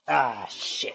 Ah, shit.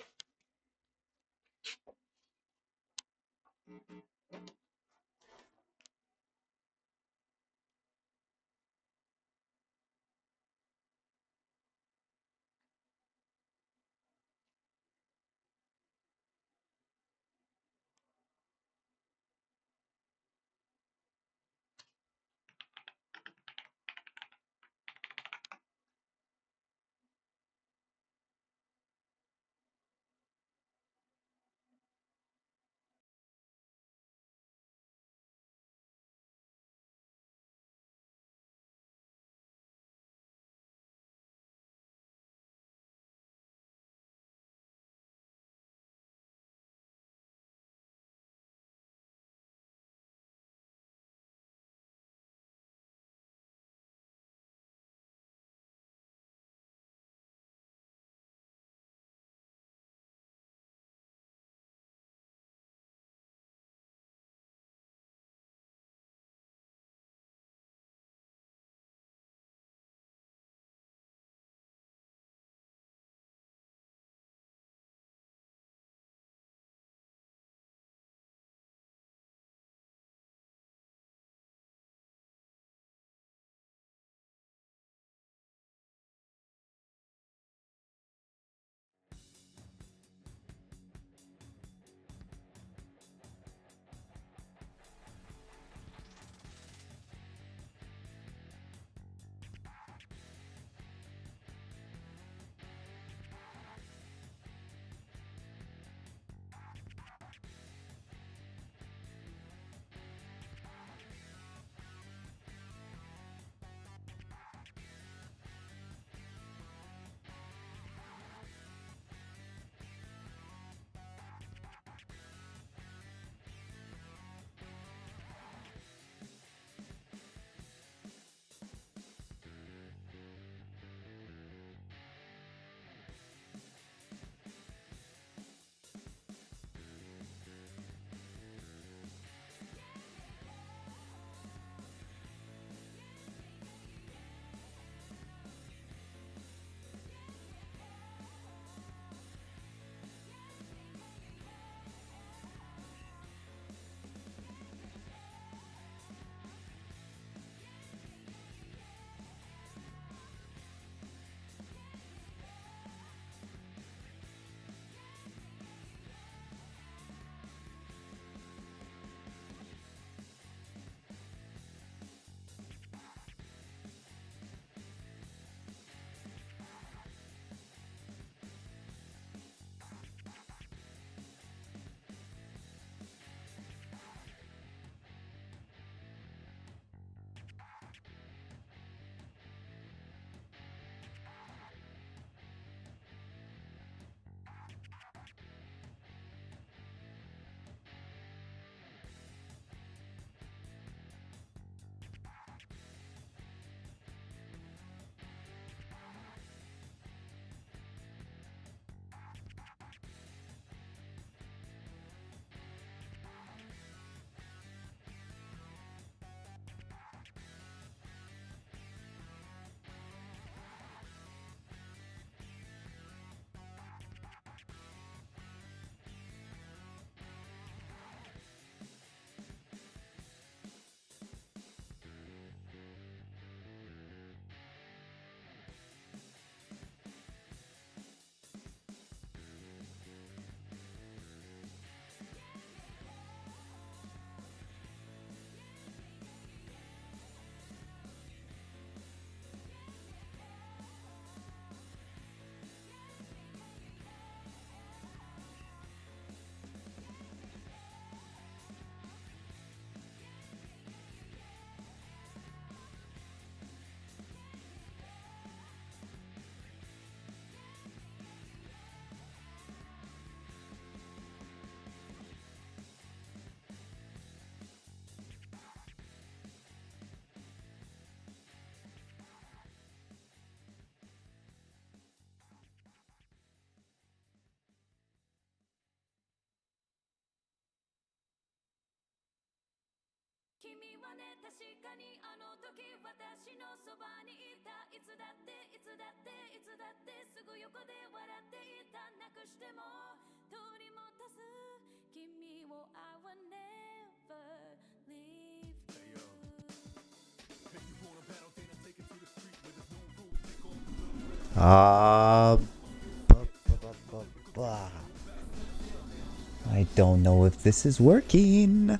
I don't know if this is working.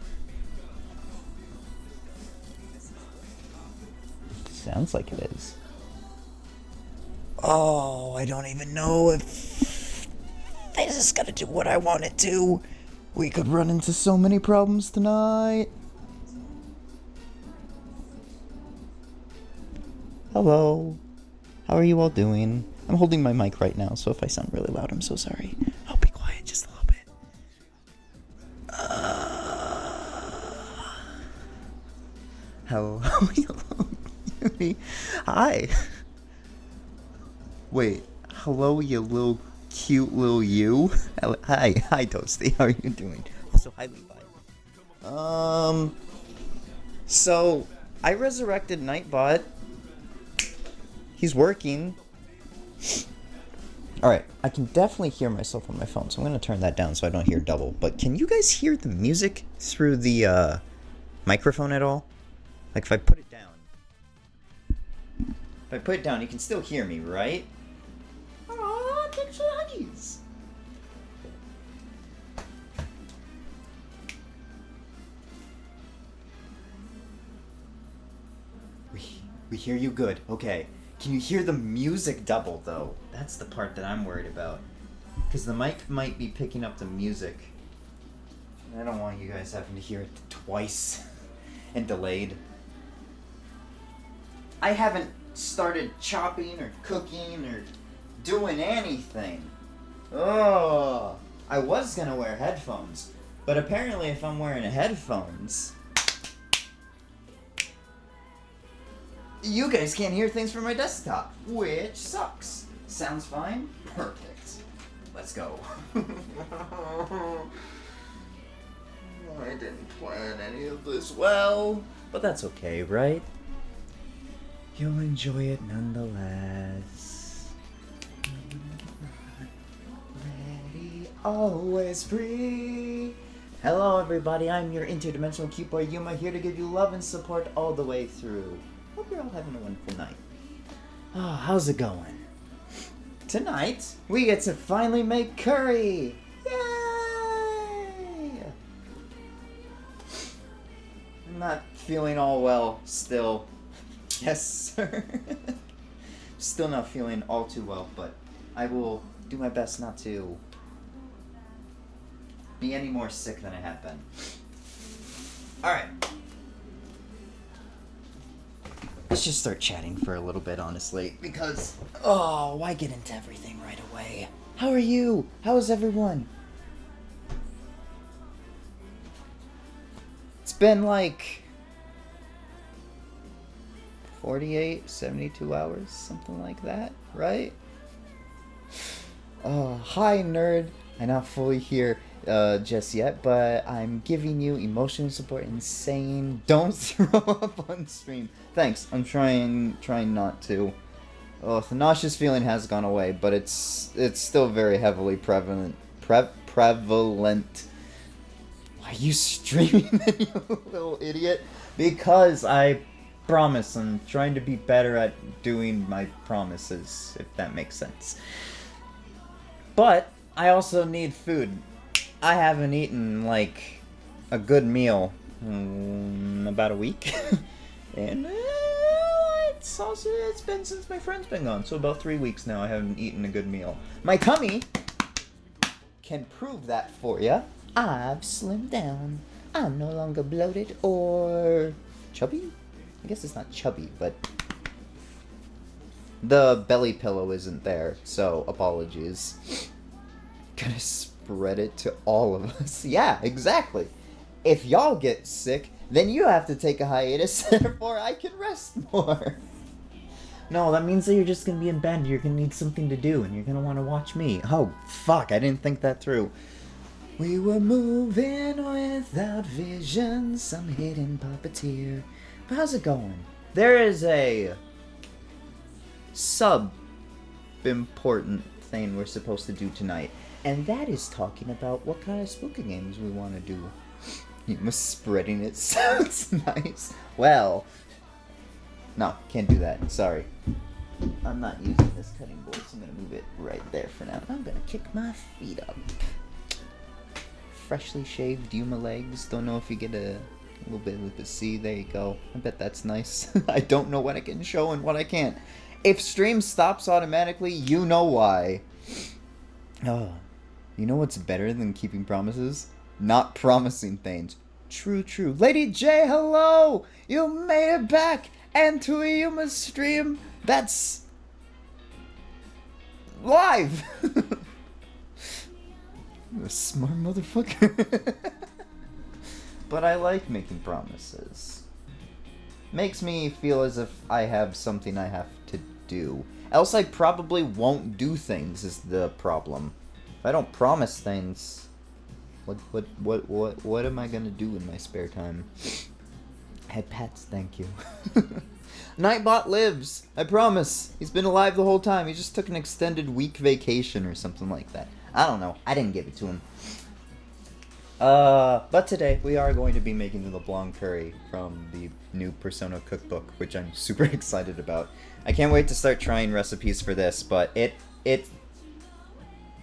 Sounds like it is. Oh, I don't even know if this is gonna do what I want it to. We could run into so many problems tonight. Hello. How are you all doing? I'm holding my mic right now, so if I sound really loud, I'm so sorry. I'll be quiet just a little bit. Hello. Hi. Wait. Hello, you little cute little you. Hi, Toasty. How are you doing? Also, hi, Levi. So I resurrected Nightbot. He's working. Alright, I can definitely hear myself on my phone, so I'm going to turn that down so I don't hear double. But can you guys hear the music through the microphone at all? Like if I put it down. If I put it down, you can still hear me, right? Aww, thanks for the huggies. We hear you good. Okay. Can you hear the music double, though? That's the part that I'm worried about. Because the mic might be picking up the music. I don't want you guys having to hear it twice and delayed. I haven't started chopping or cooking or doing anything. Oh, I was gonna wear headphones, but apparently if I'm wearing headphones, you guys can't hear things from my desktop, which sucks. Sounds fine? Perfect. Let's go. I didn't plan any of this well, but that's okay, right? You'll enjoy it nonetheless. Ready, always free. Hello everybody, I'm your interdimensional cute boy Yuma, here to give you love and support all the way through. Hope you're all having a wonderful night. Oh, how's it going? Tonight, we get to finally make curry! Yay! I'm not feeling all well still. Yes, sir. Still not feeling all too well, but I will do my best not to be any more sick than I have been. Alright. Let's just start chatting for a little bit, honestly, because, oh, why get into everything right away? How are you? How is everyone? It's been like 48, 72 hours, something like that, right? Oh, hi, nerd. I'm not fully here just yet, but I'm giving you emotional support and saying don't throw up on stream. Thanks. I'm trying not to. Oh, the nauseous feeling has gone away, but it's still very heavily prevalent. Prevalent. Why are you streaming, you little idiot? Because I promise I'm trying to be better at doing my promises, if that makes sense. But I also need food. I haven't eaten like a good meal in about a week. And it's been since my friend's been gone, so about 3 weeks now I haven't eaten a good meal. My tummy can prove that for ya. I've slimmed down. I'm no longer bloated or chubby. I guess it's not chubby, but the belly pillow isn't there, so apologies. Gonna spread it to all of us. Yeah, exactly. If y'all get sick, then you have to take a hiatus, therefore I can rest more. No, that means that you're just gonna be in bed, you're gonna need something to do, and you're gonna want to watch me. Oh, fuck, I didn't think that through. We were moving without vision, some hidden puppeteer. But how's it going? There is a sub-important thing we're supposed to do tonight, and that is talking about what kind of spooky games we want to do. Yuma's spreading it sounds nice. Well, no, can't do that. Sorry. I'm not using this cutting board, so I'm going to move it right there for now. I'm going to kick my feet up. Freshly shaved Yuma legs. Don't know if you get a little bit with the C. There you go. I bet that's nice. I don't know what I can show and what I can't. If stream stops automatically, you know why. Oh, you know what's better than keeping promises? Not promising things. True, true. Lady J, hello! You made it back! And to a Yuma stream that's live! You're a smart motherfucker. But I like making promises. Makes me feel as if I have something I have to do. Else I probably won't do things is the problem. If I don't promise things, what am I gonna do in my spare time? Hey pets, thank you. Nightbot lives, I promise. He's been alive the whole time. He just took an extended week vacation or something like that. I don't know. I didn't give it to him. But today we are going to be making the Leblanc Curry from the new Persona cookbook, which I'm super excited about. I can't wait to start trying recipes for this, but it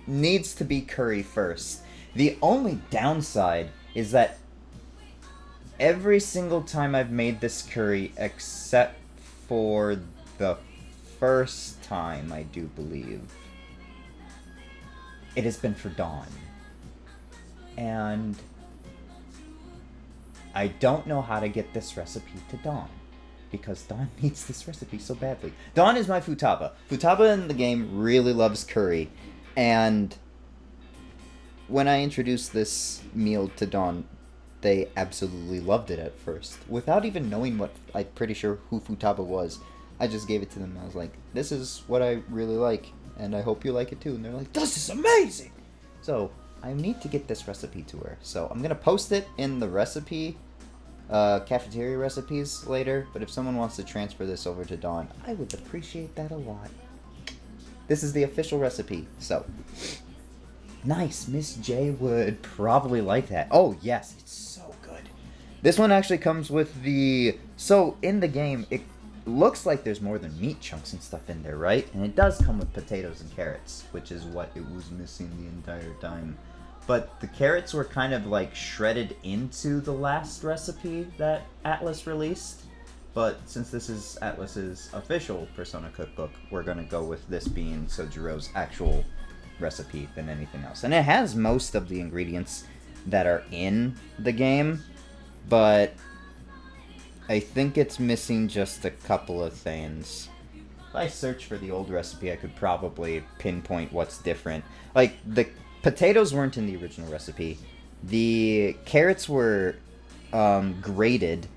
needs to be curry first. The only downside is that every single time I've made this curry, except for the first time, I do believe, it has been for Dawn. And I don't know how to get this recipe to Dawn, because Dawn needs this recipe so badly. Dawn is my Futaba. Futaba in the game really loves curry, and when I introduced this meal to Dawn, they absolutely loved it at first. Without even knowing what, I'm pretty sure who Futaba was, I just gave it to them. I was like, this is what I really like, and I hope you like it too. And they're like, this is amazing! So, I need to get this recipe to her. So, I'm going to post it in the recipe, cafeteria recipes later, but if someone wants to transfer this over to Dawn, I would appreciate that a lot. This is the official recipe, so... Nice, Miss J would probably like that. Oh, yes, it's so good. This one actually comes with the... So, in the game, it looks like there's more than meat chunks and stuff in there, right? And it does come with potatoes and carrots, which is what it was missing the entire time. But the carrots were kind of like shredded into the last recipe that Atlas released. But since this is Atlas's official Persona cookbook, we're going to go with this being Sojiro's actual recipe than anything else. And it has most of the ingredients that are in the game, but I think it's missing just a couple of things. If I search for the old recipe, I could probably pinpoint what's different. Like, the potatoes weren't in the original recipe. The carrots were grated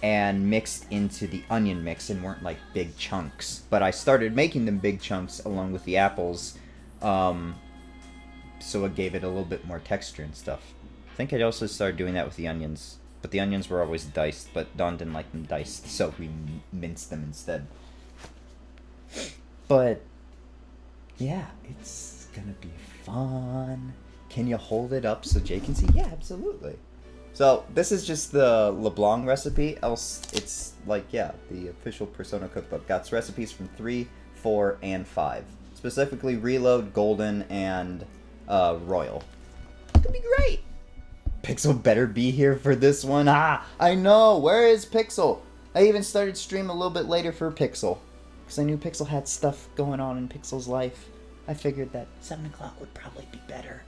and mixed into the onion mix and weren't like big chunks. But I started making them big chunks along with the apples, so it gave it a little bit more texture and stuff. I think I also started doing that with the onions, but the onions were always diced, but Dawn didn't like them diced, so we minced them instead. But, yeah, it's gonna be fun. Can you hold it up so Jay can see? Yeah, absolutely. So, this is just the LeBlanc recipe, else it's like, yeah, the official Persona cookbook. Got recipes from 3, 4, and 5. Specifically Reload, Golden, and Royal. It's gonna be great! Pixel better be here for this one. Ah, I know! Where is Pixel? I even started stream a little bit later for Pixel, because I knew Pixel had stuff going on in Pixel's life. I figured that 7 o'clock would probably be better.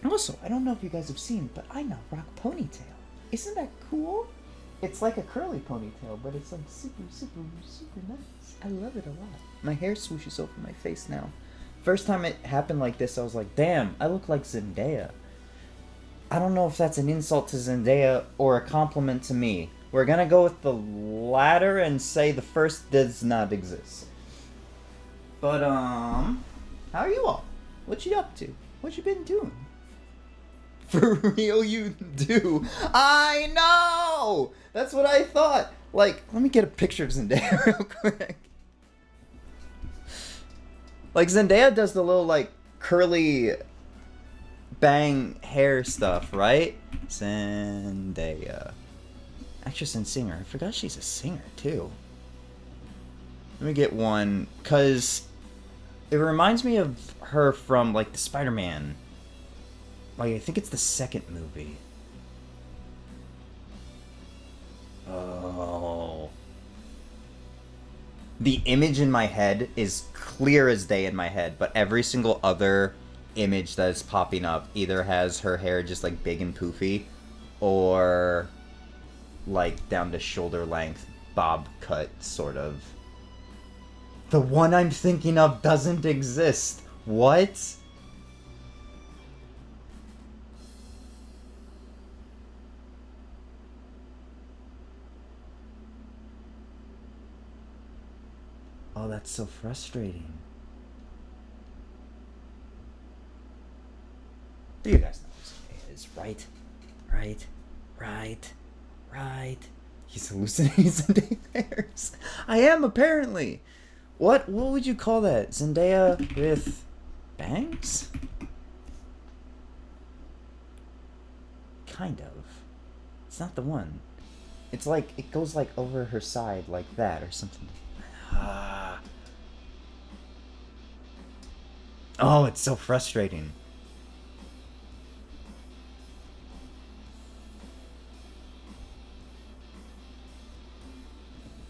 Also, I don't know if you guys have seen, but I now rock ponytail. Isn't that cool? It's like a curly ponytail, but it's like super, super, super nice. I love it a lot. My hair swooshes over my face now. First time it happened like this, I was like, damn, I look like Zendaya. I don't know if that's an insult to Zendaya or a compliment to me. We're gonna go with the latter and say the first does not exist. But, how are you all? What you up to? What you been doing? For real, you do. I know! That's what I thought. Like, let me get a picture of Zendaya real quick. Like, Zendaya does the little, like, curly bang hair stuff, right? Zendaya. Actress and singer. I forgot she's a singer, too. Let me get one, because it reminds me of her from, like, the Spider-Man. Like, I think it's the second movie. Oh. The image in my head is clear as day in my head, but every single other image that is popping up either has her hair just, like, big and poofy, or, like, down to shoulder length, bob cut, sort of. The one I'm thinking of doesn't exist. What? Oh, that's so frustrating. You guys know who it is, right? Right. He's hallucinating Zendaya hairs. I am, apparently. What would you call that? Zendaya with bangs? Kind of. It's not the one. It's like, it goes like over her side like that or something. Oh, it's so frustrating.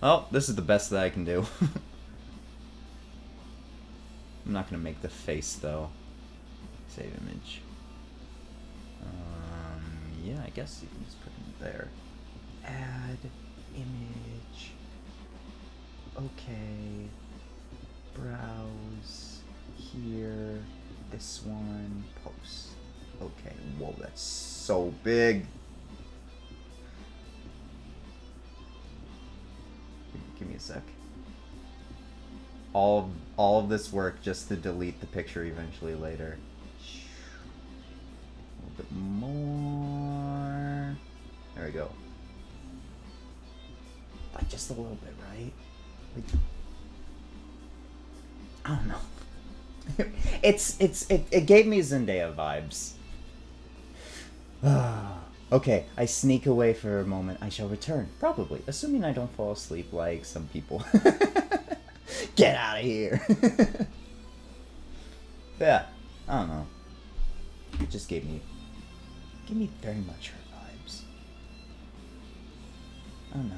Oh, this is the best that I can do. I'm not gonna make the face though. Save image. Yeah, I guess you can just put it there. Add image. Okay. Browse. Here. This one. Post. Okay. Whoa, that's so big. Give me a sec. All of this work just to delete the picture eventually later. A little bit more. There we go. Like just a little bit, right? Like, I don't know. It gave me Zendaya vibes. Okay, I sneak away for a moment. I shall return, probably, assuming I don't fall asleep like some people. Get out of here. Yeah, I don't know. It just gave me very much her vibes. I don't know.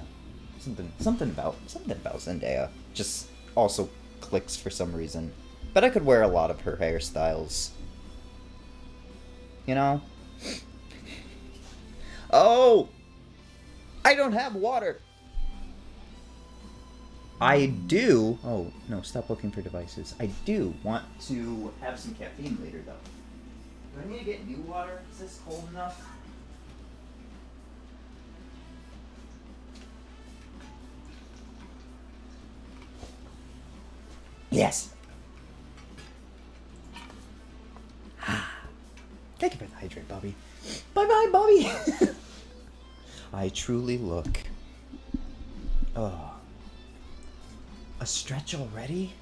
Something about Zendaya just also clicks for some reason. But I could wear a lot of her hairstyles. You know? Oh! I don't have water! I do... Oh, no, stop looking for devices. I do want to have some caffeine later, though. Do I need to get new water? Is this cold enough? Yes! Thank you for the hydrate, Bobby. Bye-bye, Bobby! I truly look... Oh... A stretch already?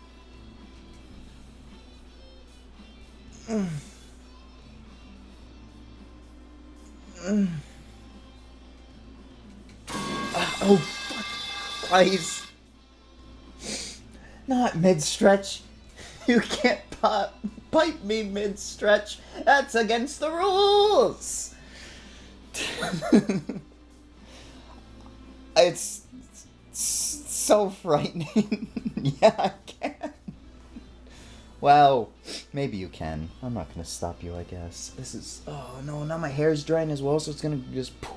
Oh, fuck. Guys. Not mid-stretch. You can't pipe me mid-stretch. That's against the rules. It's so frightening. Yeah, I can. Well, maybe you can. I'm not gonna stop you, I guess. This is... Oh, no, now my hair's drying as well, so it's gonna just... Poof.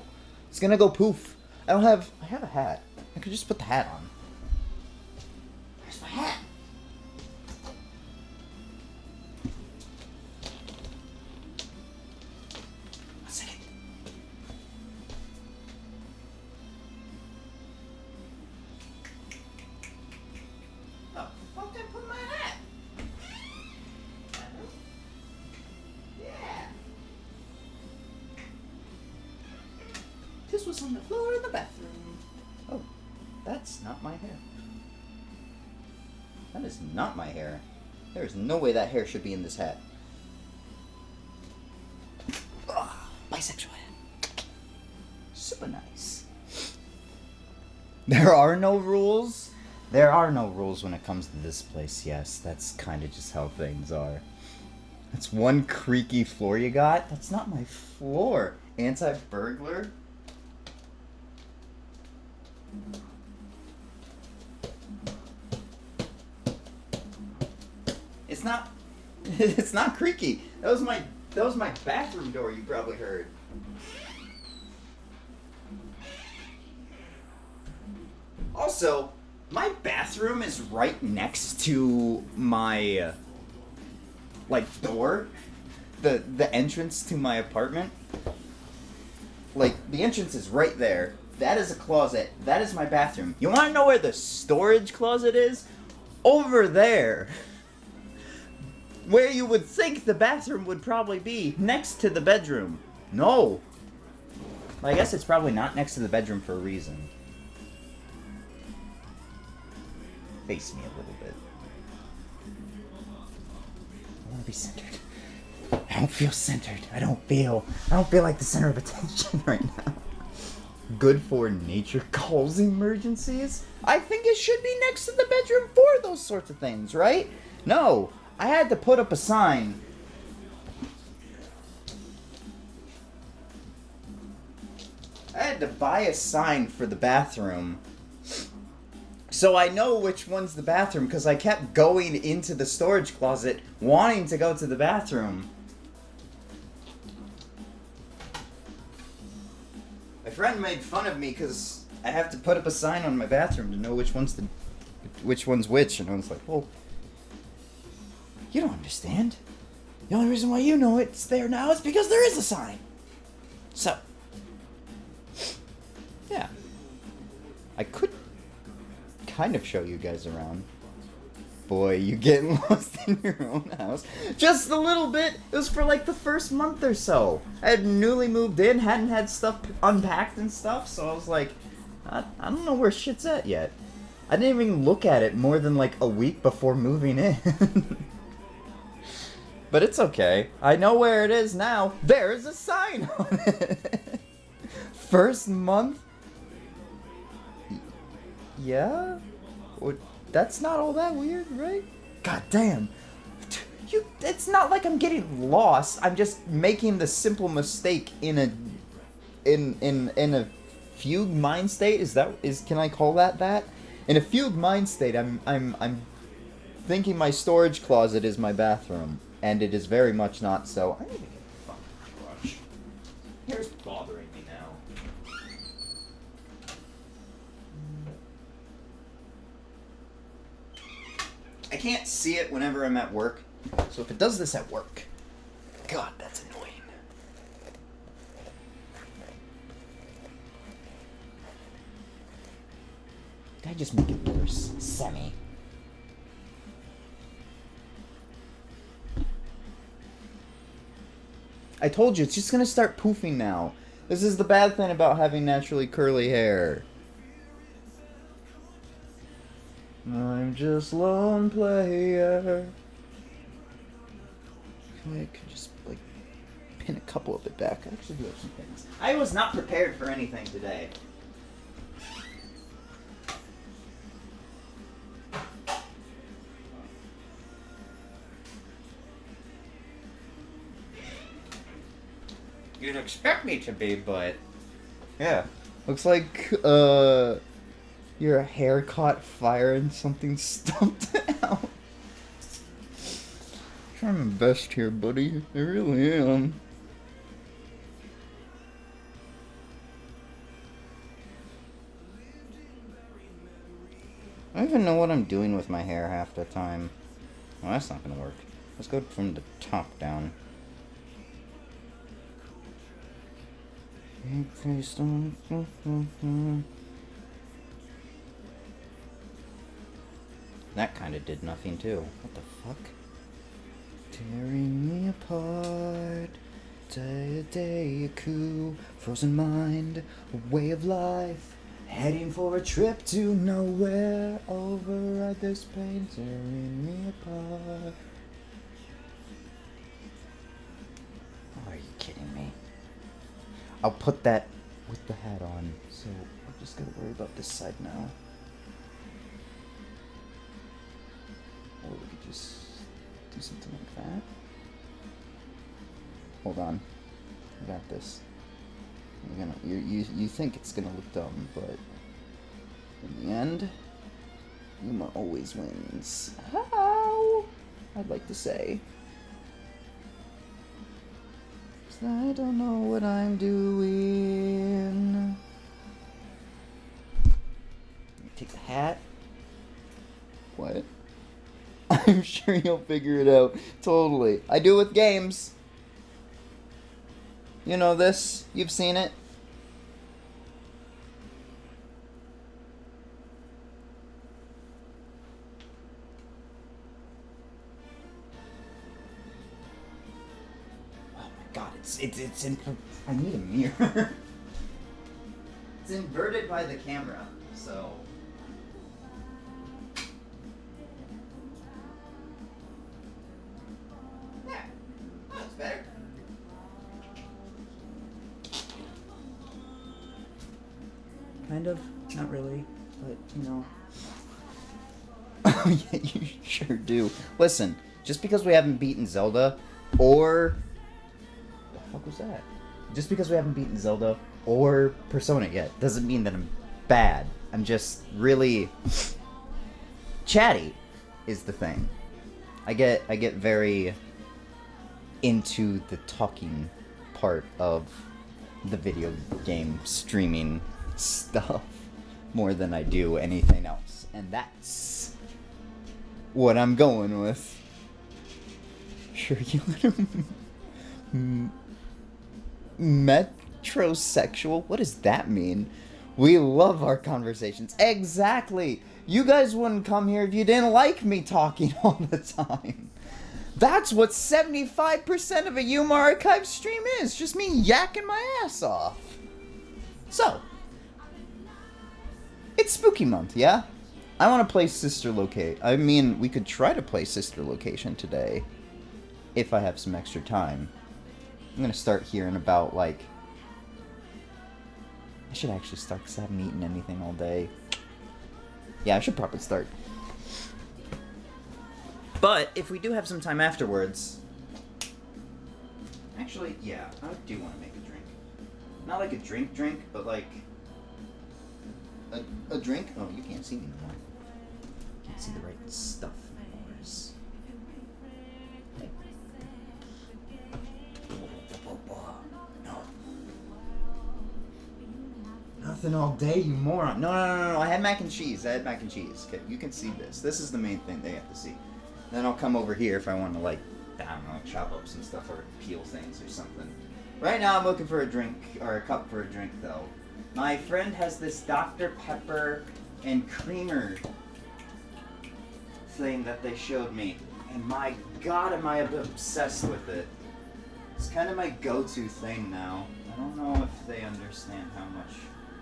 It's gonna go poof. I have a hat. I could just put the hat on. Where's my hat? One second. Oh, fuck, I put my hat. Yeah. was on the floor in the bathroom. Oh, that's not my hair. That is not my hair. There is no way that hair should be in this hat. Ugh, bisexual hat. Super nice. There are no rules. There are no rules when it comes to this place, yes. That's kind of just how things are. That's one creaky floor you got? That's not my floor. Anti-burglar? It's not... It's not creaky. That was my bathroom door you probably heard. Also, my bathroom is right next to my, door. The entrance to my apartment. Like, the entrance is right there. That is a closet. That is my bathroom. You want to know where the storage closet is? Over there. Where you would think the bathroom would probably be. Next to the bedroom. No. I guess it's probably not next to the bedroom for a reason. Face me a little bit. I want to be centered. I don't feel centered. I don't feel like the center of attention right now. Good for nature calls emergencies? I think it should be next to the bedroom for those sorts of things, right? No, I had to put up a sign. I had to buy a sign for the bathroom. So I know which one's the bathroom because I kept going into the storage closet wanting to go to the bathroom. My friend made fun of me because I have to put up a sign on my bathroom to know which one's which, and I was like, well, you don't understand. The only reason why you know it's there now is because there is a sign. So, yeah. I could kind of show you guys around. Boy, you get lost in your own house. Just a little bit. It was for like the first month or so. I had newly moved in, hadn't had stuff unpacked and stuff, so I was like, I don't know where shit's at yet. I didn't even look at it more than like a week before moving in. But it's okay. I know where it is now. There's a sign on it. First month? Yeah? That's not all that weird, right? God damn. It's not like I'm getting lost. I'm just making the simple mistake in a fugue mind state. Can I call that? In a fugue mind state, I'm thinking my storage closet is my bathroom, and it is very much not so. I need to get a fucking brush. Hair's bothering me now. I can't see it whenever I'm at work, so if it does this at work, God, that's annoying. Did I just make it worse? Semi. I told you, it's just gonna start poofing now. This is the bad thing about having naturally curly hair. I'm just lone player. I could just, like, pin a couple of it back. I actually do have some things. I was not prepared for anything today. You'd expect me to be, but... Yeah. Looks like, your hair caught fire and something stumped out. Trying my best here, buddy. I really am. I don't even know what I'm doing with my hair half the time. Well, that's not gonna work. Let's go from the top down. That kind of did nothing too. What the fuck? Tearing me apart. A day, a coup, frozen mind, a way of life, heading for a trip to nowhere. Override this pain, tearing me apart. Are you kidding me? I'll put that with the hat on, so I'm just gonna worry about this side now. Or we could just do something like that. Hold on, I got this. You think it's gonna look dumb, but in the end, Yuma always wins. How? I'd like to say. 'Cause I don't know what I'm doing. Take the hat. What? I'm sure you'll figure it out. Totally. I do with games. You know this. You've seen it. Oh my god, it's in. I need a mirror. It's inverted by the camera, so. There. That's better. Kind of, not really, but you know. Oh yeah, you sure do. Listen, just because we haven't beaten Zelda, or what the fuck was that? Just because we haven't beaten Zelda or Persona yet, doesn't mean that I'm bad. I'm just really chatty, is the thing. I get very into the talking part of the video game streaming stuff more than I do anything else, and that's what I'm going with. Sure, you metrosexual? What does that mean? We love our conversations. Exactly. You guys wouldn't come here if you didn't like me talking all the time. That's what 75% of a Yuma Archive stream is. Just me yakking my ass off. So, it's spooky month, yeah? I want to play Sister Location. I mean, we could try to play Sister Location today. If I have some extra time. I'm going to start here in about, like... I should actually start because I haven't eaten anything all day. Yeah, I should probably start. But, if we do have some time afterwards... Actually, yeah, I do want to make a drink. Not like a drink, but like... A drink? Oh, you can't see me anymore. Can't see the right stuff anymore. No. Nothing all day, you moron. No. I had mac and cheese. Okay, you can see this. This is the main thing they have to see. Then I'll come over here if I want to, like, I don't know, chop up some stuff or peel things or something. Right now I'm looking for a drink, or a cup for a drink, though. My friend has this Dr. Pepper and creamer thing that they showed me. And my god, am I obsessed with it. It's kind of my go-to thing now. I don't know if they understand how much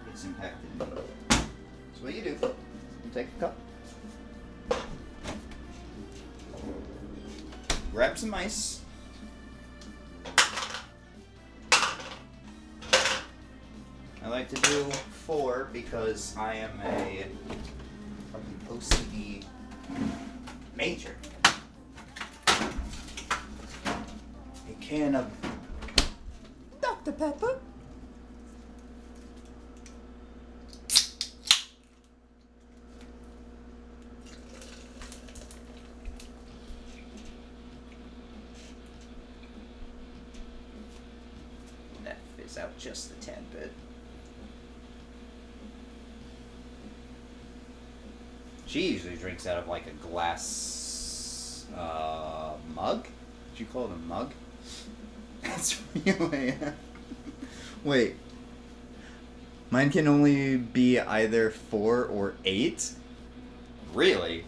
it's impacted me. So what you do, you take a cup. Grab some ice. I like to do 4 because I am a fucking OCD major. A can of Dr. Pepper. That fizz out just a tad bit. She usually drinks out of like a glass mug. Did you call it a mug? That's really... Wait. Mine can only be either 4 or 8? Really?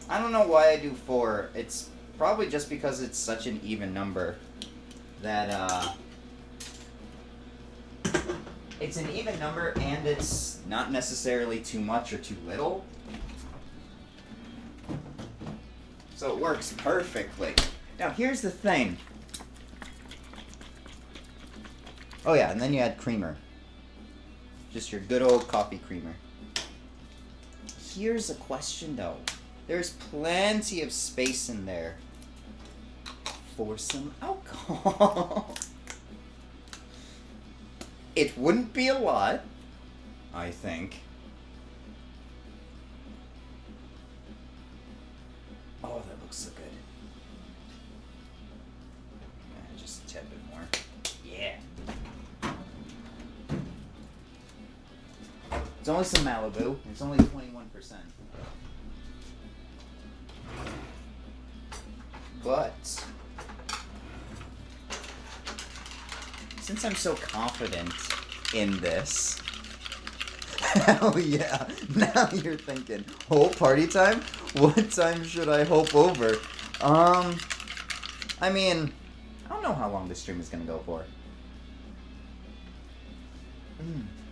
I don't know why I do 4. It's probably just because it's such an even number. that it's an even number and it's not necessarily too much or too little. So it works perfectly. Now here's the thing. Oh yeah, and then you add creamer. Just your good old coffee creamer. Here's a question though. There's plenty of space in there for some alcohol. It wouldn't be a lot, I think. Oh, that looks so good. Just a tad bit more. Yeah. It's only some Malibu. It's only 21%. But since I'm so confident in this, hell yeah, now you're thinking, oh, party time? What time should I hope over? I mean, I don't know how long this stream is gonna go for.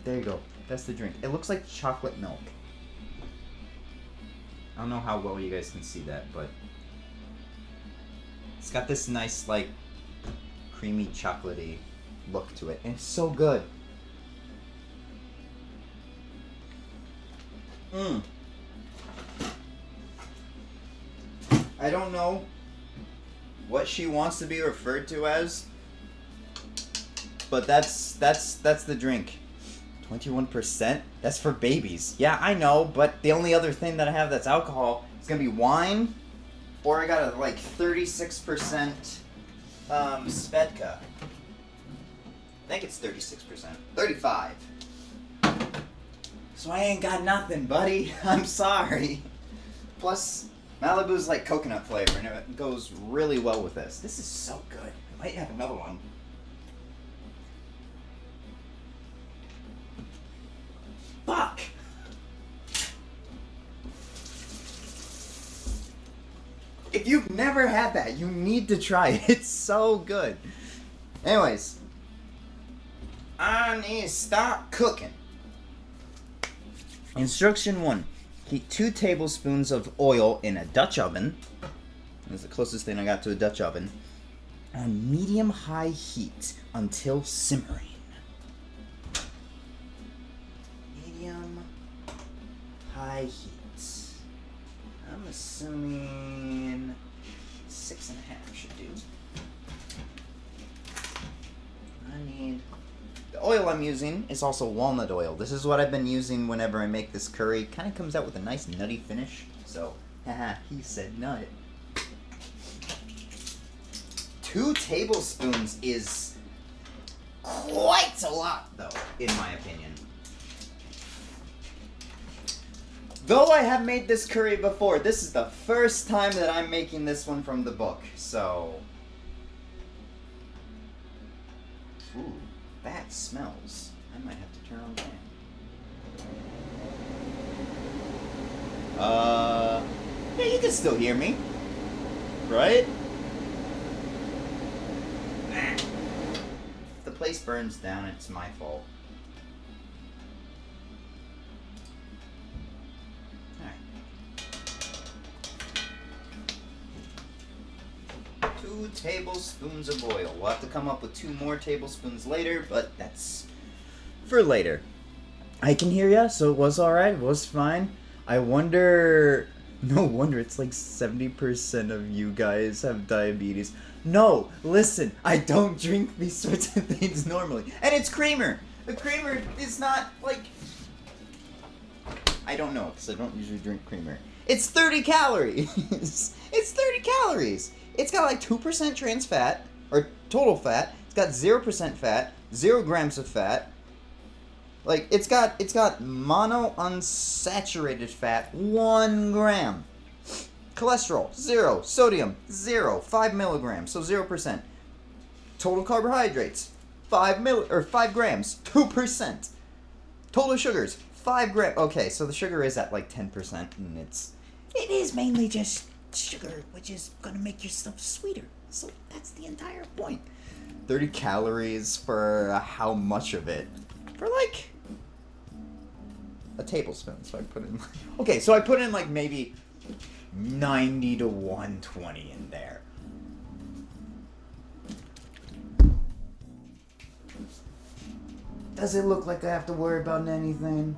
There you go. That's the drink. It looks like chocolate milk. I don't know how well you guys can see that, but it's got this nice, like, creamy, chocolatey look to it. And it's so good. I don't know what she wants to be referred to as, but that's the drink. 21%? That's for babies. Yeah, I know, but the only other thing that I have that's alcohol is gonna be wine, or I got a like 36% Svedka. I think it's 36%. 35. So I ain't got nothing, buddy. I'm sorry. Plus, Malibu's like coconut flavor, and it goes really well with this. This is so good. I might have another one. Fuck! If you've never had that, you need to try it. It's so good. Anyways, I need to start cooking. Instruction 1. Heat 2 tablespoons of oil in a Dutch oven. That's the closest thing I got to a Dutch oven. On medium-high heat until simmering. Medium-high heat. I'm assuming 6.5 should do. I need... The oil I'm using is also walnut oil. This is what I've been using whenever I make this curry. Kind of comes out with a nice nutty finish. So, haha, he said nut. 2 tablespoons is quite a lot, though, in my opinion. Though I have made this curry before, this is the first time that I'm making this one from the book, so... Ooh, that smells. I might have to turn on the fan. Yeah, you can still hear me. Right? If the place burns down, it's my fault. 2 tablespoons of oil. We'll have to come up with 2 more tablespoons later, but that's for later. I can hear ya, so it was alright. It was fine. I wonder... No wonder it's like 70% of you guys have diabetes. No, listen, I don't drink these sorts of things normally. And it's creamer. The creamer is not, like... I don't know, because I don't usually drink creamer. It's 30 calories. It's 30 calories. It's got like 2% trans fat, or total fat. It's got 0% fat, 0 grams of fat. Like, it's got mono unsaturated fat, 1 gram. Cholesterol, 0. Sodium, 0. 5 milligrams, so 0%. Total carbohydrates, 5 grams, 2%. Total sugars, 5 grams. Okay, so the sugar is at like 10%, and it is mainly just sugar, which is gonna make your stuff sweeter. So that's the entire point. 30 calories for how much of it? For like a tablespoon. So I put in okay, so I put in like maybe 90 to 120 in there. Does it look like I have to worry about anything?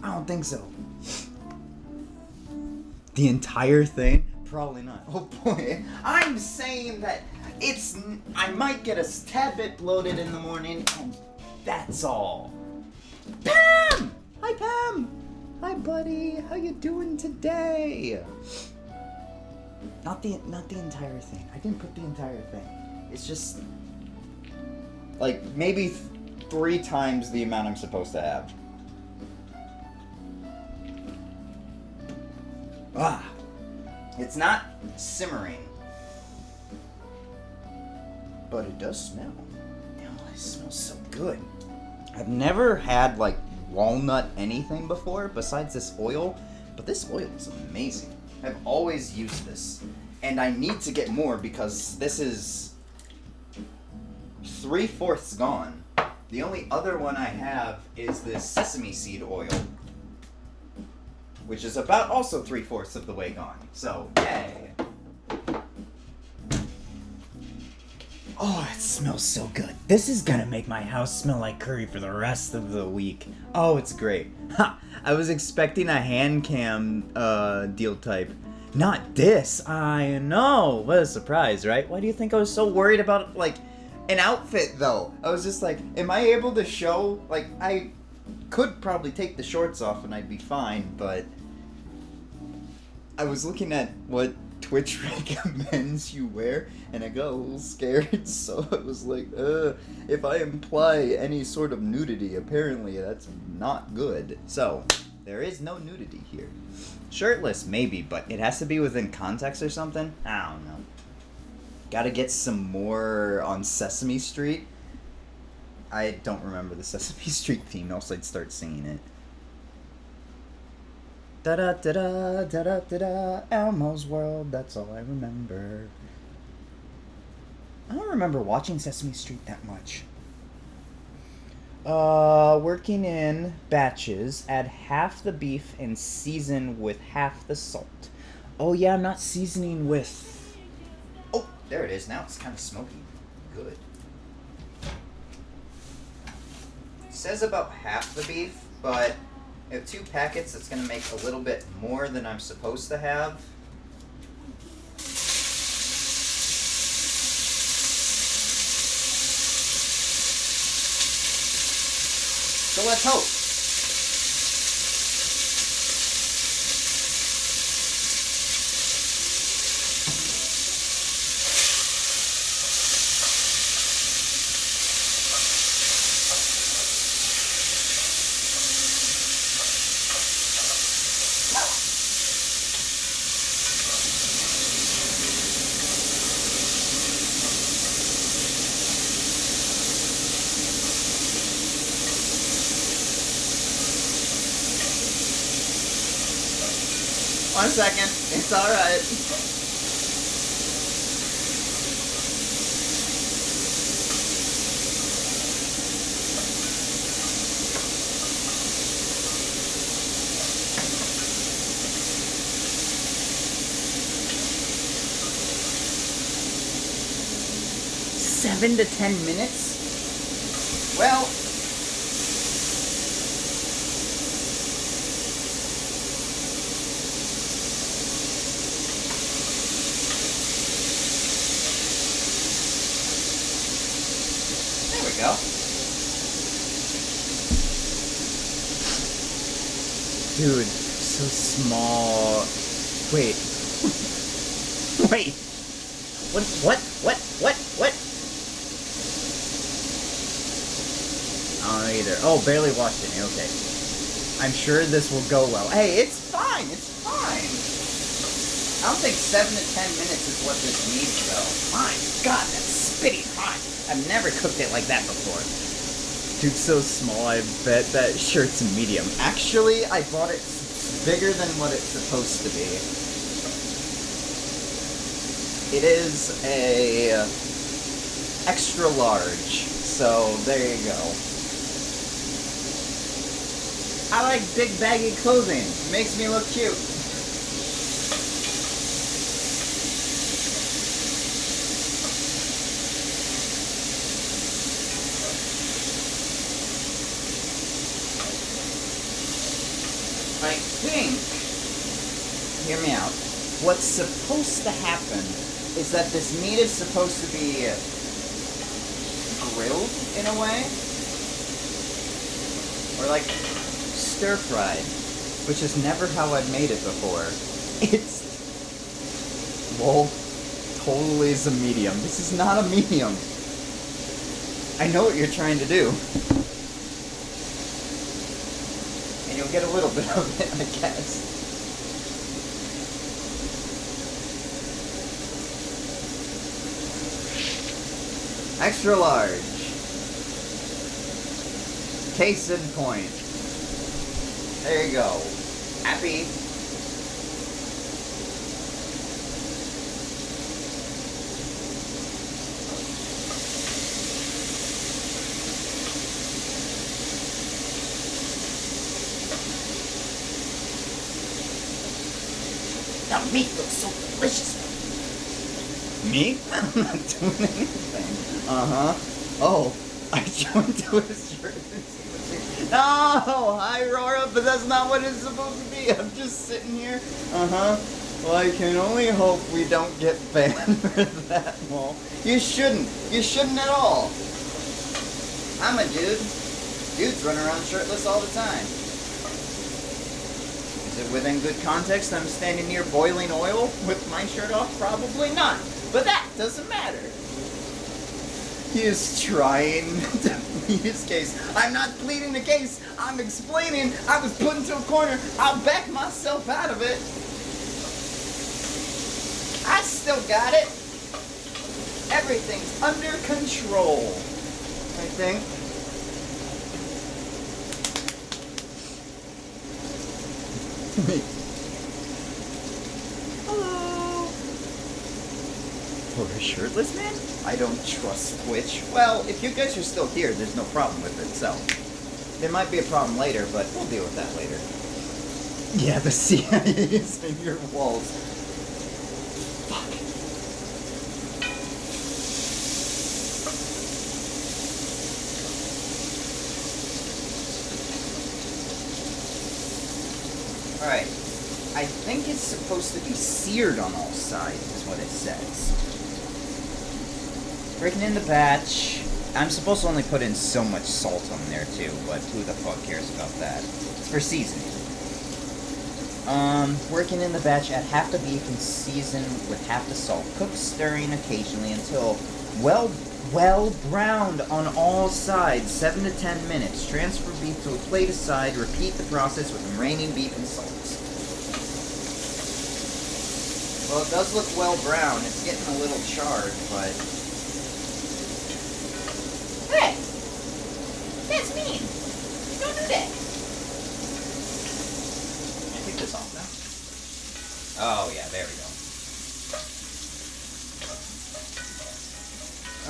I don't think so. The entire thing? Probably not. Oh boy. I'm saying that I might get a tad bit bloated in the morning, and that's all. Pam! Hi, Pam! Hi, buddy. How you doing today? Not the entire thing. I didn't put the entire thing. It's just like maybe 3 times the amount I'm supposed to have. It's not simmering, but it does smell. Oh, it smells so good. I've never had like walnut anything before besides this oil, but this oil is amazing. I've always used this, and I need to get more because this is 3/4 gone. The only other one I have is this sesame seed oil, which is about also 3/4 of the way gone. So, yay. Oh, it smells so good. This is gonna make my house smell like curry for the rest of the week. Oh, it's great. Ha! I was expecting a hand cam deal type. Not this. I know. What a surprise, right? Why do you think I was so worried about, like, an outfit, though? I was just like, am I able to show, like, I could probably take the shorts off and I'd be fine, but I was looking at what Twitch recommends you wear, and I got a little scared, so I was like, if I imply any sort of nudity, apparently that's not good. So, there is no nudity here. Shirtless, maybe, but it has to be within context or something? I don't know. Gotta get some more on Sesame Street. I don't remember the Sesame Street theme, else I'd start singing it. Da-da-da-da, da-da-da-da, Elmo's World, that's all I remember. I don't remember watching Sesame Street that much. Working in batches, add half the beef and season with half the salt. Oh yeah, I'm not seasoning with... Oh, there it is, now it's kind of smoky. Good. It says about half the beef, but I have 2 packets, that's going to make a little bit more than I'm supposed to have. So let's hope. One second. It's alright. Seven to 10 minutes? Well... go. Dude, so small. Wait. Wait. What? I don't know either. Oh, barely watched it. Okay. I'm sure this will go well. Hey, it's fine. It's fine. I don't think 7 to 10 minutes is what this needs, though. My God, that's spitty hot. I've never cooked it like that before. Dude, so small, I bet that shirt's medium. Actually, I bought it bigger than what it's supposed to be. It is a extra large. So, there you go. I like big baggy clothing. It makes me look cute. I think, hear me out, what's supposed to happen is that this meat is supposed to be grilled in a way, or like stir-fried, which is never how I've made it before. It's, well, totally is a medium. This is not a medium. I know what you're trying to do. And you'll get a little bit of it, I guess. Extra large. Case in point. There you go. Happy. That meat looks so delicious. Me? I'm not doing anything. Uh-huh. Oh, I joined to his shirt. No! Hi, Rora, but that's not what it's supposed to be. I'm just sitting here. Uh-huh. Well, I can only hope we don't get banned for that. Well, you shouldn't. You shouldn't at all. I'm a dude. Dudes run around shirtless all the time. Is it within good context I'm standing near boiling oil with my shirt off? Probably not. But that doesn't matter. He is trying to plead his case. I'm not pleading the case. I'm explaining. I was put into a corner. I'll back myself out of it. I still got it. Everything's under control, I think. Hello. For a shirtless man? I don't trust Twitch. Well, if you guys are still here, there's no problem with it, so. There might be a problem later, but we'll deal with that later. Yeah, the CIA is in your walls. Fuck. Alright. I think it's supposed to be seared on all sides, is what it says. Breaking in the batch. I'm supposed to only put in so much salt on there too, but who the fuck cares about that? It's for seasoning. Working in the batch, add half the beef and season with half the salt. Cook, stirring occasionally until well browned on all sides, 7 to 10 minutes. Transfer beef to a plate aside. Repeat the process with the remaining beef and salt. Well, it does look well browned. It's getting a little charred, but... Hey! That's mean! Don't do that! Can I take this off now? Oh, yeah, there we go.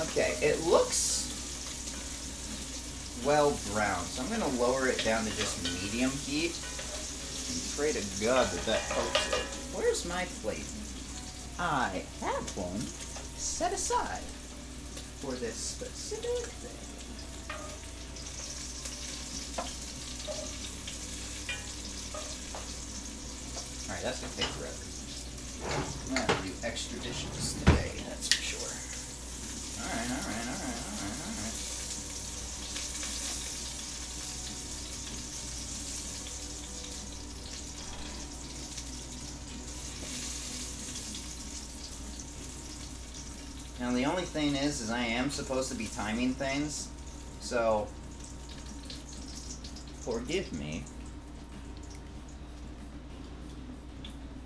Okay, it looks well browned, so I'm going to lower it down to just medium heat. And pray to God that that cooks it. Where's my plate? I have one set aside for this specific thing. Alright, that's gonna take forever. I'm gonna have to do extra dishes today, that's for sure. Alright. Now the only thing is I am supposed to be timing things, so forgive me.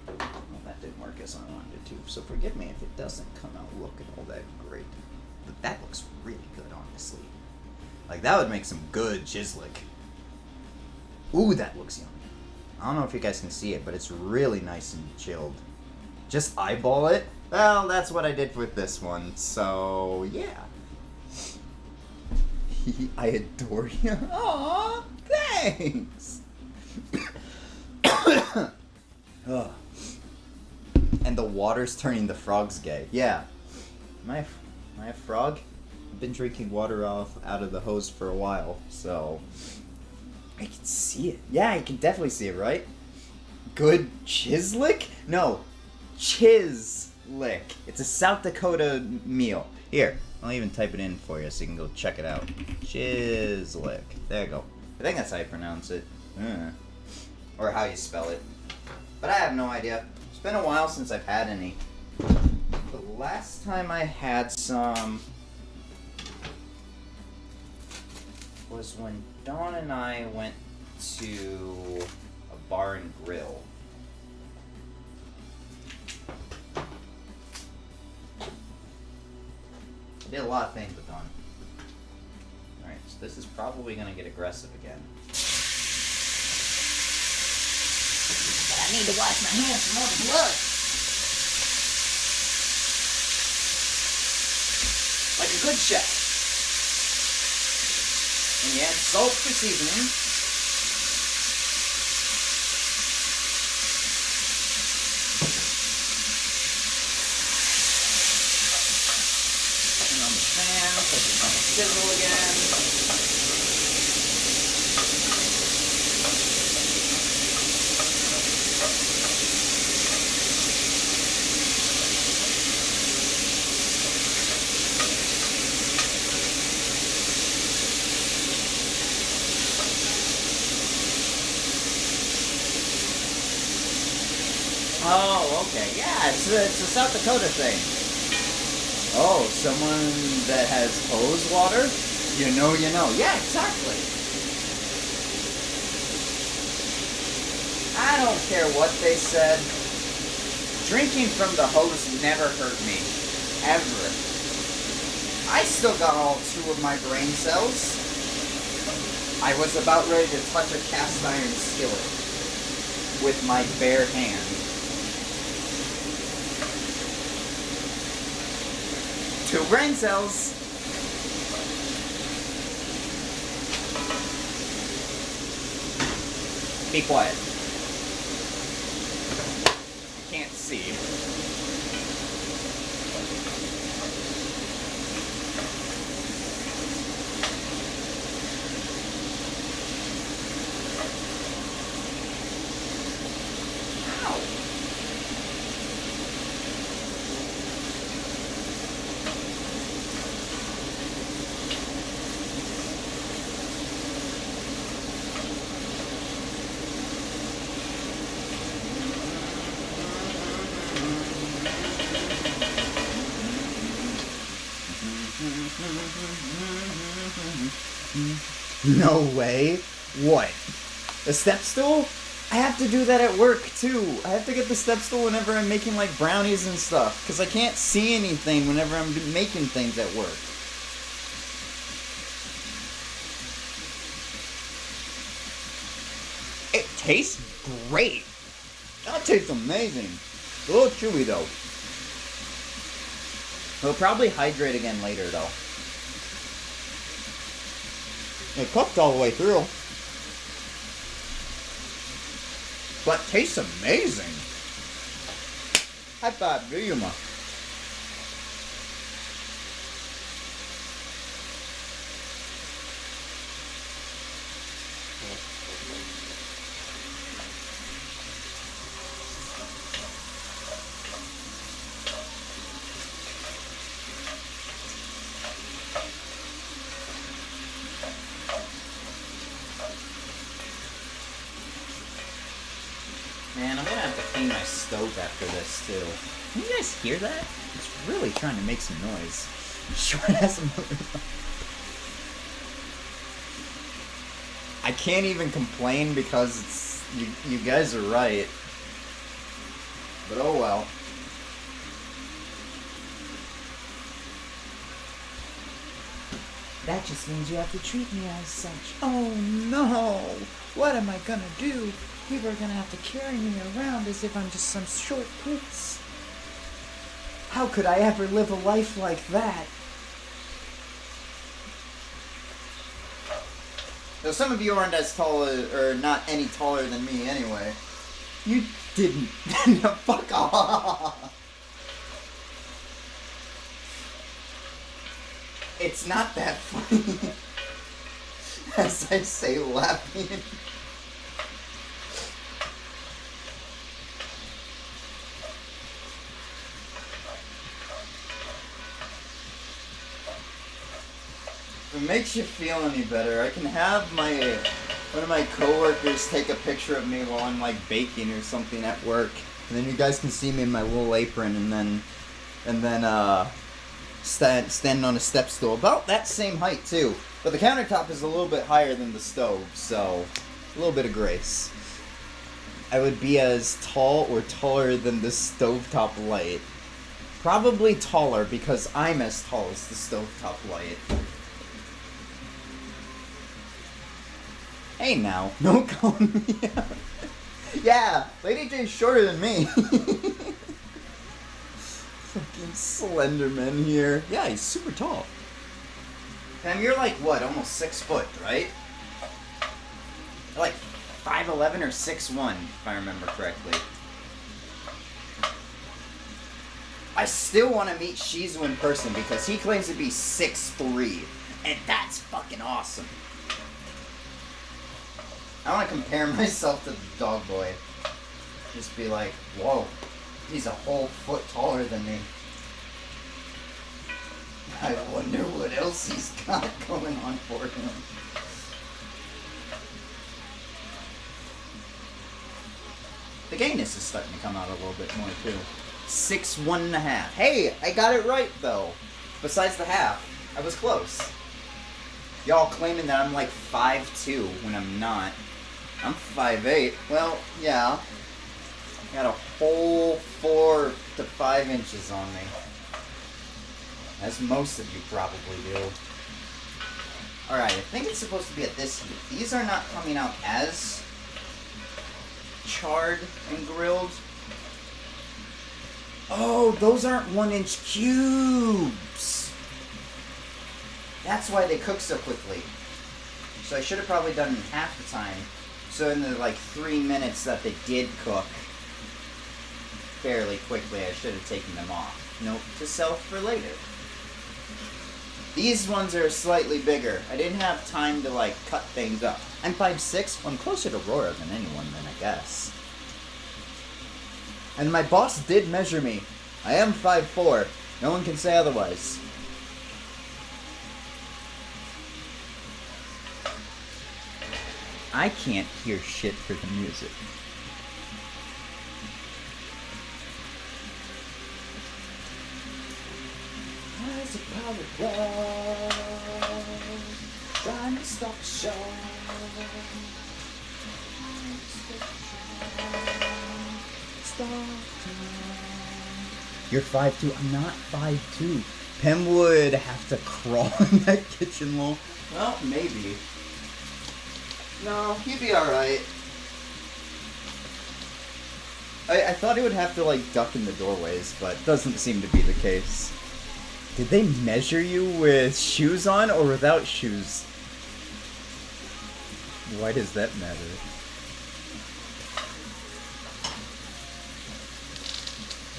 Well, that didn't work as I wanted it to, so forgive me if it doesn't come out looking all that great. But that looks really good, honestly. Like, that would make some good chislic. Ooh, that looks yummy. I don't know if you guys can see it, but it's really nice and chilled. Just eyeball it. Well, that's what I did with this one, so yeah. I adore you. Aw, thanks. Ugh. And the water's turning the frogs gay. Yeah. Am I a frog? I've been drinking water out of the hose for a while, so I can see it. Yeah, I can definitely see it, right? Good chislick? No, chislick. It's a South Dakota meal. Here, I'll even type it in for you so you can go check it out. Chislick. There you go. I think that's how you pronounce it. Or how you spell it. But I have no idea. It's been a while since I've had any. The last time I had some was when Dawn and I went to a bar and grill. I did a lot of things with Dawn. Alright, so this is probably going to get aggressive again. But I need to wash my hands from all the blood. Like a good chef. And you add salt for seasoning. Turn on the fan, put it on the sizzle again. Oh, okay. Yeah, it's a South Dakota thing. Oh, someone that has hose water? You know. Yeah, exactly. I don't care what they said. Drinking from the hose never hurt me. Ever. I still got all 2 of my brain cells. I was about ready to touch a cast iron skillet with my bare hand. Two brain cells. Be quiet. You can't see. No way. What? A step stool? I have to do that at work too. I have to get the step stool whenever I'm making like brownies and stuff, because I can't see anything whenever I'm making things at work. It tastes great. That tastes amazing. It's a little chewy though. It'll probably hydrate again later though. It cooked all the way through. But tastes amazing. High five to Yuma. Man, I'm gonna have to clean my stove after this too. Can you guys hear that? It's really trying to make some noise. Short ass motor. I can't even complain because it's you guys are right. But oh well. That just means you have to treat me as such. Oh no! What am I gonna do? People are gonna have to carry me around as if I'm just some short prince. How could I ever live a life like that? Though some of you aren't as tall or not any taller than me anyway. You didn't. No, fuck off. It's not that funny. As I say, laughing. If it makes you feel any better, I can have one of my coworkers take a picture of me while I'm like baking or something at work, and then you guys can see me in my little apron, and then standing on a step stool, about that same height too. But the countertop is a little bit higher than the stove, so a little bit of grace. I would be as tall or taller than the stovetop light. Probably taller because I'm as tall as the stovetop light. Hey now, don't call me out. Yeah, Lady J's shorter than me. Fucking Slenderman here. Yeah, he's super tall. Pam, you're like, what, almost 6 foot, right? You're like 5'11" or 6'1", if I remember correctly. I still want to meet Shizu in person because he claims to be 6'3", and that's fucking awesome. I want to compare myself to the dog boy. Just be like, whoa, he's a whole foot taller than me. I wonder what else he's got going on for him. The gayness is starting to come out a little bit more too. 6'1.5". Hey, I got it right though. Besides the half, I was close. Y'all claiming that I'm like 5'2" when I'm not. I'm 5'8". Well, yeah. Got a whole 4 to 5 inches on me. As most of you probably do. Alright, I think it's supposed to be at this heat. These are not coming out as charred and grilled. Oh, those aren't 1-inch cubes. That's why they cook so quickly. So I should have probably done half the time. So in the like 3 minutes that they did cook fairly quickly, I should have taken them off. Note to self for later. These ones are slightly bigger. I didn't have time to like cut things up. I'm 5'6". Well, I'm closer to Aurora than anyone then, I guess. And my boss did measure me. I am 5'4". No one can say otherwise. I can't hear shit for the music. As a power trying to stop the show. You're 5'2". I'm not 5'2". Pem would have to crawl in that kitchen wall. Well, maybe. No, he'd be alright. I thought he would have to, like, duck in the doorways, but doesn't seem to be the case. Did they measure you with shoes on or without shoes? Why does that matter?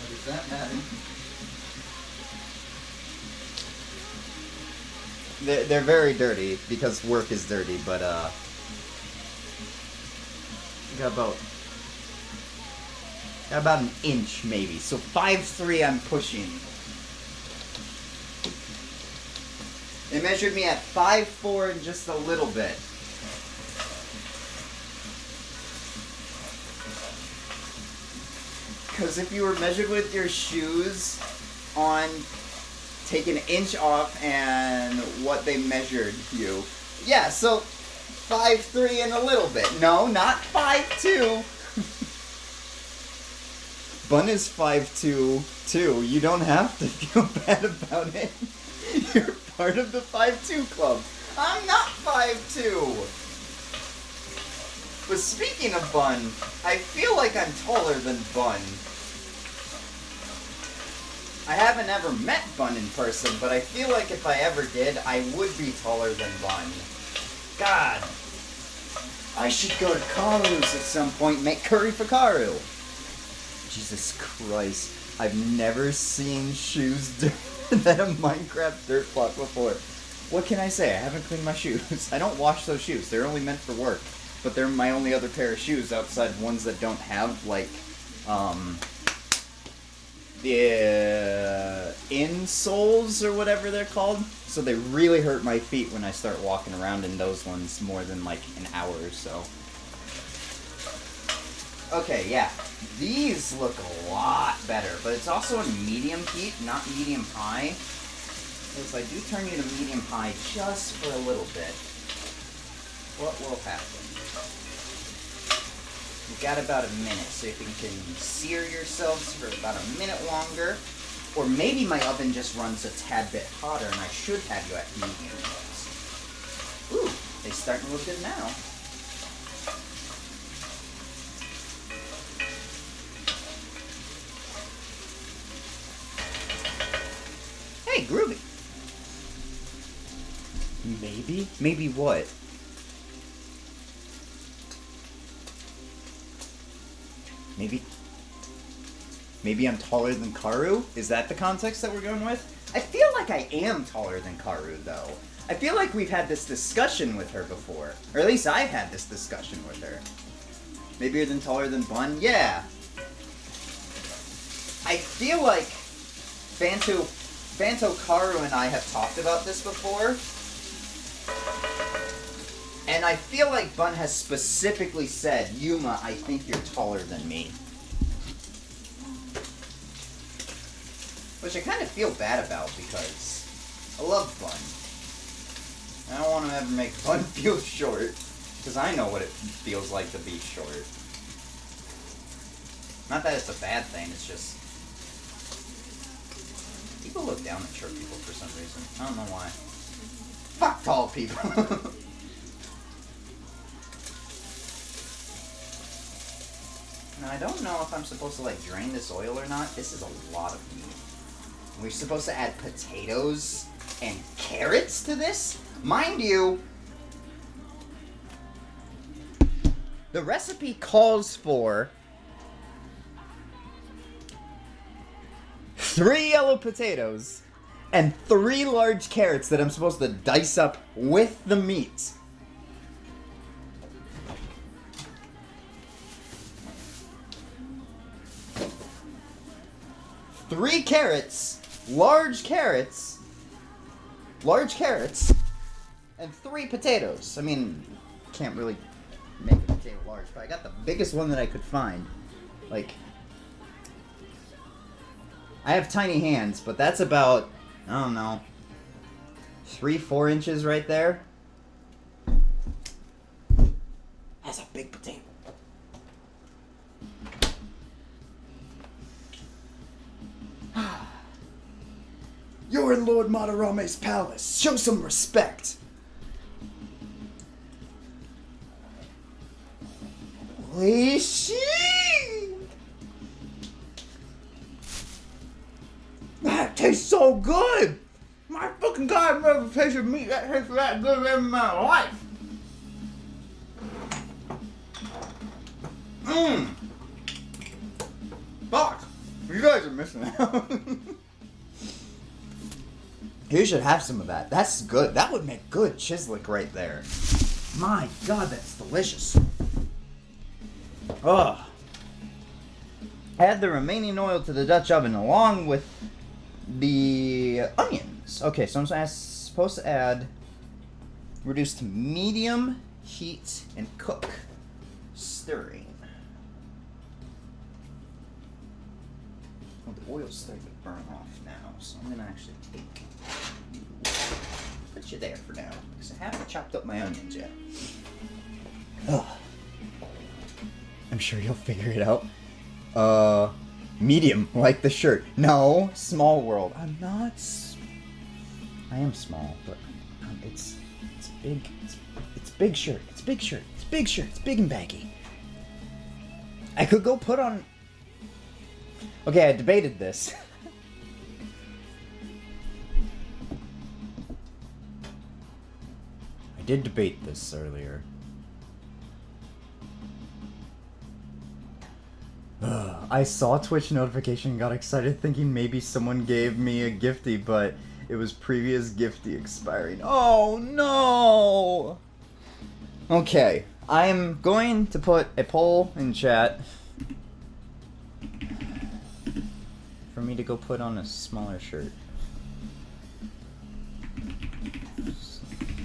Why does that matter? They're very dirty, because work is dirty, but, got about an inch, maybe. So 5'3", I'm pushing. They measured me at 5'4" and just a little bit. Because if you were measured with your shoes on, take an inch off and what they measured you. Yeah, so 5'3" and a little bit. No, not 5'2". Bun is 5'2" too. You don't have to feel bad about it. You're part of the 5'2" club. I'm not 5'2". But speaking of Bun, I feel like I'm taller than Bun. I haven't ever met Bun in person, but I feel like if I ever did, I would be taller than Bun. God, I should go to Karu's at some point and make curry for Karu. Jesus Christ. I've never seen shoes than a Minecraft dirt block before. What can I say? I haven't cleaned my shoes. I don't wash those shoes. They're only meant for work. But they're my only other pair of shoes outside of ones that don't have, like, the insoles or whatever they're called. So they really hurt my feet when I start walking around in those ones more than, like, an hour or so. Okay, yeah. These look a lot better, but it's also in medium heat, not medium high. So I do turn you to medium high just for a little bit. What will happen? You've got about a minute, so if you can sear yourselves for about a minute longer, or maybe my oven just runs a tad bit hotter and I should have you at medium. Ooh, they starting to look good now. Hey, groovy. Maybe? Maybe what? Maybe I'm taller than Karu? Is that the context that we're going with? I feel like I am taller than Karu, though. I feel like we've had this discussion with her before. Or at least I've had this discussion with her. Maybe you're taller than Bun? Yeah. I feel like Vanto Karu and I have talked about this before. And I feel like Bun has specifically said, Yuma, I think you're taller than me. Which I kind of feel bad about because I love Bun. I don't want to ever make Bun feel short. Because I know what it feels like to be short. Not that it's a bad thing, it's just... People look down at short people for some reason. I don't know why. Fuck tall people! Now, I don't know if I'm supposed to, like, drain this oil or not. This is a lot of meat. We're supposed to add potatoes and carrots to this? Mind you, the recipe calls for 3 yellow potatoes and 3 large carrots that I'm supposed to dice up with the meat. Three carrots, large carrots, and 3 potatoes. I mean, can't really make a potato large, but I got the biggest one that I could find. Like, I have tiny hands, but that's about, I don't know, 3-4 inches right there. That's a big potato. You're in Lord Madarame's palace. Show some respect. Holy shit! That tastes so good! My fucking god, I've never tasted meat that tastes that good in my life! Mmm! Fuck! You guys are missing out. You should have some of that. That's good. That would make good chislic right there. My god, that's delicious. Ugh. Add the remaining oil to the Dutch oven along with the onions. Okay, so I'm supposed to add, reduce to medium heat and cook. Stirring. Well, the oil's starting to burn off now, so I'm gonna actually put you there for now, because I haven't chopped up my onions yet. Ugh. I'm sure you'll figure it out. Medium, like the shirt. No, small world. I'm not. I am small, but it's big. It's big shirt. It's big shirt. It's big shirt. It's big and baggy. I could go put on. Okay, I debated this. I did debate this earlier. I saw Twitch notification and got excited thinking maybe someone gave me a gifty, but it was previous gifty expiring. Oh no! Okay, I am going to put a poll in chat for me to go put on a smaller shirt.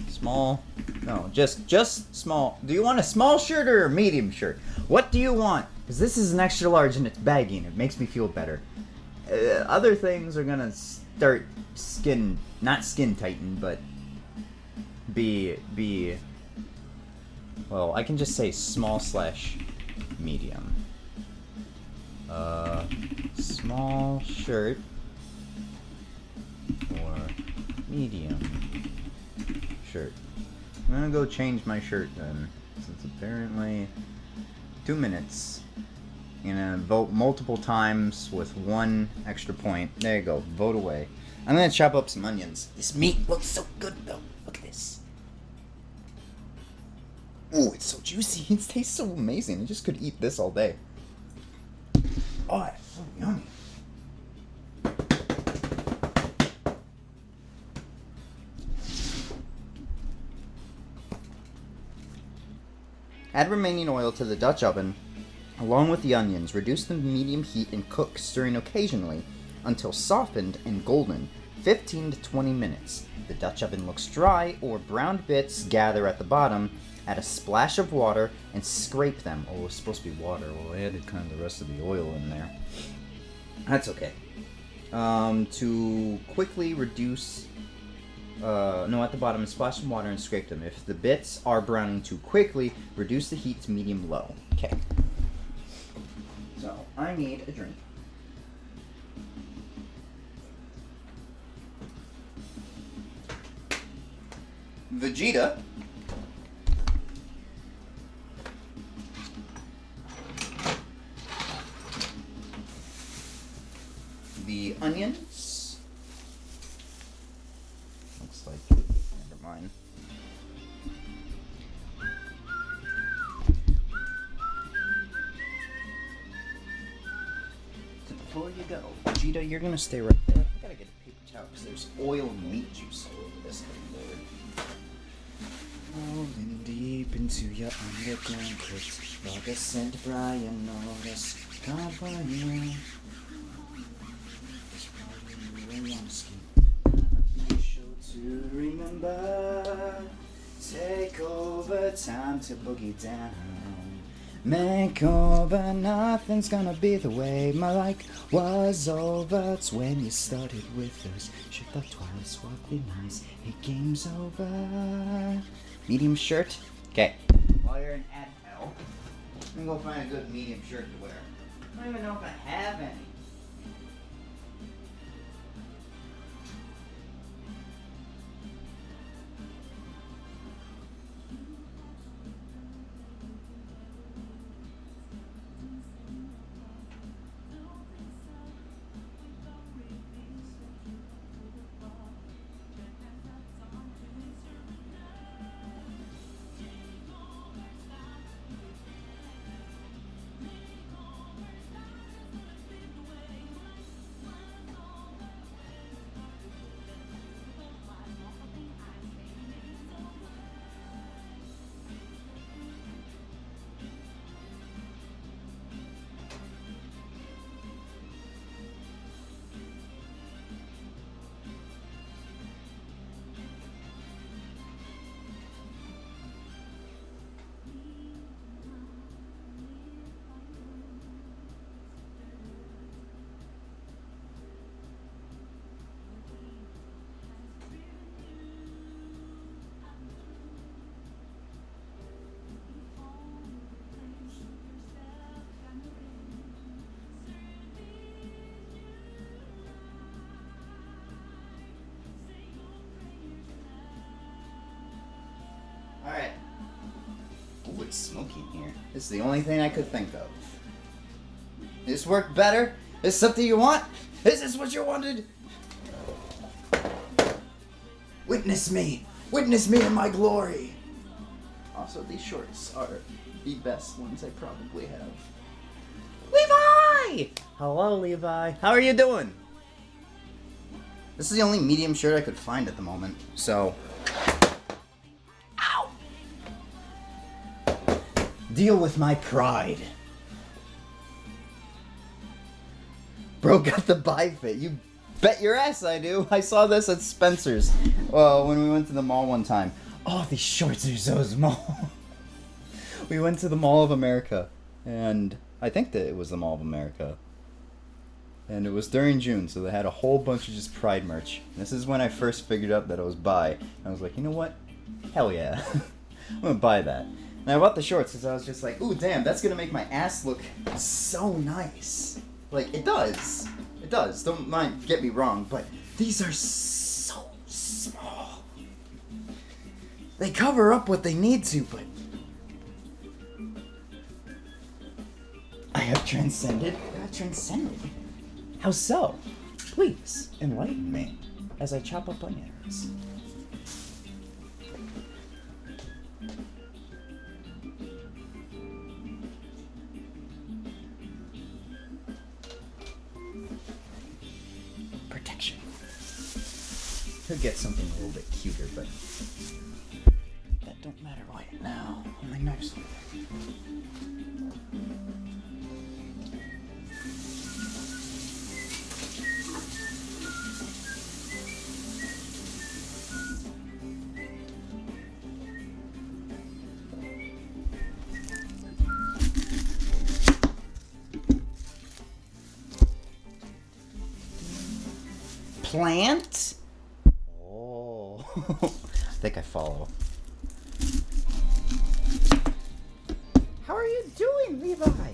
Small? No, just small. Do you want a small shirt or a medium shirt? What do you want? Because this is an extra large and it's baggy and it makes me feel better. Other things are gonna start not skin tighten, but be, well, I can just say small / medium. Small shirt or medium shirt. I'm gonna go change my shirt then, since apparently 2 minutes. I'm gonna vote multiple times with 1 extra point. There you go, vote away. I'm gonna chop up some onions. This meat looks so good though. Look at this. Ooh, it's so juicy. It tastes so amazing. I just could eat this all day. Oh, it's so yummy. Add remaining oil to the Dutch oven, along with the onions. Reduce the medium heat and cook, stirring occasionally until softened and golden, 15 to 20 minutes. The Dutch oven looks dry or browned bits gather at the bottom. Add a splash of water and scrape them. Oh, it's supposed to be water. Well, I added kind of the rest of the oil in there. That's okay. To quickly reduce... no, at the bottom, splash some water and scrape them. If the bits are browning too quickly, reduce the heat to medium-low. Okay. So, I need a drink. Vegeta. The onions. Looks like, never mind. So before you go, Vegeta, you're gonna stay right there. I gotta get a paper towel because there's oil and meat juice all over this cutting board. Rolling deep into your underground pit. August and Brian notice. Company. Be sure to remember. Take over, time to boogie down. Make over, nothing's gonna be the way my like was over. It's when you started with us. Should thought twice, what be nice. Hey, game's over. Medium shirt? Okay. While you're in at hell, I'm gonna go find a good medium shirt to wear. I don't even know if I have any. Alright. Ooh, it's smoky in here. This is the only thing I could think of. This worked better? Is something you want? Is this what you wanted? Witness me! Witness me in my glory! Also, these shorts are the best ones I probably have. Levi! Hi! Hello, Levi. How are you doing? This is the only medium shirt I could find at the moment, so... Ow! Deal with my pride. Bro got the buy fit. You bet your ass I do. I saw this at Spencer's when we went to the mall one time. Oh, these shorts are so small. We went to the Mall of America, and I think that it was the Mall of America. And it was during June, so they had a whole bunch of just Pride merch. And this is when I first figured out that it was bi. And I was like, you know what? Hell yeah. I'm gonna buy that. And I bought the shorts because I was just like, ooh, damn, that's gonna make my ass look so nice. Like, it does. It does. Don't mind, get me wrong, but these are so small. They cover up what they need to, but... I have transcended. I have transcended. How so? Please, enlighten me as I chop up onions. Protection. Could get something a little bit cuter, but that don't matter right now. On my next one. Plant? Oh. I think I follow. How are you doing, Levi?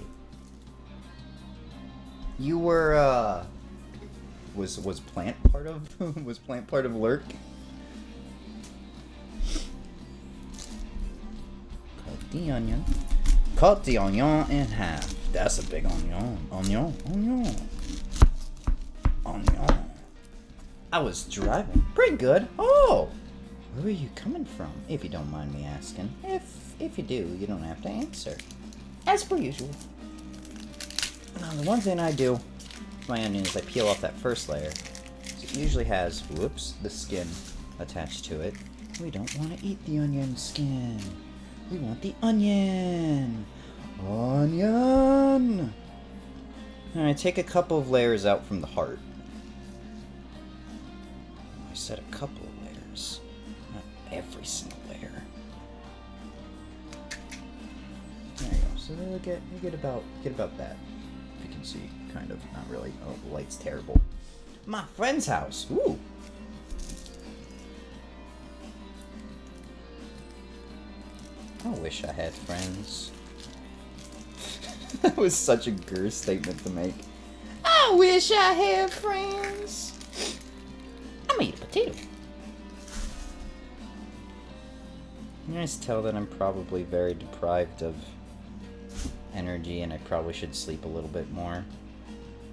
You were, was plant part of, was plant part of Lurk? Cut the onion. Cut the onion in half. That's a big onion. Onion. I was driving. Pretty good. Oh! Where are you coming from, if you don't mind me asking? If you do, you don't have to answer. As per usual. Now, the one thing I do with my onion is I peel off that first layer. So it usually has, whoops, the skin attached to it. We don't want to eat the onion skin. We want the onion. Onion! And I take a couple of layers out from the heart. I said a couple of layers, not every single layer. There you go. So you get about that. If you can see, kind of, not really. Oh, the light's terrible. My friend's house. Ooh. I wish I had friends. That was such a Gur statement to make. I wish I had friends. I'm gonna eat a potato. You guys tell that I'm probably very deprived of energy and I probably should sleep a little bit more.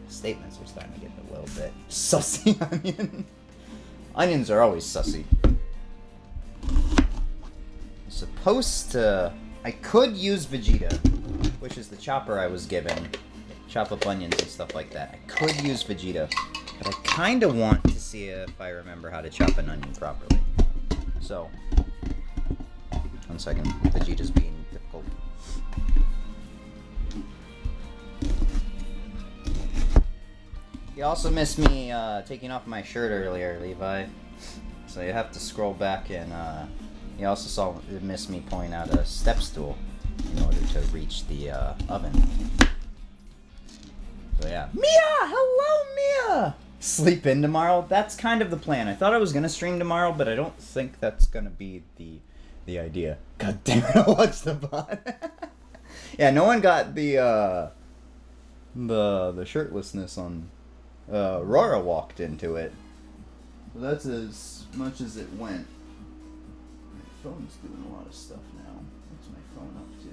Statements are starting to get a little bit sussy. Onions are always sussy. Supposed to... I could use Vegeta, which is the chopper I was given. Chop up onions and stuff like that. I could use Vegeta, but I kind of want to see if I remember how to chop an onion properly. So, 1 second. Vegeta's being difficult. You also missed me taking off my shirt earlier, Levi. So you have to scroll back and you also missed me pulling out a step stool in order to reach the oven. So yeah. Mia! Hello, Mia! Sleep in tomorrow? That's kind of the plan. I thought I was gonna stream tomorrow, but I don't think that's gonna be the idea. God damn it, I'll watch the bot. Yeah, no one got the shirtlessness on Rora walked into it. So that's as much as it went. My phone's doing a lot of stuff now. What's my phone up to?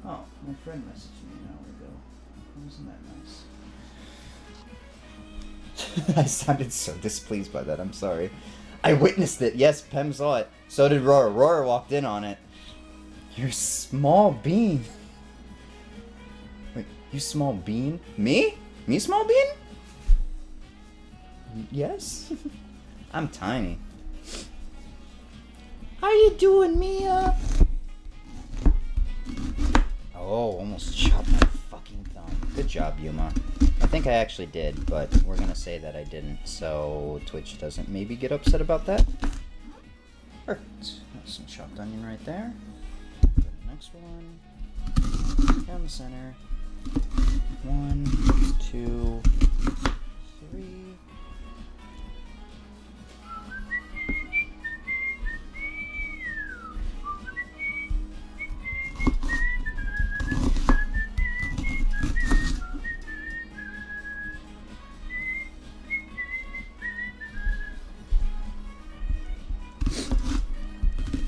Oh, my friend messaged me an hour ago. Wasn't that nice? I sounded so displeased by that, I'm sorry. I witnessed it. Yes, Pem saw it. So did Rora. Rora walked in on it. You're small bean. Wait, You small bean? Me? Me small bean? Yes? I'm tiny. How you doing, Mia? Oh, almost chopped my fucking thumb. Good job, Yuma. I think I actually did, but we're gonna say that I didn't, so Twitch doesn't maybe get upset about that. Perfect. That's some chopped onion right there. Go to the next one. Down the center. 1, 2, 3.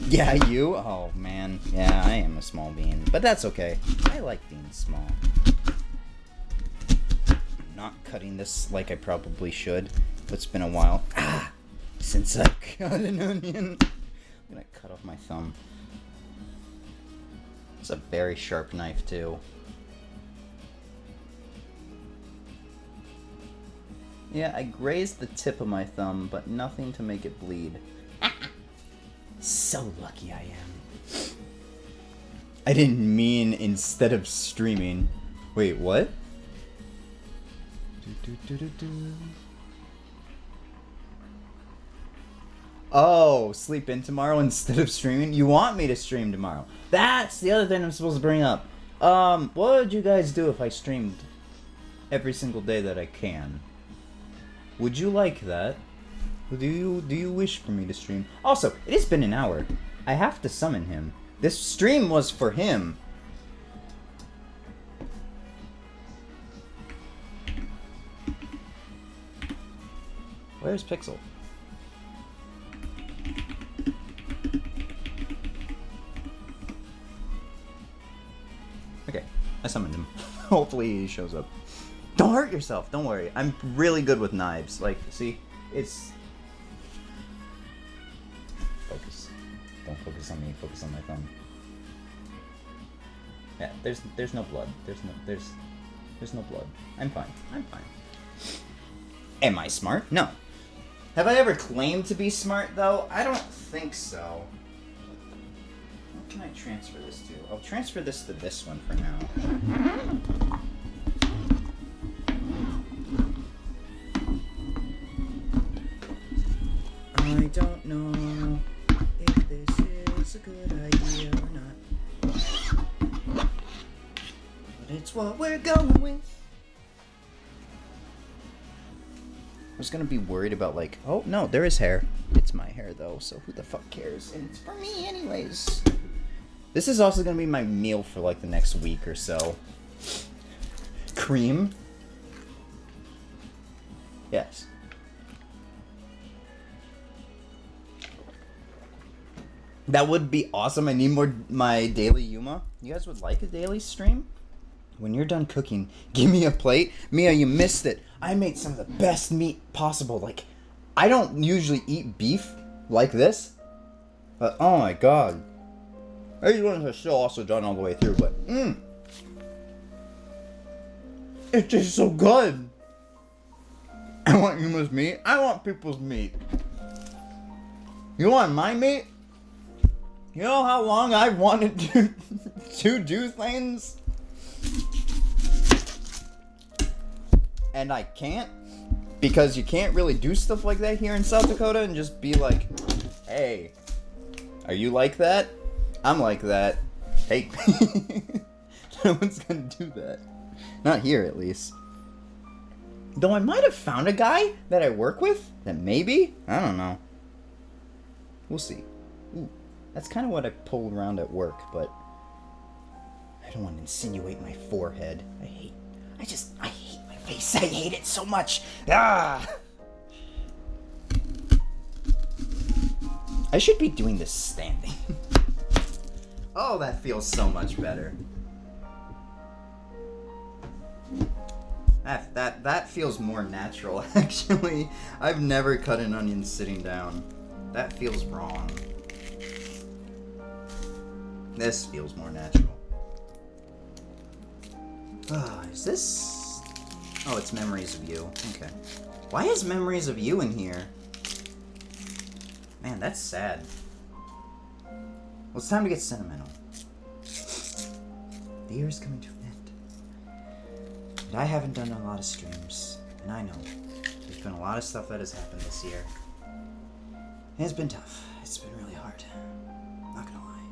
Yeah, you? Oh, man. Yeah, I am a small bean. But that's okay. I like being small. I'm not cutting this like I probably should. It's been a while. Since I cut an onion. I'm gonna cut off my thumb. It's a very sharp knife, too. Yeah, I grazed the tip of my thumb, but nothing to make it bleed. So lucky I am. I didn't mean instead of streaming. Wait, what? Oh, sleep in tomorrow instead of streaming? You want me to stream tomorrow? That's the other thing I'm supposed to bring up. What would you guys do if I streamed every single day that I can? Would you like that? Do you wish for me to stream? Also, it has been an hour. I have to summon him. This stream was for him. Where's Pixel? Okay, I summoned him. Hopefully he shows up. Don't hurt yourself, don't worry. I'm really good with knives. Like, see? It's... Focus. Don't focus on me, focus on my thumb. Yeah, there's no blood. There's no blood. I'm fine. I'm fine. Am I smart? No. Have I ever claimed to be smart, though? I don't think so. What can I transfer this to? I'll transfer this to this one for now. I don't know if this is a good idea or not. But it's what we're going with. I was gonna be worried about like, oh no, there is hair. It's my hair though, so who the fuck cares? And it's for me anyways. This is also gonna be my meal for like the next week or so. Cream? Yes. That would be awesome. I need more my daily Yuma. You guys would like a daily stream? When you're done cooking, give me a plate. Mia, you missed it. I made some of the best meat possible. Like, I don't usually eat beef like this. But, oh my god. These ones are still also done all the way through, but, it tastes so good. I want Yuma's meat. I want people's meat. You want my meat? You know how long I've wanted to do things? And I can't? Because you can't really do stuff like that here in South Dakota and just be like, hey, are you like that? I'm like that. Hey. No one's gonna do that. Not here, at least. Though I might have found a guy that I work with that maybe, I don't know. We'll see. Ooh, that's kind of what I pulled around at work, but I don't want to insinuate my forehead. I hate my face. I hate it so much. Ah! I should be doing this standing. Oh, that feels so much better. That feels more natural, actually. I've never cut an onion sitting down. That feels wrong. This feels more natural. Is this... Oh, it's Memories of You. Okay. Why is Memories of You in here? Man, that's sad. Well, it's time to get sentimental. The year is coming to an end. And I haven't done a lot of streams. And I know. There's been a lot of stuff that has happened this year. And it's been tough. It's been really hard. Not gonna lie.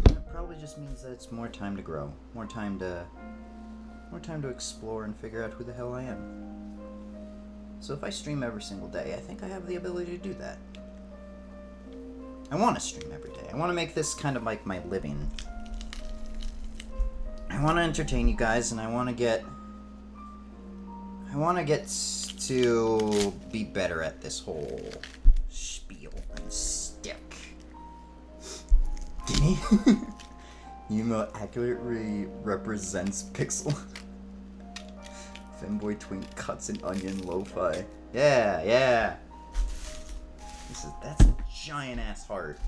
That probably just means that it's more time to grow. More time to explore and figure out who the hell I am. So if I stream every single day, I think I have the ability to do that. I want to stream every day. I want to make this kind of like my living. I want to entertain you guys, and I want to get to be better at this whole spiel and stick. Gimme? Yuma accurately represents Pixel. Femboy twink cuts an onion lo-fi. Yeah, yeah. That's a giant ass heart.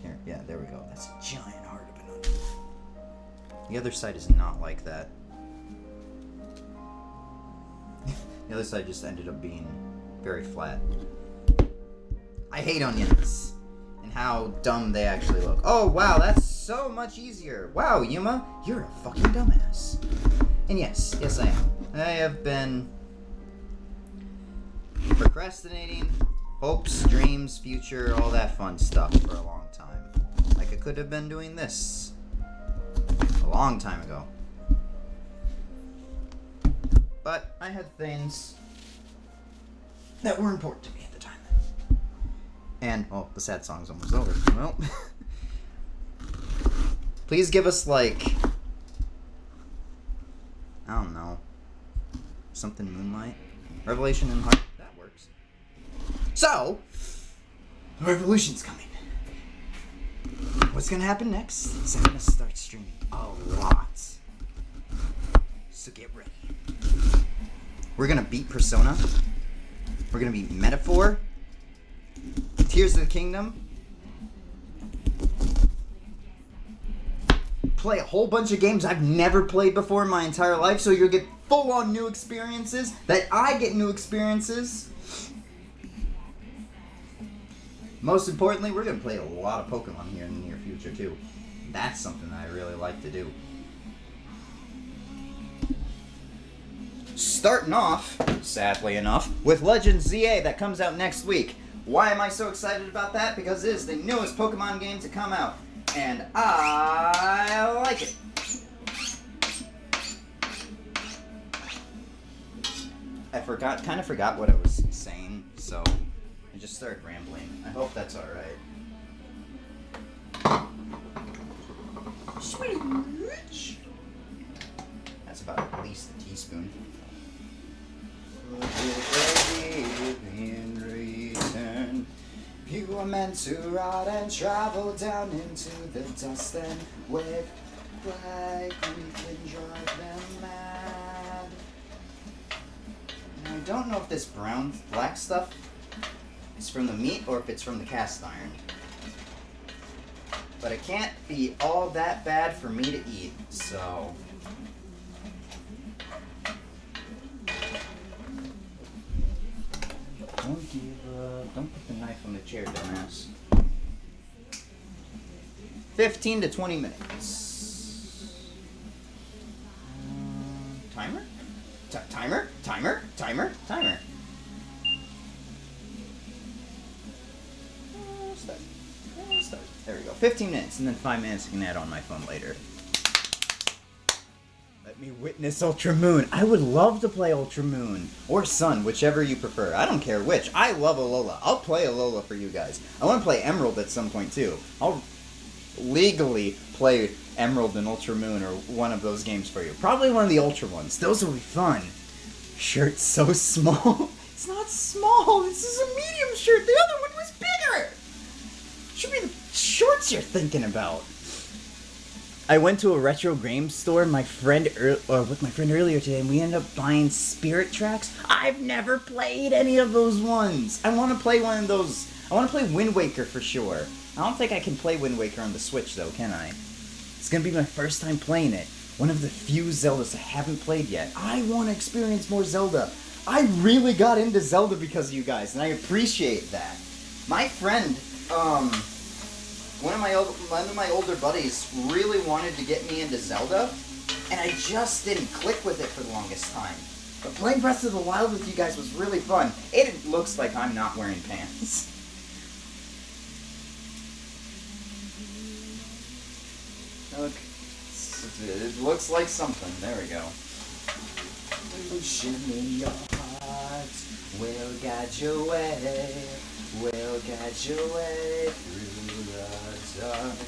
Here, yeah, there we go. That's a giant heart of an onion. The other side is not like that. The other side just ended up being very flat. I hate onions. And how dumb they actually look. Oh, wow, that's so much easier. Wow, Yuma, you're a fucking dumbass. And yes, I am. I have been procrastinating hopes, dreams, future, all that fun stuff for a long time. Like I could have been doing this a long time ago. But I had things that were important to me at the time. And, oh, the sad song's almost over. Well, please give us, like, I don't know, something Moonlight? Revelation in Heart? That works. So, the revolution's coming. What's gonna happen next is I'm gonna start streaming a lot. So get ready. We're gonna beat Persona. We're gonna beat Metaphor. Tears of the Kingdom. Play a whole bunch of games I've never played before in my entire life, so you'll get full-on new experiences, that I get new experiences. Most importantly, we're going to play a lot of Pokemon here in the near future, too. That's something that I really like to do. Starting off, sadly enough, with Legends ZA that comes out next week. Why am I so excited about that? Because it is the newest Pokemon game to come out, and I like it. I kind of forgot what I was saying, so I just started rambling. I hope that's alright. Switch! That's about at least a teaspoon. In return, you were meant to ride and travel down into the dust and wave like we can drive them mad. And I don't know if this black stuff is from the meat or if it's from the cast iron. But it can't be all that bad for me to eat, so... Don't put the knife on the chair, dumbass. 15 to 20 minutes. Timer? Timer? Start. There we go. 15 minutes, and then 5 minutes I can add on my phone later. Let me witness Ultra Moon. I would love to play Ultra Moon. Or Sun, whichever you prefer. I don't care which. I love Alola. I'll play Alola for you guys. I want to play Emerald at some point, too. I'll legally play Emerald and Ultra Moon or one of those games for you. Probably one of the Ultra ones. Those will be fun. Shirt's so small. It's not small. This is a medium shirt. The other one was bigger. Should be the shorts you're thinking about. I went to a retro game store with my friend earlier today, and we ended up buying Spirit Tracks. I've never played any of those ones. I want to play one of those. I want to play Wind Waker for sure. I don't think I can play Wind Waker on the Switch though, can I? It's gonna be my first time playing it. One of the few Zeldas I haven't played yet. I want to experience more Zelda. I really got into Zelda because of you guys, and I appreciate that. My friend, one of my older buddies really wanted to get me into Zelda, and I just didn't click with it for the longest time. But playing Breath of the Wild with you guys was really fun. It looks like I'm not wearing pants. Look, it looks like something. There we go. Illusion in your heart will guide your way, will guide your way through the dark.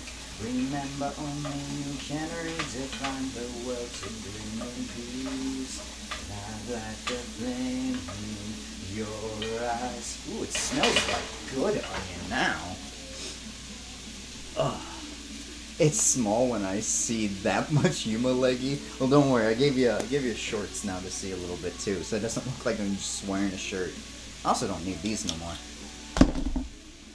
Remember, only you can redefine the world to bring in peace. Not like the flame in your eyes. Ooh, it smells like good onion now. Ugh. It's small when I see that much Yuma leggy. Well, don't worry, I gave you shorts now to see a little bit too, so it doesn't look like I'm just wearing a shirt. I also don't need these no more.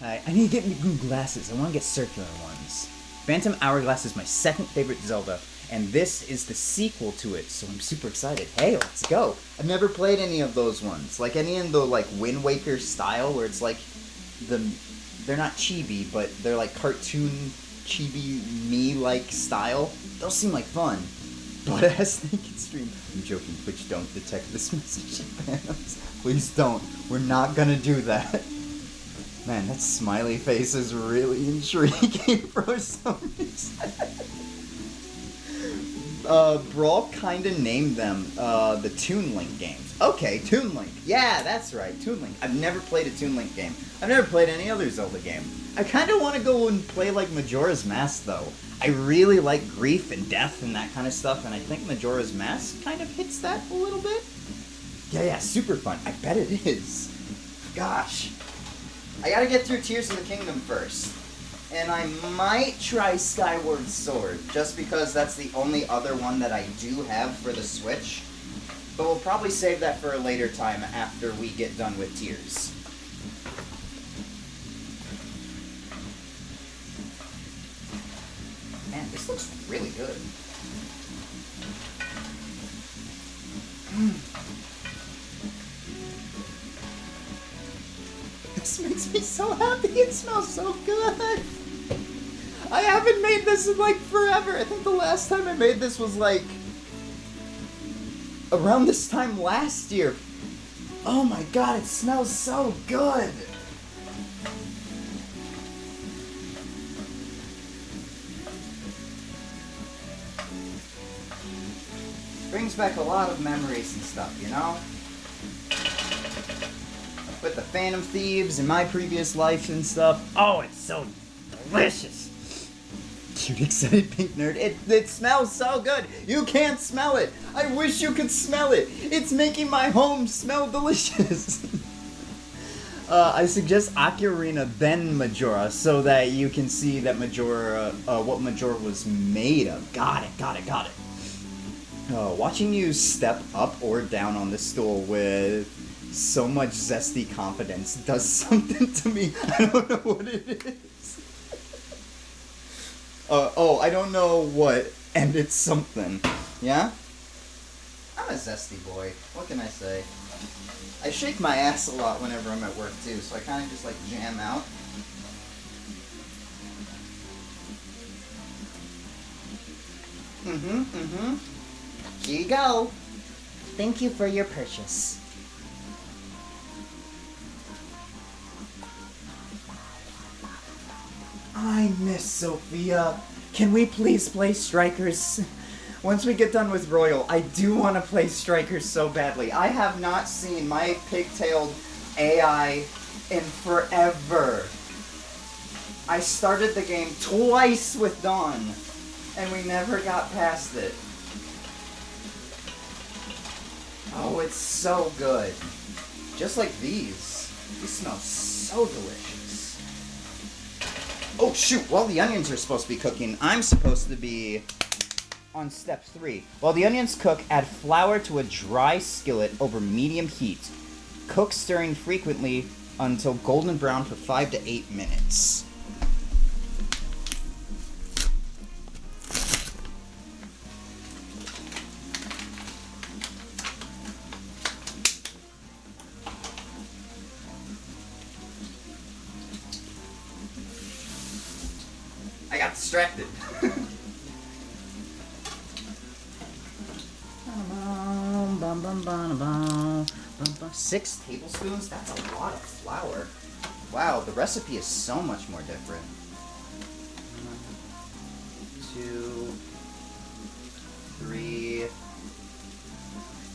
I need to get new glasses. I want to get circular ones. Phantom Hourglass is my second favorite Zelda, and this is the sequel to it, so I'm super excited. Hey, let's go! I've never played any of those ones. Like any in the like Wind Waker style, where it's like they're not chibi, but they're like cartoon chibi me-like style. Those seem like fun. But as Naked Stream, I'm joking, Twitch don't detect this message in fans. Please don't. We're not gonna do that. Man, that smiley face is really intriguing for some reason. Brawl kinda named them the Toon Link games. Okay, Toon Link. Yeah, that's right, Toon Link. I've never played a Toon Link game. I've never played any other Zelda game. I kinda wanna go and play like Majora's Mask though. I really like grief and death and that kind of stuff, and I think Majora's Mask kind of hits that a little bit. Yeah, super fun. I bet it is. Gosh. I gotta get through Tears of the Kingdom first. And I might try Skyward Sword, just because that's the only other one that I do have for the Switch. But we'll probably save that for a later time after we get done with Tears. Man, this looks really good. This makes me so happy. It smells so good. I haven't made this in like forever. I think the last time I made this was like around this time last year. Oh my god, it smells so good. Brings back a lot of memories and stuff, you know? With the Phantom Thieves and my previous life and stuff. Oh, it's so delicious. Cute, excited pink nerd. It smells so good. You can't smell it. I wish you could smell it. It's making my home smell delicious. I suggest Ocarina then Majora so that you can see that Majora, what Majora was made of. Got it. Watching you step up or down on the stool with so much zesty confidence does something to me. I don't know what it is. I don't know what, and it's something. Yeah? I'm a zesty boy. What can I say? I shake my ass a lot whenever I'm at work too, so I kind of just like jam out. Here you go. Thank you for your purchase. I miss Sophia. Can we please play Strikers? Once we get done with Royal, I do want to play Strikers so badly. I have not seen my pigtailed AI in forever. I started the game twice with Dawn, and we never got past it. Oh, it's so good. Just like these. These smell so delicious. Oh shoot, while the onions are supposed to be cooking, I'm supposed to be on step 3. While the onions cook, add flour to a dry skillet over medium heat. Cook, stirring frequently until golden brown for 5 to 8 minutes. I got distracted. 6 tablespoons? That's a lot of flour. Wow, the recipe is so much more different. 1, 2, 3,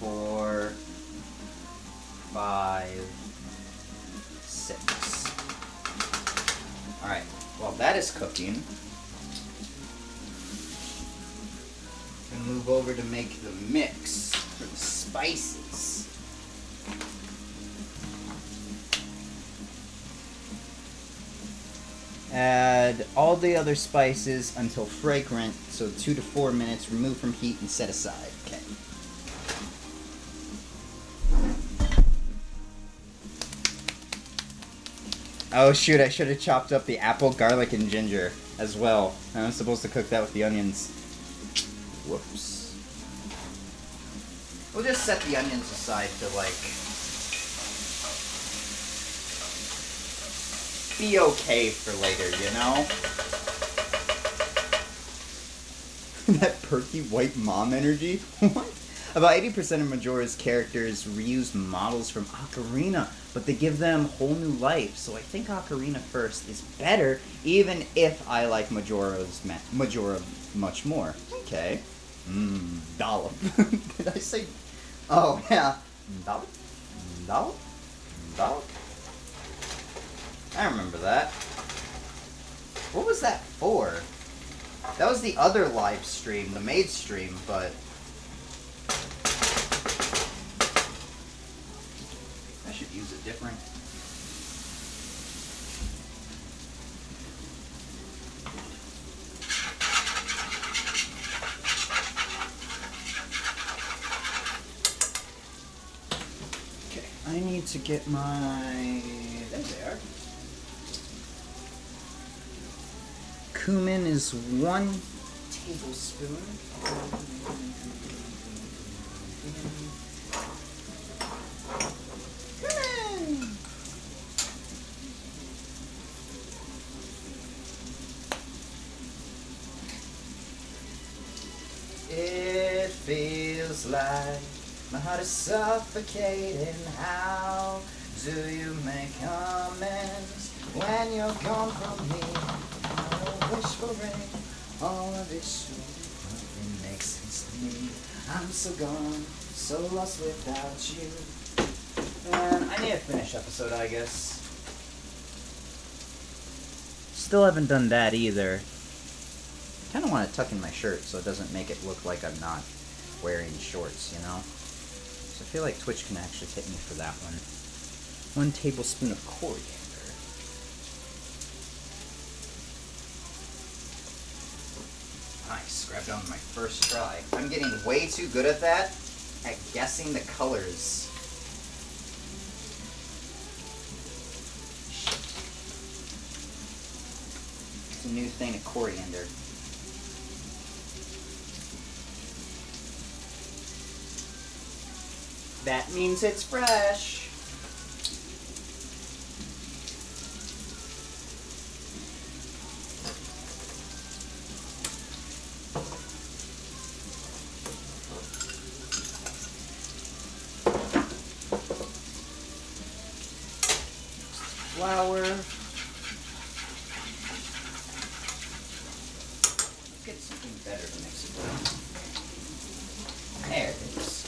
4, 5, 6. Alright, while that is cooking, I'm gonna move over to make the mix for the spices. Add all the other spices until fragrant, so 2 to 4 minutes, remove from heat and set aside. Okay. Oh shoot, I should have chopped up the apple, garlic, and ginger as well. I was supposed to cook that with the onions. Whoops. We'll just set the onions aside to, like, be okay for later, you know? That perky white mom energy? What? About 80% of Majora's characters reuse models from Ocarina, but they give them whole new life, so I think Ocarina first is better, even if I like Majora much more. Okay. Dollop. Did I say... Oh, yeah. Dollop? Dollop? Dollop? I remember that. What was that for? That was the other live stream, the maid stream, but... I should use it different. Okay, I need to get my... There they are. Cumin is 1 tablespoon. Cumin! It feels like my heart is suffocating. How do you make amends when you're gone from me? Wish for rain, all of it sure nothing makes sense to me. I'm so gone, so lost without you. And I need a finished episode, I guess. Still haven't done that either. Kind of want to tuck in my shirt so it doesn't make it look like I'm not wearing shorts, you know? So I feel like Twitch can actually hit me for that one. 1 tablespoon of coriander. Nice, grabbed it on my first try. I'm getting way too good at that, at guessing the colors. It's a new thing at coriander. That means it's fresh. Flour. Let's get something better to mix it with. There it is.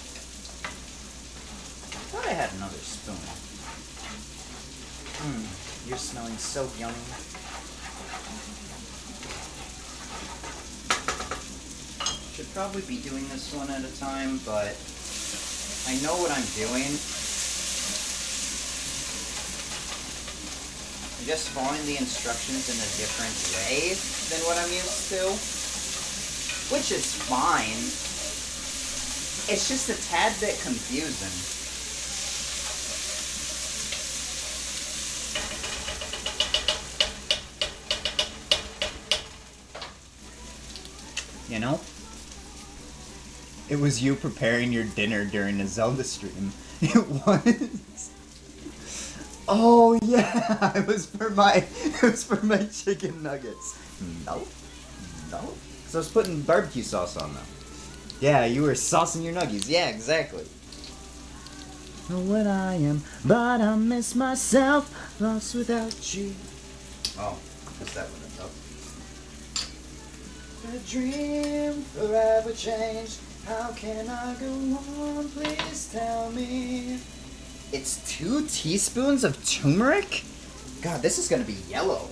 I thought I had another spoon. You're smelling so yummy. Should probably be doing this one at a time, but I know what I'm doing. I'm just following the instructions in a different way than what I'm used to, which is fine. It's just a tad bit confusing. You know? It was you preparing your dinner during a Zelda stream. It was. Oh yeah, it was for my chicken nuggets. No. So I was putting barbecue sauce on them. Yeah, you were saucing your nuggies. Yeah, exactly. Know what I am, but I miss myself, lost without you. Oh, what's that one up? A dream forever changed. How can I go on? Please tell me. It's 2 teaspoons of turmeric? God, this is gonna be yellow.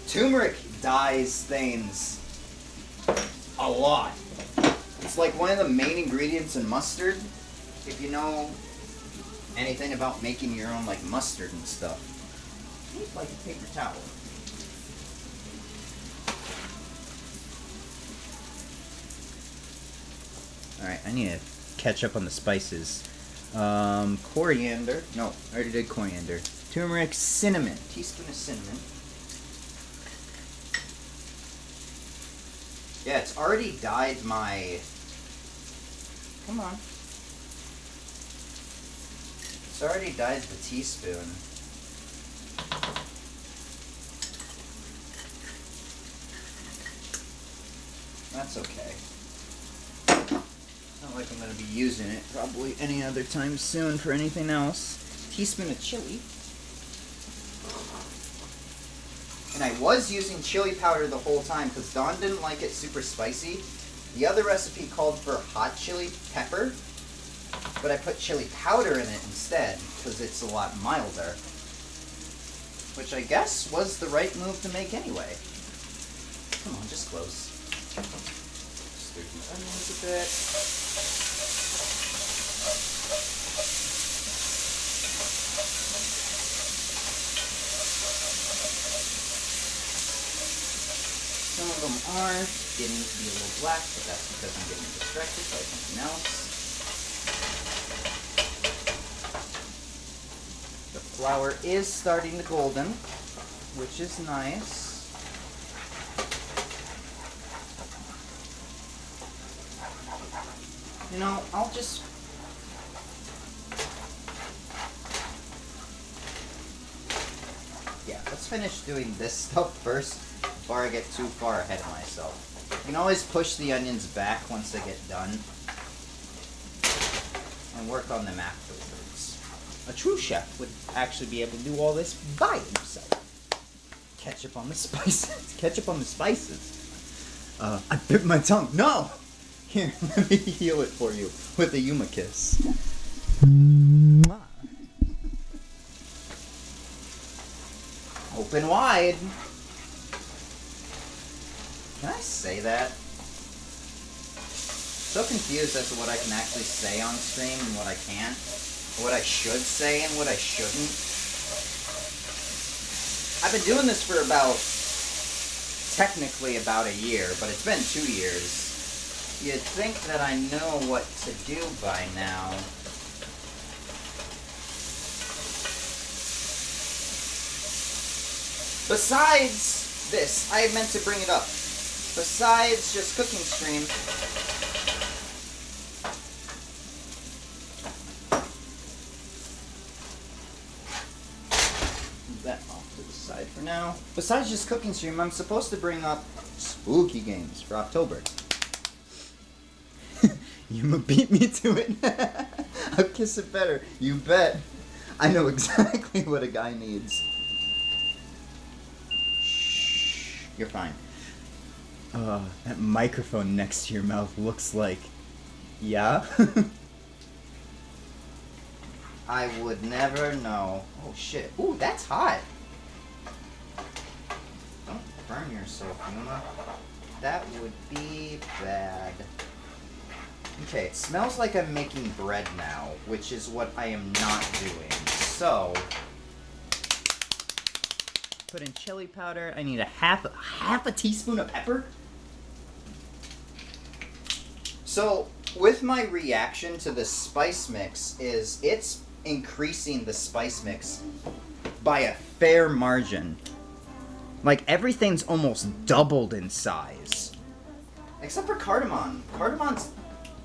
Turmeric dyes things a lot. It's like one of the main ingredients in mustard. If you know anything about making your own like mustard and stuff. It's like a paper towel. Alright, I need to catch up on the spices. Coriander. No, I already did coriander. Turmeric, cinnamon. Teaspoon of cinnamon. Yeah, it's already dyed my... Come on. It's already dyed the teaspoon. That's okay. Not like I'm going to be using it probably any other time soon for anything else. Teaspoon of chili. And I was using chili powder the whole time because Dawn didn't like it super spicy. The other recipe called for hot chili pepper, but I put chili powder in it instead because it's a lot milder. Which I guess was the right move to make anyway. Come on, just close. Stir the onions a bit. Some of them are getting to be a little black, but that's because I'm getting distracted by something else. The flour is starting to golden, which is nice. You know, I'll just... Yeah, let's finish doing this stuff first before I get too far ahead of myself. You can always push the onions back once they get done and work on them afterwards. A true chef would actually be able to do all this by himself. Ketchup on the spices. Ketchup on the spices. I bit my tongue. No! Here, let me heal it for you with a Yuma kiss. Open wide. Can I say that? So confused as to what I can actually say on stream and what I can't. Or what I should say and what I shouldn't. I've been doing this for technically about a year, but it's been 2 years. You'd think that I know what to do by now. Besides this, I meant to bring it up. Besides just cooking stream, move that off to the side for now. Besides just cooking stream, I'm supposed to bring up spooky games for October. Yuma beat me to it. I'll kiss it better. You bet. I know exactly what a guy needs. Shh. You're fine. That microphone next to your mouth looks like... Yeah? I would never know. Oh shit. Ooh, that's hot. Don't burn yourself, Yuma. That would be bad. Okay, it smells like I'm making bread now, which is what I am not doing. So, put in chili powder. I need a half a teaspoon of pepper. So, with my reaction to the spice mix is it's increasing the spice mix by a fair margin. Like, everything's almost doubled in size. Except for cardamom. Cardamon's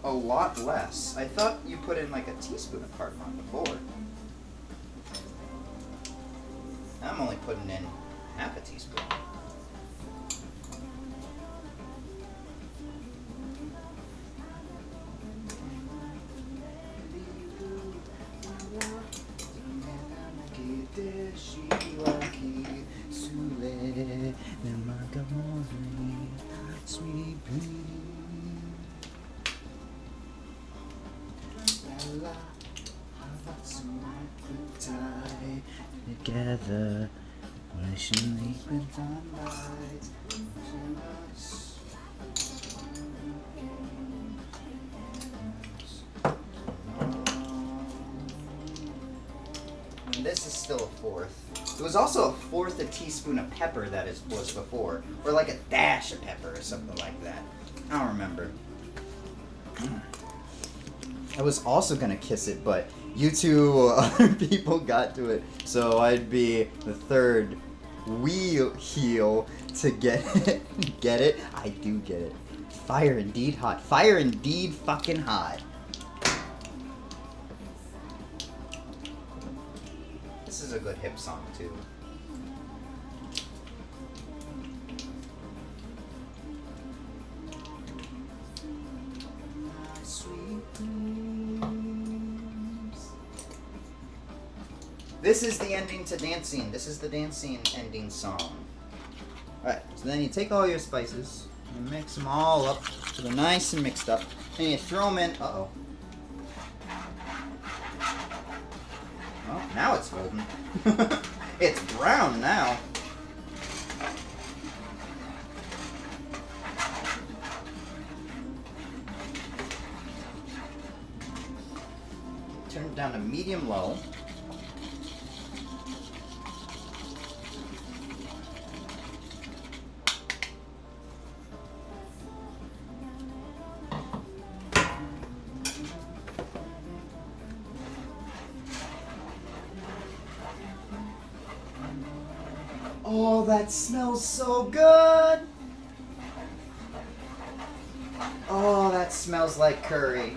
a lot less. I thought you put in like a teaspoon of cardamom before. I'm only putting in half a teaspoon. Together, relationally with our lights. And this is still a fourth. It was also a fourth a teaspoon of pepper that was before, or like a dash of pepper or something like that. I don't remember. I was also gonna kiss it, but you two other people got to it, so I'd be the third heel to get it. Get it? I do get it. Fire indeed hot. Fire indeed fucking hot. This is a good hip song too. This is the ending to Dancing. This is the Dancing ending song. Alright, so then you take all your spices, and mix them all up so they're nice and mixed up, and you throw them in. Uh-oh. Well, now it's golden. It's brown now. Turn it down to medium-low. Oh, that smells so good! Oh, that smells like curry.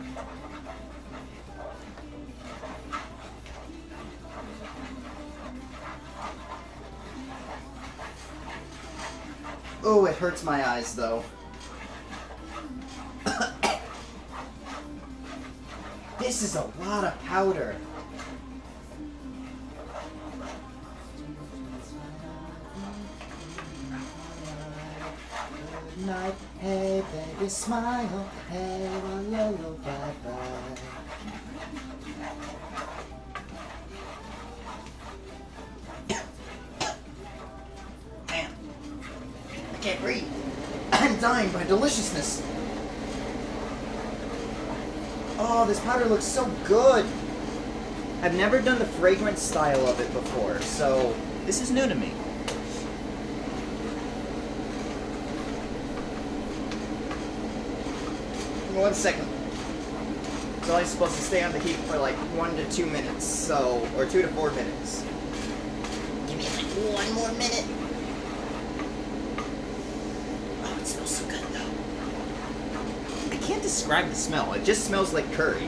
Oh, it hurts my eyes, though. This is a lot of powder. Night, hey baby, smile, hey, lolo, bye bye. Man, I can't breathe. I'm dying by deliciousness. Oh, this powder looks so good. I've never done the fragrance style of it before, so this is new to me. 1 second. It's only supposed to stay on the heat for like 1 to 2 minutes, so, or 2 to 4 minutes. Give me like 1 more minute. Oh, it smells so good though. I can't describe the smell. It just smells like curry.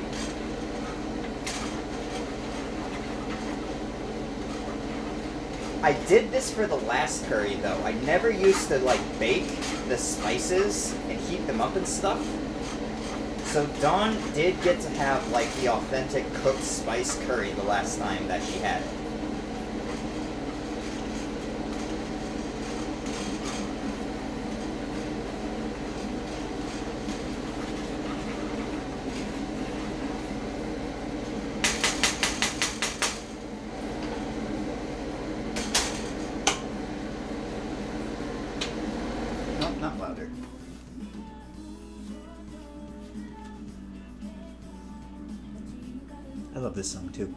I did this for the last curry though. I never used to like bake the spices and heat them up and stuff. So Dawn did get to have like the authentic cooked spice curry the last time that she had it. Nope, not louder. I love this song too.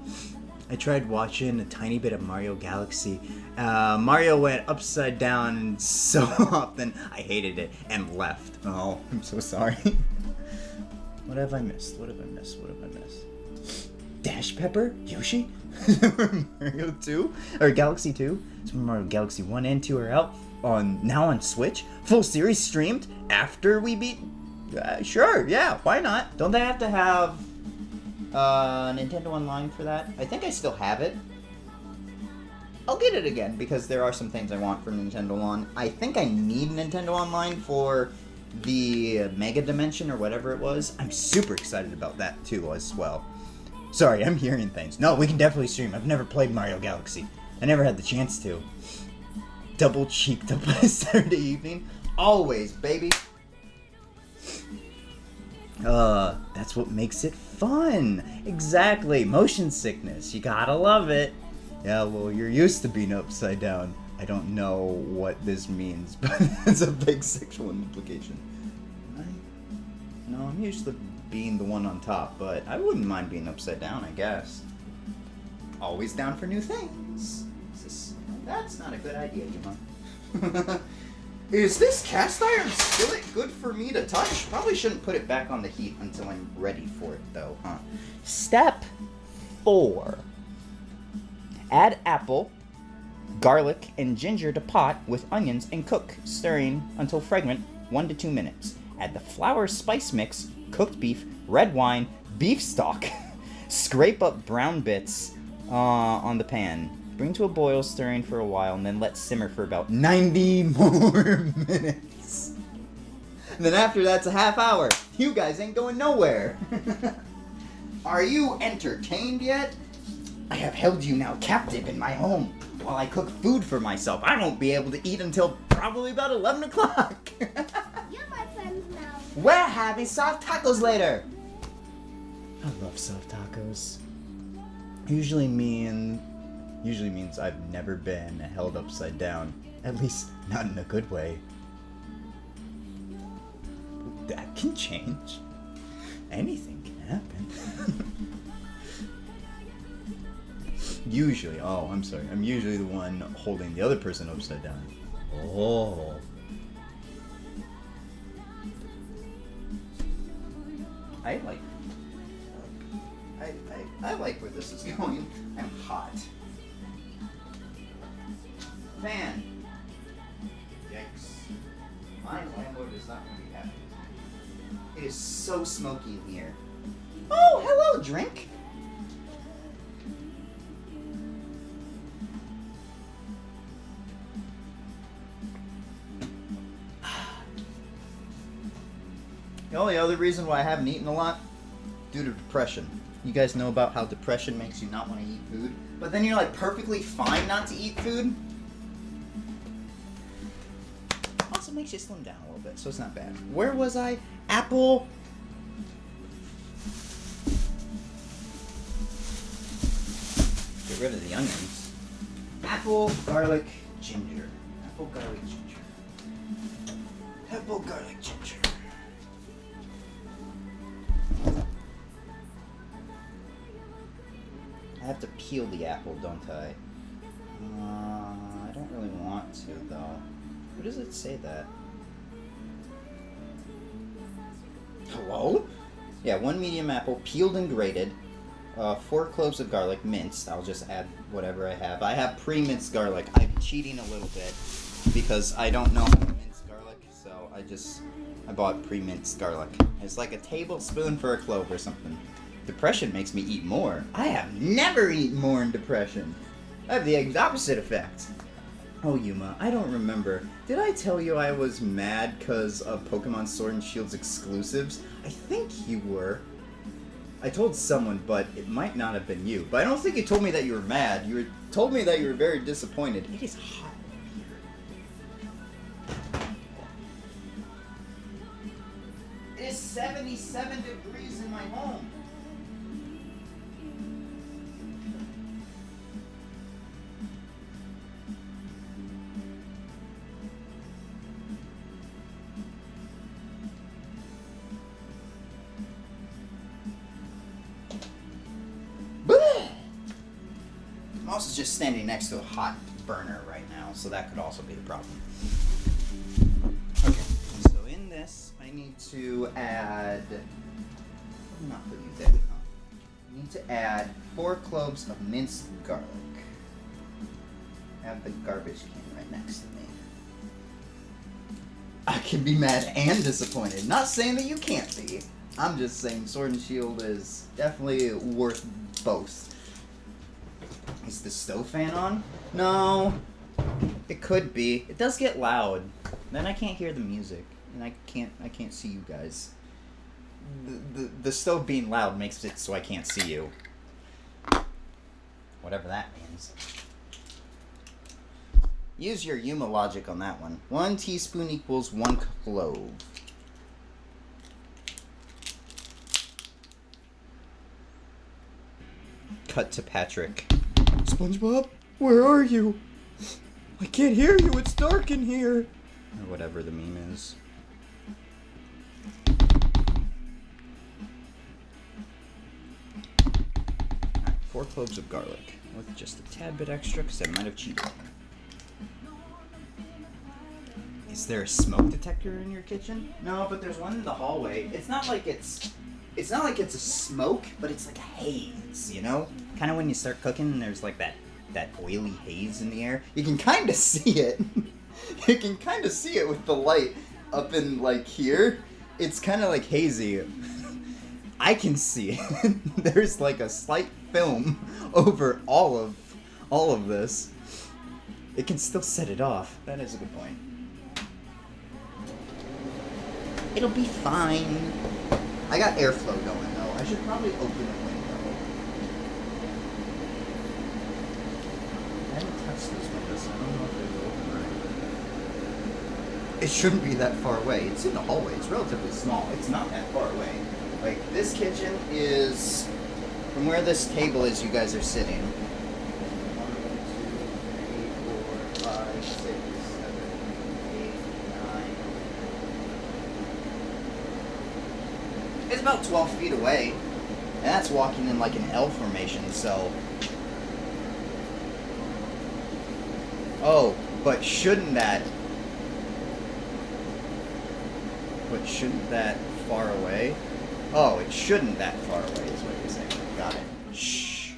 I tried watching a tiny bit of Mario Galaxy. Mario went upside down so often I hated it and left. Oh, I'm so sorry. What have I missed? What have I missed? What have I missed? Dash Pepper? Yoshi? Super Mario 2? Or Galaxy 2? Super Mario Galaxy 1 and 2 are out now on Switch. Full series streamed after we beat... sure, yeah, why not? Don't they have to have Nintendo Online for that? I think I still have it. I'll get it again, because there are some things I want from Nintendo Online. I think I need Nintendo Online for the Mega Dimension or whatever it was. I'm super excited about that too as well. Sorry, I'm hearing things. No, we can definitely stream. I've never played Mario Galaxy. I never had the chance to. Double cheeked up on a Saturday evening. Always, baby. That's what makes it fun. Exactly. Motion sickness. You gotta love it. Yeah, well, you're used to being upside down. I don't know what this means, but it's a big sexual implication. No, I'm used to being the one on top, but I wouldn't mind being upside down, I guess. Always down for new things. That's not a good idea, Yuma. Is this cast iron skillet good for me to touch? Probably shouldn't put it back on the heat until I'm ready for it, though, huh? Step 4. Add apple, garlic, and ginger to pot with onions and cook, stirring until fragrant 1 to 2 minutes. Add the flour spice mix, cooked beef, red wine, beef stock. Scrape up brown bits on the pan. Bring to a boil, stirring for a while, and then let simmer for about 90 more minutes. And then after that's a half hour. You guys ain't going nowhere. Are you entertained yet? I have held you now captive in my home while I cook food for myself. I won't be able to eat until probably about 11 o'clock. You're my friends now. We're having soft tacos later. I love soft tacos. Usually means I've never been held upside down. At least not in a good way. That can change. Anything can happen. Usually, I'm sorry. I'm usually the one holding the other person upside down. Oh. I like where this is going. I'm hot. Fan. Yikes. My landlord is not going to be happy. It is so smoky in here. Oh, hello, drink. The only other reason why I haven't eaten a lot, due to depression. You guys know about how depression makes you not want to eat food, but then you're like perfectly fine not to eat food. Also makes you slim down a little bit, so it's not bad. Where was I? Apple. Get rid of the onions. Apple, garlic, ginger. Apple, garlic, ginger. Apple, garlic, ginger. I have to peel the apple, don't I? I don't really want to, though. Where does it say that? Hello? Yeah, 1 medium apple, peeled and grated. 4 cloves of garlic, minced. I'll just add whatever I have. I have pre-minced garlic. I'm cheating a little bit because I don't know how to mince garlic, so I bought pre-minced garlic. It's like a tablespoon for a clove or something. Depression makes me eat more. I have never eaten more in depression. I have the opposite effect. Oh, Yuma, I don't remember. Did I tell you I was mad because of Pokemon Sword and Shield's exclusives? I think you were. I told someone, but it might not have been you. But I don't think you told me that you were mad. You told me that you were very disappointed. It is hot here. It is 77 degrees in my home. I'm also just standing next to a hot burner right now, so that could also be a problem. Okay, so in this, I need to add... I'm not putting you there, huh? Need to add 4 cloves of minced garlic. I have the garbage can right next to me. I can be mad and disappointed. Not saying that you can't be. I'm just saying Sword and Shield is definitely worth both. Is the stove fan on? No. It could be. It does get loud. Then I can't hear the music. And I can't see you guys. The stove being loud makes it so I can't see you. Whatever that means. Use your Yuma logic on that one. 1 teaspoon equals 1 clove. Cut to Patrick. SpongeBob, where are you? I can't hear you, it's dark in here. Or whatever the meme is. Alright, 4 cloves of garlic. With just a tad bit extra because I might have cheated. Is there a smoke detector in your kitchen? No, but there's one in the hallway. It's not like it's a smoke, but it's like a haze, you know? Kind of when you start cooking and there's like that oily haze in the air. You can kind of see it. You can kind of see it with the light up in like here. It's kind of like hazy. I can see it. There's like a slight film over all of this. It can still set it off. That is a good point. It'll be fine. I got airflow going though. I should probably open a window. I haven't touched those windows, so I don't know if they will open right. It shouldn't be that far away. It's in the hallway. It's relatively small. It's not that far away. Like, this kitchen is from where this table is you guys are sitting. 1, 2, 3, 4, 5, 6, 7, 8, 9. It's about 12 feet away. And that's walking in like an L formation, so. Oh, but shouldn't that far away? Oh, it shouldn't that far away is what you're saying. Got it. Shh.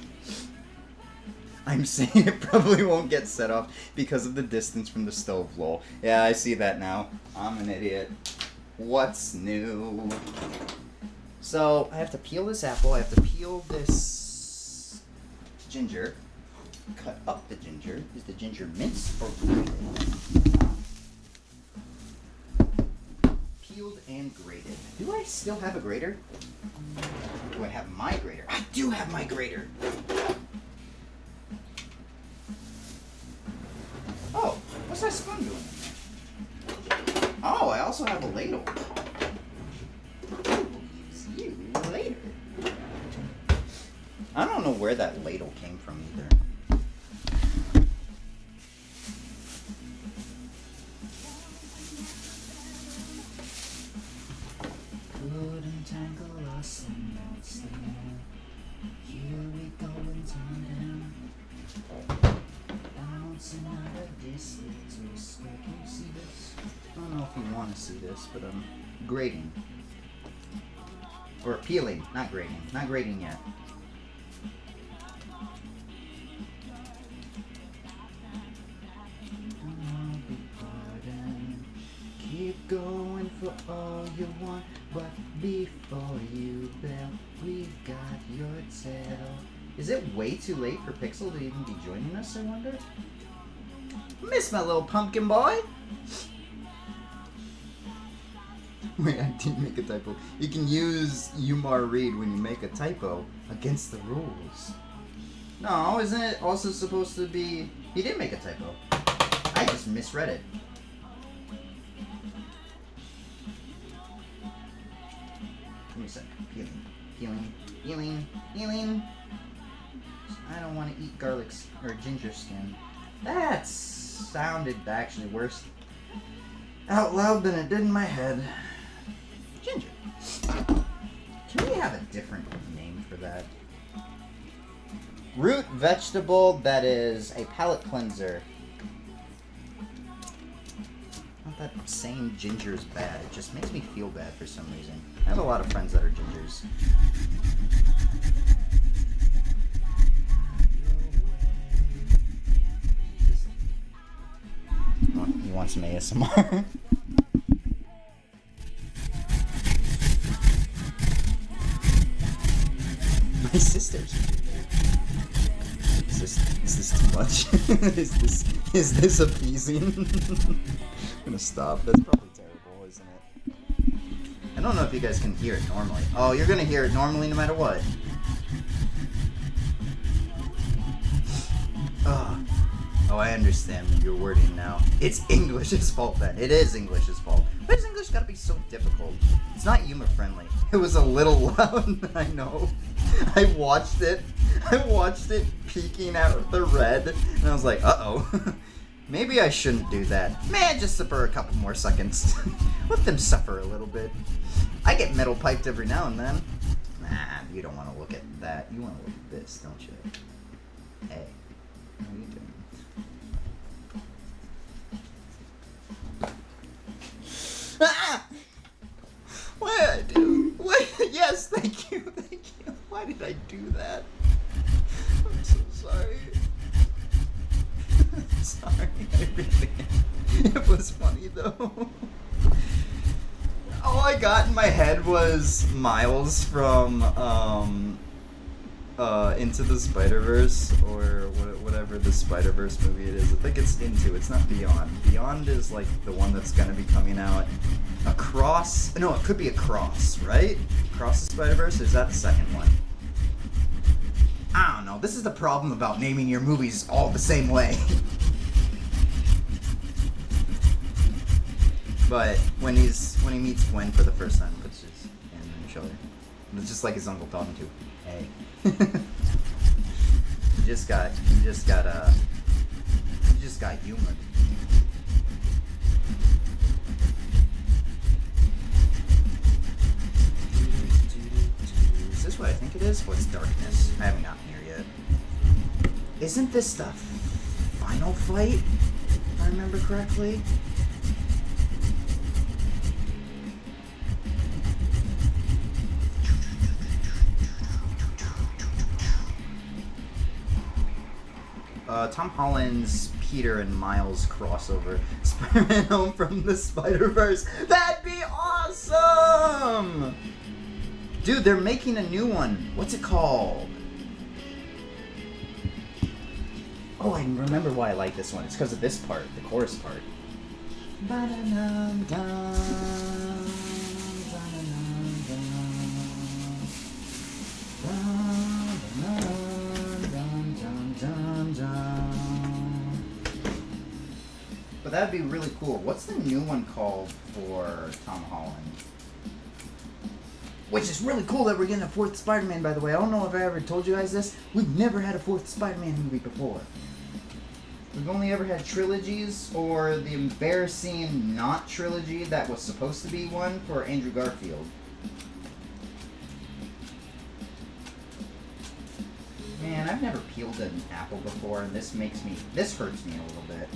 I'm saying it probably won't get set off because of the distance from the stove, lol. Yeah, I see that now. I'm an idiot. What's new? So, I have to peel this apple, I have to peel this ginger, cut up the ginger. Is the ginger minced or grated? Peeled and grated. Do I still have a grater? Do I have my grater? I do have my grater! Oh, what's that spoon doing? Oh, I also have a ladle. See you later. I don't know where that ladle came from either. Couldn't tangle us in that sand. Here we go and turn down. Bouncing out of this little square. Can you see this? I don't know if you want to see this, but I'm grating. Or peeling, not grating. Not grating yet. Keep going for all you want, but before you bail, we've got your tail. Is it way too late for Pixel to even be joining us, I wonder? Miss my little pumpkin boy! Wait, I did make a typo. You can use Yuma read when you make a typo against the rules. No, isn't it also supposed to be... He did make a typo. I just misread it. Give me a sec. Peeling. I don't want to eat garlic or ginger skin. That sounded actually worse out loud than it did in my head. Ginger. Can we have a different name for that? Root vegetable that is a palate cleanser. Not that saying ginger is bad, it just makes me feel bad for some reason. I have a lot of friends that are gingers. want some ASMR. My sister's. Is this too much? is this appeasing? I'm gonna stop. That's probably terrible, isn't it? I don't know if you guys can hear it normally. Oh, you're gonna hear it normally no matter what. Oh, I understand your wording now. It's English's fault then. It is English's fault. Why does English gotta be so difficult? It's not Yuma friendly. It was a little loud, I know. I watched it peeking out the red, and I was like, uh-oh. Maybe I shouldn't do that. May I just suffer a couple more seconds? Let them suffer a little bit. I get metal piped every now and then. Nah, you don't want to look at that. You want to look at this, don't you? Hey, what are you doing? Ah! What did I do? What? Yes, thank you. Why did I do that? I'm so sorry. I'm sorry, I really am. It was funny though. All I got in my head was Miles from Into the Spider-Verse, or whatever the Spider-Verse movie it is. I think it's Into, it's not Beyond. Beyond is like the one that's gonna be coming out across, no, it could be Across, right? Across the Spider-Verse, or is that the second one? I don't know, this is the problem about naming your movies all the same way. But when he meets Gwen for the first time, puts his hand on his shoulder. It's just like his uncle talking to him. Hey. You just got humored. Is this what I think it is? What's darkness? I haven't gotten here yet. Isn't this the final fight? If I remember correctly. Tom Holland's Peter and Miles crossover. Spider-Man Home from the Spider-Verse. That'd be awesome! Dude, they're making a new one. What's it called? Oh, I remember why I like this one. It's because of this part, the chorus part. But that'd be really cool. What's the new one called for Tom Holland? Which is really cool that we're getting a fourth Spider-Man, by the way. I don't know if I ever told you guys this. We've never had a fourth Spider-Man movie before. We've only ever had trilogies, or the embarrassing not trilogy that was supposed to be one for Andrew Garfield. Man, I've never peeled an apple before, and this hurts me a little bit.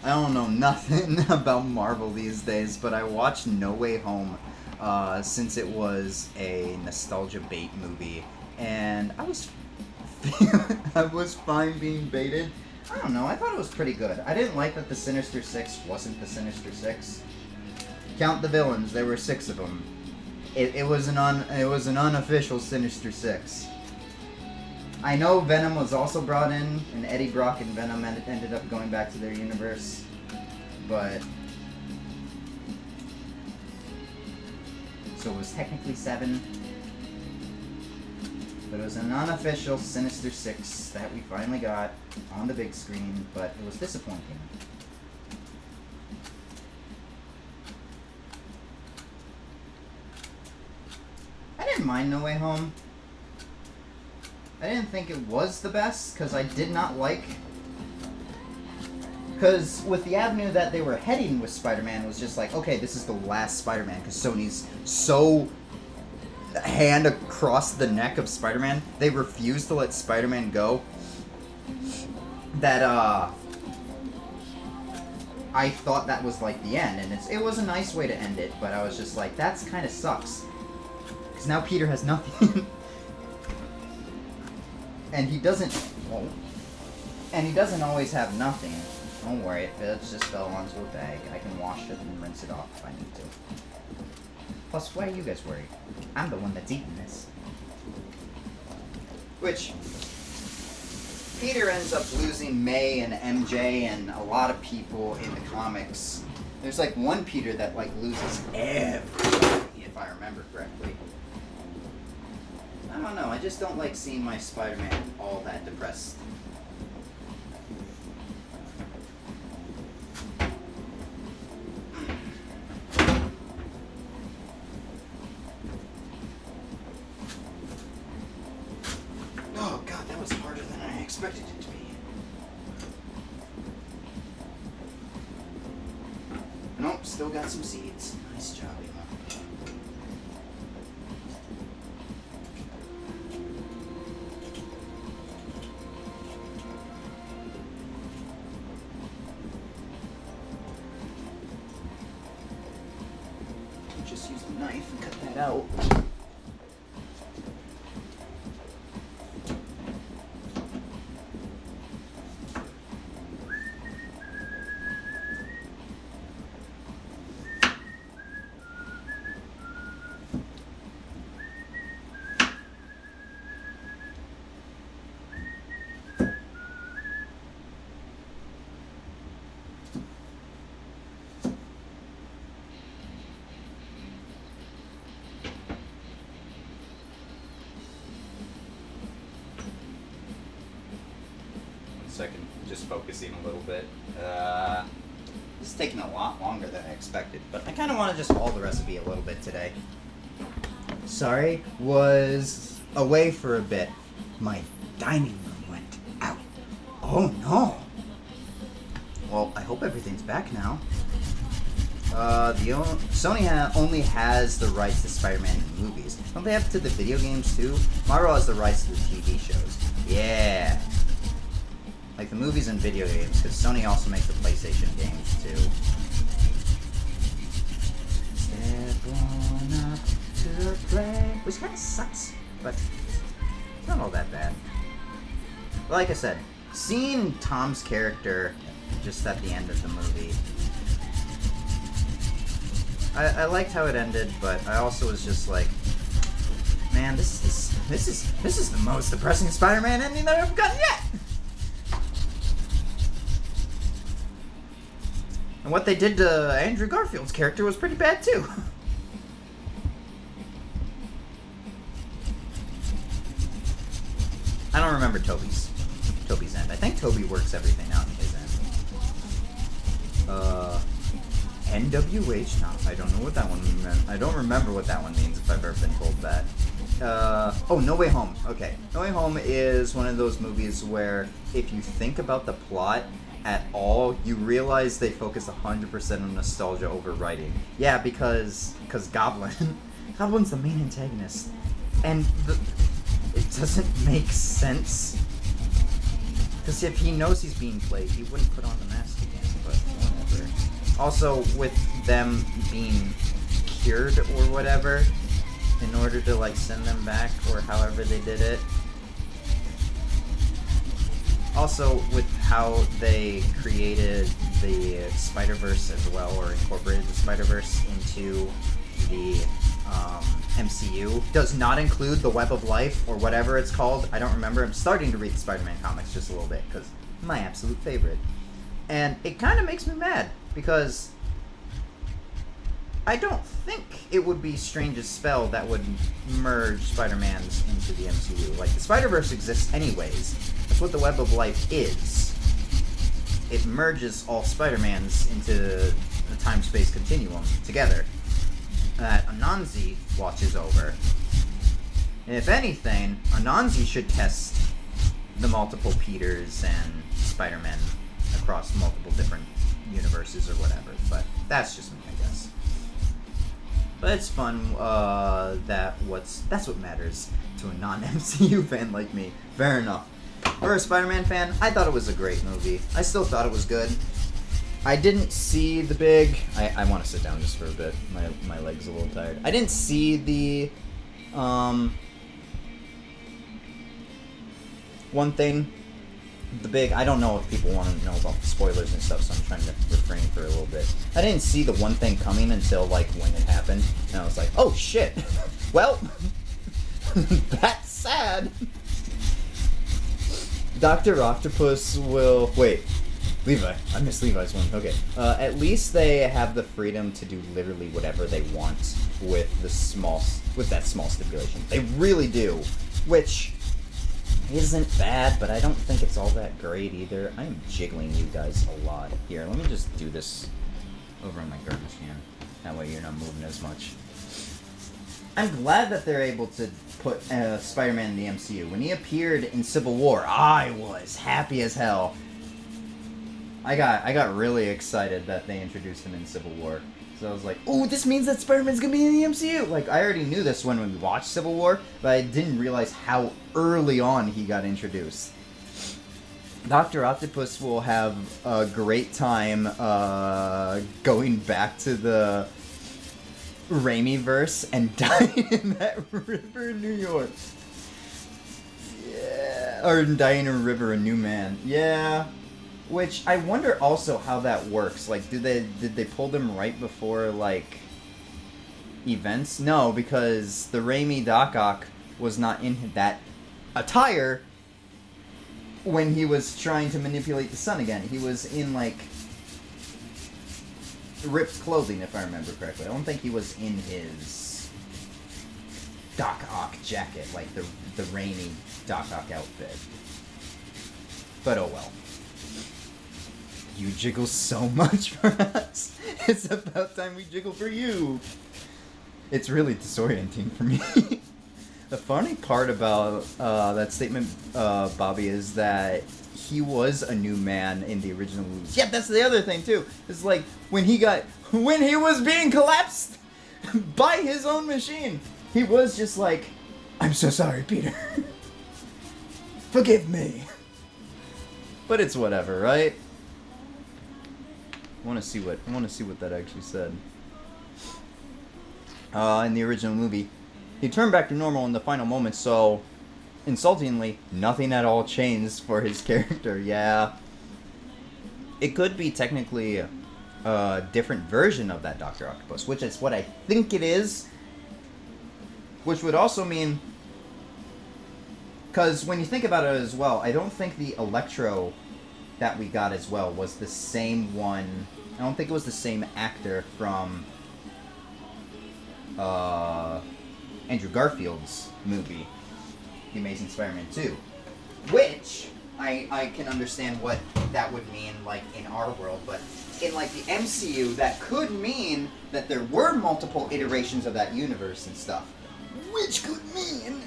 I don't know nothing about Marvel these days, but I watched No Way Home since it was a nostalgia bait movie, and I was fine being baited. I don't know, I thought it was pretty good. I didn't like that the Sinister Six wasn't the Sinister Six. Count the villains, there were 6 of them. It was an unofficial Sinister Six. I know Venom was also brought in, and Eddie Brock and Venom ended up going back to their universe, but... So it was technically 7, but it was an unofficial Sinister Six that we finally got on the big screen, but it was disappointing. I didn't mind No Way Home. I didn't think it was the best, because I did not like... Because with the avenue that they were heading with Spider-Man, was just like, okay, this is the last Spider-Man, because Sony's so hand across the neck of Spider-Man, they refused to let Spider-Man go, that, I thought that was, like, the end, and it was a nice way to end it, but I was just like, that's kind of sucks. Because now Peter has nothing. And he doesn't... Well, and he doesn't always have nothing. Don't worry, it just fell onto a bag. I can wash it and rinse it off if I need to. Plus, why are you guys worried? I'm the one that's eating this. Which... Peter ends up losing May and MJ and a lot of people in the comics. There's like one Peter that like loses everybody, if I remember correctly. I don't know, I just don't like seeing my Spider-Man all that depressed. Oh god, that was harder than I expected it to be. Nope, still got some seeds. Nice job, Yuma. Just use the knife and cut that out. Second, just focusing a little bit. This is taking a lot longer than I expected, but I kind of want to just follow the recipe a little bit today. Sorry, was away for a bit. My dining room went out. Oh no! Well, I hope everything's back now. Sony only has the rights to Spider-Man in the movies. Don't they have to the video games too? Marvel has the rights to the TV shows. Yeah. Like the movies and video games, because Sony also makes the PlayStation games too. Step on up to the play. Which kind of sucks, but it's not all that bad. But like I said, seeing Tom's character just at the end of the movie, I liked how it ended, but I also was just like, man, this is the most depressing Spider-Man ending that I've gotten yet. And what they did to Andrew Garfield's character was pretty bad too. I don't remember Toby's end. I think Toby works everything out in his end. NWH? No, I don't know what that one meant. I don't remember what that one means if I've ever been told that. Oh, No Way Home. Okay. No Way Home is one of those movies where if you think about the plot at all, you realize they focus 100% on nostalgia over writing. Yeah, because Goblin. Goblin's the main antagonist. And it doesn't make sense. Because if he knows he's being played, he wouldn't put on the mask again, but whatever. Also, with them being cured or whatever, in order to, like, send them back, or however they did it. Also, with how they created the Spider-Verse as well, or incorporated the Spider-Verse into the MCU, does not include the Web of Life, or whatever it's called. I don't remember. I'm starting to read the Spider-Man comics just a little bit, because my absolute favorite. And it kind of makes me mad, because I don't think it would be Strange's spell that would merge Spider-Mans into the MCU. Like, the Spider-Verse exists anyways. That's what the Web of Life is. It merges all Spider-Mans into the time-space continuum together that Anansi watches over. And if anything, Anansi should test the multiple Peters and Spider-Men across multiple different universes or whatever. But that's just me, I guess. But it's fun, that's what matters to a non-MCU fan like me. Fair enough. For a Spider-Man fan, I thought it was a great movie. I still thought it was good. I didn't see the big... I want to sit down just for a bit. My leg's a little tired. I didn't see the one thing, I don't know if people want to know about the spoilers and stuff, so I'm trying to refrain for a little bit. I didn't see the one thing coming until, like, when it happened, and I was like, oh shit! Well, that's sad! Dr. Octopus will... Wait, Levi. I missed Levi's one. Okay. At least they have the freedom to do literally whatever they want with that small stipulation. They really do. Which isn't bad, but I don't think it's all that great either. I am jiggling you guys a lot. Here, let me just do this over on my garbage can. That way you're not moving as much. I'm glad that they're able to put Spider-Man in the MCU. When he appeared in Civil War, I was happy as hell. I got really excited that they introduced him in Civil War. So I was like, ooh, this means that Spider-Man's gonna be in the MCU! Like, I already knew this when we watched Civil War, but I didn't realize how early on he got introduced. Dr. Octopus will have a great time going back to the Raimi-verse and dying in that river in New York. Yeah. Or dying in a river in New Man. Yeah. Which, I wonder also how that works. Like, did they pull them right before, like, events? No, because the Raimi Doc Ock was not in that attire when he was trying to manipulate the sun again. He was in, like, ripped clothing, if I remember correctly. I don't think he was in his Doc Ock jacket, like the Raimi Doc Ock outfit. But oh well. You jiggle so much for us. It's about time we jiggle for you. It's really disorienting for me. The funny part about that statement, Bobby, is that he was a new man in the original movies. Yeah, that's the other thing too. It's like when he was being collapsed by his own machine, he was just like, "I'm so sorry, Peter. Forgive me." But it's whatever, right? I want to see what that actually said. In the original movie, he turned back to normal in the final moments, so insultingly, nothing at all changed for his character. Yeah. It could be technically a different version of that Dr. Octopus, which is what I think it is. Which would also mean, because when you think about it as well, I don't think the Electro that we got as well was the same one. I don't think it was the same actor from Andrew Garfield's movie, The Amazing Spider-Man 2. Which, I can understand what that would mean, like, in our world, but in, like, the MCU, that could mean that there were multiple iterations of that universe and stuff. Which could mean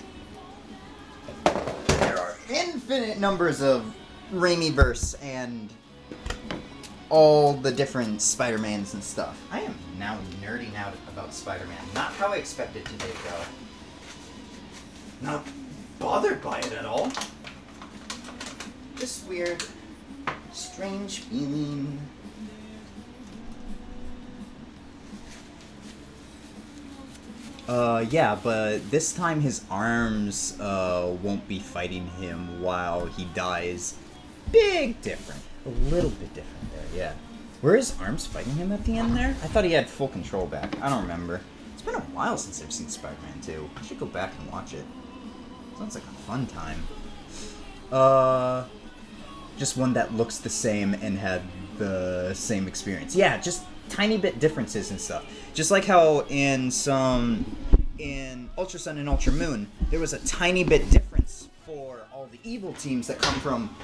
there are infinite numbers of Raimi-verse and all the different Spider-Mans and stuff. I am now nerding out about Spider-Man. Not how I expected today, though. Not bothered by it at all. Just weird, strange feeling. Yeah, but this time his arms, won't be fighting him while he dies. Big difference. A little bit different there, yeah. Were his arms fighting him at the end there? I thought he had full control back. I don't remember. It's been a while since I've seen Spider-Man 2. I should go back and watch it. Sounds like a fun time. Just one that looks the same and had the same experience. Yeah, just tiny bit differences and stuff. Just like how in Ultra Sun and Ultra Moon, there was a tiny bit difference for all the evil teams that come from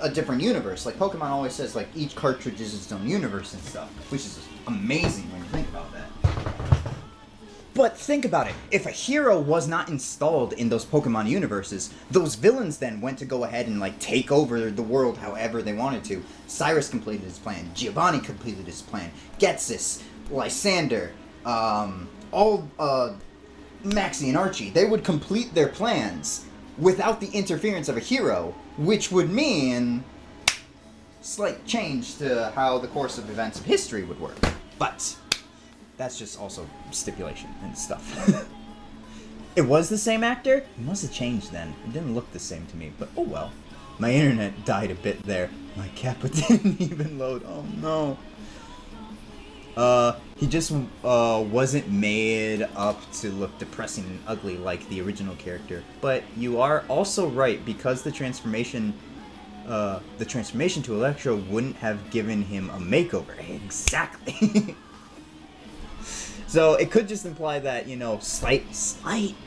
a different universe. Like Pokemon always says, like, each cartridge is its own universe and stuff, which is amazing when you think about that. But think about it. If a hero was not installed in those Pokemon universes, those villains then went to go ahead and, like, take over the world however they wanted to. Cyrus completed his plan. Giovanni completed his plan. Getsis, Lysander, Maxie and Archie. They would complete their plans without the interference of a hero, which would mean slight change to how the course of events of history would work. But that's just also stipulation and stuff. It was the same actor? It must have changed then. It didn't look the same to me, but oh well. My internet died a bit there. My Kappa didn't even load. Oh no. He just wasn't made up to look depressing and ugly like the original character. But you are also right, because the transformation to Electro wouldn't have given him a makeover. Exactly. So it could just imply that, you know, slight,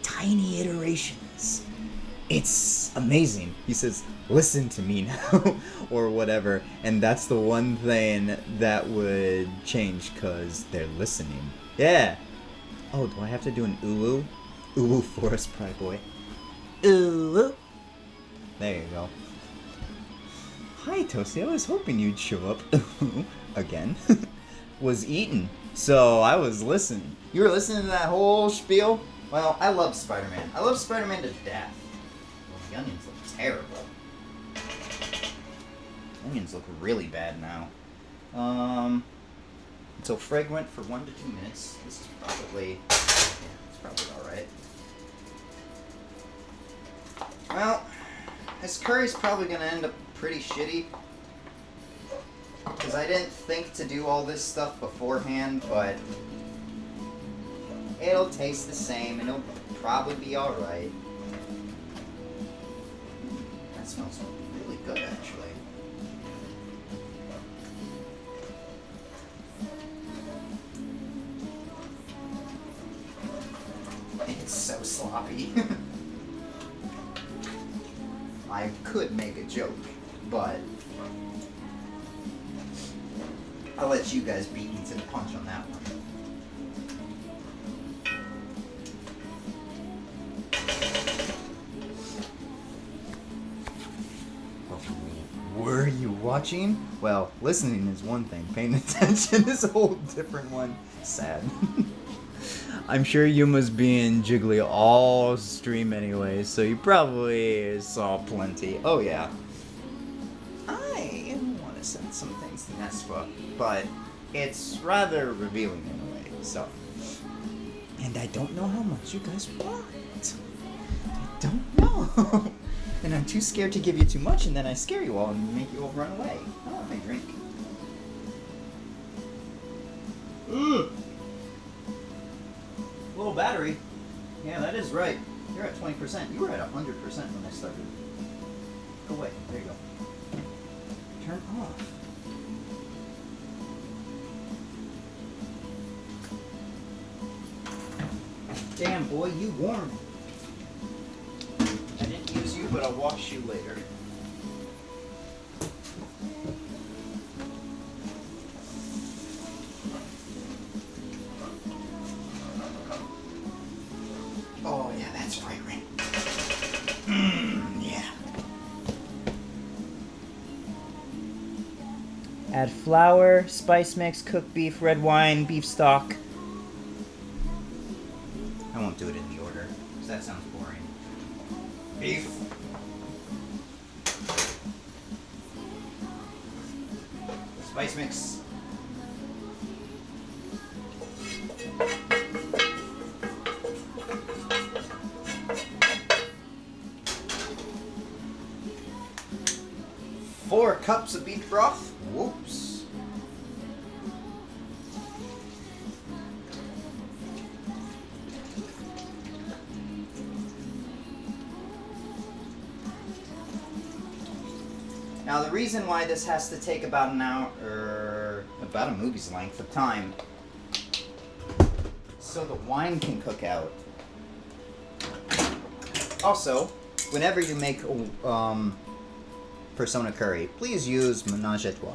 tiny iterations. It's amazing. He says, listen to me now, or whatever. And that's the one thing that would change, because they're listening. Yeah. Oh, do I have to do an ooh? Ooh, Forest Pride Boy. Ooh. There you go. Hi, Toasty. I was hoping you'd show up. Again. Was eaten. So I was listening. You were listening to that whole spiel? Well, I love Spider-Man. I love Spider-Man to death. Well, the onions look terrible. Onions look really bad now. So fragrant for 1 to 2 minutes. This is probably, yeah, it's probably alright. Well, this curry's probably gonna end up pretty shitty. Because I didn't think to do all this stuff beforehand, but it'll taste the same and it'll probably be alright. That smells really good, actually. It's so sloppy. I could make a joke, but I'll let you guys beat me to the punch on that one. Were you watching? Well, listening is one thing. Paying attention is a whole different one. Sad. I'm sure Yuma's being jiggly all stream anyway, so you probably saw plenty. Oh yeah. I want to send some things to Nespa, but it's rather revealing in a way, so. And I don't know how much you guys want. I don't know. And I'm too scared to give you too much, and then I scare you all and make you all run away. I want my drink. Little battery. Yeah, that is right. You're at 20%. You were at 100% when I started. Go away. There you go. Turn off. Damn, boy, you warm. I didn't use you, but I'll wash you later. Oh, yeah, that's fragrant. Yeah. Add flour, spice mix, cooked beef, red wine, beef stock. I won't do it in the order, because that sounds boring. Beef. Spice mix. Four cups of beef broth. Whoops. Now the reason why this has to take about an hour, or about a movie's length of time, so the wine can cook out. Also, whenever you make Persona curry, please use Ménage à Trois.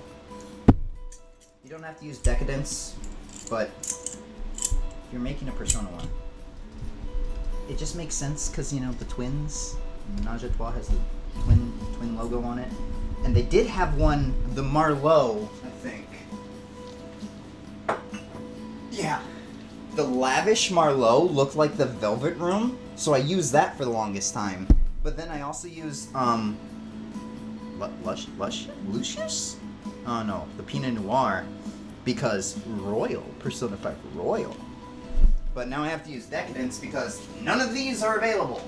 You don't have to use Decadence, but if you're making a Persona one, it just makes sense because, you know, the twins, Ménage à Trois has the twin logo on it. And they did have one, the Marlowe, I think. Yeah. The lavish Marlowe looked like the Velvet Room, so I used that for the longest time. But then I also used, Lucius? Oh no, the Pinot Noir, because Royal, Persona 5 Royal. But now I have to use Decadence because none of these are available.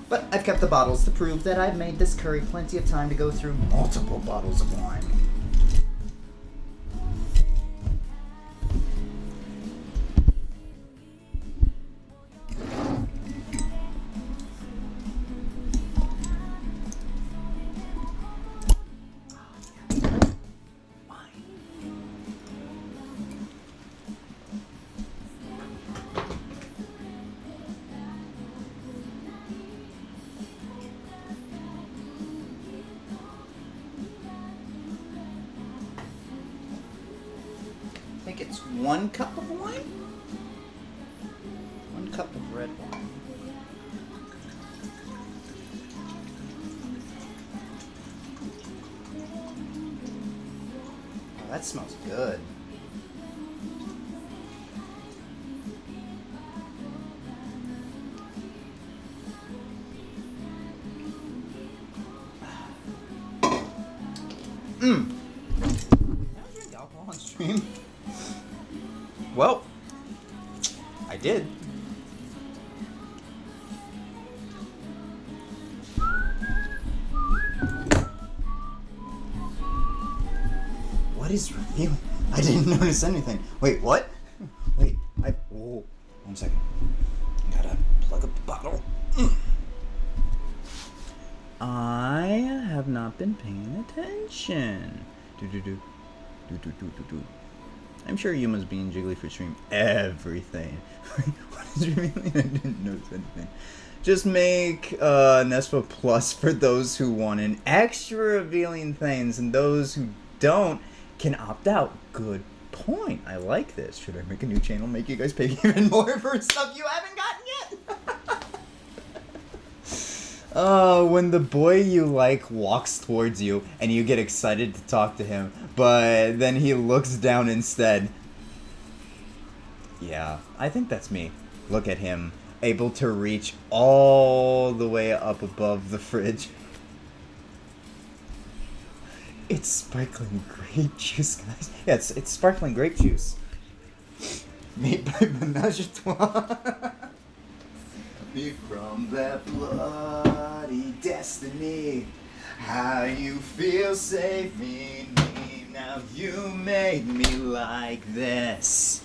But I've kept the bottles to prove that I've made this curry plenty of time to go through multiple bottles of wine. I think it's 1 cup of wine? 1 cup of red wine. Oh, that smells good. Mmm. Can I drink alcohol on stream? Well, I did. What is revealing? I didn't notice anything. Wait, what? Wait, oh, 1 second. Gotta plug up the bottle. I have not been paying attention. Do. I'm sure Yuma's being jiggly for stream. Everything. What is revealing? I didn't notice anything. Just make Nespa Plus for those who want an extra revealing things, and those who don't can opt out. Good point. I like this. Should I make a new channel, make you guys pay even more for stuff you haven't gotten yet? When the boy you like walks towards you and you get excited to talk to him, but then he looks down instead. Yeah, I think that's me. Look at him, able to reach all the way up above the fridge. It's sparkling grape juice, guys. Yeah, it's sparkling grape juice. Made by Menage a Trois. Me from that bloody destiny. How you feel save me. Now you made me like this.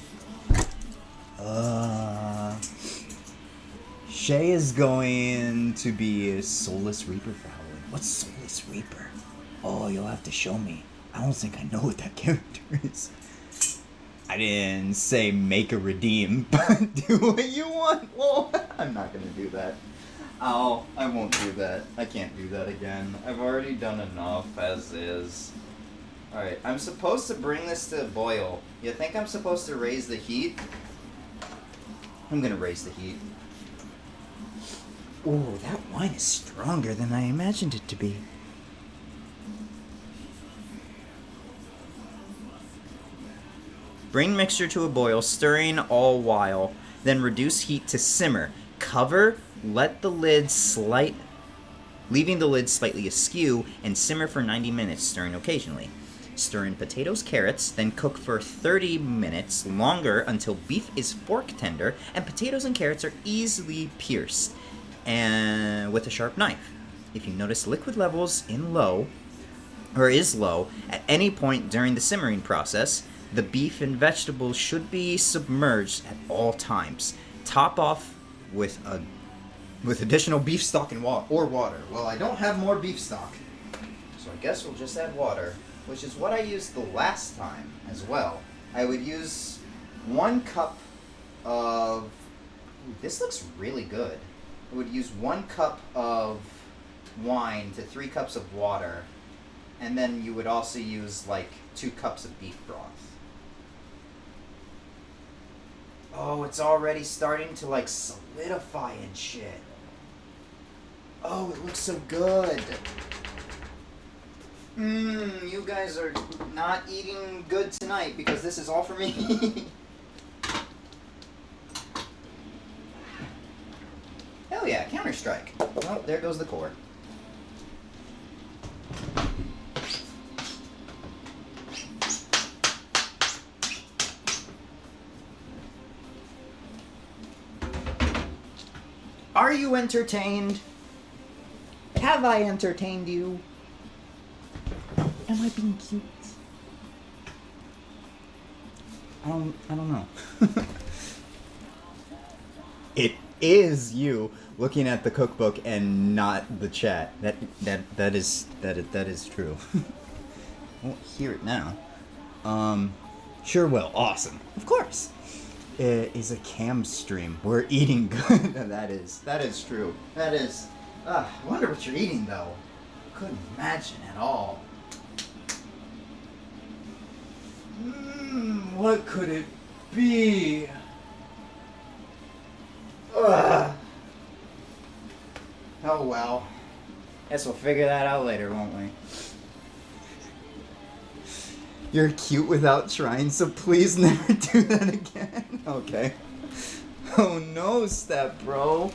Shay is going to be a Soulless Reaper for Halloween. What's Soulless Reaper? Oh, you'll have to show me. I don't think I know what that character is. I didn't say make a redeem, but do what you want. Whoa, I'm not gonna do that. I won't do that. I can't do that again. I've already done enough as is. Alright, I'm supposed to bring this to a boil. You think I'm supposed to raise the heat? I'm gonna raise the heat. Ooh, that wine is stronger than I imagined it to be. Bring mixture to a boil, stirring all while. Then reduce heat to simmer. Cover, leaving the lid slightly askew, and simmer for 90 minutes, stirring occasionally. Stir in potatoes, carrots, then cook for 30 minutes longer until beef is fork tender and potatoes and carrots are easily pierced and with a sharp knife. If you notice liquid levels is low at any point during the simmering process, the beef and vegetables should be submerged at all times. Top off with additional beef stock and water. Well, I don't have more beef stock, so I guess we'll just add water, which is what I used the last time as well. I would use 1 cup of... Ooh, this looks really good. I would use 1 cup of wine to 3 cups of water, and then you would also use like 2 cups of beef broth. Oh, it's already starting to like solidify and shit. Oh, it looks so good. You guys are not eating good tonight because this is all for me. Hell yeah, Counter-Strike. Well, there goes the core. Are you entertained? Have I entertained you? Am I being cute? I don't know. It is you looking at the cookbook and not the chat. That is true. I won't hear it now. Sure will. Awesome. Of course. It is a cam stream. We're eating good. That is true. That is. I wonder what you're eating though. Couldn't imagine at all. What could it be? Ugh. Oh well. Guess we'll figure that out later, won't we? You're cute without trying, so please never do that again. Okay. Oh no, step bro.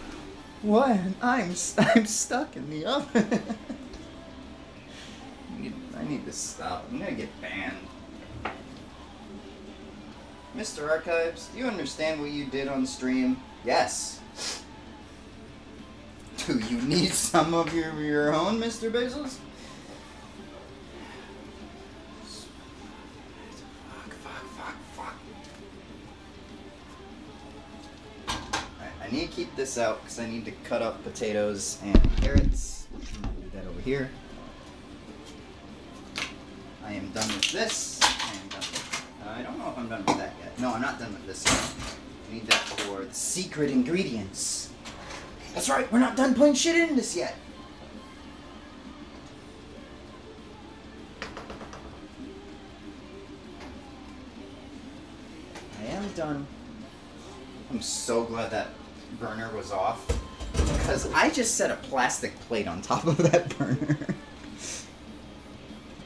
What? I'm stuck in the oven. I need to stop. I'm gonna get banned. Mr. Archives, do you understand what you did on stream? Yes. Do you need some of your own, Mr. Bezos? Fuck. I need to keep this out because I need to cut up potatoes and carrots. I'll do that over here. I am done with this. I don't know if I'm done with that yet. No, I'm not done with this yet. I need that for the secret ingredients. That's right, we're not done putting shit in this yet. I am done. I'm so glad that burner was off. Because I just set a plastic plate on top of that burner.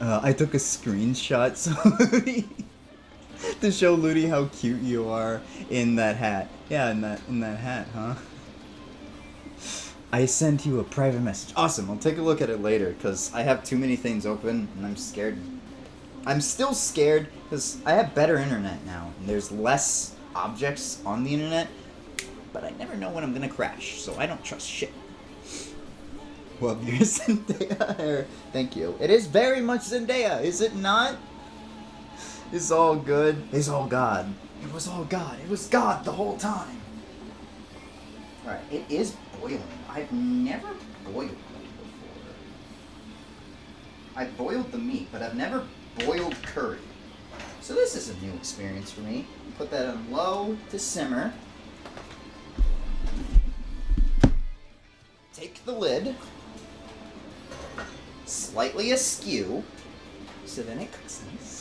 I took a screenshot so to show Ludi how cute you are in that hat. Yeah, in that hat, huh? I sent you a private message. Awesome, I'll take a look at it later, because I have too many things open, and I'm scared. I'm still scared, because I have better internet now, and there's less objects on the internet, but I never know when I'm gonna crash, so I don't trust shit. Love your Zendaya hair. Thank you. It is very much Zendaya, is it not? It's all good. It's all God. It was all God. It was God the whole time. Alright, it is boiling. I've never boiled meat before. I boiled the meat, but I've never boiled curry. So this is a new experience for me. Put that on low to simmer. Take the lid. Slightly askew. So then it cooks nice.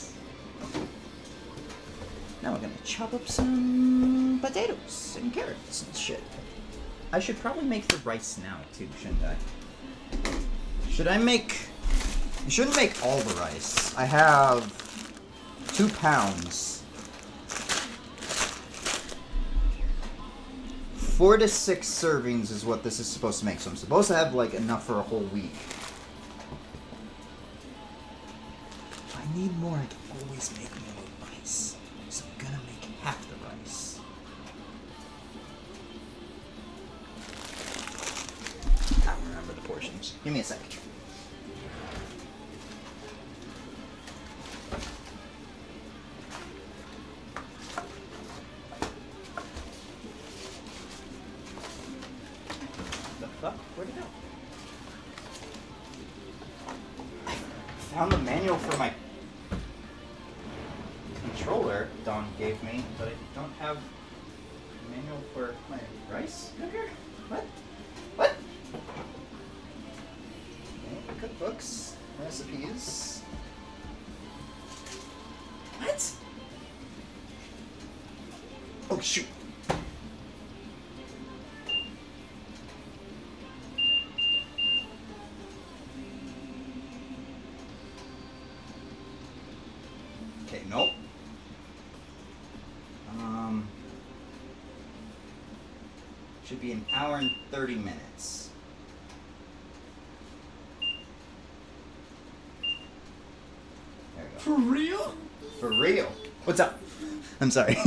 Now we're gonna chop up some potatoes and carrots and shit. I should probably make the rice now too, shouldn't I? Should I make... You shouldn't make all the rice. I have 2 pounds. 4 to 6 servings is what this is supposed to make. So I'm supposed to have like enough for a whole week. If I need more, I can always make more rice. So I'm gonna make half the rice. I don't remember the portions. Give me a second. The fuck? Where'd it go? I found the manual for my controller Don gave me, but I don't have a manual for my rice cooker? What? What? Okay, cookbooks, recipes. What? Oh shoot. Okay, nope. Should be 1 hour and 30 minutes. There we go. For real? For real. What's up? I'm sorry.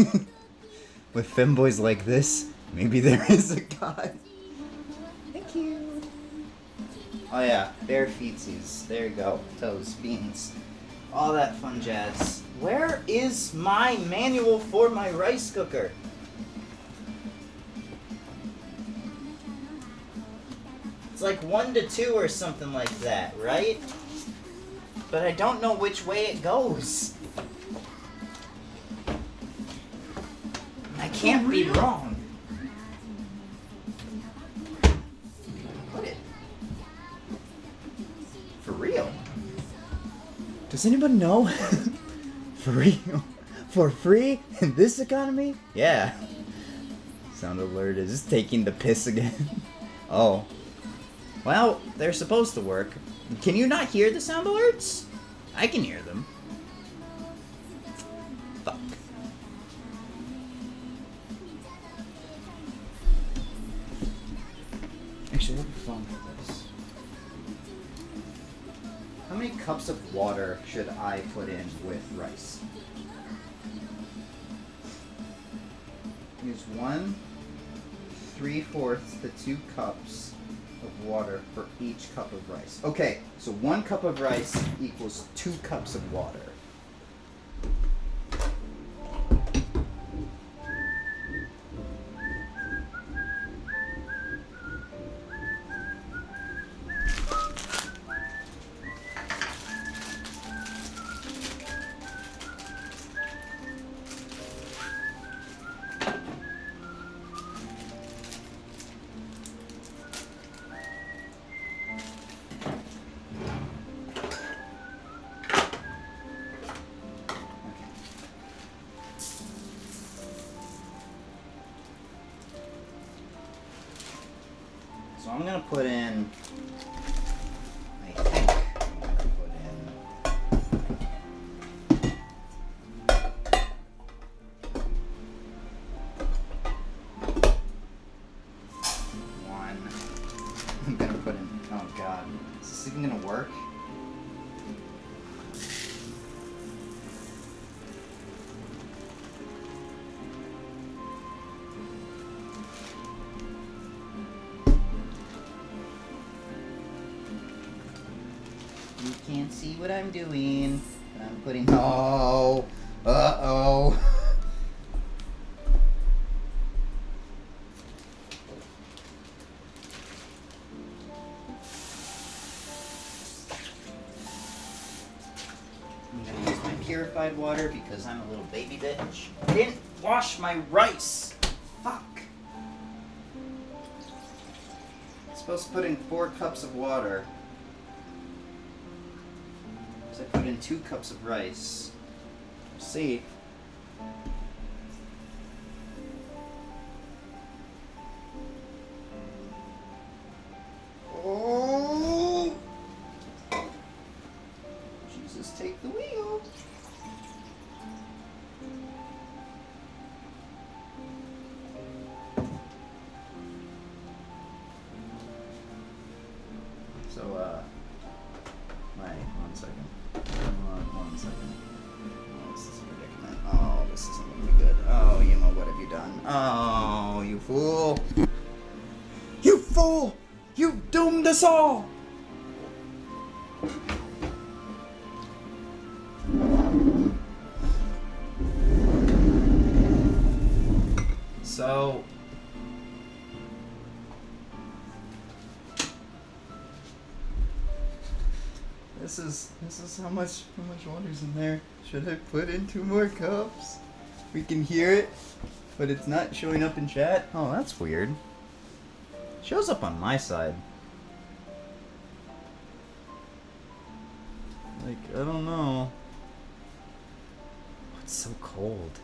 With femboys like this, maybe there is a god. cute. Oh yeah, bare feetsies. There you go. Toes, beans, all that fun jazz. Where is my manual for my rice cooker? It's like 1 to 2 or something like that, right? But I don't know which way it goes. I can't be wrong. Put it. For real. Does anybody know? For real? For free? In this economy? Yeah. Sound alert is taking the piss again. Oh. Well, they're supposed to work. Can you not hear the sound alerts? I can hear them. Fuck. Actually, what the fun with this? How many cups of water should I put in with rice? Use 1 3/4 to 2 cups of water for each cup of rice. Okay, so 1 cup of rice equals 2 cups of water. So I'm gonna put in, I think I'm gonna put in 1. I'm gonna put in, oh god, is this even gonna work? You can't see what I'm doing. I'm putting. Oh! Uh-oh! I'm gonna use my purified water because I'm a little baby bitch. I didn't wash my rice! Fuck! I'm supposed to put in 4 cups of water. So I put in 2 cups of rice. We'll see. Oh! Jesus, take the wheel. So, one second. One second. Oh, this is a predicament. Oh, this isn't gonna be good. Oh, Yuma, what have you done? Oh, you fool! You fool! You doomed us all! So... This is how much water's in there. Should I put in 2 more cups? We can hear it, but it's not showing up in chat. Oh, that's weird. It shows up on my side. Like, I don't know. Oh, it's so cold.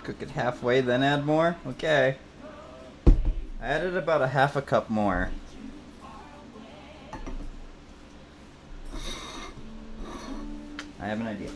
Cook it halfway, then add more? Okay. I added about a 1/2 cup more. I have an idea.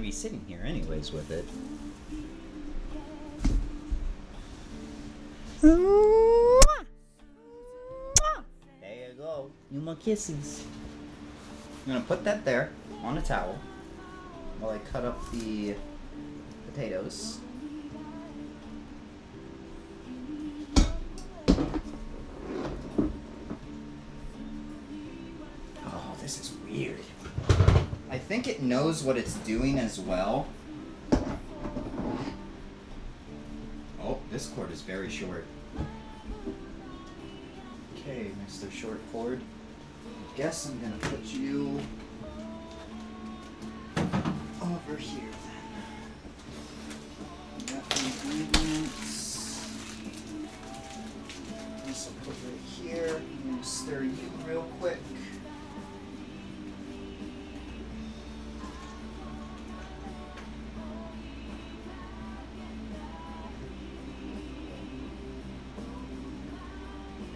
be sitting here anyways with it. There you go. Yuma kisses. I'm gonna put that there on a towel while I cut up the potatoes. Oh, this is weird. I think it knows what it's doing as well. Oh, this cord is very short. Okay, Mr. Short Cord. Guess I'm gonna put you over here then. Got the ingredients. This will put right here. I'm gonna stir you real quick.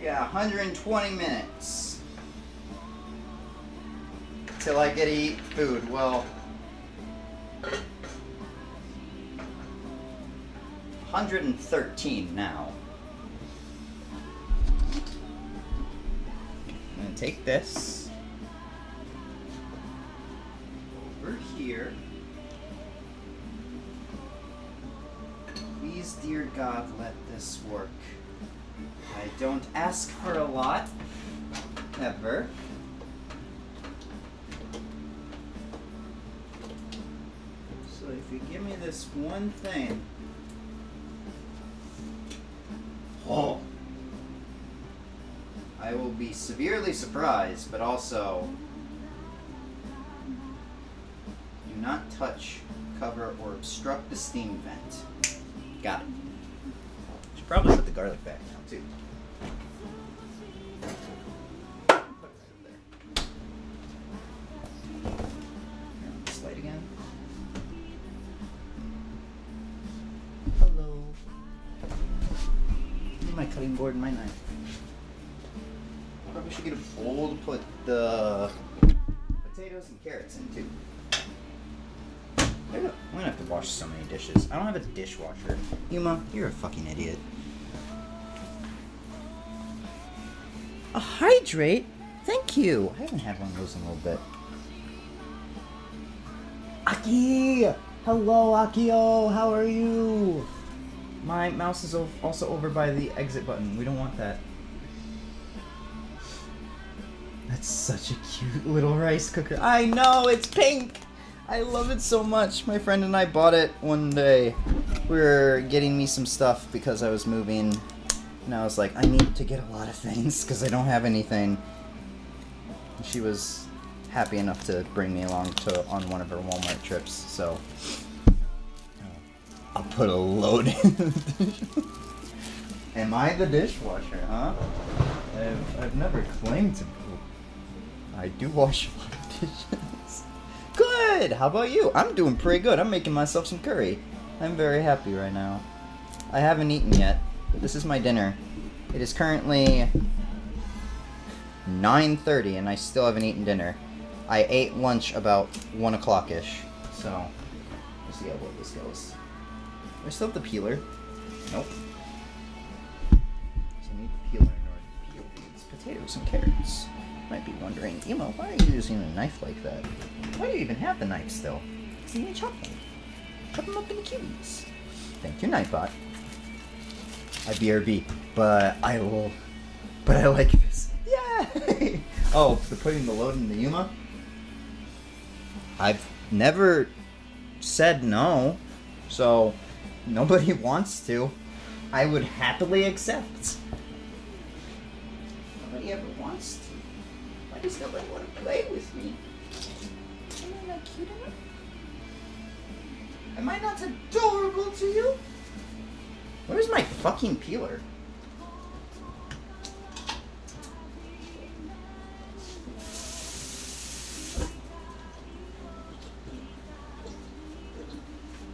Yeah, 120 minutes till I get to eat food. Well, 113 now. I'm gonna take this over here. Please, dear God, let this work. I don't ask for a lot, ever. So if you give me this one thing, oh, I will be severely surprised, but also do not touch, cover, or obstruct the steam vent. Got it. Should probably put the garlic back now too. Slide again. Hello. Need my cutting board and my knife. Probably should get a bowl to put the potatoes and carrots in too. I'm gonna have to wash so many dishes. I don't have a dishwasher. Yuma, you're a fucking idiot. A hydrate? Thank you. I haven't had one of those in a little bit. Aki! Hello, Akio. How are you? My mouse is also over by the exit button. We don't want that. That's such a cute little rice cooker. I know, it's pink! I love it so much. My friend and I bought it one day. We were getting me some stuff because I was moving. And I was like, I need to get a lot of things because I don't have anything. And she was happy enough to bring me along on one of her Walmart trips. So I'll put a load in. Am I the dishwasher, huh? I've never claimed to be. I do wash a lot of dishes. Good! How about you? I'm doing pretty good. I'm making myself some curry. I'm very happy right now. I haven't eaten yet. This is my dinner. It is currently 9:30 and I still haven't eaten dinner. I ate lunch about 1 o'clock-ish. So, we'll see how well this goes. Do I still have the peeler? Nope. So I need the peeler in order to peel these potatoes and carrots. Might be wondering, Yuma, why are you using a knife like that? Why do you even have the knife still? So you can chop them. Chop them up into cubes. Thank you, Knifebot. I BRB, but I like this. Yay! Oh, for putting the load in the Yuma? I've never said no, so nobody wants to. I would happily accept. Nobody ever wants to. Why does nobody want to play with me? Am I not cute enough? Am I not adorable to you? Where's my fucking peeler?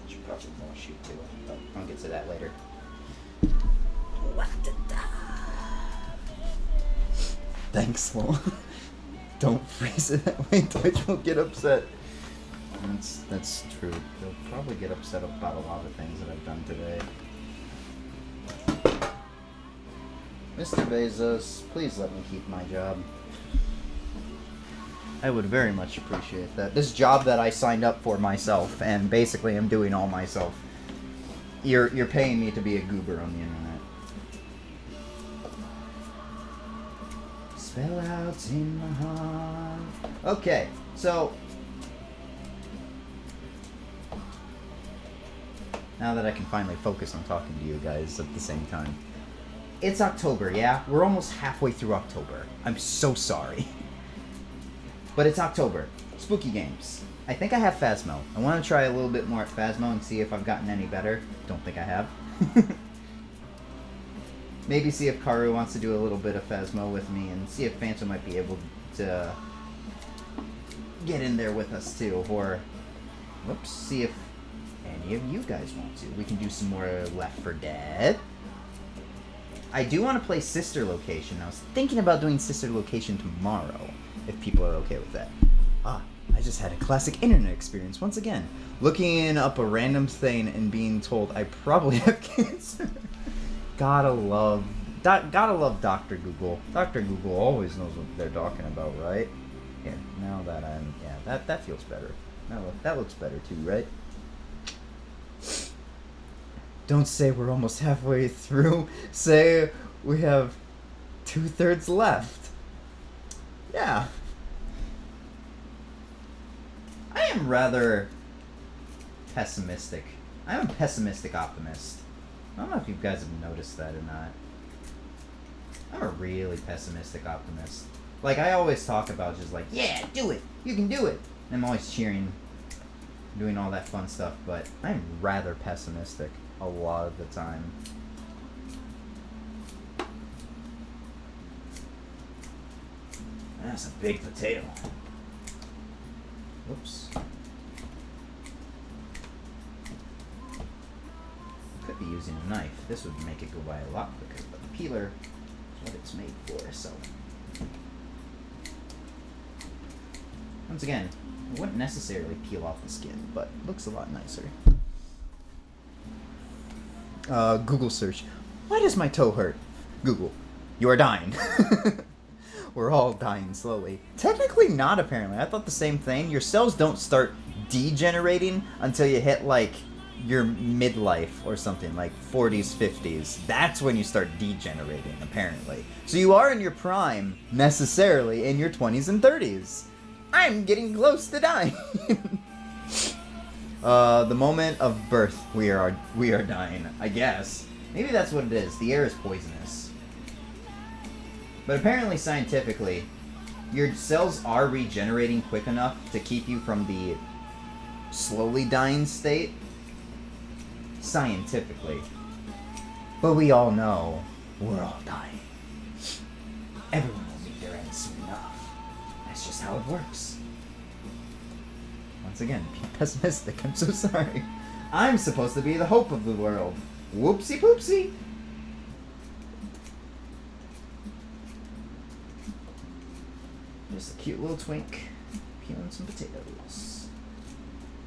Should probably wash you too. Oh, I'll get to that later. Thanks, Lol. Don't freeze it that way. Twitch will get upset. That's true. They'll probably get upset about a lot of things that I've done today. Mr. Bezos, please let me keep my job. I would very much appreciate that. This job that I signed up for myself, and basically I'm doing all myself. You're paying me to be a goober on the internet. Spell out in my heart. Okay, so now that I can finally focus on talking to you guys at the same time. It's October, yeah? We're almost halfway through October. I'm so sorry. But it's October. Spooky games. I think I have Phasmo. I want to try a little bit more at Phasmo and see if I've gotten any better. Don't think I have. Maybe see if Karu wants to do a little bit of Phasmo with me and see if Phantom might be able to get in there with us too. Or, whoops, see if any of you guys want to. We can do some more Left 4 Dead. I do want to play Sister Location. I was thinking about doing Sister Location tomorrow, if people are okay with that. Ah, I just had a classic internet experience once again. Looking up a random thing and being told I probably have cancer. Gotta love Dr. Google. Dr. Google always knows what they're talking about, right? Here, now that I'm... Yeah, that feels better. That looks better too, right? Don't say we're almost halfway through. Say we have 2/3 left. Yeah. I am rather pessimistic. I'm a pessimistic optimist. I don't know if you guys have noticed that or not. I'm a really pessimistic optimist. Like, I always talk about just like, yeah, do it! You can do it! And I'm always cheering, doing all that fun stuff, but I'm rather pessimistic a lot of the time. That's a big potato. Whoops. Could be using a knife. This would make it go by a lot quicker, but the peeler is what it's made for, so. Once again, it wouldn't necessarily peel off the skin, but looks a lot nicer. Google search. Why does my toe hurt? Google. You are dying. We're all dying slowly. Technically not, apparently. I thought the same thing. Your cells don't start degenerating until you hit, like, your midlife or something, like 40s, 50s. That's when you start degenerating, apparently. So you are in your prime, necessarily, in your 20s and 30s. I'm getting close to dying. The moment of birth, we are dying, I guess. Maybe that's what it is. The air is poisonous. But apparently, scientifically, your cells are regenerating quick enough to keep you from the slowly dying state. Scientifically. But we all know we're all dying. Everyone will meet their end soon enough. That's just how it works. Once again, be pessimistic. I'm so sorry. I'm supposed to be the hope of the world. Whoopsie poopsie. Just a cute little twink peeling some potatoes.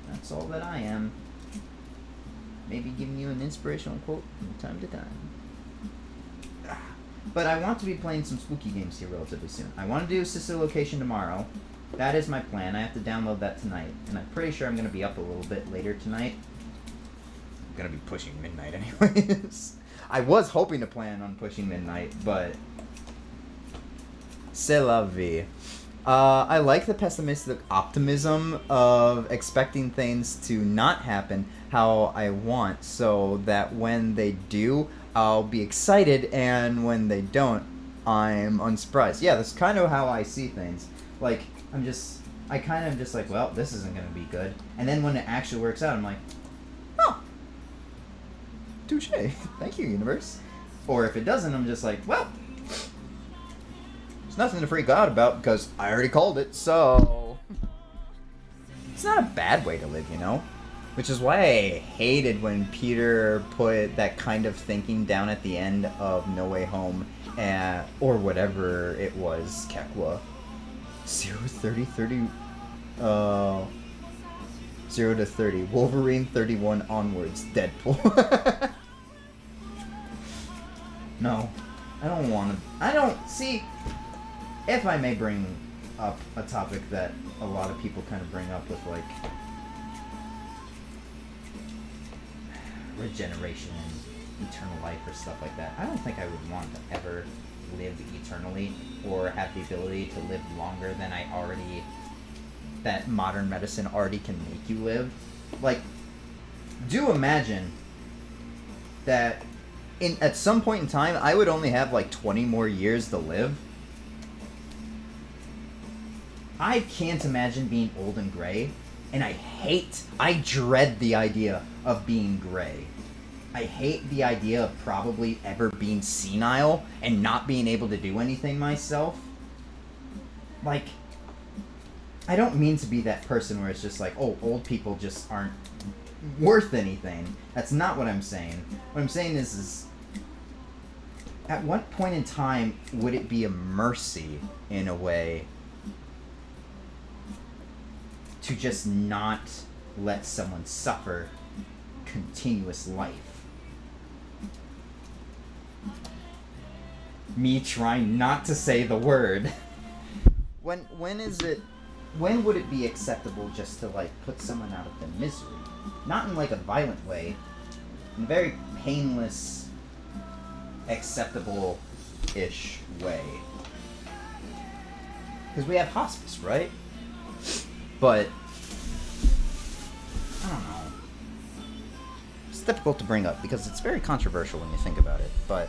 That's all that I am. Maybe giving you an inspirational quote from time to time. But I want to be playing some spooky games here relatively soon. I want to do Sister Location tomorrow. That is my plan. I have to download that tonight. And I'm pretty sure I'm going to be up a little bit later tonight. I'm going to be pushing midnight anyways. I was hoping to plan on pushing midnight, but... C'est la vie. I like the pessimistic optimism of expecting things to not happen how I want, so that when they do, I'll be excited, and when they don't, I'm unsurprised. Yeah, that's kind of how I see things. Like, I kind of just like, well, this isn't going to be good. And then when it actually works out, I'm like, oh, touche. Thank you, universe. Or if it doesn't, I'm just like, well, there's nothing to freak out about because I already called it, so... It's not a bad way to live, you know? Which is why I hated when Peter put that kind of thinking down at the end of No Way Home, or whatever it was, Kekwa. 03030... 0 to 30. Wolverine 31 onwards. Deadpool. No. I don't want to... I don't... See, if I may bring up a topic that a lot of people kind of bring up with, like, regeneration and eternal life or stuff like that, I don't think I would want to ever live eternally or have the ability to live longer than I already... that modern medicine already can make you live. Like, do imagine that at some point in time, I would only have like 20 more years to live. I can't imagine being old and gray, and I dread the idea of being gray. I hate the idea of probably ever being senile and not being able to do anything myself. Like, I don't mean to be that person where it's just like, oh, old people just aren't worth anything. That's not what I'm saying. What I'm saying is at what point in time would it be a mercy, in a way, to just not let someone suffer continuous life? Me trying not to say the word. When would it be acceptable just to, like, put someone out of their misery? Not in, like, a violent way. In a very painless, acceptable-ish way. Because we have hospice, right? But I don't know. It's difficult to bring up because it's very controversial when you think about it, but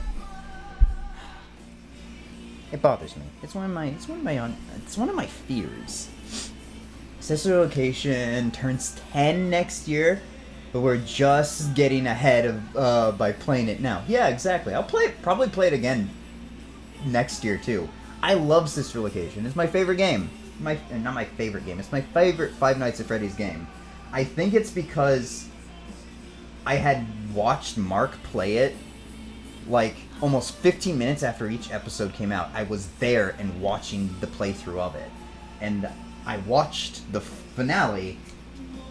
it bothers me. It's one of my fears. Sister Location turns 10 next year, but we're just getting ahead of by playing it now. Yeah, exactly. I'll probably play it again next year too. I love Sister Location. It's my favorite game. Not my favorite game. It's my favorite Five Nights at Freddy's game. I think it's because I had watched Mark play it like almost 15 minutes after each episode came out. I was there and watching the playthrough of it. And I watched the finale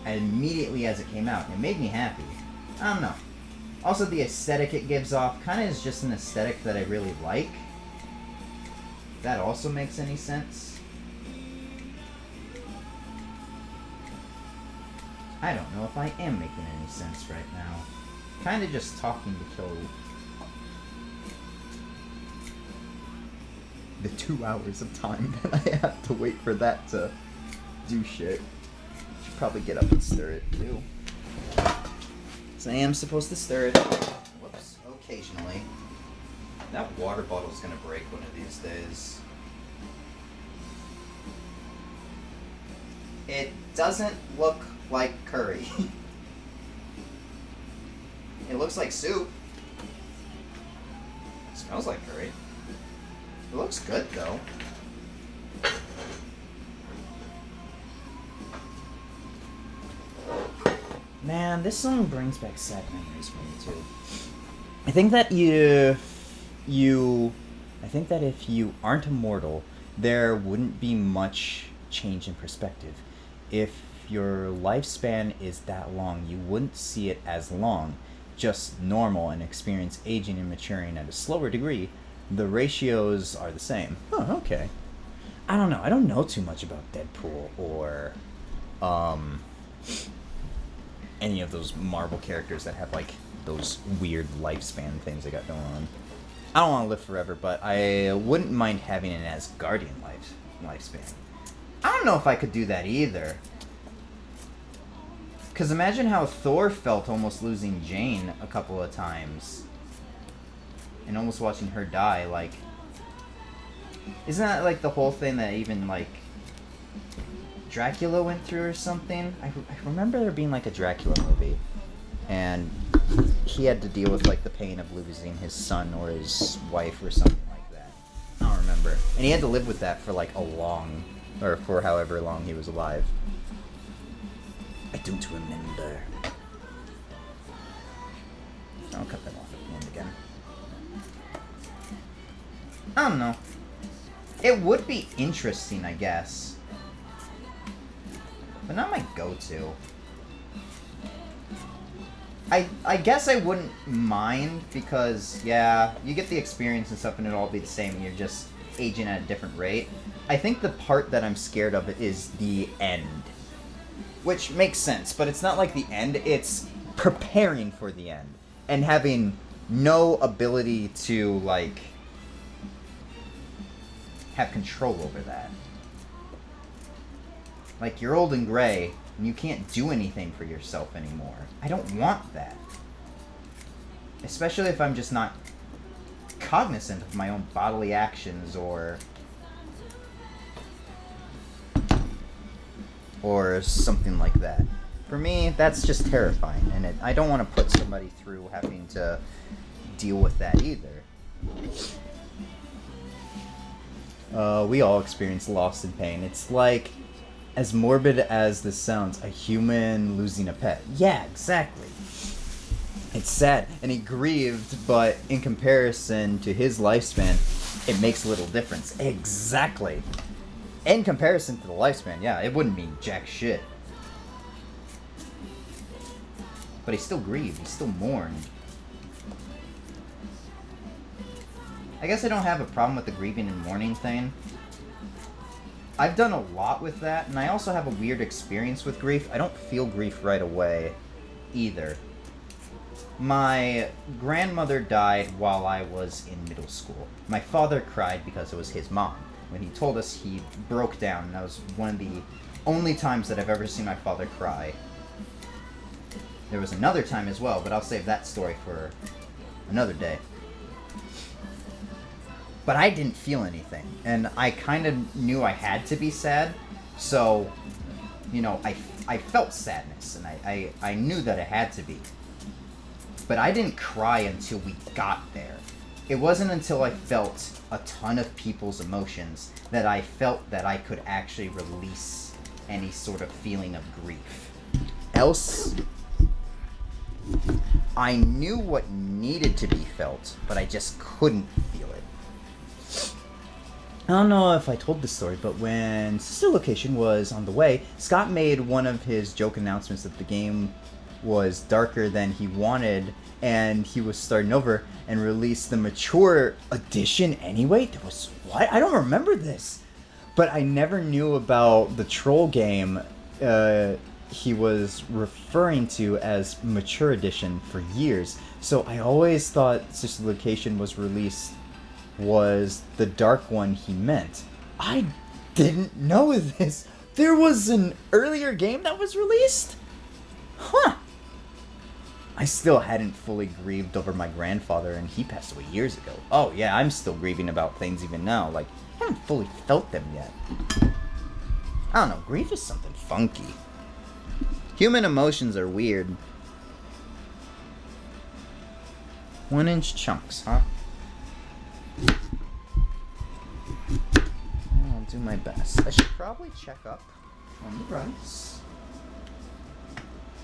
immediately as it came out. It made me happy. I don't know. Also, the aesthetic it gives off kind of is just an aesthetic that I really like. If that also makes any sense. I don't know if I am making any sense right now. Kind of just talking to kill the 2 hours of time that I have to wait for that to do shit. Should probably get up and stir it too. So I am supposed to stir it. Whoops. Occasionally. That water bottle's gonna break one of these days. It doesn't look like curry. It looks like soup. It smells like curry. It looks good though. Man, this song brings back sad memories for me too. I think that if you aren't immortal, there wouldn't be much change in perspective. If your lifespan is that long, you wouldn't see it as long, just normal, and experience aging and maturing at a slower degree. The ratios are the same. Oh, okay. I don't know. I don't know too much about Deadpool or any of those Marvel characters that have like those weird lifespan things they got going on. I don't want to live forever, but I wouldn't mind having an Asgardian lifespan. I don't know if I could do that either. Because imagine how Thor felt almost losing Jane a couple of times. And almost watching her die, like... Isn't that like the whole thing that even like Dracula went through or something? I remember there being like a Dracula movie. And he had to deal with like the pain of losing his son or his wife or something like that. I don't remember. And he had to live with that for like or for however long he was alive. I don't remember. I'll cut that off at the end again. I don't know. It would be interesting, I guess. But not my go-to. I guess I wouldn't mind because, yeah, you get the experience and stuff and it'll all be the same and you're just aging at a different rate. I think the part that I'm scared of is the end. Which makes sense, but it's not like the end, it's preparing for the end. And having no ability to, like, have control over that. Like, you're old and gray, and you can't do anything for yourself anymore. I don't want that. Especially if I'm just not cognizant of my own bodily actions or something like that. For me, that's just terrifying, and I don't want to put somebody through having to deal with that either. We all experience loss and pain. It's like, as morbid as this sounds, a human losing a pet. Yeah, exactly. It's sad, and he grieved, but in comparison to his lifespan, it makes little difference. Exactly. In comparison to the lifespan, yeah, it wouldn't mean jack shit. But he still grieved, he still mourned. I guess I don't have a problem with the grieving and mourning thing. I've done a lot with that, and I also have a weird experience with grief. I don't feel grief right away, either. My grandmother died while I was in middle school. My father cried because it was his mom. When he told us, he broke down, and that was one of the only times that I've ever seen my father cry. There was another time as well, but I'll save that story for another day. But I didn't feel anything, and I kind of knew I had to be sad, so, you know, I felt sadness, and I knew that it had to be. But I didn't cry until we got there. It wasn't until I felt a ton of people's emotions that I felt that I could actually release any sort of feeling of grief. Else, I knew what needed to be felt, but I just couldn't feel it. I don't know if I told this story, but when Sister Location was on the way, Scott made one of his joke announcements that the game was darker than he wanted, and he was starting over and released the mature edition anyway. There was what? I don't remember this. But I never knew about the troll game he was referring to as mature edition for years. So I always thought Sister Location was the dark one he meant. I didn't know this. There was an earlier game that was released? Huh. I still hadn't fully grieved over my grandfather, and he passed away years ago. Oh yeah, I'm still grieving about things even now. Like, I haven't fully felt them yet. I don't know, grief is something funky. Human emotions are weird. 1-inch chunks, huh? I'll do my best. I should probably check up on the rice.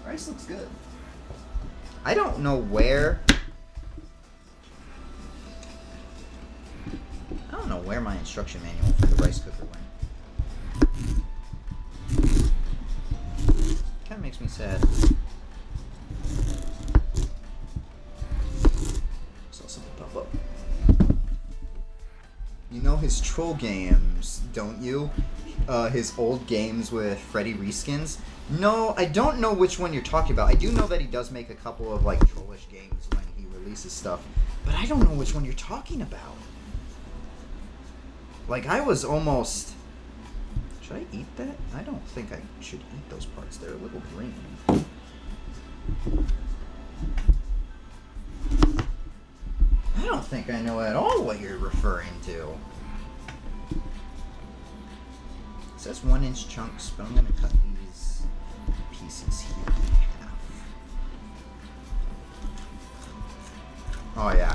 Rice looks good. I don't know where... I don't know where my instruction manual for the rice cooker went. Kinda makes me sad. Saw something pop up. You know his troll games, don't you? His old games with Freddy reskins? No, I don't know which one you're talking about. I do know that he does make a couple of, like, trollish games when he releases stuff, but I don't know which one you're talking about. Like, I was almost... Should I eat that? I don't think I should eat those parts. They're a little green. I don't think I know at all what you're referring to. It says 1-inch chunks, but I'm going to cut these pieces here in half. Oh yeah,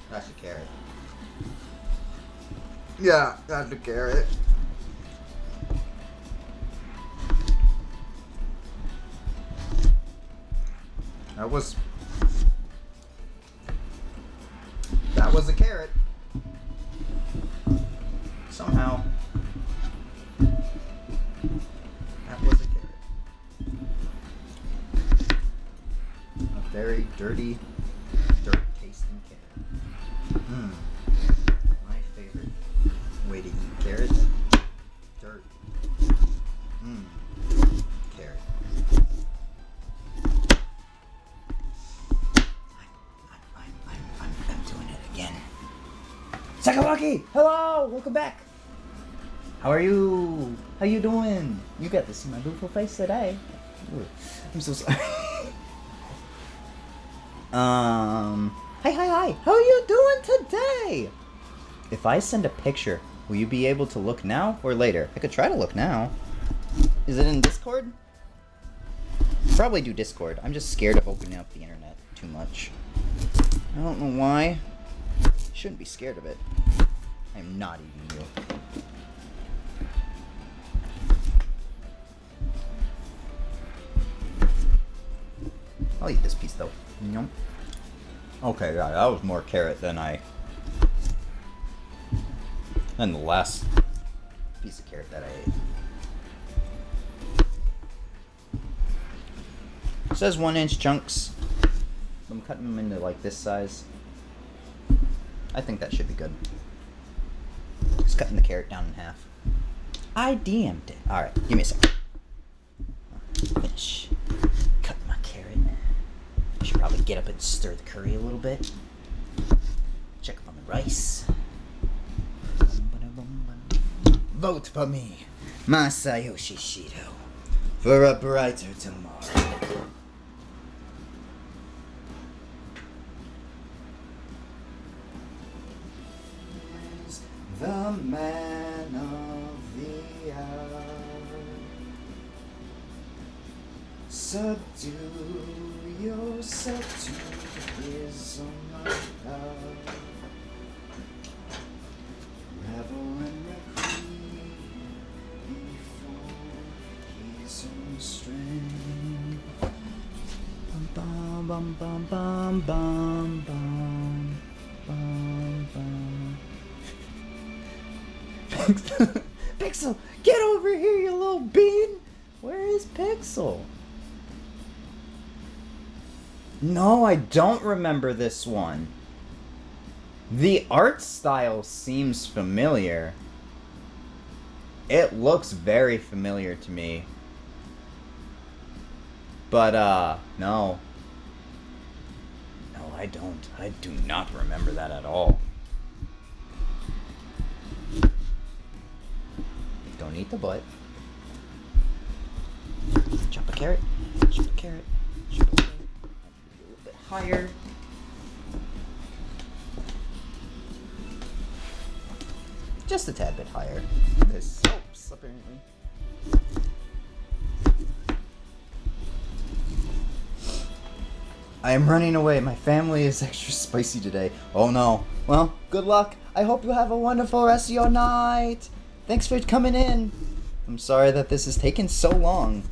that's a carrot. Yeah, that's a carrot. That was a carrot. Somehow. That was a carrot. Oh, there dirty, dirt tasting carrot. My favorite way to eat carrots. Dirt. Carrot. I'm doing it again. Sakawaki! Hello! Welcome back! How are you? How you doing? You got to see my beautiful face today. Ooh, I'm so sorry. Hi. How are you doing today? If I send a picture, will you be able to look now or later? I could try to look now. Is it in Discord? Probably do Discord. I'm just scared of opening up the internet too much. I don't know why. Shouldn't be scared of it. I am not eating you. I'll eat this piece though. Yum. Okay, yeah, that was more carrot than the last piece of carrot that I ate. It says 1-inch chunks. I'm cutting them into like this size. I think that should be good. Just cutting the carrot down in half. I DM'd it. Alright, give me a second. Finish cutting my carrot. I should probably get up and stir the curry a little bit. Check up on the rice. Vote for me, Masayoshi Shido, for a brighter tomorrow. The man of the hour, subdue yourself to his own love. Revel and reprieve before his own strength. Bum bum bum bum bum bum bum bum. Pixel, get over here, you little bean! Where is Pixel? No, I don't remember this one. The art style seems familiar. It looks very familiar to me. But, no. No, I don't. I do not remember that at all. Don't eat the butt. Chop a carrot. Chop a carrot. Chop a carrot. A little bit higher. Just a tad bit higher. This helps, apparently. I am running away. My family is extra spicy today. Oh no. Well, good luck. I hope you have a wonderful rest of your night. Thanks for coming in. I'm sorry that this has taken so long.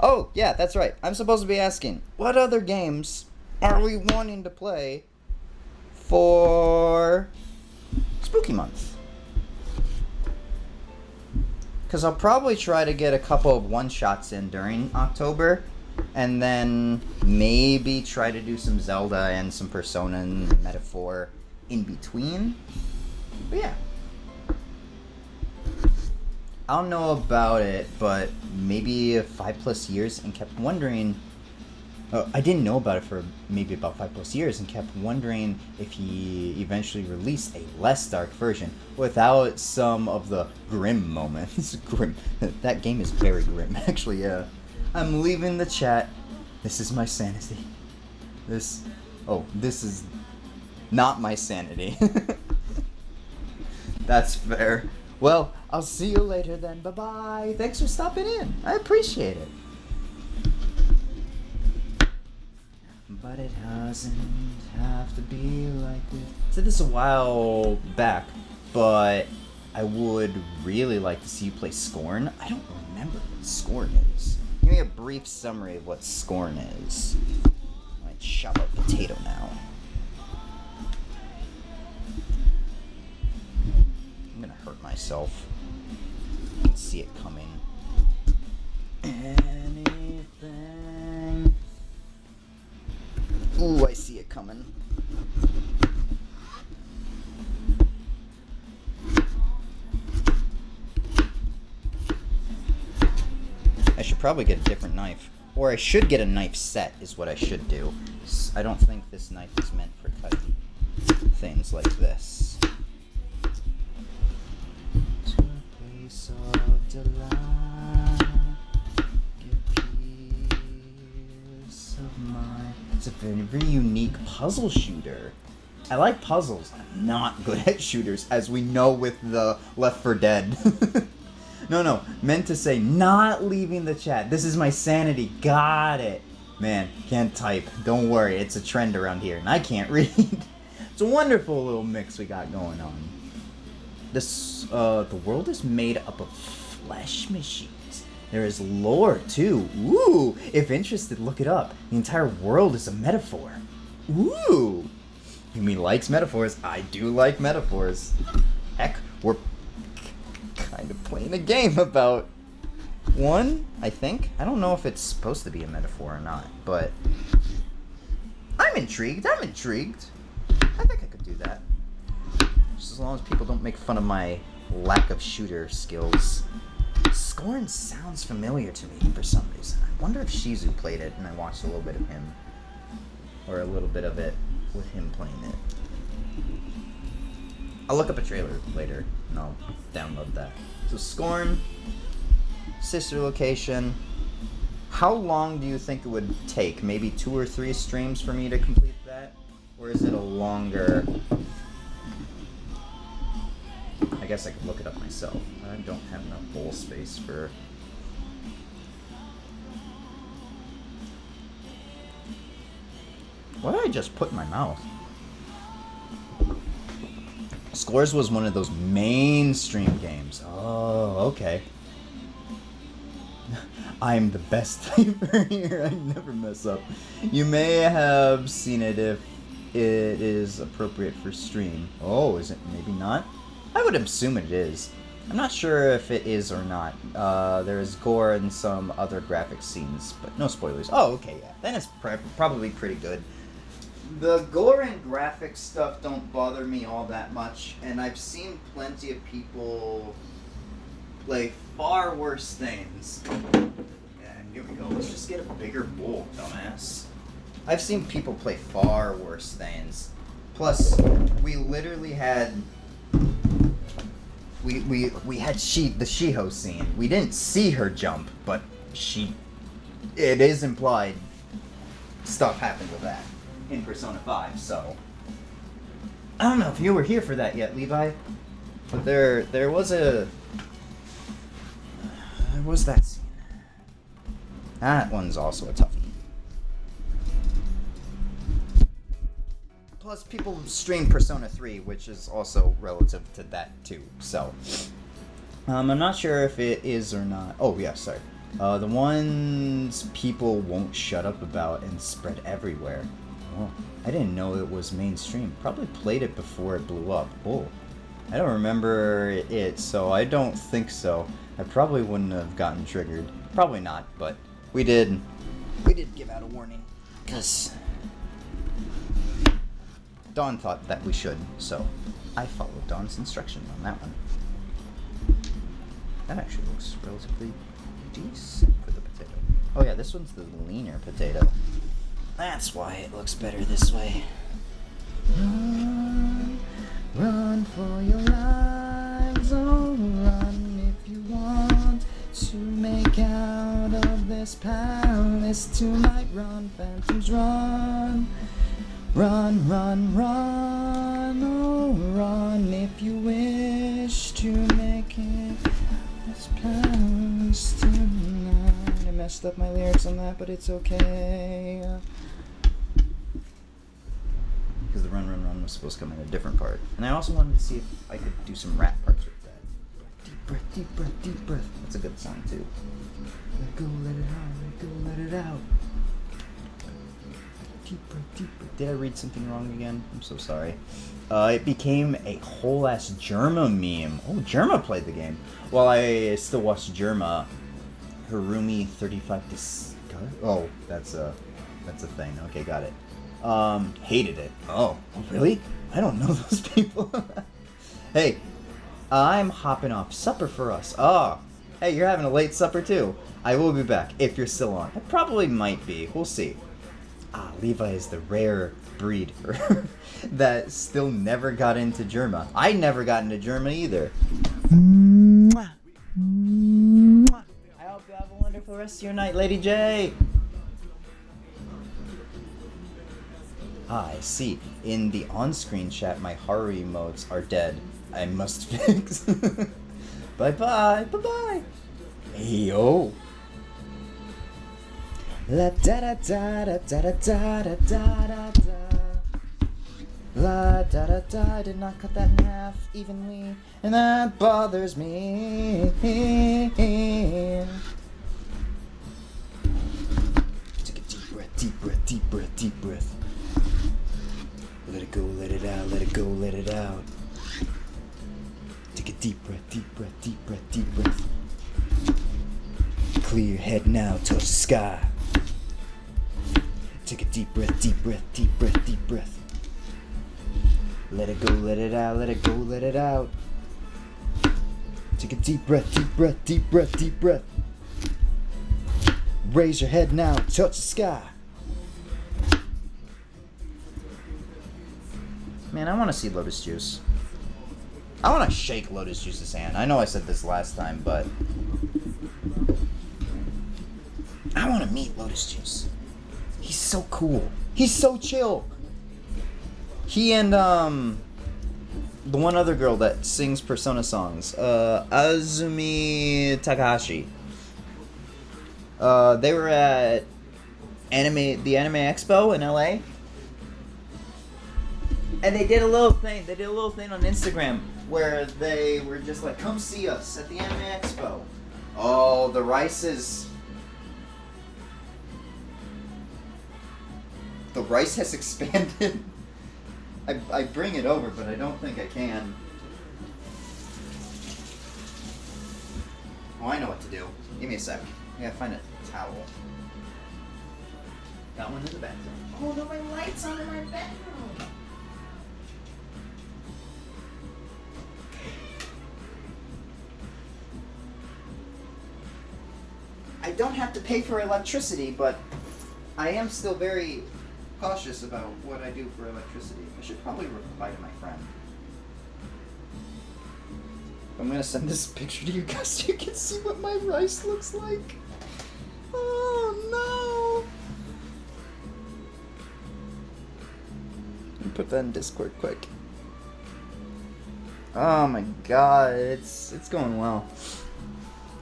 Oh, yeah, that's right. I'm supposed to be asking, what other games are we wanting to play for Spooky Month? Because I'll probably try to get a couple of one-shots in during October, and then maybe try to do some Zelda and some Persona and Metaphor in between. But yeah. I don't know about it, but maybe 5+ years, and kept wondering. I didn't know about it for maybe about 5+ years, and kept wondering if he eventually released a less dark version without some of the grim moments. Grim. That game is very grim, actually. Yeah. I'm leaving the chat. This is my sanity. This is not my sanity. That's fair. Well, I'll see you later then. Bye-bye. Thanks for stopping in. I appreciate it. But it doesn't have to be like this. I said this a while back, but I would really like to see you play Scorn. I don't remember what Scorn is. Give me a brief summary of what Scorn is. I might chop up potato now. I'm gonna hurt myself. I can see it coming. Anything. I should probably get a different knife. Or I should get a knife set, is what I should do. I don't think this knife is meant for cutting things like this. To a place of delight, give peace of mind. It's a very, very unique puzzle shooter. I like puzzles. I'm not good at shooters, as we know with the Left 4 Dead. No, meant to say not leaving the chat. This is my sanity. Got it. Man, can't type. Don't worry, it's a trend around here, and I can't read. It's a wonderful little mix we got going on. This, the world is made up of flesh machines. There is lore, too. Ooh, if interested, look it up. The entire world is a metaphor. Ooh. Yumi likes metaphors. I do like metaphors. Heck, we're kind of playing a game about one, I think. I don't know if it's supposed to be a metaphor or not, but I'm intrigued. I think I could do that. Just as long as people don't make fun of my lack of shooter skills. Scorn sounds familiar to me for some reason. I wonder if Shizu played it and I watched a little bit of him. Or a little bit of it with him playing it. I'll look up a trailer later and I'll download that. So Scorn, sister location. How long do you think it would take? Maybe 2 or 3 streams for me to complete that? Or is it a longer... I guess I could look it up myself. I don't have enough bowl space for... What did I just put in my mouth? Scores was one of those mainstream games. Oh, okay. I'm the best typer here. I never mess up. You may have seen it if it is appropriate for stream. Oh, is it? Maybe not? I would assume it is. I'm not sure if it is or not. There is gore and some other graphic scenes, but no spoilers. Oh, okay, yeah. Then it's probably pretty good. The gore and graphic stuff don't bother me all that much, and I've seen plenty of people play far worse things. Yeah, here we go. Let's just get a bigger bowl, dumbass. I've seen people play far worse things. Plus, we literally had... We had the Shiho scene. We didn't see her jump, but it is implied stuff happened with that in Persona 5, so... I don't know if you were here for that yet, Levi, but there was that scene. That one's also a toughie. Plus, people stream Persona 3, which is also relative to that, too, so... I'm not sure if it is or not... Oh, yeah, sorry. The ones people won't shut up about and spread everywhere. Oh, I didn't know it was mainstream. Probably played it before it blew up. Oh, I don't remember it, so I don't think so. I probably wouldn't have gotten triggered. Probably not, but we did give out a warning. Because Dawn thought that we should, so I followed Dawn's instructions on that one. That actually looks relatively decent for the potato. Oh yeah, this one's the leaner potato. That's why it looks better this way. Run, run for your lives, oh run if you want to make out of this palace tonight. Run, phantoms, run. Run, run, run, oh run if you wish to make it this palace tonight. I messed up my lyrics on that, but it's okay. Because the run, run, run was supposed to come in a different part. And I also wanted to see if I could do some rap parts with that. Deep breath, deep breath, deep breath. That's a good song, too. Let go, let it out, let go, let it out. Deep breath, deep breath. Did I read something wrong again? I'm so sorry. It became a whole-ass Germa meme. Oh, Germa played the game. Well, I still watch Germa. Harumi 35 Discover. Oh, that's a thing. Okay, got it. Hated it. Oh, really? I don't know those people. Hey, I'm hopping off. Supper for us. Oh, hey, you're having a late supper too. I will be back if you're still on. I probably might be. We'll see. Ah, Levi is the rare breed that still never got into Germa. I never got into Germa either. Mwah. Mwah. I hope you have a wonderful rest of your night, Lady J. Ah, I see. In the on-screen chat, my horror emotes are dead. I must fix. Bye-bye. Bye-bye. Hey, yo. La da da da da da da da da da da. La da da da. I did not cut that in half evenly, and that bothers me. Take a deep breath, deep breath, deep breath, deep breath. Let it go, let it out, let it go, let it out. Take a deep breath, deep breath, deep breath, deep breath. Clear your head now, touch the sky. Take a deep breath, deep breath, deep breath, deep breath. Let it go, let it out, let it go, let it out. Take a deep breath, deep breath, deep breath, deep breath. Raise your head now, touch the sky. Man, I want to see Lotus Juice. I want to shake Lotus Juice's hand. I know I said this last time, but I want to meet Lotus Juice. He's so cool. He's so chill. He and the one other girl that sings Persona songs, Azumi Takahashi. They were at the Anime Expo in LA. And they did a little thing. They did a little thing on Instagram where they were just like, "Come see us at the Anime Expo." Oh, the rice has expanded. I bring it over, but I don't think I can. Oh, I know what to do. Give me a sec. I gotta find a towel. Got one in the bathroom. Oh no, my light's on in my bedroom. I don't have to pay for electricity, but I am still very cautious about what I do for electricity. I should probably reply to my friend. I'm gonna send this picture to you guys so you can see what my rice looks like. Oh no! Let me put that in Discord quick. Oh my god, it's going well.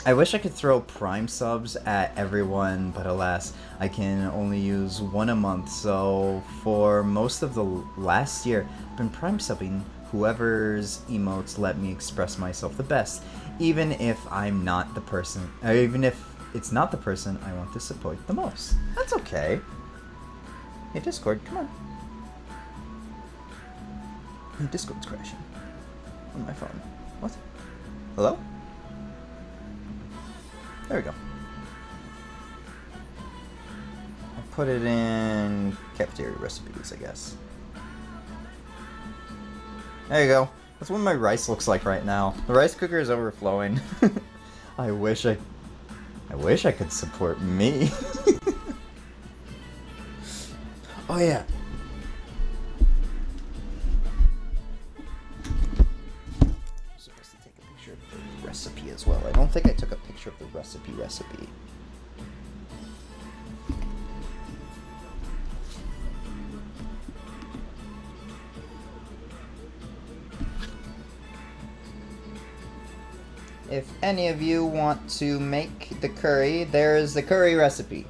I wish I could throw Prime subs at everyone, but alas, I can only use one a month, so for most of the last year, I've been Prime subbing whoever's emotes let me express myself the best, even if I'm not the person, or even if it's not the person I want to support the most. That's okay. Hey Discord, come on. Hey, Discord's crashing. On my phone. What? Hello? There we go. I'll put it in cafeteria recipes, I guess. There you go. That's what my rice looks like right now. The rice cooker is overflowing. I wish I could support me. Oh yeah. I'm supposed to take a picture of the recipe as well. I don't think I took a picture of the recipe. If any of you want to make the curry, there's the curry recipe.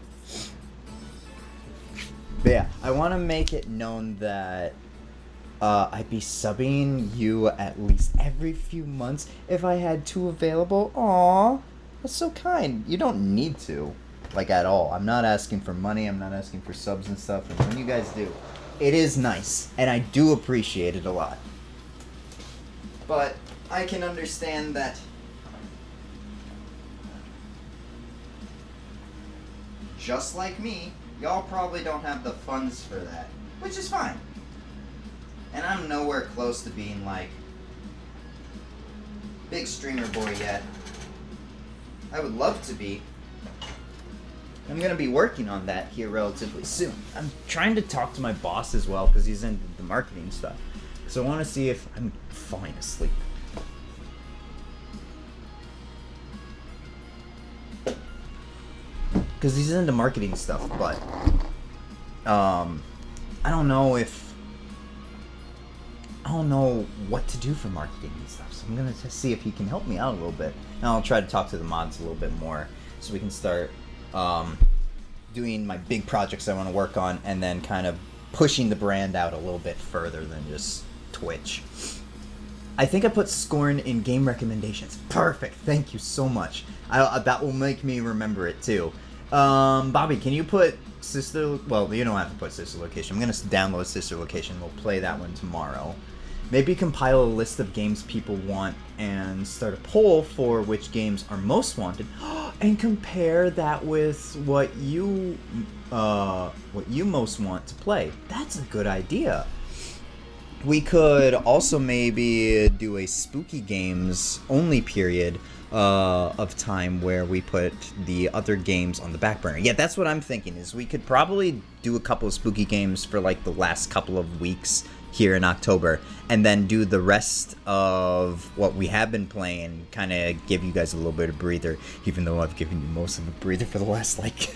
But yeah, I want to make it known that I'd be subbing you at least every few months if I had two available. Aww, that's so kind. You don't need to, like, at all. I'm not asking for money. I'm not asking for subs and stuff. And when you guys do, it is nice, and I do appreciate it a lot. But I can understand that just like me, y'all probably don't have the funds for that. which is fine. And I'm nowhere close to being like big streamer boy yet. I would love to be. I'm gonna be working on that here relatively soon. I'm trying to talk to my boss as well because he's into the marketing stuff. So I want to see if I'm falling asleep. Because he's into marketing stuff, but I don't know what to do for marketing and stuff. So I'm gonna just see if he can help me out a little bit, and I'll try to talk to the mods a little bit more so we can start doing my big projects I want to work on, and then kind of pushing the brand out a little bit further than just Twitch. I think I put Scorn in game recommendations. Perfect. Thank you so much. That will make me remember it too. Bobby, can you put Sister... Well, you don't have to put Sister Location. I'm going to download Sister Location. We'll play that one tomorrow. Maybe compile a list of games people want and start a poll for which games are most wanted, and compare that with what you most want to play. That's a good idea. We could also maybe do a spooky games only period of time where we put the other games on the back burner. Yeah, that's what I'm thinking, is we could probably do a couple of spooky games for like the last couple of weeks here in October, and then do the rest of what we have been playing, kind of give you guys a little bit of breather, even though I've given you most of a breather for the last like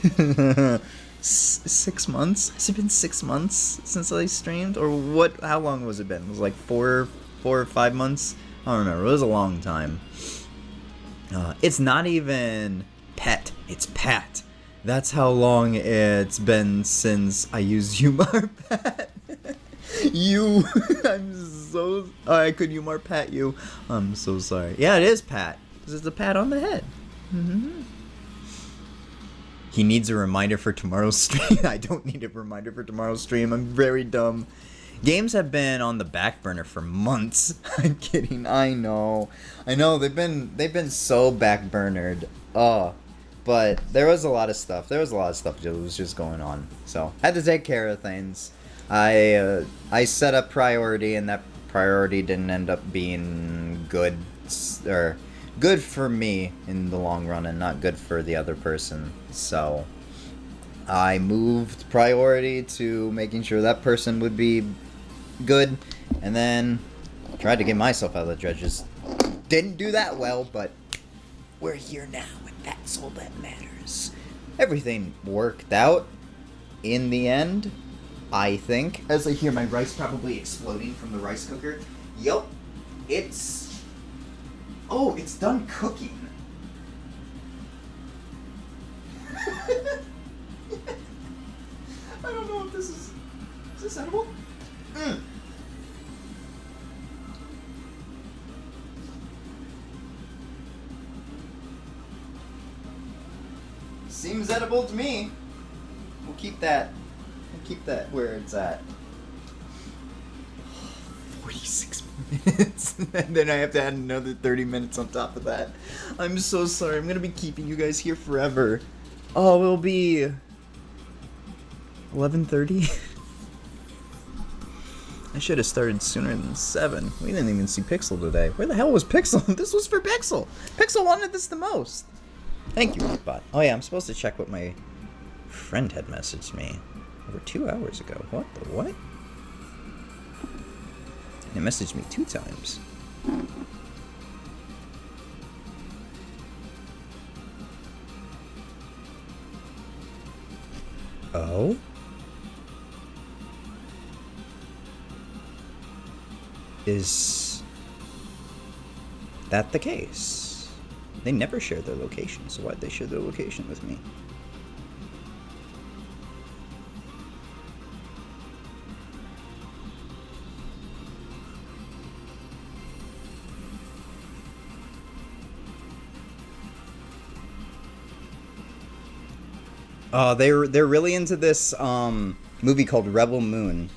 6 months. Has it been 6 months since I streamed, or what? How long was it been? It was like four or 5 months. I don't remember. It was a long time. It's not even Pet, it's Pat. That's how long it's been since I used Yuma Pat. I could Yuma Pat you. I'm so sorry. Yeah, it is Pat. This is a pat on the head. Mm-hmm. He needs a reminder for tomorrow's stream. I don't need a reminder for tomorrow's stream. I'm very dumb. Games have been on the back burner for months. I'm kidding. I know. They've been so back burnered. But there was a lot of stuff. That was just going on. So I had to take care of things. I set a priority, and that priority didn't end up being good, or good for me in the long run, and not good for the other person. So I moved priority to making sure that person would be good, and then tried to get myself out of the dredges. Didn't do that well, but we're here now, and that's all that matters. Everything worked out in the end, I think. As I hear my rice probably exploding from the rice cooker. Yup, it's done cooking. I don't know if is this edible? Seems edible to me. We'll keep that where it's at. 46 minutes. And then I have to add another 30 minutes on top of that. I'm so sorry. I'm going to be keeping you guys here forever. Oh, it'll be 11:30. I should have started sooner than 7. We didn't even see Pixel today. Where the hell was Pixel? This was for Pixel. Pixel wanted this the most. Thank you, Robot. Oh yeah, I'm supposed to check what my friend had messaged me over 2 hours ago. What the what? They messaged me 2 times. Oh? Is that the case? They never share their location, so why'd they share their location with me? They're really into this movie called Rebel Moon.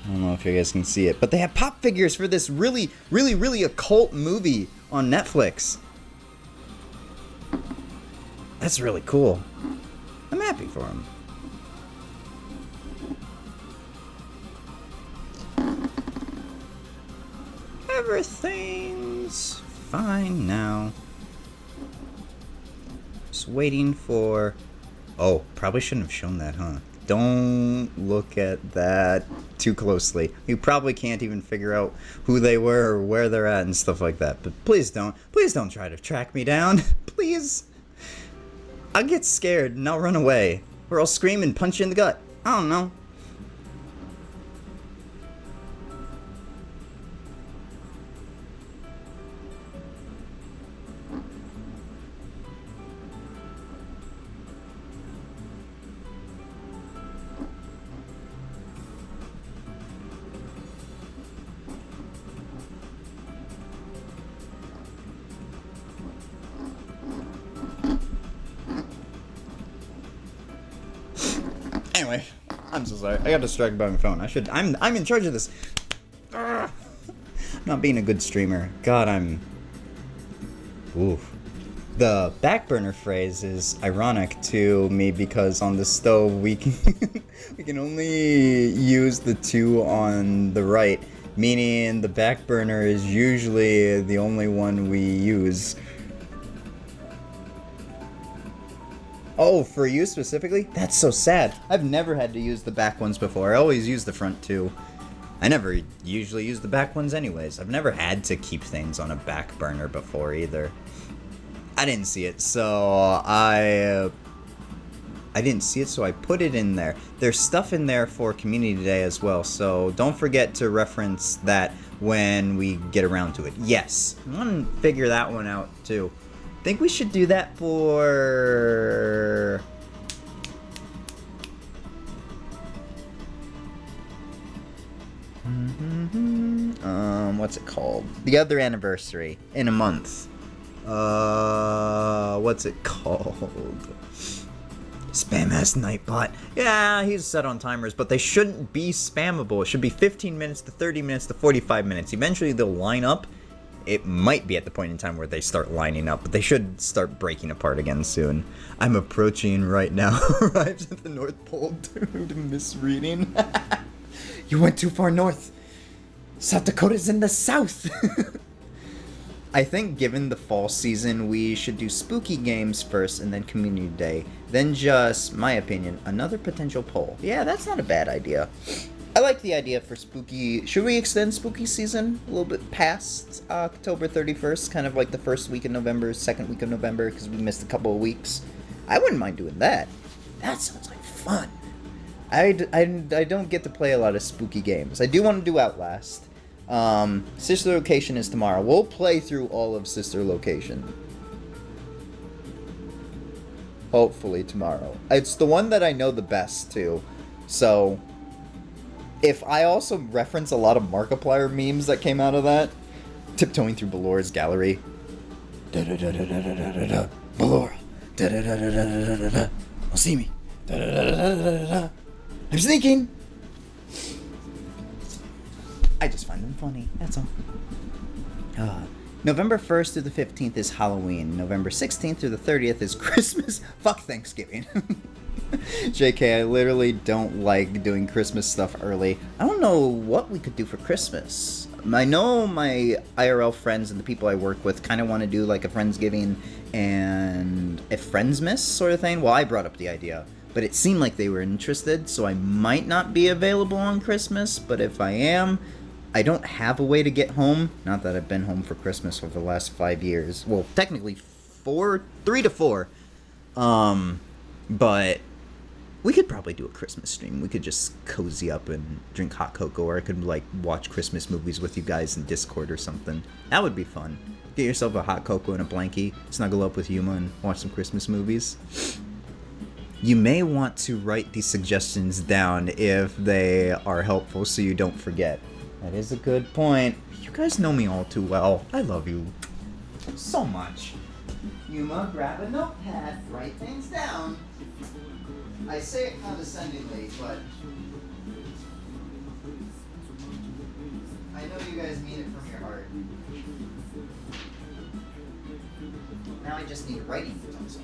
I don't know if you guys can see it, but they have pop figures for this really occult movie on Netflix. That's really cool. I'm happy for them. Everything's fine now. Just waiting for... Oh, probably shouldn't have shown that, huh? Don't look at that too closely. You probably can't even figure out who they were or where they're at and stuff like that. But please don't try to track me down. Please. I'll get scared and I'll run away. Or I'll scream and punch you in the gut. I don't know. Anyway, I'm so sorry. I got distracted by my phone. I'm in charge of this. Ugh. Not being a good streamer. God, Oof. The back burner phrase is ironic to me because on the stove we can only use the two on the right, meaning the back burner is usually the only one we use. Oh, for you specifically? That's so sad. I've never had to use the back ones before. I always use the front two. I never usually use the back ones anyways. I've never had to keep things on a back burner before either. I didn't see it, so I didn't see it, so I put it in there. There's stuff in there for Community Day as well, so don't forget to reference that when we get around to it. Yes, I want to figure that one out too. Think we should do that for... what's it called? The other anniversary in a month. What's it called? Spam ass Nightbot. Yeah, he's set on timers, but they shouldn't be spammable. It should be 15 minutes to 30 minutes to 45 minutes. Eventually they'll line up. It might be at the point in time where they start lining up, but they should start breaking apart again soon. I'm approaching right now. Arrives at the North Pole due to misreading. You went too far north. South Dakota's in the south. I think given the fall season, we should do spooky games first and then Community Day. Then just, my opinion, another potential poll. Yeah, that's not a bad idea. I like the idea for spooky... Should we extend spooky season a little bit past October 31st? Kind of like the first week of November, second week of November, because we missed a couple of weeks. I wouldn't mind doing that. That sounds like fun. I don't get to play a lot of spooky games. I do want to do Outlast. Sister Location is tomorrow. We'll play through all of Sister Location. Hopefully tomorrow. It's the one that I know the best, too. So... if I also reference a lot of Markiplier memes that came out of that, tiptoeing through Balora's gallery. Da-da-da-da-da-da-da-da. Balora. Da-da-da-da-da-da-da-da. Don't see me. Da-da-da-da-da-da-da. I'm sneaking. I just find them funny. That's all. November 1st through the 15th is Halloween. November 16th through the 30th is Christmas. Fuck Thanksgiving. JK, I literally don't like doing Christmas stuff early. I don't know what we could do for Christmas. I know my IRL friends and the people I work with kind of want to do like a Friendsgiving and a Friendsmas sort of thing. Well, I brought up the idea, but it seemed like they were interested, so I might not be available on Christmas, but if I am, I don't have a way to get home. Not that I've been home for Christmas over the last 5 years. Well, technically 3 to 4. But we could probably do a Christmas stream. We could just cozy up and drink hot cocoa, or I could like watch Christmas movies with you guys in Discord or something. That would be fun. Get yourself a hot cocoa and a blankie, snuggle up with Yuma and watch some Christmas movies. You may want to write these suggestions down if they are helpful so you don't forget. That is a good point. You guys know me all too well. I love you so much. Yuma, grab a notepad, write things down. I say it condescendingly, but I know you guys mean it from your heart. Now I just need writing utensils.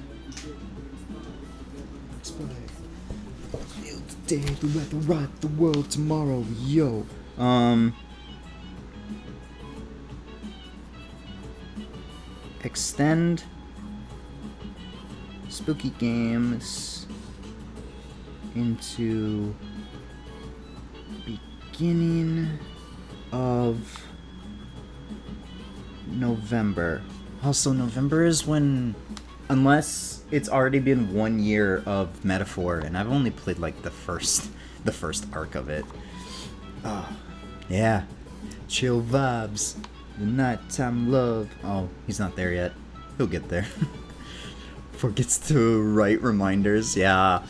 Today, we have to rock the world tomorrow, yo. extend spooky games into beginning of November. Also, November is when, unless it's already been 1 year of Metaphor, and I've only played like the first arc of it. Oh, yeah, chill vibes, the nighttime love. Oh, he's not there yet. He'll get there. Forgets to write reminders. Yeah,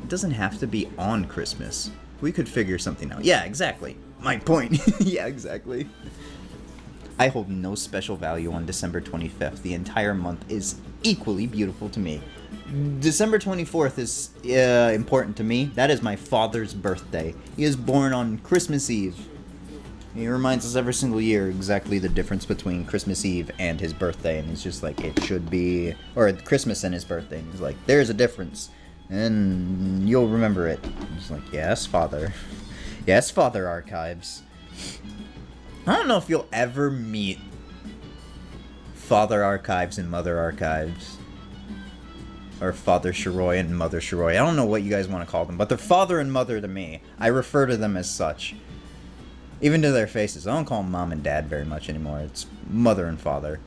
it doesn't have to be on Christmas. We could figure something out. Yeah, exactly. My point. Yeah, exactly. I hold no special value on December 25th. The entire month is equally beautiful to me. December 24th is important to me. That is my father's birthday. He is born on Christmas Eve. He reminds us every single year exactly the difference between Christmas Eve and his birthday. And he's just like, it should be... Or Christmas and his birthday. And he's like, there's a difference. And you'll remember it. He's like, yes, Father. Yes, Father Archives. I don't know if you'll ever meet Father Archives and Mother Archives. Or Father Shiroi and Mother Shiroi. I don't know what you guys want to call them, but they're father and mother to me. I refer to them as such. Even to their faces. I don't call them mom and dad very much anymore. It's mother and father.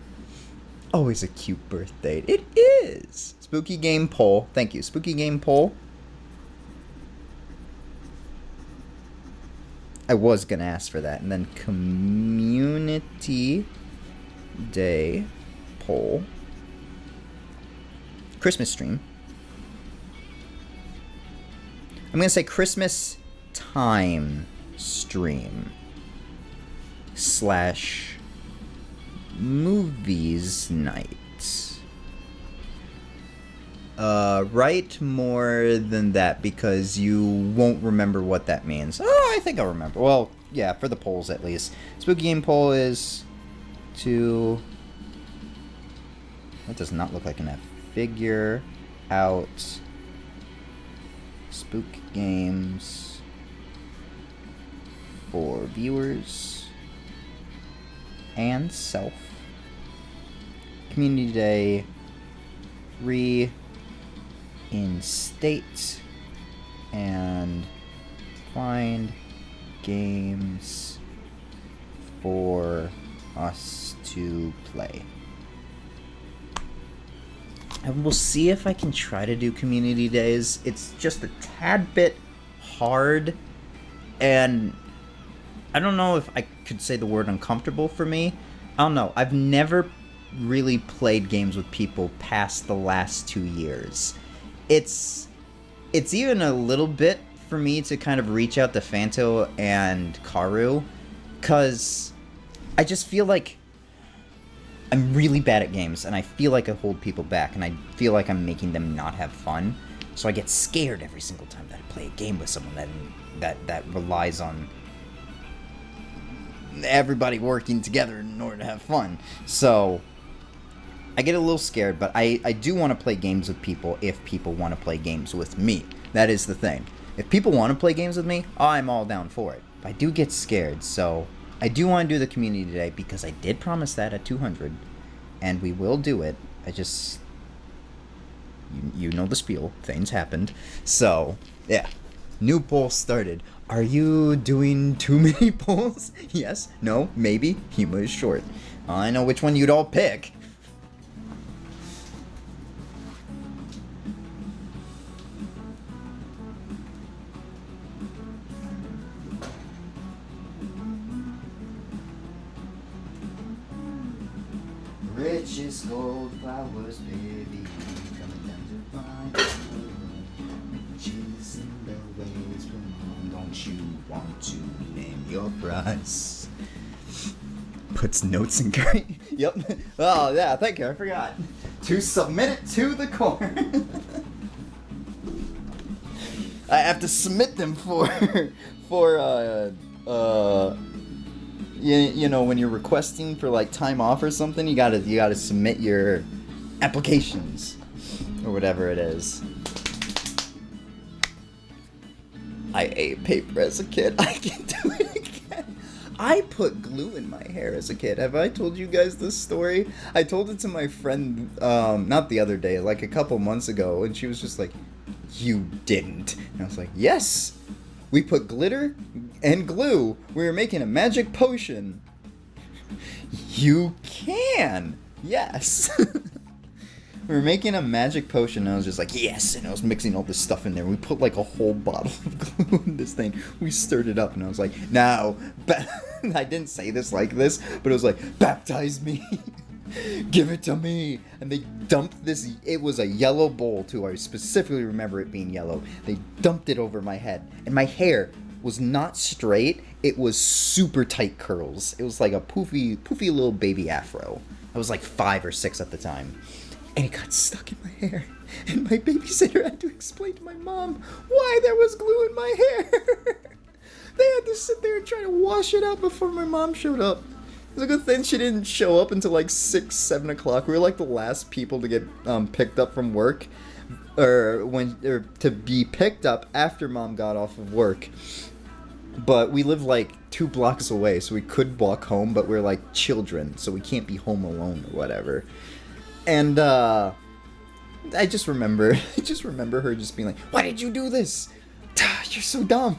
Always a cute birth date. It is! Spooky Game Poll. Thank you. Spooky Game Poll. I was gonna ask for that. And then Community Day Poll. Christmas stream. I'm gonna say Christmas time stream / movies night. Write more than that because you won't remember what that means. Oh, I think I'll remember. Well, yeah, for the polls at least. Spooky Game Poll is to... That does not look like an F. Figure out spook games for viewers and self. Community Day reinstate and find games for us to play. And we'll see if I can try to do community days. It's just a tad bit hard, and I don't know if I could say the word uncomfortable for me. I don't know. I've never really played games with people past the last 2 years. It's even a little bit for me to kind of reach out to Fanto and Karu, because I just feel like I'm really bad at games, and I feel like I hold people back, and I feel like I'm making them not have fun. So I get scared every single time that I play a game with someone that relies on everybody working together in order to have fun. So I get a little scared, but I do want to play games with people if people want to play games with me. That is the thing. If people want to play games with me, I'm all down for it. But I do get scared, so I do want to do the community today because I did promise that at 200, and we will do it. I just... You know the spiel. Things happened. So, yeah. New poll started. Are you doing too many polls? Yes, no, maybe. Yuma is short. I know which one you'd all pick. Richest gold flowers, baby, coming down to find riches in the ways from home. Don't you want to name your price? Puts notes in Curry. Yep. Oh yeah, thank you. I forgot to submit it to the court. I have to submit them for you know, when you're requesting for like time off or something, you gotta submit your applications or whatever it is. I ate paper as a kid. I can do it again. I put glue in my hair as a kid. Have I told you guys this story? I told it to my friend, not the other day, like a couple months ago, and she was just like, "You didn't." And I was like, "Yes! We put glitter and glue. We were making a magic potion." You can! Yes! We were making a magic potion, and I was just like, yes! And I was mixing all this stuff in there. We put like a whole bottle of glue in this thing. We stirred it up, and I was like, now, I didn't say this like this, but it was like, baptize me! Give it to me! And they dumped this, it was a yellow bowl too, I specifically remember it being yellow. They dumped it over my head, and my hair was not straight, it was super tight curls. It was like a poofy little baby afro. I was like 5 or 6 at the time. And it got stuck in my hair. And my babysitter had to explain to my mom why there was glue in my hair. They had to sit there and try to wash it out before my mom showed up. It was a good thing she didn't show up until like 6, 7 o'clock. We were like the last people to get picked up from work. Or to be picked up after mom got off of work. But we lived like 2 blocks away, so we could walk home, but we're like children, so we can't be home alone or whatever. And I just remember her just being like, "Why did you do this? You're so dumb."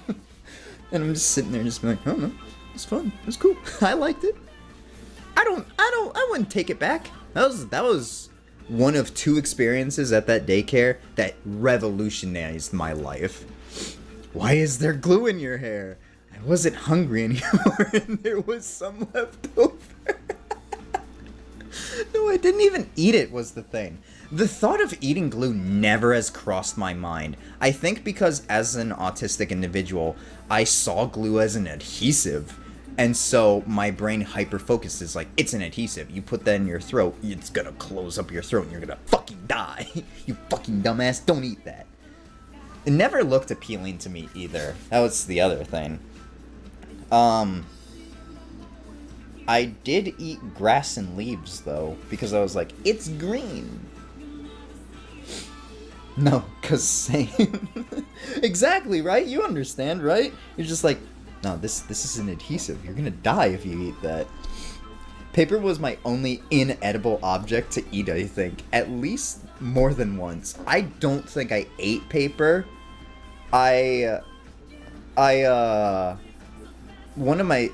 And I'm just sitting there just being like, "I don't know. It's fun. It was cool. I liked it. I wouldn't take it back." That was one of 2 experiences at that daycare that revolutionized my life. Why is there glue in your hair? I wasn't hungry anymore, and there was some left over. No, I didn't even eat it, was the thing. The thought of eating glue never has crossed my mind. I think because as an autistic individual, I saw glue as an adhesive. And so my brain hyper-focuses like, it's an adhesive. You put that in your throat, it's gonna close up your throat and you're gonna fucking die. You fucking dumbass, don't eat that. It never looked appealing to me either. That was the other thing. I did eat grass and leaves, though, because I was like, it's green. No, because same. Exactly, right? You understand, right? You're just like, no, this is an adhesive. You're gonna die if you eat that. Paper was my only inedible object to eat, I think. At least more than once. I don't think I ate paper. One of my...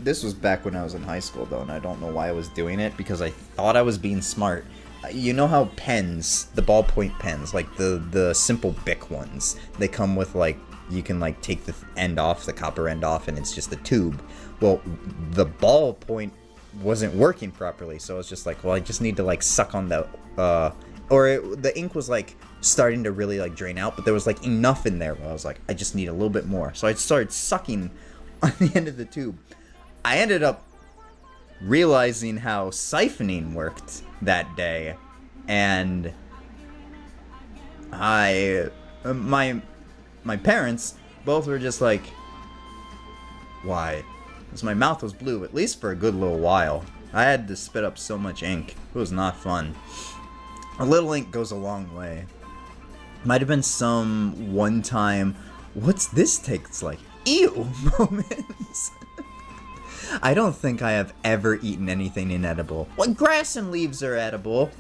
this was back when I was in high school, though, and I don't know why I was doing it, because I thought I was being smart. You know how pens, the ballpoint pens, like the simple Bic ones, they come with, like, you can, like, take the end off, the copper end off, and it's just a tube. Well, the ballpoint wasn't working properly, so I was just like, well, I just need to, like, suck on the, the ink was, like, starting to really, like, drain out, but there was, like, enough in there where I was like, I just need a little bit more. So I started sucking on the end of the tube. I ended up realizing how siphoning worked that day, and my parents both were just like, why? Because my mouth was blue, at least for a good little while. I had to spit up so much ink. It was not fun. A little ink goes a long way. Might have been some one-time, what's this taste like? Ew moments. I don't think I have ever eaten anything inedible. Well, grass and leaves are edible.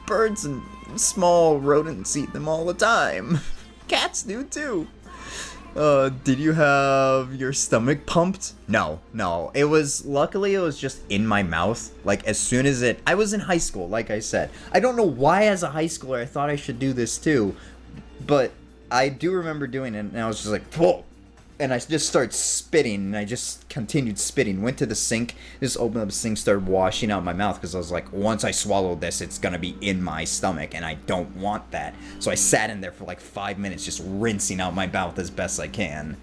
Birds and small rodents eat them all the time. Cats do too. Did you have your stomach pumped? No. Luckily it was just in my mouth. Like, as soon as I was in high school, like I said. I don't know why as a high schooler I thought I should do this too. But I do remember doing it, and I was just like, whoa. And I just started spitting, and I just continued spitting. Went to the sink, just opened up the sink, started washing out my mouth, because I was like, once I swallow this, it's gonna be in my stomach, and I don't want that. So I sat in there for like 5 minutes, just rinsing out my mouth as best I can.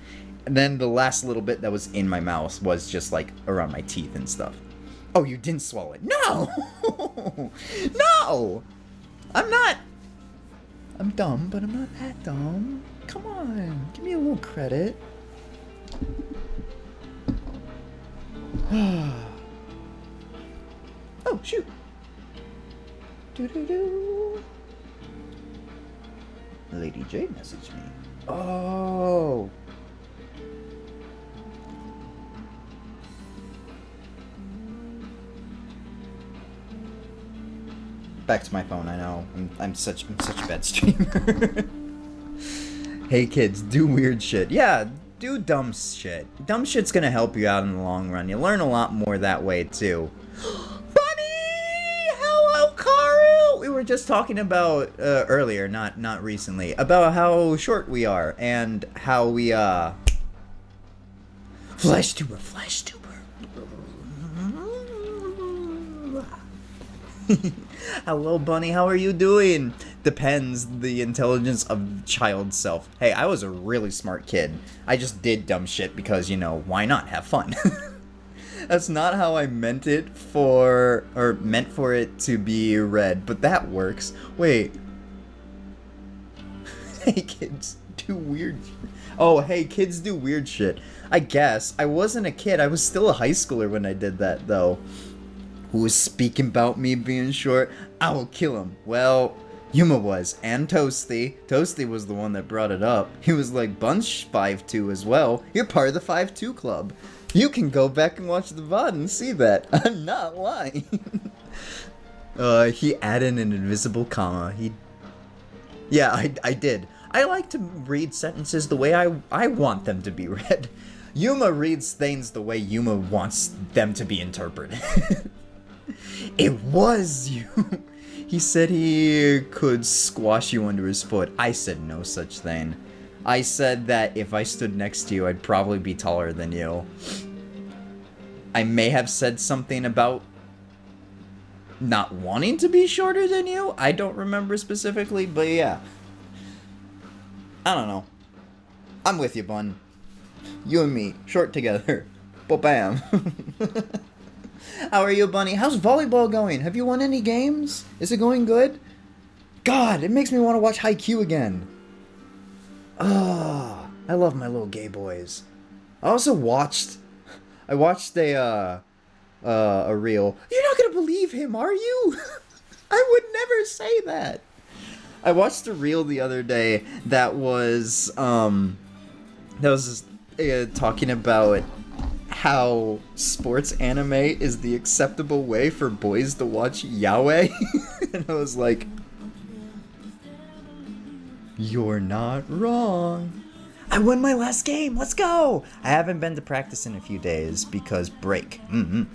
And then the last little bit that was in my mouth was just like around my teeth and stuff. Oh, you didn't swallow it? No! No! I'm not... I'm dumb, but I'm not that dumb. Come on, give me a little credit. Oh, shoot. Doo-doo-doo. Lady J messaged me. Oh. Back to my phone. I know. I'm such a bad streamer. Hey kids, do weird shit. Yeah, do dumb shit. Dumb shit's gonna help you out in the long run. You learn a lot more that way too. Bunny! Hello, Karu! We were just talking about earlier, not recently, about how short we are and how we Flash tuber. Hello, Bunny. How are you doing? Depends the intelligence of child self. Hey, I was a really smart kid. I just did dumb shit because, you know, why not? Have fun. That's not how I meant it for it to be read, but that works. Wait. Hey, kids, do weird shit. Oh, hey, kids do weird shit. I guess. I wasn't a kid. I was still a high schooler when I did that, though. Who was speaking about me being short? I will kill him. Well, Yuma was, and Toasty. Toasty was the one that brought it up. He was like, Bunch 5'2" as well. You're part of the 5'2" club. You can go back and watch the VOD and see that. I'm not lying. He added an invisible comma. Yeah, I did. I like to read sentences the way I want them to be read. Yuma reads things the way Yuma wants them to be interpreted. It was you. He said he could squash you under his foot. I said no such thing. I said that if I stood next to you, I'd probably be taller than you. I may have said something about not wanting to be shorter than you. I don't remember specifically, but yeah. I don't know. I'm with you, Bun. You and me, short together. Ba-bam. How are you, Bunny? How's volleyball going? Have you won any games? Is it going good? God, it makes me want to watch Haikyuu again. Oh, I love my little gay boys. I also watched a reel. You're not gonna believe him, are you? I would never say that. I watched a reel the other day that was talking about how sports anime is the acceptable way for boys to watch yaoi. And I was like, you're not wrong. I won my last game. Let's go. I haven't been to practice in a few days because break. I'm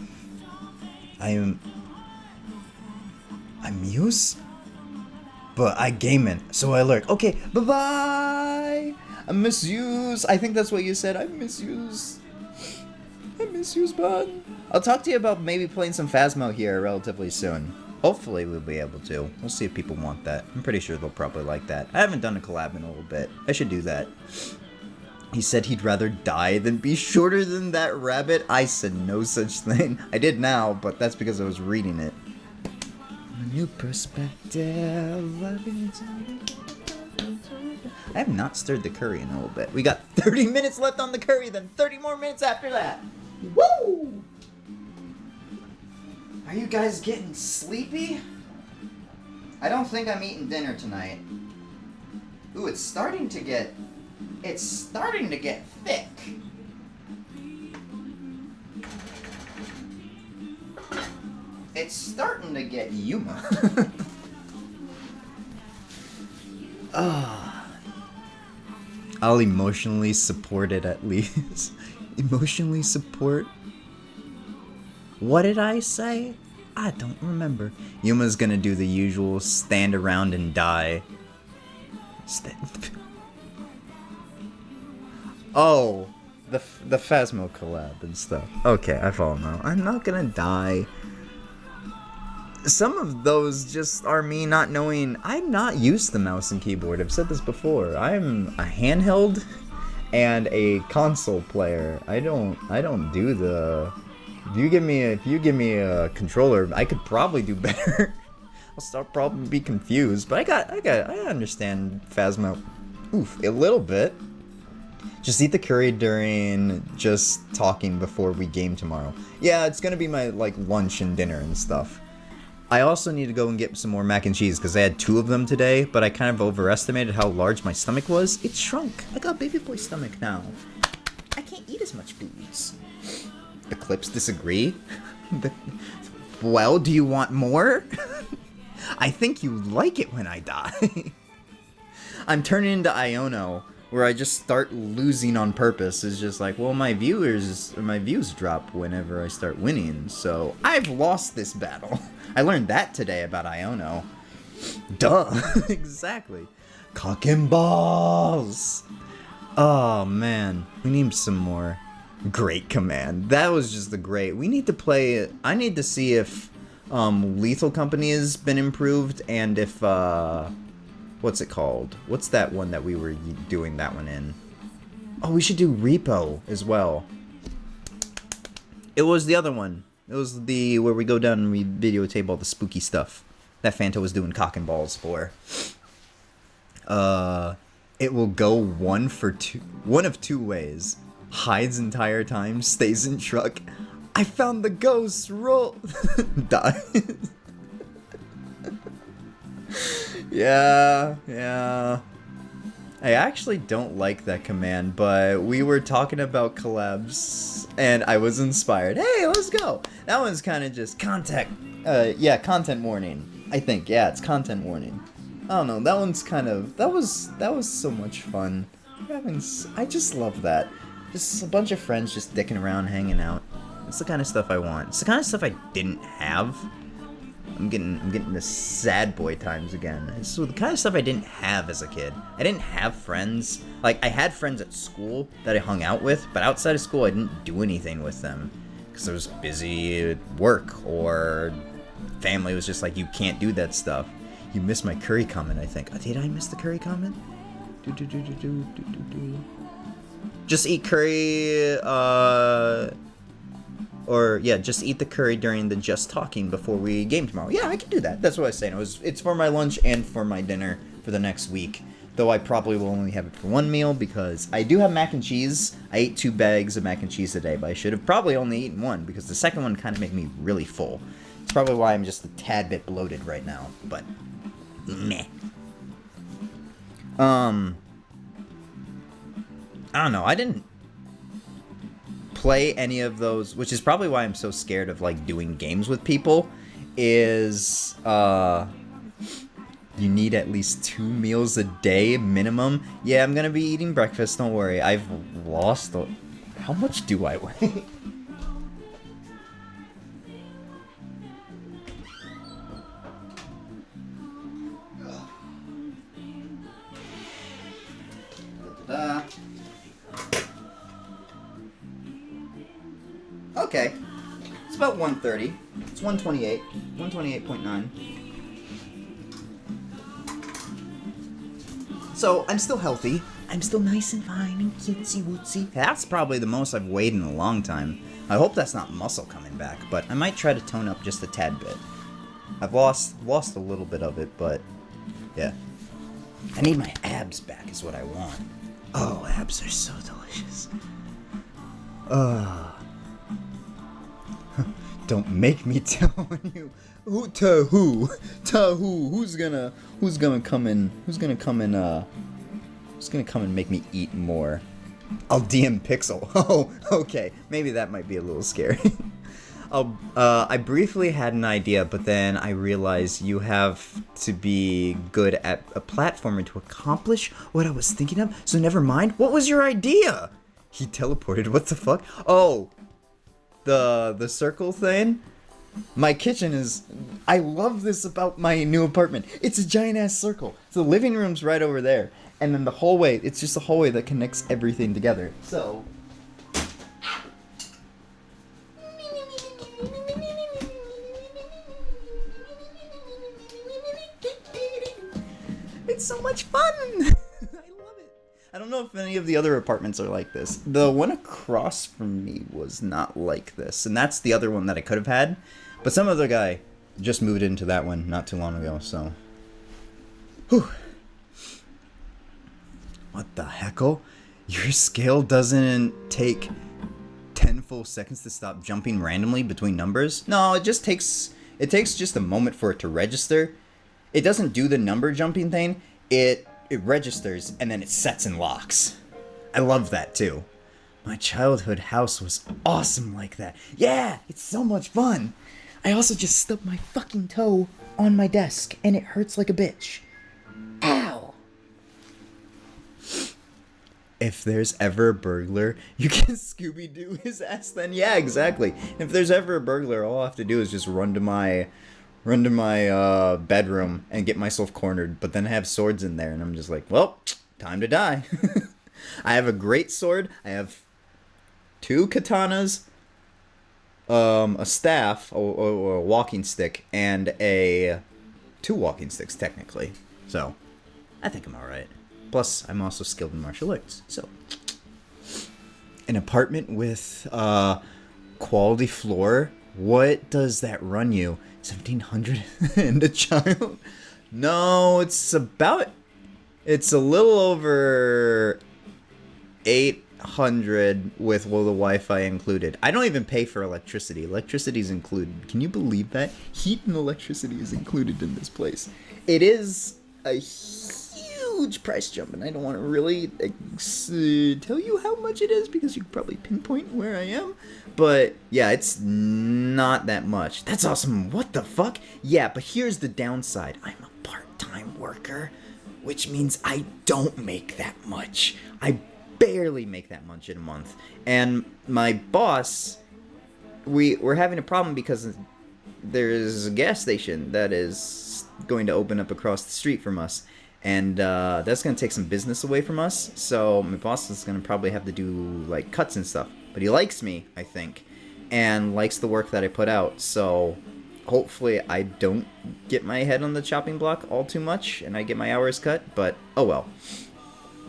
Muse, but I gaming, so I lurk. Okay, bye-bye. I miss yous. I think that's what you said. I miss yous. I miss yous, bud. I'll talk to you about maybe playing some Phasmo here relatively soon. Hopefully we'll be able to. We'll see if people want that. I'm pretty sure they'll probably like that. I haven't done a collab in a little bit. I should do that. He said he'd rather die than be shorter than that rabbit. I said no such thing. I did now, but that's because I was reading it. A new perspective. I have not stirred the curry in a little bit. We got 30 minutes left on the curry, then 30 more minutes after that. Woo! Are you guys getting sleepy? I don't think I'm eating dinner tonight. Ooh, it's starting to get thick. It's starting to get Yuma. I'll emotionally support it at least. Emotionally support? What did I say? I don't remember. Yuma's gonna do the usual stand around and die. Oh, the Phasmo collab and stuff. Okay, I follow now. I'm not gonna die. Some of those just are me not knowing. I'm not used to the mouse and keyboard. I've said this before. I'm a handheld and a console player. I don't do the. If you give me a controller, I could probably do better. I'll start probably be confused, but I understand Phasmo. Oof, a little bit. Just eat the curry during just talking before we game tomorrow. Yeah, it's gonna be my like lunch and dinner and stuff. I also need to go and get some more mac and cheese because I had 2 of them today, but I kind of overestimated how large my stomach was. It shrunk. I got baby boy stomach now. I can't eat as much booze. The clips disagree? Well, do you want more? I think you like it when I die. I'm turning into Iono, where I just start losing on purpose. It's just like, well, my views drop whenever I start winning, so I've lost this battle. I learned that today about Iono. Duh. Exactly. Cock and balls. Oh man, we need some more. Great command. That was just the great. We need to play it. I need to see if Lethal Company has been improved, and if what's it called? What's that one that we were doing that one in? Oh, we should do Repo as well. It was the other one. It was the where we go down and we videotape all the spooky stuff that Fanta was doing cock and balls for. It will go one of two ways. Hides entire time, stays in truck. I found the ghost, roll. Die. Yeah. I actually don't like that command, but we were talking about collabs, and I was inspired. Hey, let's go. That one's kind of just content warning. I think, yeah, it's content warning. I don't know, that one's kind of, that was so much fun. I just love that. Just a bunch of friends just dicking around, hanging out. It's the kind of stuff I want. It's the kind of stuff I didn't have. I'm getting the sad boy times again. It's the kind of stuff I didn't have as a kid. I didn't have friends. Like, I had friends at school that I hung out with, but outside of school I didn't do anything with them. Because I was busy at work, or family was just like, you can't do that stuff. You missed my curry comment, I think. Oh, did I miss the curry comment? Just eat curry, just eat the curry during the just talking before we game tomorrow. Yeah, I can do that. That's what I was saying. It's for my lunch and for my dinner for the next week. Though I probably will only have it for one meal because I do have mac and cheese. I ate 2 bags of mac and cheese today, but I should have probably only eaten one because the second one kind of made me really full. It's probably why I'm just a tad bit bloated right now, but meh. I don't know. I didn't play any of those, which is probably why I'm so scared of like doing games with people. Is you need at least 2 meals a day minimum. Yeah, I'm gonna be eating breakfast. Don't worry. I've lost. How much do I weigh? Okay, it's about 130. It's 128. 128.9. So, I'm still healthy. I'm still nice and fine and cutesy wootsy. That's probably the most I've weighed in a long time. I hope that's not muscle coming back, but I might try to tone up just a tad bit. I've lost a little bit of it, but yeah. I need my abs back is what I want. Oh, abs are so delicious. Don't make me tell you. Who's gonna come and make me eat more? I'll DM Pixel. Oh, okay. Maybe that might be a little scary. I briefly had an idea, but then I realized you have to be good at a platformer to accomplish what I was thinking of, so never mind. What was your idea? He teleported, what the fuck? Oh, the circle thing? My kitchen is... I love this about my new apartment. It's a giant-ass circle. So the living room's right over there, and then the hallway, it's just a hallway that connects everything together. So... It's so much fun! I love it. I don't know if any of the other apartments are like this. The one across from me was not like this, and that's the other one that I could have had. But some other guy just moved into that one not too long ago, so... Whew. What the heckle? Your scale doesn't take 10 full seconds to stop jumping randomly between numbers? No, it takes just a moment for it to register. It doesn't do the number jumping thing. It registers and then it sets and locks. I love that too. My childhood house was awesome like that. Yeah, it's so much fun. I also just stubbed my fucking toe on my desk, and it hurts like a bitch. Ow! If there's ever a burglar, you can Scooby-Doo his ass then. Yeah, exactly. If there's ever a burglar, all I have to do is just run to my bedroom and get myself cornered, but then I have swords in there, and I'm just like, well, time to die. I have a great sword. I have 2 katanas, a staff, or a walking stick, and 2 walking sticks, technically. So, I think I'm alright. Plus, I'm also skilled in martial arts, so. An apartment with quality floor? What does that run you? 1,700 and a child? No, it's a little over 800 with the Wi-Fi included. I don't even pay for electricity. Electricity's included. Can you believe that? Heat and electricity is included in this place. It is a huge price jump, and I don't want to really tell you how much it is because you can probably pinpoint where I am. But yeah, it's not that much. That's awesome. What the fuck? Yeah, but here's the downside. I'm a part-time worker, which means I don't make that much. I barely make that much in a month. And my boss, we're having a problem because there's a gas station that is going to open up across the street from us. And that's going to take some business away from us. So my boss is going to probably have to do like cuts and stuff. But he likes me, I think, and likes the work that I put out. So hopefully I don't get my head on the chopping block all too much and I get my hours cut. But oh well.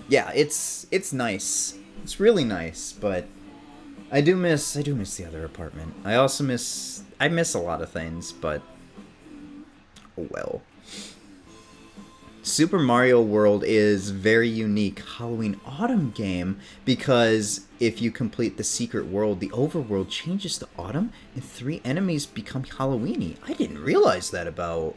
Yeah, it's nice. It's really nice, but I do miss the other apartment. I miss a lot of things, but oh well. Super Mario World is very unique Halloween autumn game because if you complete the secret world, the overworld changes to autumn and 3 enemies become Halloweeny. I didn't realize that about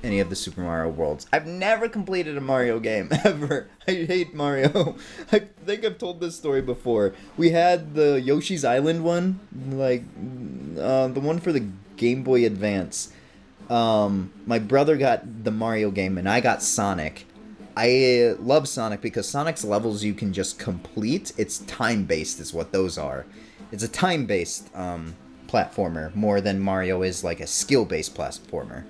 any of the Super Mario worlds. I've never completed a Mario game ever. I hate Mario. I think I've told this story before. We had the Yoshi's Island one, like the one for the Game Boy Advance. My brother got the Mario game and I got Sonic. I love Sonic because Sonic's levels you can just complete. It's time-based is what those are. It's a time-based platformer more than Mario is like a skill-based platformer.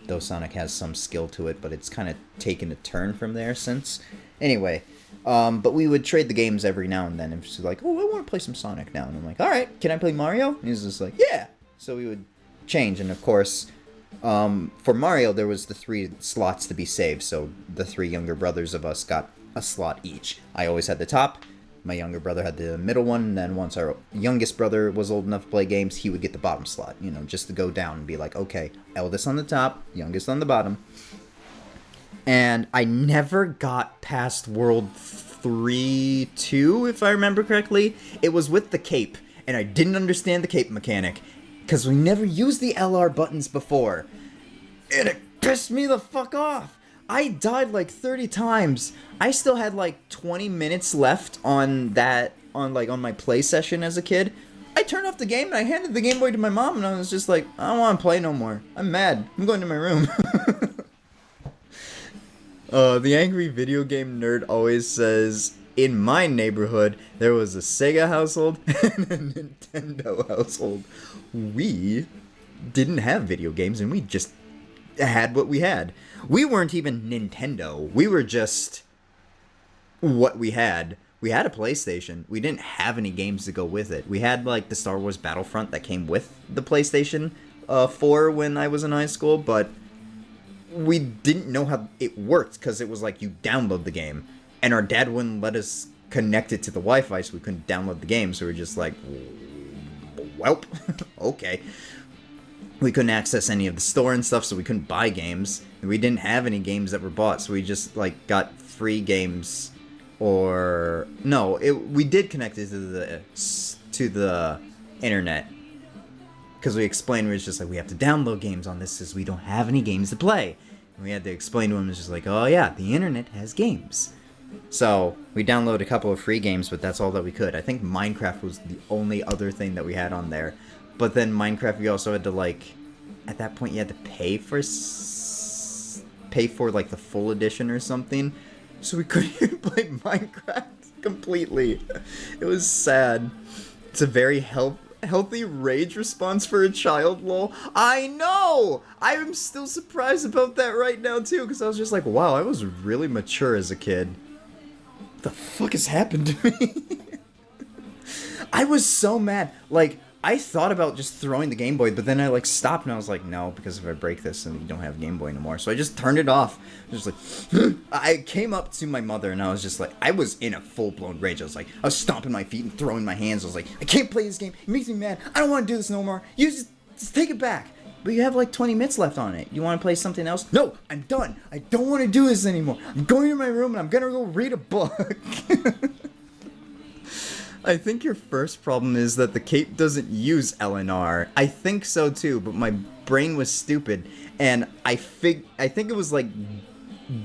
Though Sonic has some skill to it, but it's kind of taken a turn from there since. Anyway, but we would trade the games every now and then. And she's like, oh, I want to play some Sonic now. And I'm like, all right, can I play Mario? And he's just like, yeah. So we would change. And of course, for Mario, there was the 3 slots to be saved. So the 3 younger brothers of us got a slot each. I always had the top. My younger brother had the middle one, and then once our youngest brother was old enough to play games, he would get the bottom slot, you know, just to go down and be like, okay, eldest on the top, youngest on the bottom. And I never got past World 3-2, if I remember correctly. It was with the cape, and I didn't understand the cape mechanic, because we never used the LR buttons before. And it pissed me the fuck off. I died like 30 times. I still had like 20 minutes left on my play session as a kid. I turned off the game and I handed the Game Boy to my mom and I was just like, I don't want to play no more. I'm mad. I'm going to my room. The angry video game nerd always says, in my neighborhood, there was a Sega household and a Nintendo household. We didn't have video games and we just had what we had. We weren't even Nintendo. We were just what we had. We had a PlayStation. We didn't have any games to go with it. We had like the Star Wars Battlefront that came with the PlayStation 4 when I was in high school, but we didn't know how it worked because it was like you download the game, and our dad wouldn't let us connect it to the Wi-Fi, so we couldn't download the game. So we were just like, welp, okay. We couldn't access any of the store and stuff, so we couldn't buy games. And we didn't have any games that were bought, so we just like got free games. Or no, we did connect it to the internet because we explained, we was just like, we have to download games on this because we don't have any games to play. And we had to explain to him, it's just like, oh yeah, the internet has games. So we downloaded a couple of free games, but that's all that we could. I think Minecraft was the only other thing that we had on there. But then Minecraft, we also had to like at that point you had to pay for like the full edition or something, so we couldn't even play Minecraft completely. It was sad. It's a very healthy rage response for a child, lol. I know! I'm still surprised about that right now, too, because I was just like, wow, I was really mature as a kid. What the fuck has happened to me? I was so mad. Like, I thought about just throwing the Game Boy, but then I, like, stopped and I was like, no, because if I break this, then you don't have Game Boy anymore. So I just turned it off. I was just like, I came up to my mother and I was just like, I was in a full-blown rage. I was like, I was stomping my feet and throwing my hands. I was like, I can't play this game. It makes me mad. I don't want to do this no more. You just take it back. But you have like 20 minutes left on it. You want to play something else? No, I'm done. I don't want to do this anymore. I'm going to my room and I'm going to go read a book. I think your first problem is that the cape doesn't use LNR. I think so too, but my brain was stupid, and I think it was like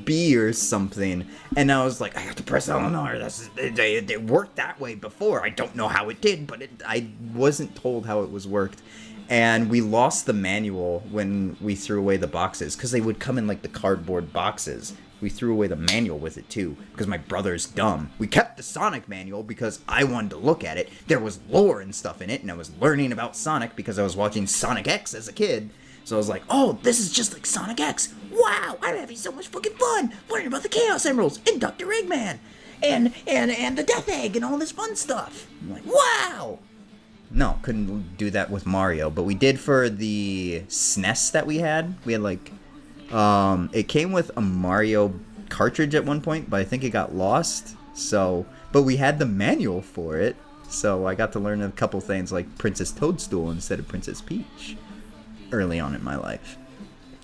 B or something, and I was like, I have to press LNR. It worked that way before. I don't know how it did, but I wasn't told how it was worked. And we lost the manual when we threw away the boxes, because they would come in like the cardboard boxes. We threw away the manual with it too, because my brother's dumb. We kept the Sonic manual because I wanted to look at it. There was lore and stuff in it, and I was learning about Sonic because I was watching Sonic X as a kid. So I was like, oh, this is just like Sonic X. Wow, I'm having so much fucking fun learning about the Chaos Emeralds and Dr. Eggman and the Death Egg and all this fun stuff. I'm like, wow. No, couldn't do that with Mario, but we did for the SNES that we had. We had like, it came with a Mario cartridge at one point, but I think it got lost. So, but we had the manual for it, so I got to learn a couple things like Princess Toadstool instead of Princess Peach early on in my life.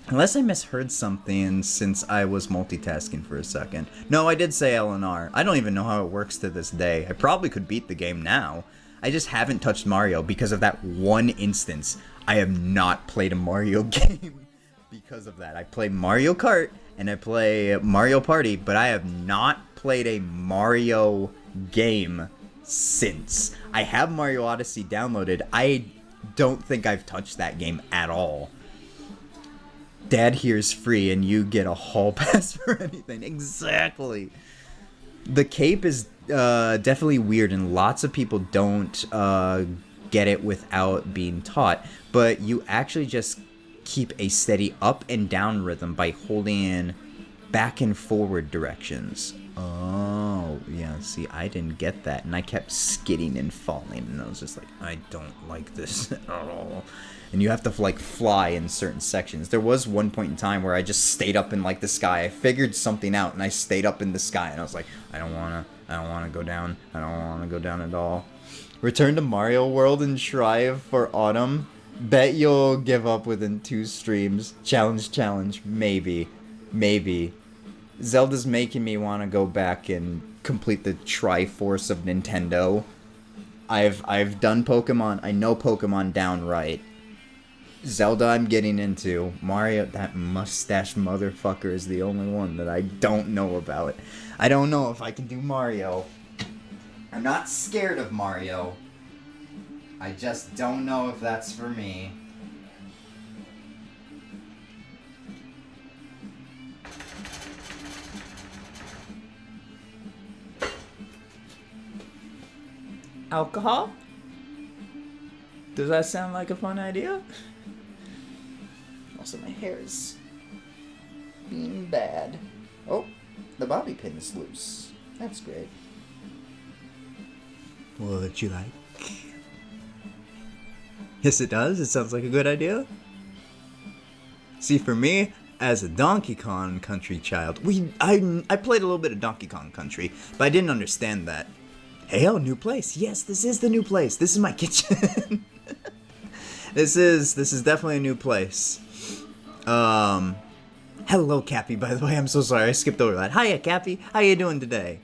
Unless I misheard something since I was multitasking for a second. No, I did say LNR. I don't even know how it works to this day. I probably could beat the game now. I just haven't touched Mario because of that one instance. I have not played a Mario game because of that. I play Mario Kart and I play Mario Party, but I have not played a Mario game since. I have Mario Odyssey downloaded. I don't think I've touched that game at all. Dad here's free and you get a hall pass for anything. Exactly. The cape is definitely weird, and lots of people don't get it without being taught, but you actually just keep a steady up and down rhythm by holding in back and forward directions. Oh, yeah, see, I didn't get that, and I kept skidding and falling, and I was just like, I don't like this at all. And you have to, like, fly in certain sections. There was one point in time where I just stayed up in, like, the sky. I figured something out, and I stayed up in the sky, and I was like, I don't wanna go down. I don't wanna go down at all. Return to Mario World and try for Autumn. Bet you'll give up within 2 streams. Challenge. Maybe. Zelda's making me want to go back and complete the Triforce of Nintendo. I've done Pokemon. I know Pokemon downright. Zelda I'm getting into. Mario, that mustache motherfucker, is the only one that I don't know about. I don't know if I can do Mario. I'm not scared of Mario. I just don't know if that's for me. Alcohol? Does that sound like a fun idea? Also, my hair is being bad. Oh, the bobby pin is loose. That's great. Would you like? Yes, it does. It sounds like a good idea. See, for me, as a Donkey Kong Country child, I played a little bit of Donkey Kong Country, but I didn't understand that. Hey, new place. Yes, this is the new place. This is my kitchen. This is definitely a new place. Hello, Cappy, by the way. I'm so sorry. I skipped over that. Hiya, Cappy. How you doing today?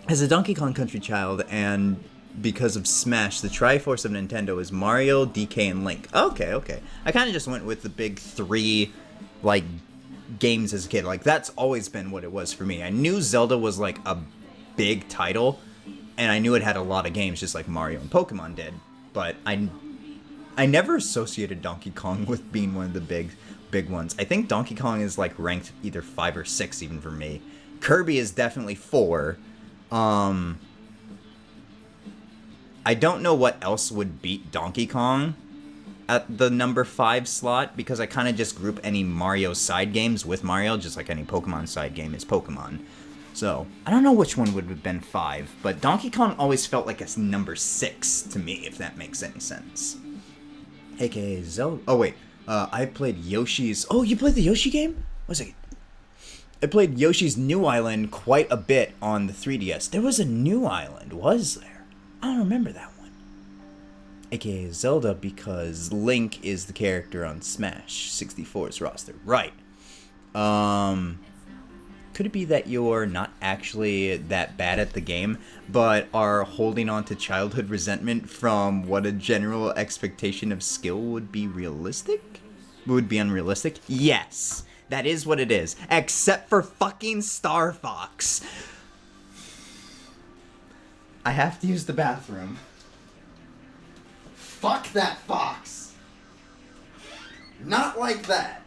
As a Donkey Kong Country child, and because of Smash, the Triforce of Nintendo is Mario, DK, and Link. Okay. I kind of just went with the big 3, like, games as a kid. Like, that's always been what it was for me. I knew Zelda was, like, a big title, and I knew it had a lot of games, just like Mario and Pokemon did. But I never associated Donkey Kong with being one of the big ones. I think Donkey Kong is like ranked either 5 or 6 even for me. Kirby is definitely 4. I don't know what else would beat Donkey Kong at the number 5 slot, because I kind of just group any Mario side games with Mario, just like any Pokemon side game is Pokemon. So, I don't know which one would have been 5, but Donkey Kong always felt like a number 6 to me, if that makes any sense. AKA Zelda. Oh, wait. I played Yoshi's... Oh, you played the Yoshi game? One second. I played Yoshi's New Island quite a bit on the 3DS. There was a new island, was there? I don't remember that one. AKA Zelda, because Link is the character on Smash 64's roster. Right. Could it be that you're not actually that bad at the game, but are holding on to childhood resentment from what a general expectation of skill would be realistic? Would be unrealistic? Yes, that is what it is. Except for fucking Star Fox. I have to use the bathroom. Fuck that fox. Not like that.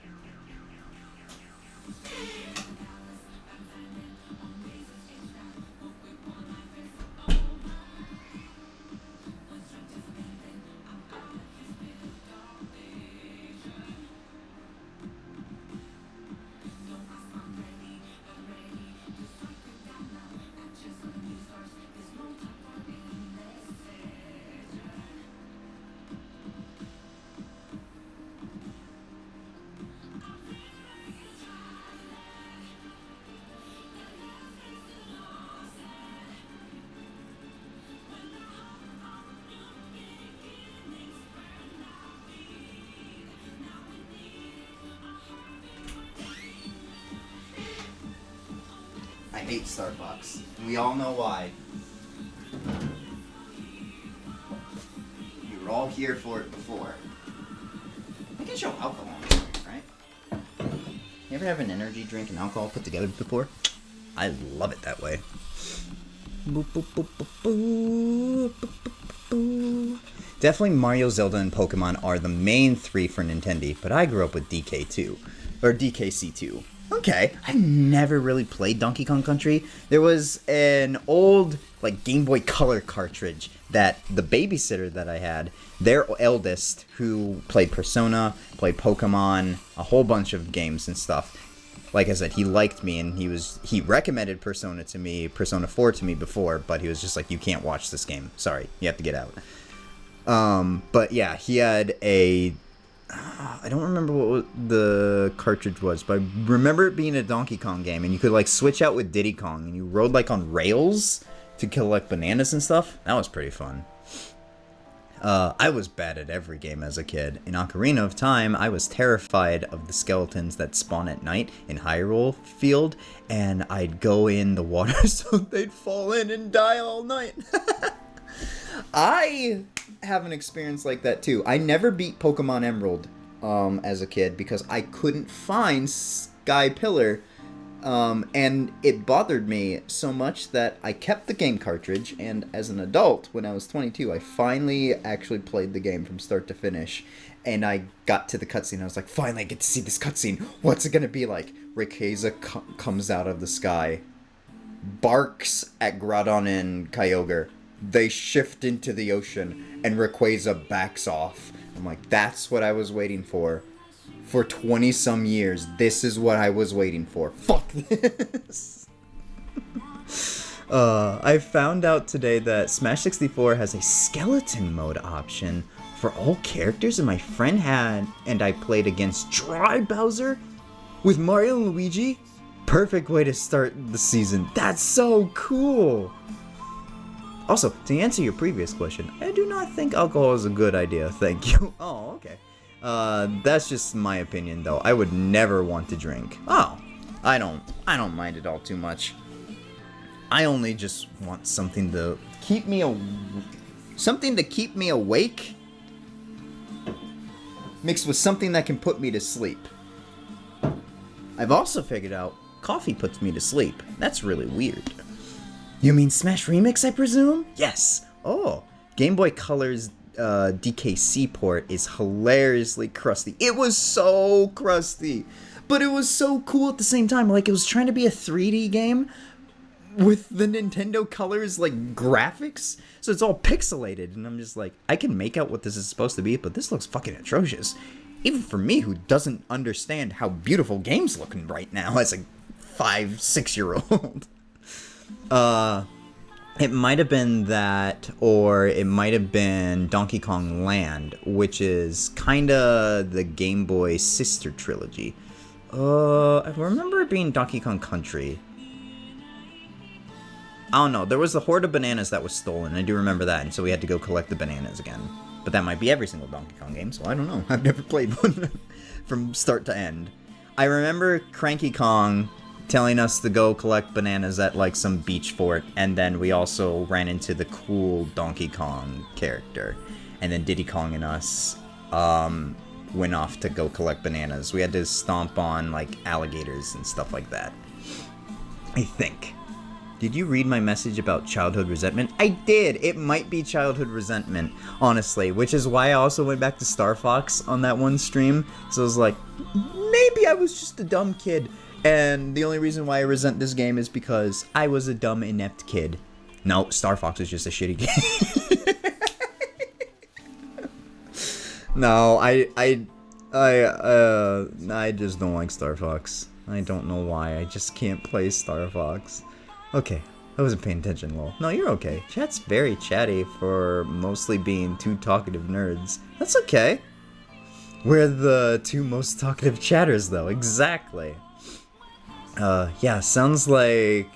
I hate Starbucks. We all know why. We were all here for it before. They can show alcohol in it, right? You ever have an energy drink and alcohol put together before? I love it that way. Definitely Mario, Zelda, and Pokemon are the main 3 for Nintendo, but I grew up with DK2. Or DKC2. Okay, I've never really played Donkey Kong Country. There was an old, like, Game Boy Color cartridge that the babysitter that I had, their eldest, who played Persona, played Pokemon, a whole bunch of games and stuff. Like I said, he liked me, and he recommended Persona 4 to me before, but he was just like, you can't watch this game. Sorry, you have to get out. But yeah, he had a... I don't remember what the cartridge was, but I remember it being a Donkey Kong game, and you could, like, switch out with Diddy Kong, and you rode, like, on rails to collect bananas and stuff. That was pretty fun. I was bad at every game as a kid. In Ocarina of Time, I was terrified of the skeletons that spawn at night in Hyrule Field, and I'd go in the water so they'd fall in and die all night. I have an experience like that too. I never beat Pokemon Emerald as a kid because I couldn't find Sky Pillar, and it bothered me so much that I kept the game cartridge, and as an adult, when I was 22, I finally actually played the game from start to finish, and I got to the cutscene. I was like, finally I get to see this cutscene. What's it gonna be like? Rayquaza comes out of the sky, barks at Groudon and Kyogre. They shift into the ocean, and Rayquaza backs off. I'm like, that's what I was waiting for 20-some years. This is what I was waiting for. Fuck this! I found out today that Smash 64 has a skeleton mode option for all characters, and my friend had, and I played against Dry Bowser with Mario and Luigi. Perfect way to start the season. That's so cool! Also, to answer your previous question, I do not think alcohol is a good idea, thank you. Oh, okay. That's just my opinion, though. I would never want to drink. Oh, I don't mind it all too much. I only just want something to keep me awake, mixed with something that can put me to sleep. I've also figured out coffee puts me to sleep. That's really weird. You mean Smash Remix, I presume? Yes. Oh, Game Boy Color's DKC port is hilariously crusty. It was so crusty, but it was so cool at the same time. Like, it was trying to be a 3D game with the Nintendo colors, like, graphics, so it's all pixelated, and I'm just like, I can make out what this is supposed to be, but this looks fucking atrocious. Even for me, who doesn't understand how beautiful games look right now as a 5-6-year-old. It might have been that, or it might have been Donkey Kong Land, which is kinda the Game Boy sister trilogy. I remember it being Donkey Kong Country. I don't know, there was the horde of bananas that was stolen, I do remember that, and so we had to go collect the bananas again. But that might be every single Donkey Kong game, so I don't know. I've never played one from start to end. I remember Cranky Kong telling us to go collect bananas at, like, some beach fort, and then we also ran into the cool Donkey Kong character. And then Diddy Kong and us went off to go collect bananas. We had to stomp on, like, alligators and stuff like that. I think. Did you read my message about childhood resentment? I did! It might be childhood resentment, honestly, which is why I also went back to Star Fox on that one stream. So I was like, maybe I was just a dumb kid, and the only reason why I resent this game is because I was a dumb, inept kid. No, Star Fox is just a shitty game. No, I just don't like Star Fox. I don't know why, I just can't play Star Fox. Okay, I wasn't paying attention, lol. No, you're okay. Chat's very chatty for mostly being two talkative nerds. That's okay. We're the two most talkative chatters, though. Exactly. Yeah, sounds like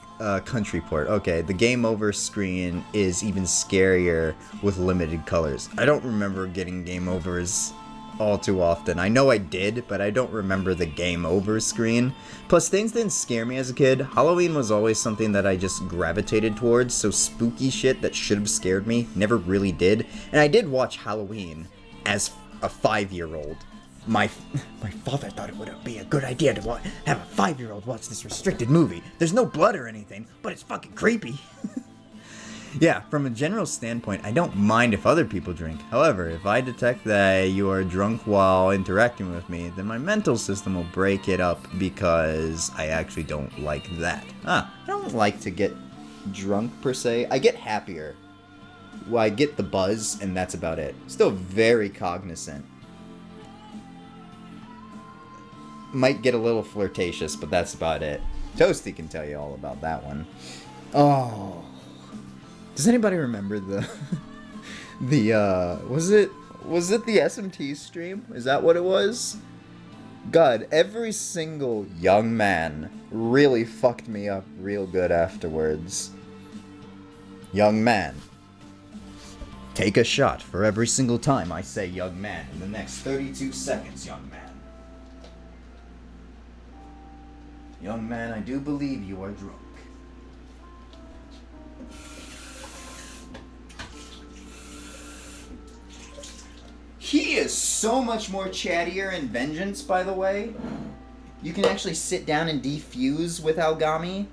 country port. Okay, the game over screen is even scarier with limited colors. I don't remember getting game overs all too often. I know I did, but I don't remember the game over screen. Plus, things didn't scare me as a kid. Halloween was always something that I just gravitated towards, so spooky shit that should have scared me never really did. And I did watch Halloween as a 5-year-old. My father thought it would be a good idea to have a 5-year-old watch this restricted movie. There's no blood or anything, but it's fucking creepy. Yeah, from a general standpoint, I don't mind if other people drink. However, if I detect that you are drunk while interacting with me, then my mental system will break it up because I actually don't like that. I don't like to get drunk, per se. I get happier. Well, I get the buzz, and that's about it. Still very cognizant. Might get a little flirtatious, but that's about it. Toasty can tell you all about that one. Oh... Does anybody remember was it the SMT stream? Is that what it was? God, every single young man really fucked me up real good afterwards. Young man. Take a shot for every single time I say young man in the next 32 seconds, young man. Young man, I do believe you are drunk. He is so much more chattier in Vengeance, by the way. You can actually sit down and defuse with Algami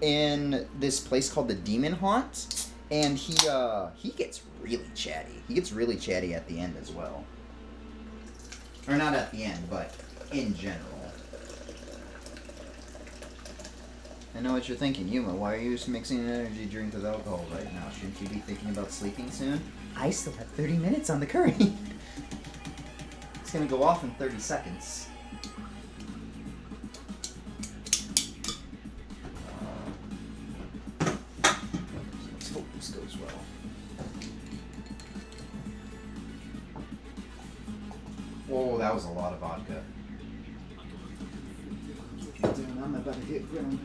in this place called the Demon Haunt, and he gets really chatty. He gets really chatty at the end as well. Or not at the end, but in general. I know what you're thinking, Yuma. Why are you mixing an energy drink with alcohol right now? Shouldn't you be thinking about sleeping soon? I still have 30 minutes on the curry. It's gonna go off in 30 seconds. Let's hope this goes well. Whoa, that was a lot of vodka. Damn, I'm about to get ground.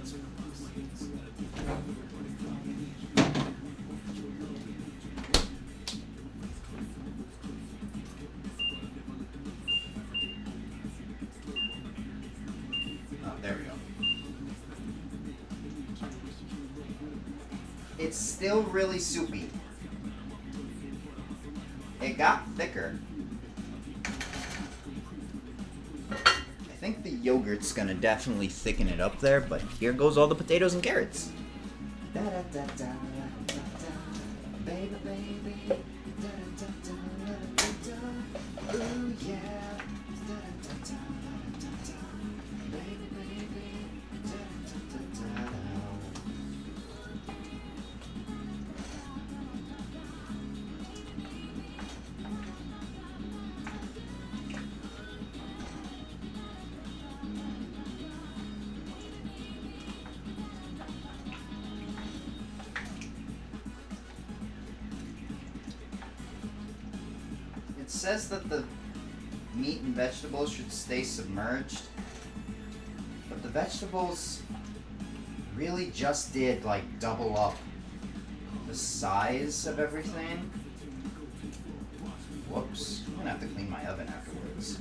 There we go. It's still really soupy. It got thicker. I think the yogurt's gonna definitely thicken it up there, but here goes all the potatoes and carrots. Da, da, da, da, da, da, baby, baby. Da, da, da, da. says that the meat and vegetables should stay submerged, but the vegetables really just did like double up the size of everything. Whoops. I'm gonna have to clean my oven afterwards.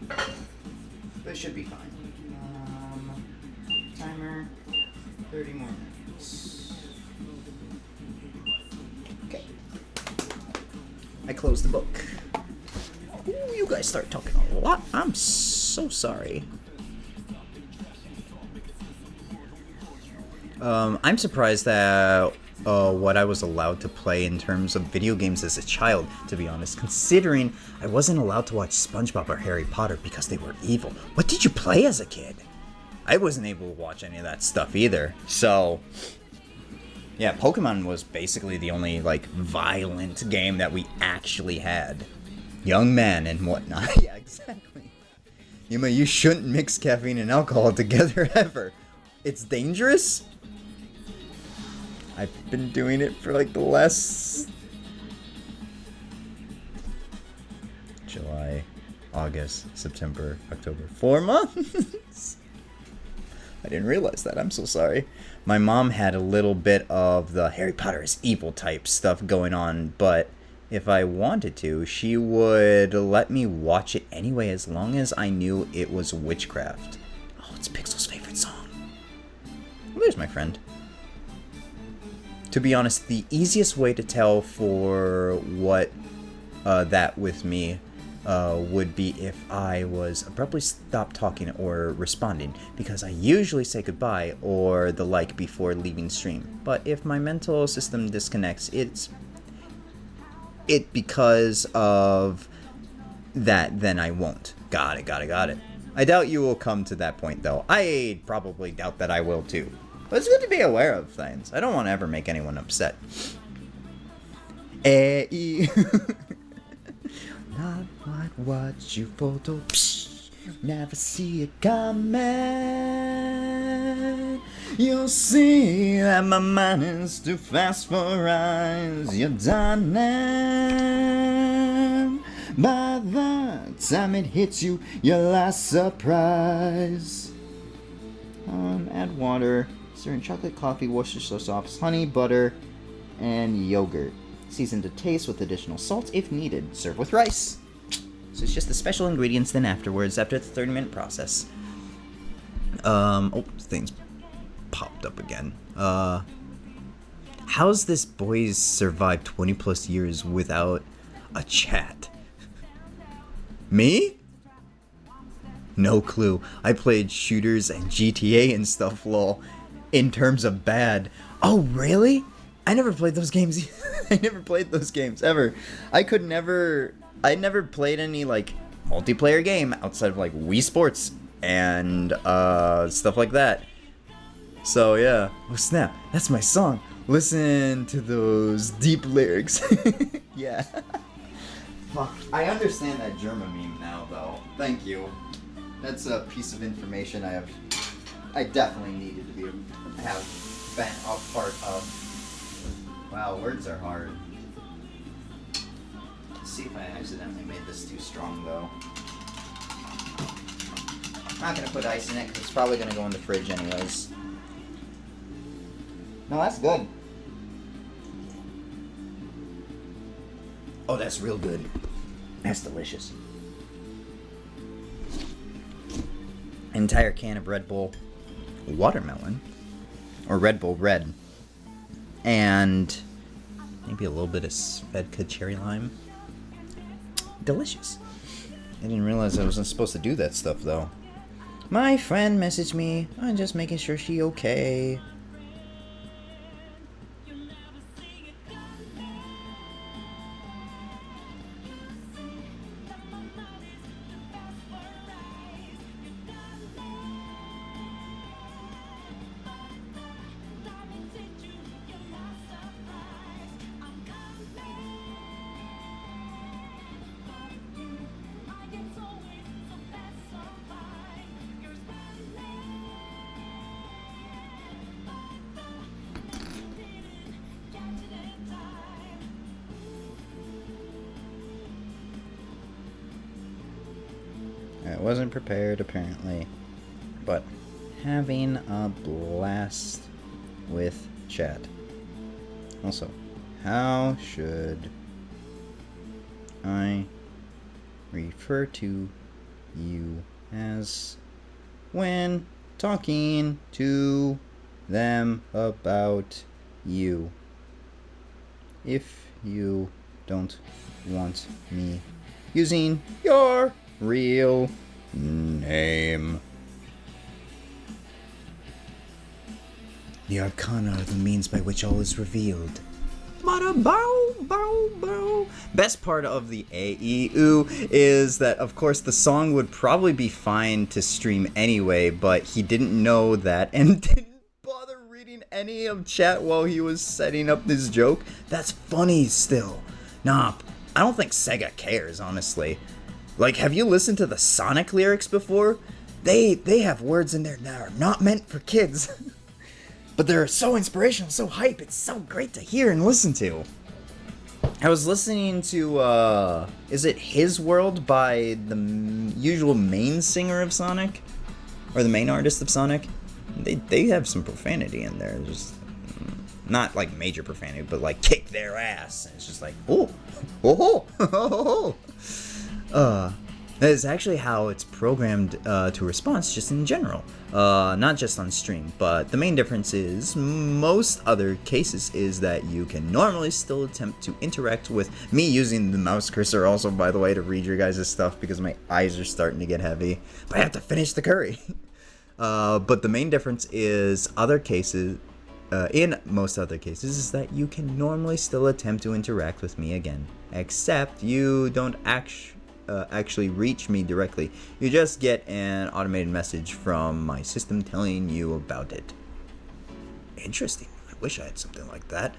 But it should be fine. Timer, 30 more minutes. Okay. I closed the book. Ooh, you guys start talking a lot. I'm so sorry. I'm surprised that what I was allowed to play in terms of video games as a child, to be honest, considering I wasn't allowed to watch SpongeBob or Harry Potter because they were evil. What did you play as a kid? I wasn't able to watch any of that stuff either. So, yeah, Pokemon was basically the only, like, violent game that we actually had. Young man and whatnot. Yeah, exactly. Yuma, you shouldn't mix caffeine and alcohol together ever. It's dangerous? I've been doing it for like the last July, August, September, October, 4 months. I didn't realize that. I'm so sorry. My mom had a little bit of the Harry Potter is evil type stuff going on, but if I wanted to, she would let me watch it anyway as long as I knew it was witchcraft. Oh, it's Pixel's favorite song. Well, there's my friend. To be honest, the easiest way to tell for what that with me would be if I was abruptly stopped talking or responding, because I usually say goodbye or the like before leaving stream. But if my mental system disconnects, it's because of that, then I won't. Got it. I doubt you will come to that point, though. I probably doubt that I will, too. But it's good to be aware of things. I don't want to ever make anyone upset. Not like what you photo. Never see it coming. You'll see that my mind is too fast for eyes. You're done. By the time it hits you, your last surprise. Add water. Stir in chocolate, coffee, Worcestershire sauce, honey, butter, and yogurt. Season to taste with additional salt if needed. Serve with rice. So it's just the special ingredients then afterwards, after the 30-minute process. Oh, things popped up again. How's this boy survived 20 plus years without a chat? Me? No clue. I played shooters and GTA and stuff, lol. In terms of bad. Oh, really? I never played those games. I never played those games ever. I never played any like multiplayer game outside of like Wii Sports and stuff like that. So yeah. Oh snap! That's my song. Listen to those deep lyrics. Yeah. Fuck. I understand that German meme now, though. Thank you. That's a piece of information I definitely needed to have been a part of. Wow, words are hard. Let's see if I accidentally made this too strong, though. I'm not gonna put ice in it because it's probably gonna go in the fridge anyways. No, that's good. Oh, that's real good. That's delicious. Entire can of Red Bull watermelon, or Red Bull red, and maybe a little bit of Svedka cherry lime. Delicious. I didn't realize I wasn't supposed to do that stuff though. My friend messaged me. I'm just making sure she okay. I wasn't prepared, apparently. But having a blast with chat. Also, how should I refer to you as when talking to them about you? If you don't want me using your real name. The arcana are the means by which all is revealed. Bada bow, bow, bow. Best part of the AEU is that, of course, the song would probably be fine to stream anyway, but he didn't know that and didn't bother reading any of chat while he was setting up this joke. That's funny still. Nah, I don't think Sega cares, honestly. Like, have you listened to the Sonic lyrics before? They have words in there that are not meant for kids. But they're so inspirational, so hype, it's so great to hear and listen to. I was listening to, is it His World by the usual main singer of Sonic? Or the main artist of Sonic? They have some profanity in there, just not like major profanity, but like kick their ass. And it's just like, oh, that is actually how it's programmed to response just in general. Not just on stream, but the main difference is most other cases is that you can normally still attempt to interact with me using the mouse cursor also, by the way, to read your guys' stuff because my eyes are starting to get heavy. But I have to finish the curry. But the main difference is other cases, in most other cases, is that you can normally still attempt to interact with me again, except you don't actually reach me directly. You just get an automated message from my system telling you about it. Interesting. I wish I had something like that.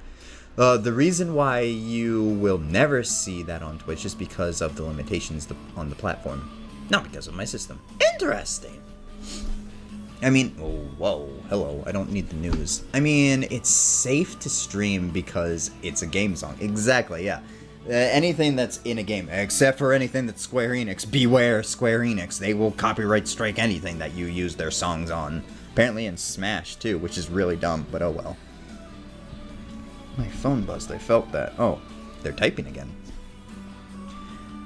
The reason why you will never see that on Twitch is because of the limitations on the platform, not because of my system. Interesting. I mean, oh, whoa, hello, I don't need the news. I mean, it's safe to stream because it's a game song. Exactly, yeah. Anything that's in a game, except for anything that's Square Enix. Beware, Square Enix. They will copyright strike anything that you use their songs on. Apparently in Smash, too, which is really dumb, but oh well. My phone buzzed, I felt that. Oh, they're typing again.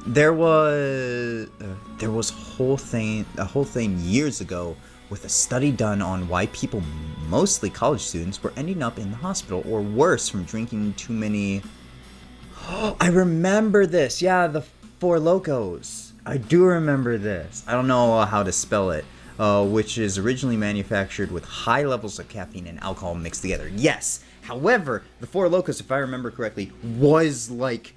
There was a whole thing years ago with a study done on why people, mostly college students, were ending up in the hospital or worse from drinking too many... I remember this. Yeah, the Four Locos. I do remember this. I don't know how to spell it. Which is originally manufactured with high levels of caffeine and alcohol mixed together. Yes. However, the Four Locos, if I remember correctly, was like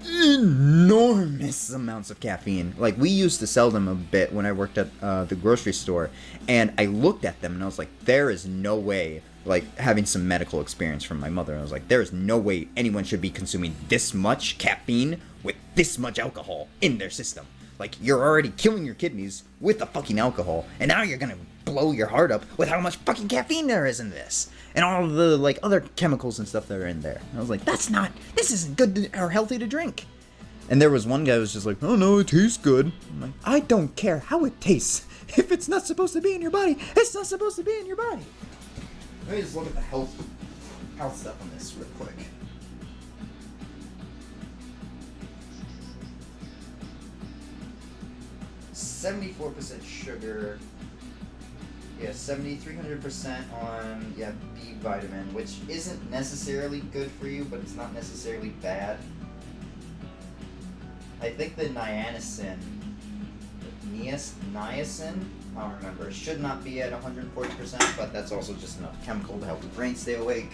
enormous amounts of caffeine. Like, we used to sell them a bit when I worked at the grocery store, and I looked at them and I was like, there is no way. Like, having some medical experience from my mother, I was like, there is no way anyone should be consuming this much caffeine with this much alcohol in their system. Like, you're already killing your kidneys with the fucking alcohol, and now you're gonna blow your heart up with how much fucking caffeine there is in this, and all of the, like, other chemicals and stuff that are in there. And I was like, this isn't good or healthy to drink. And there was one guy who was just like, oh no, it tastes good. I'm like, I don't care how it tastes. If it's not supposed to be in your body, it's not supposed to be in your body. Let me just look at the health stuff on this real quick. 74% sugar. Yeah, 300% on B vitamin, which isn't necessarily good for you, but it's not necessarily bad. I think the niacin, I don't remember. It should not be at 140%, but that's also just enough chemical to help the brain stay awake.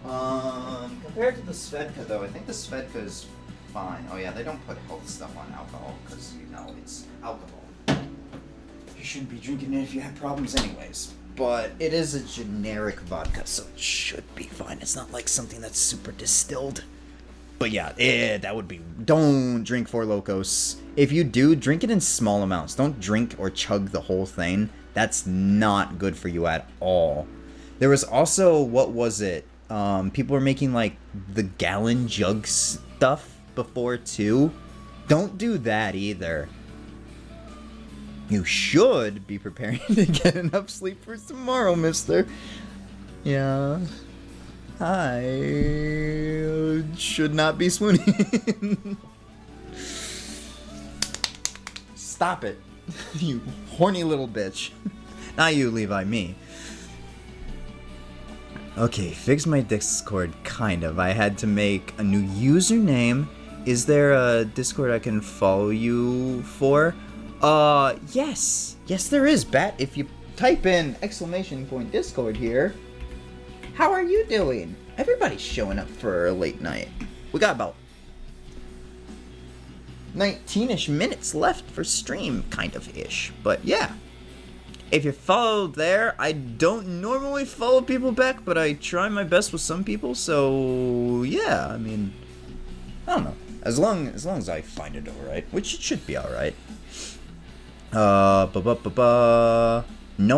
Compared to the Svedka, though, I think the Svedka is fine. Oh yeah, they don't put health stuff on alcohol, because, you know, it's alcohol. You shouldn't be drinking it if you have problems anyways. But it is a generic vodka, so it should be fine. It's not like something that's super distilled. But yeah, that would be... Don't drink Four Locos. If you do, drink it in small amounts. Don't drink or chug the whole thing. That's not good for you at all. There was also, what was it? People were making, like, the gallon jug stuff before, too. Don't do that, either. You should be preparing to get enough sleep for tomorrow, mister. Yeah. I should not be swooning. Stop it. You horny little bitch. Not you, Levi, me. Okay, fix my Discord, kind of. I had to make a new username. Is there a Discord I can follow you for? Yes. Yes, there is, Bat. If you type in !Discord here. How are you doing? Everybody's showing up for a late night. We got about 19-ish minutes left for stream, kind of-ish. But yeah. If you're followed there, I don't normally follow people back, but I try my best with some people, so yeah, I mean, I don't know. As long as I find it alright, which it should be alright. No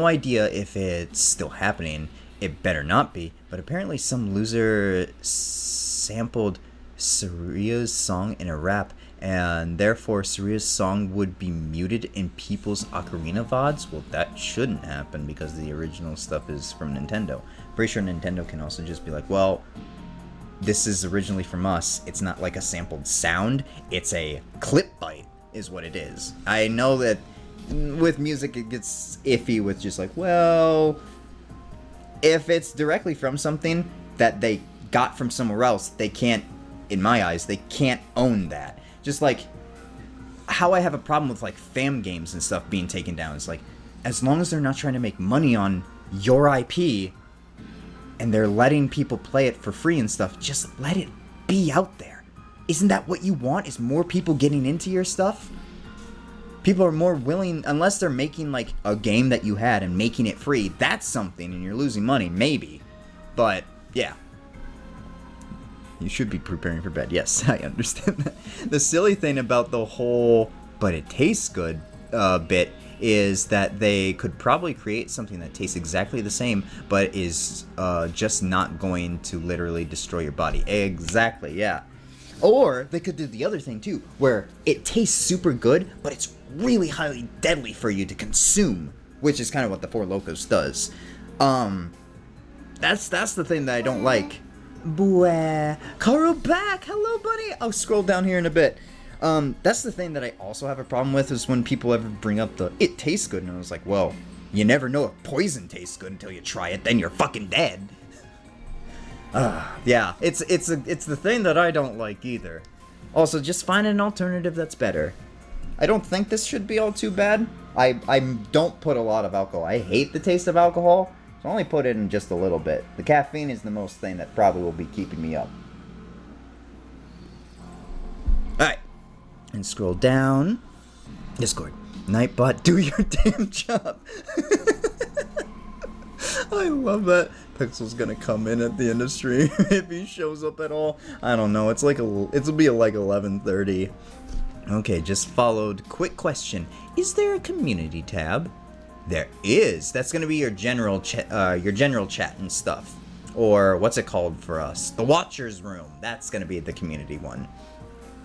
idea if it's still happening. It better not be, but apparently some loser sampled Soria's song in a rap, and therefore Soria's song would be muted in people's Ocarina VODs. Well, that shouldn't happen because the original stuff is from Nintendo. Pretty sure Nintendo can also just be like, well, this is originally from us. It's not like a sampled sound. It's a clip bite is what it is. I know that with music it gets iffy with just like, well, if it's directly from something that they got from somewhere else, they can't, in my eyes, they can't own that. Just like how I have a problem with like fam games and stuff being taken down. It's like, as long as they're not trying to make money on your IP and they're letting people play it for free and stuff, just let it be out there. Isn't that what you want? Is more people getting into your stuff? People are more willing, unless they're making like a game that you had and making it free, that's something and you're losing money, maybe. But yeah. You should be preparing for bed. Yes, I understand that. The silly thing about the whole but it tastes good bit is that they could probably create something that tastes exactly the same but is just not going to literally destroy your body. Exactly, yeah. Or they could do the other thing too, where it tastes super good, but it's really highly deadly for you to consume, which is kind of what the Four Locos does. That's the thing that I don't like. Bwah. Karo back! Hello, buddy! I'll scroll down here in a bit. That's the thing that I also have a problem with, is when people ever bring up the, it tastes good, and I was like, well, you never know if poison tastes good until you try it, then you're fucking dead. Yeah, it's the thing that I don't like either. Also, just find an alternative that's better. I don't think this should be all too bad. I don't put a lot of alcohol. I hate the taste of alcohol, so I only put it in just a little bit. The caffeine is the most thing that probably will be keeping me up. Alright. And scroll down. Discord. Nightbot, do your damn job. I love that. Pixel's gonna come in at the end of stream if he shows up at all. I don't know. It's like it'll be like 11:30. Okay, just followed. Quick question: is there a community tab? There is. That's gonna be your general chat and stuff, or what's it called for us? The Watchers Room. That's gonna be the community one.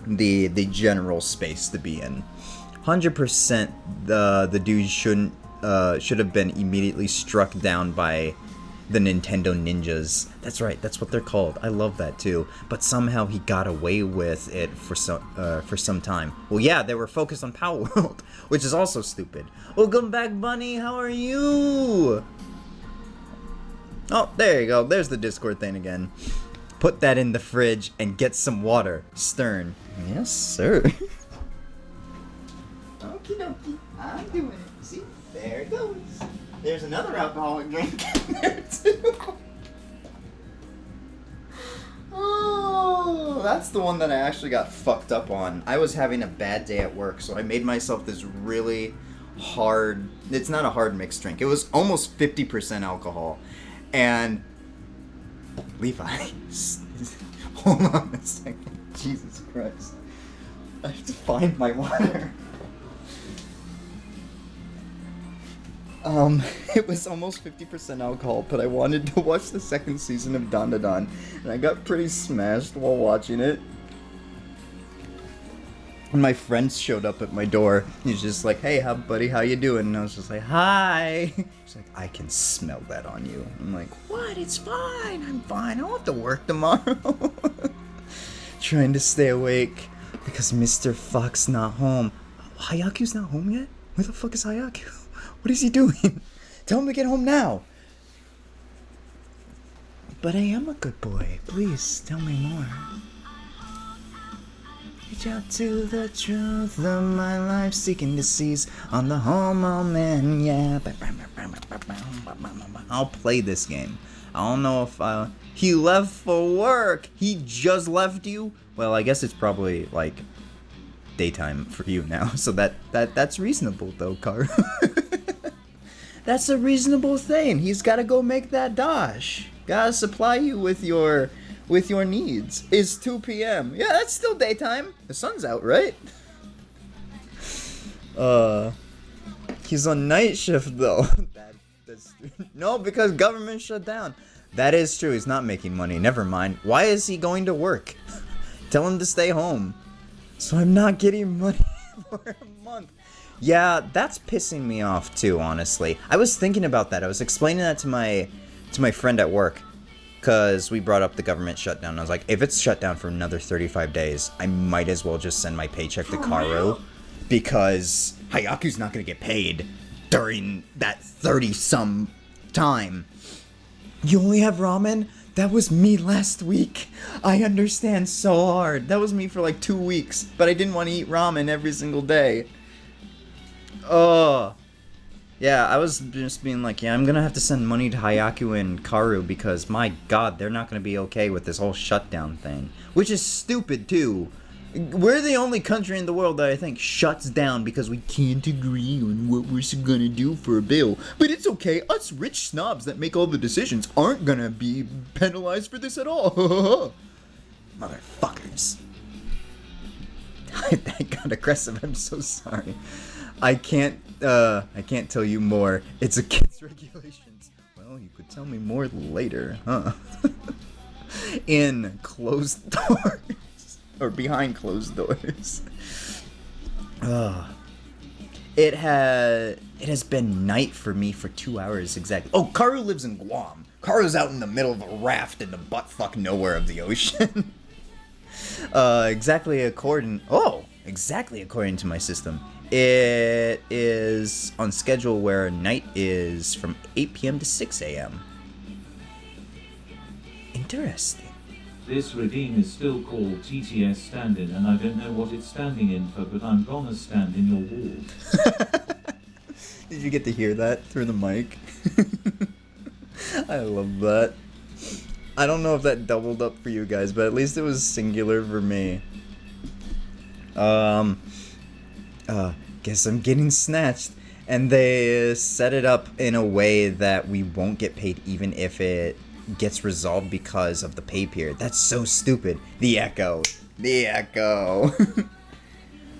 The general space to be in. 100%. The dude should have been immediately struck down by the Nintendo ninjas. That's right, that's what they're called. I love that too. But somehow he got away with it for some time. Well, yeah, they were focused on Power World, which is also stupid. Welcome back, Bunny. How are you? Oh, there you go. There's the Discord thing again. Put that in the fridge and get some water. Stern. Yes, sir. Okie dokie. I'm doing it. See? There it goes. There's another alcoholic drink in there too. Oh, that's the one that I actually got fucked up on. I was having a bad day at work, so I made myself this really hard, it's not a hard mixed drink. It was almost 50% alcohol. And Levi, hold on a second. Jesus Christ. I have to find my water. It was almost 50% alcohol, but I wanted to watch the second season of Dandadan, and I got pretty smashed while watching it. when my friends showed up at my door, he's just like, "Hey, buddy, how you doing?" And I was just like, "Hi." He's like, "I can smell that on you." I'm like, "What? It's fine. I'm fine. I don't have to work tomorrow." Trying to stay awake because Mr. Fox not home. Hayaku's not home yet? Where the fuck is Hayaku? What is he doing? Tell him to get home now. But I am a good boy. Please tell me more. Reach out to the truth of my life, seeking to seize on the whole moment. Yeah. I'll play this game. I don't know if he left for work. He just left you. Well, I guess it's probably like daytime for you now. So that's reasonable though, Karu. That's a reasonable thing. He's got to go make that dash. Gotta supply you with your needs. It's 2 p.m. Yeah, that's still daytime. The sun's out, right? He's on night shift though. No, because government shut down. That is true. He's not making money. Never mind. Why is he going to work? Tell him to stay home. So I'm not getting money for a month. Yeah, that's pissing me off too, honestly. I was thinking about that. I was explaining that to my friend at work, because we brought up the government shutdown. I was like, if it's shut down for another 35 days, I might as well just send my paycheck to Karu, because Hayaku's not going to get paid during that 30-some time. You only have ramen? That was me last week. I understand so hard. That was me for like 2 weeks, but I didn't want to eat ramen every single day. Yeah, I was just being like, yeah, I'm gonna have to send money to Hayaku and Karu because, my god, they're not gonna be okay with this whole shutdown thing. Which is stupid, too. We're the only country in the world that I think shuts down because we can't agree on what we're gonna do for a bill. But it's okay, us rich snobs that make all the decisions aren't gonna be penalized for this at all. Motherfuckers. That got aggressive, I'm so sorry. I can't tell you more. It's against regulations. Well, you could tell me more later, huh? In closed doors. Or behind closed doors. It has been night for me for 2 hours exactly. Oh, Karu lives in Guam. Karu's out in the middle of a raft in the buttfuck nowhere of the ocean. Exactly according to my system. It is on schedule where night is from 8 p.m. to 6 a.m. Interesting. This redeem is still called TTS stand-in, and I don't know what it's standing in for, but I'm gonna stand in your wall. Did you get to hear that through the mic? I love that. I don't know if that doubled up for you guys, but at least it was singular for me. Guess I'm getting snatched. And they set it up in a way that we won't get paid even if it gets resolved because of the pay period. That's so stupid. The echo.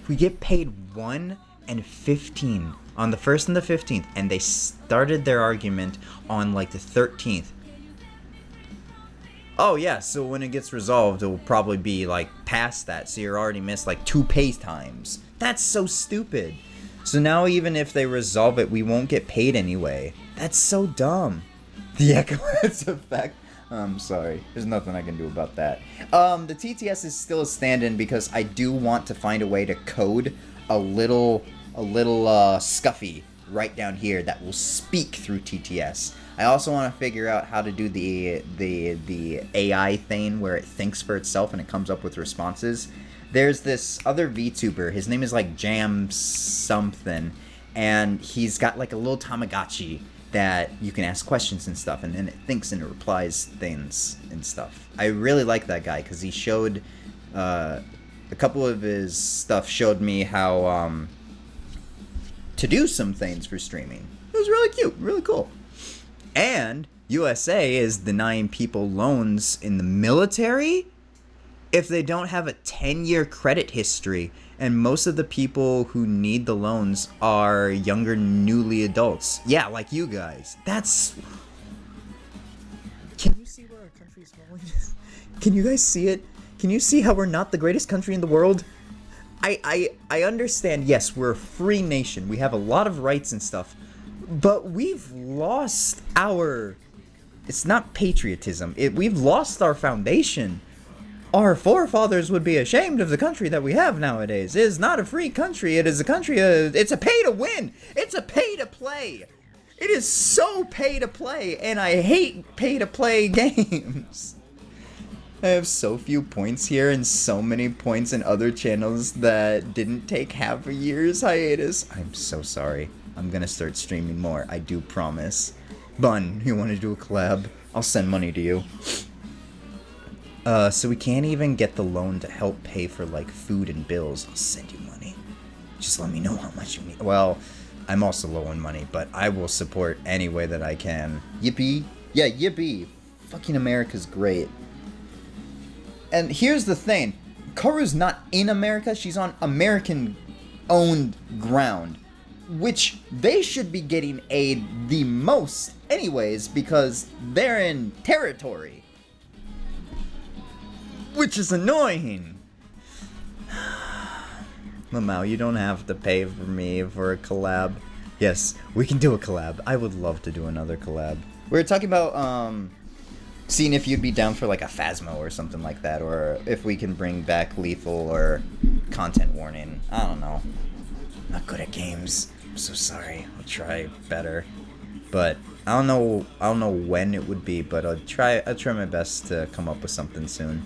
We get paid 1 and 15 on the 1st and the 15th, and they started their argument on like the 13th. Oh yeah, so when it gets resolved, it will probably be like past that, so you're already missed like 2 pay times. That's so stupid. So now even if they resolve it, we won't get paid anyway. That's so dumb. The echo has effect. I'm sorry. There's nothing I can do about that. The TTS is still a stand-in because I do want to find a way to code a little scuffy right down here that will speak through TTS. I also want to figure out how to do the AI thing where it thinks for itself and it comes up with responses. There's this other VTuber, his name is like Jam something, and he's got like a little Tamagotchi that you can ask questions and stuff, and then it thinks and it replies things and stuff. I really like that guy because he showed, a couple of his stuff showed me how to do some things for streaming. It was really cute, really cool. And USA is denying people loans in the military if they don't have a 10-year credit history, and most of the people who need the loans are younger, newly adults. Yeah, like you guys. That's... Can you see where our country is going? Can you guys see it? Can you see how we're not the greatest country in the world? I understand, yes, we're a free nation. We have a lot of rights and stuff. But we've lost our... It's not patriotism. We've lost our foundation. Our forefathers would be ashamed of the country that we have nowadays. It is not a free country. It is a country... it's a pay to win. It's a pay to play. It is so pay to play. And I hate pay to play games. I have so few points here and so many points in other channels that didn't take half a year's hiatus. I'm so sorry. I'm gonna start streaming more. I do promise. Bun, you want to do a collab? I'll send money to you. So we can't even get the loan to help pay for, like, food and bills. I'll send you money. Just let me know how much you need. Well, I'm also low on money, but I will support any way that I can. Yippee. Yeah, yippee. Fucking America's great. And here's the thing. Karu's not in America. She's on American-owned ground. Which they should be getting aid the most anyways, because they're in territory. Which is annoying. Lamau, you don't have to pay for me for a collab. Yes, we can do a collab. I would love to do another collab. We were talking about, seeing if you'd be down for like a Phasmo or something like that, or if we can bring back Lethal or Content Warning. I don't know. Not good at games. I'm so sorry. I'll try better. But I don't know when it would be, but I'll try my best to come up with something soon.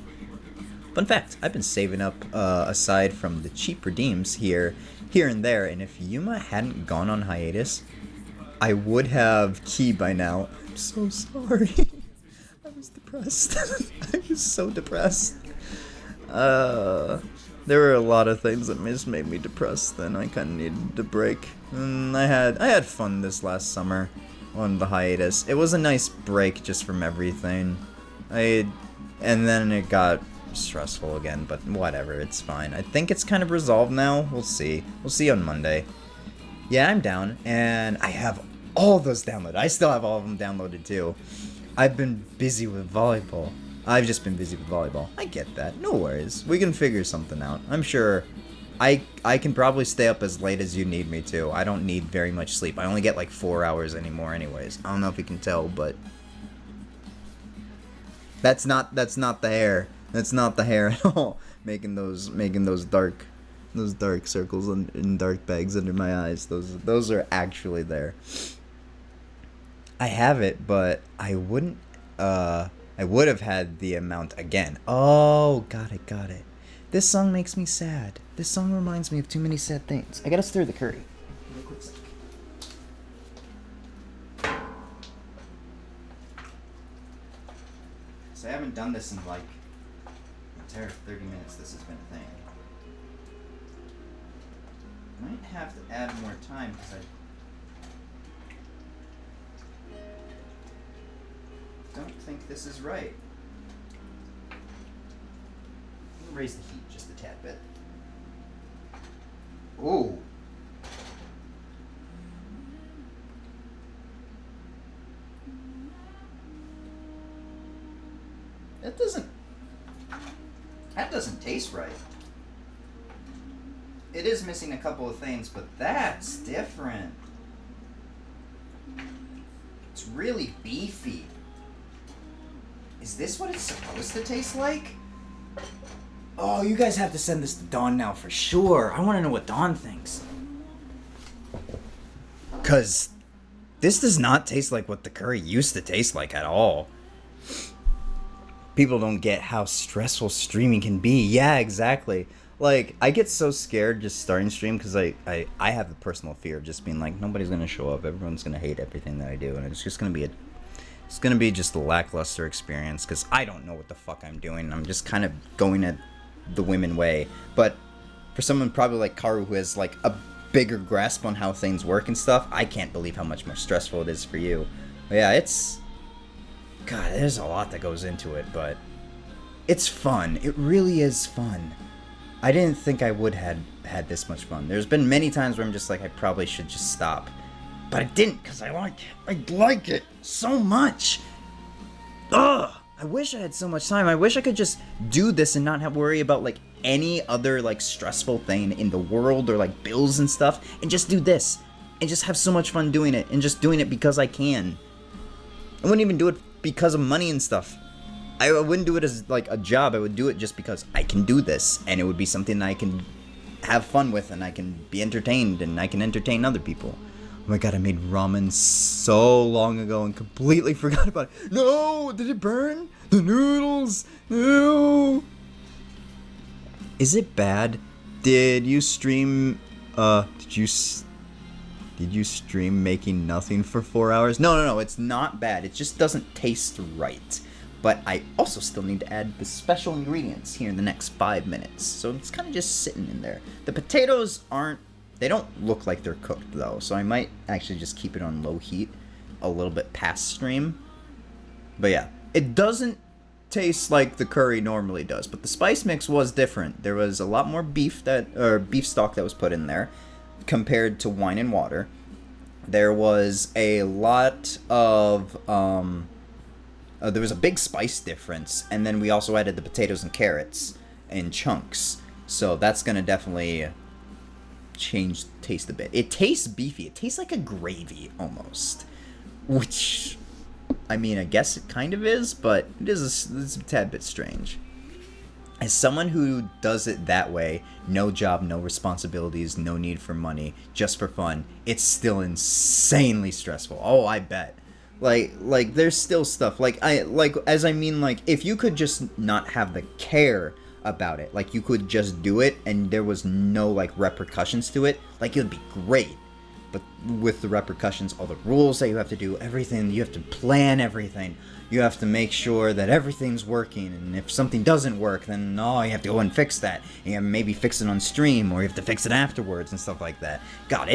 Fun fact, I've been saving up aside from the cheap redeems here and there, and if Yuma hadn't gone on hiatus, I would have key by now. I'm so sorry. I was depressed. I was so depressed. There were a lot of things that just made me depressed, and I kind of needed a break. And I had fun this last summer on the hiatus. It was a nice break just from everything. And then it got stressful again, but whatever, it's fine. I think it's kind of resolved now. We'll see. We'll see on Monday. Yeah, I'm down, and I have all those downloaded. I still have all of them downloaded too. I've been busy with volleyball. I've just been busy with volleyball. I get that. No worries. We can figure something out. I'm sure I can probably stay up as late as you need me to. I don't need very much sleep. I only get like 4 hours anymore anyways. I don't know if you can tell, but that's not the hair. That's not the hair at all. Making those dark circles and dark bags under my eyes. Those are actually there. I have it, but I wouldn't I would have had the amount again. Oh, got it. This song makes me sad. This song reminds me of too many sad things. I gotta stir the curry. Real quick sec. So I haven't done this in like an entire 30 minutes. This has been a thing. Might have to add more time because I don't think this is right. Raise the heat just a tad bit. Ooh. That doesn't taste right. It is missing a couple of things, but that's different. It's really beefy. Is this what it's supposed to taste like? Oh, you guys have to send this to Dawn now for sure. I want to know what Dawn thinks. Because this does not taste like what the curry used to taste like at all. People don't get how stressful streaming can be. Yeah, exactly. Like, I get so scared just starting stream because I have the personal fear of just being like, nobody's going to show up. Everyone's going to hate everything that I do. And it's just going to be it's going to be just a lackluster experience because I don't know what the fuck I'm doing. I'm just kind of going at the women way. But for someone probably like Karu who has like a bigger grasp on how things work and stuff, I can't believe how much more stressful it is for you. But yeah, it's... God, there's a lot that goes into it, but it's fun. It really is fun. I didn't think I would had this much fun. There's been many times where I'm just like, I probably should just stop. But I didn't, because I like it so much. Ugh! I wish I had so much time. I wish I could just do this and not have worry about, like, any other like stressful thing in the world or like bills and stuff and just do this and just have so much fun doing it and just doing it because I can. I wouldn't even do it because of money and stuff. I wouldn't do it as like a job. I would do it just because I can do this and it would be something that I can have fun with and I can be entertained and I can entertain other people. Oh my god, I made ramen so long ago and completely forgot about it. No! Did it burn? The noodles! No! Is it bad? Did you stream, did you stream making nothing for 4 hours? No, it's not bad. It just doesn't taste right. But I also still need to add the special ingredients here in the next 5 minutes. So it's kind of just sitting in there. The potatoes they don't look like they're cooked though. So I might actually just keep it on low heat a little bit past stream. But yeah, it doesn't taste like the curry normally does. But the spice mix was different. There was a lot more beef stock that was put in there compared to wine and water. There was a lot of, there was a big spice difference, and then we also added the potatoes and carrots in chunks. So that's gonna definitely change the taste a bit. It tastes beefy. It tastes like a gravy almost, which, I mean, I guess it kind of is, but it's a tad bit strange. As someone who does it that way, no job, no responsibilities, no need for money, just for fun, it's still insanely stressful. Oh, I bet. Like there's still stuff like if you could just not have the care about it, like you could just do it and there was no like repercussions to it, like it would be great. But with the repercussions, all the rules that you have to do, everything, you have to plan everything. You have to make sure that everything's working, and if something doesn't work, then you have to go and fix that. And maybe fix it on stream, or you have to fix it afterwards and stuff like that. God,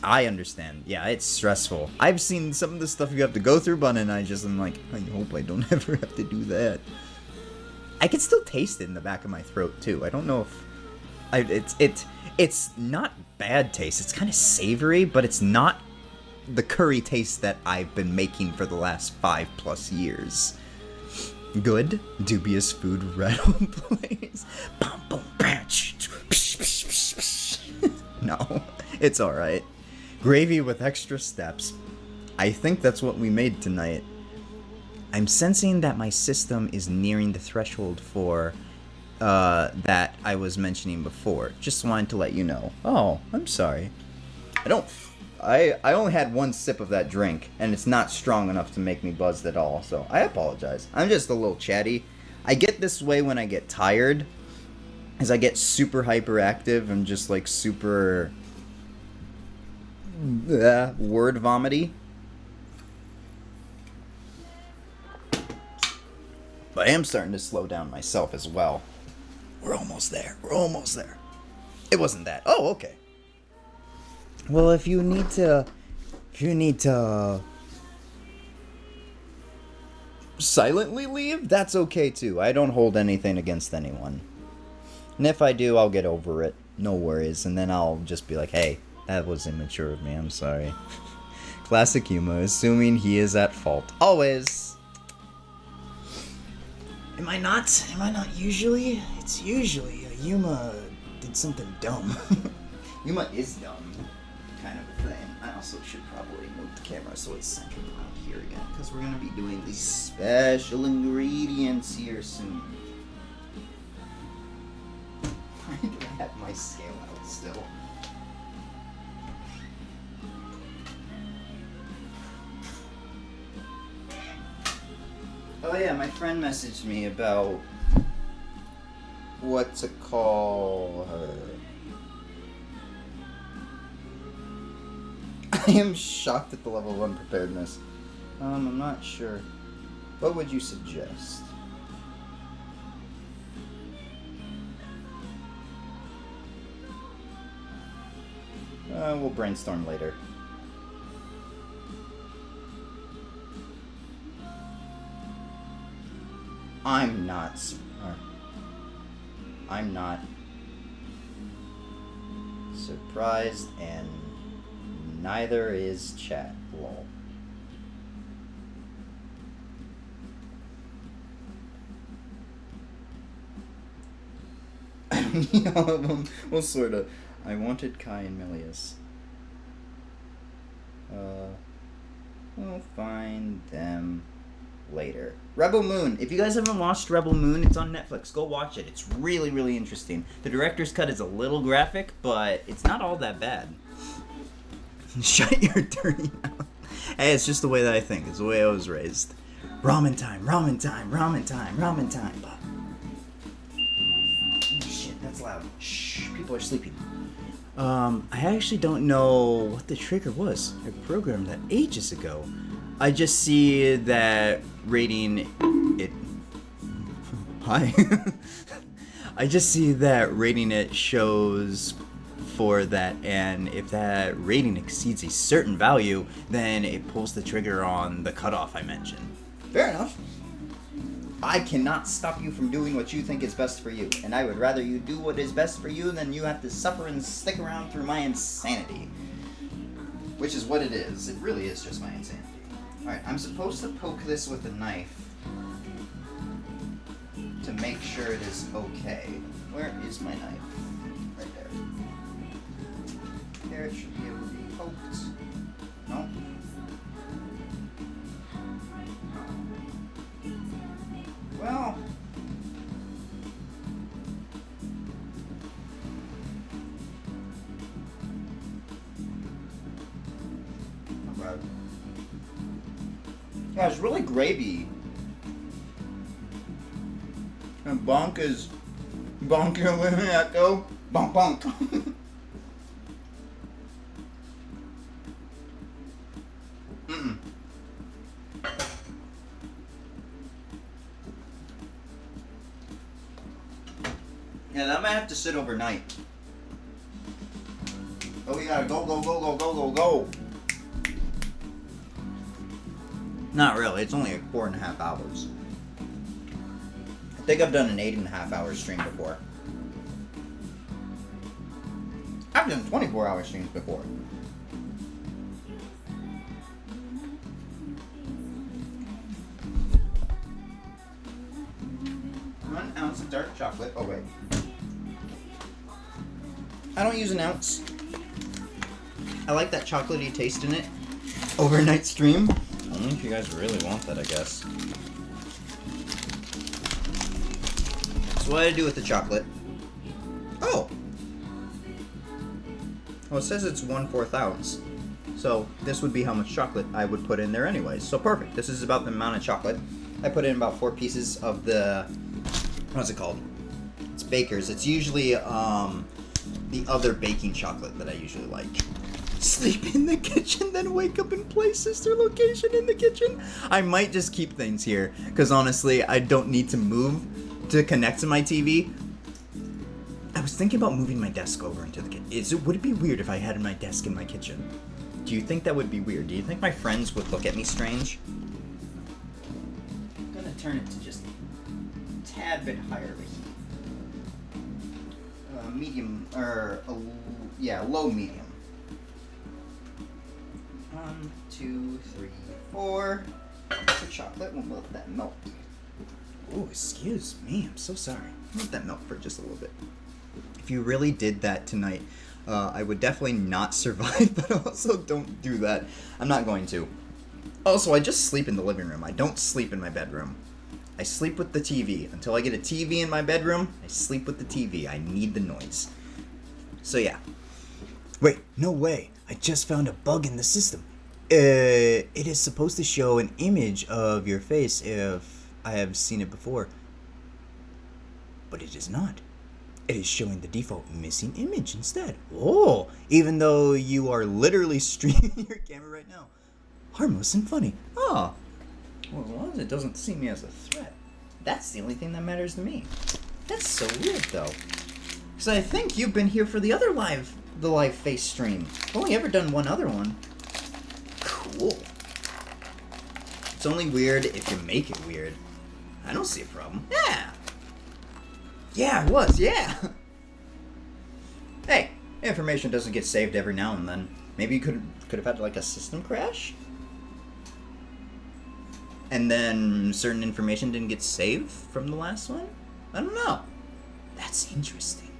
I understand. Yeah, it's stressful. I've seen some of the stuff you have to go through, but and I just am like, I hope I don't ever have to do that. I can still taste it in the back of my throat too. I don't know if it's not bad taste. It's kind of savory, but it's not the curry taste that I've been making for the last 5+ years. Good, dubious food rental place. No, it's alright. Gravy with extra steps. I think that's what we made tonight. I'm sensing that my system is nearing the threshold for that I was mentioning before. Just wanted to let you know. Oh, I'm sorry. I only had one sip of that drink, and it's not strong enough to make me buzzed at all, so I apologize. I'm just a little chatty. I get this way when I get tired, as I get super hyperactive and just like super word vomity. But I am starting to slow down myself as well. We're almost there. It wasn't that. Oh, okay. Well, if you need to silently leave, that's okay too. I don't hold anything against anyone. And if I do, I'll get over it. No worries. And then I'll just be like, hey, that was immature of me. I'm sorry. Classic Yuma, assuming he is at fault. Always. Am I not usually? It's usually Yuma did something dumb. Yuma is dumb. Kind of a thing. I also should probably move the camera so it's centered around here again, because we're going to be doing these special ingredients here soon. Why do I have my scale out still? Oh yeah, my friend messaged me about what to call her. I am shocked at the level of unpreparedness. I'm not sure. What would you suggest? We'll brainstorm later. I'm not surprised, and neither is chat. Lol. I don't need all of them. Well, sorta. I wanted Kai and Milius. We'll find them later. Rebel Moon. If you guys haven't watched Rebel Moon, it's on Netflix. Go watch it. It's really, really interesting. The director's cut is a little graphic, but it's not all that bad. Shut your dirty mouth. Hey, it's just the way that I think. It's the way I was raised. Ramen time, ramen time, ramen time, ramen time. Oh, shit, that's loud. Shh, people are sleeping. I actually don't know what the trigger was. I programmed that ages ago. I just see that rating it. Hi. I just see that rating it shows for that, and if that rating exceeds a certain value, then it pulls the trigger on the cutoff I mentioned. Fair enough. I cannot stop you from doing what you think is best for you, and I would rather you do what is best for you than you have to suffer and stick around through my insanity. Which is what it is. It really is just my insanity. Alright, I'm supposed to poke this with a knife to make sure it is okay. Where is my knife? Right there. There it should be able to be poked. No? Well... not bad. Yeah, it's really gravy. And bonk is... bonk your living echo. Bonk bonk. Mm-mm. Yeah, that might have to sit overnight. Oh, we gotta go, go, go, go, go, go, go. Not really, it's only like 4.5 hours. I think I've done an 8.5 hour stream before. I've done 24-hour streams before. 1 ounce of dark chocolate. Oh, wait. I don't use an ounce. I like that chocolatey taste in it. Overnight stream. Only if you guys really want that, I guess. So what do I do with the chocolate? Oh! Well, it says it's 1/4 ounce. So this would be how much chocolate I would put in there anyways. So perfect. This is about the amount of chocolate. I put in about 4 pieces of the... what's it called? It's Baker's. It's usually the other baking chocolate that I usually like. Sleep in the kitchen, then wake up and play sister location in the kitchen. I might just keep things here, because honestly, I don't need to move to connect to my TV. I was thinking about moving my desk over into the kitchen. Would it be weird if I had my desk in my kitchen? Do you think that would be weird? Do you think my friends would look at me strange? I'm gonna turn it to just a tad bit higher of a heat. Medium, or, yeah, low medium. 1, 2, 3, 4. The chocolate, we'll let that melt. Oh, excuse me, I'm so sorry. Let that melt for just a little bit. If you really did that tonight, I would definitely not survive, but also don't do that. I'm not going to. Also, I just sleep in the living room. I don't sleep in my bedroom. I sleep with the TV. Until I get a TV in my bedroom, I sleep with the TV. I need the noise. So yeah. Wait, no way. I just found a bug in the system. It is supposed to show an image of your face if I have seen it before. But it is not. It is showing the default missing image instead. Oh, even though you are literally streaming your camera right now. Harmless and funny. Oh. Well, as long as it doesn't see me as a threat. That's the only thing that matters to me. That's so weird, though. Because I think you've been here for the live face stream. I've only ever done one other one. Cool. It's only weird if you make it weird. I don't see a problem. Yeah. Yeah, it was, yeah. Hey, information doesn't get saved every now and then. Maybe you could have had like a system crash? And then certain information didn't get saved from the last one? I don't know. That's interesting.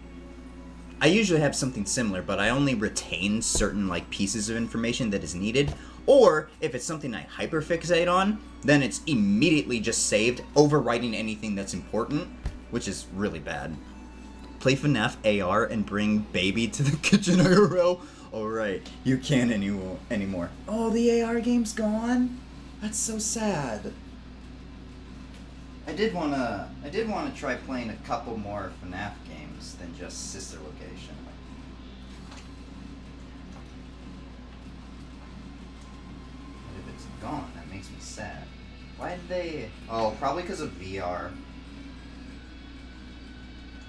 I usually have something similar, but I only retain certain like pieces of information that is needed. Or if it's something I hyperfixate on, then it's immediately just saved, overwriting anything that's important, which is really bad. Play FNAF AR and bring baby to the kitchen IRL. Alright, you can't anymore. Oh, the AR game's gone? That's so sad. I did wanna try playing a couple more FNAF games than just Sister Location. But if it's gone, that makes me sad. Why did they... Oh, probably because of VR.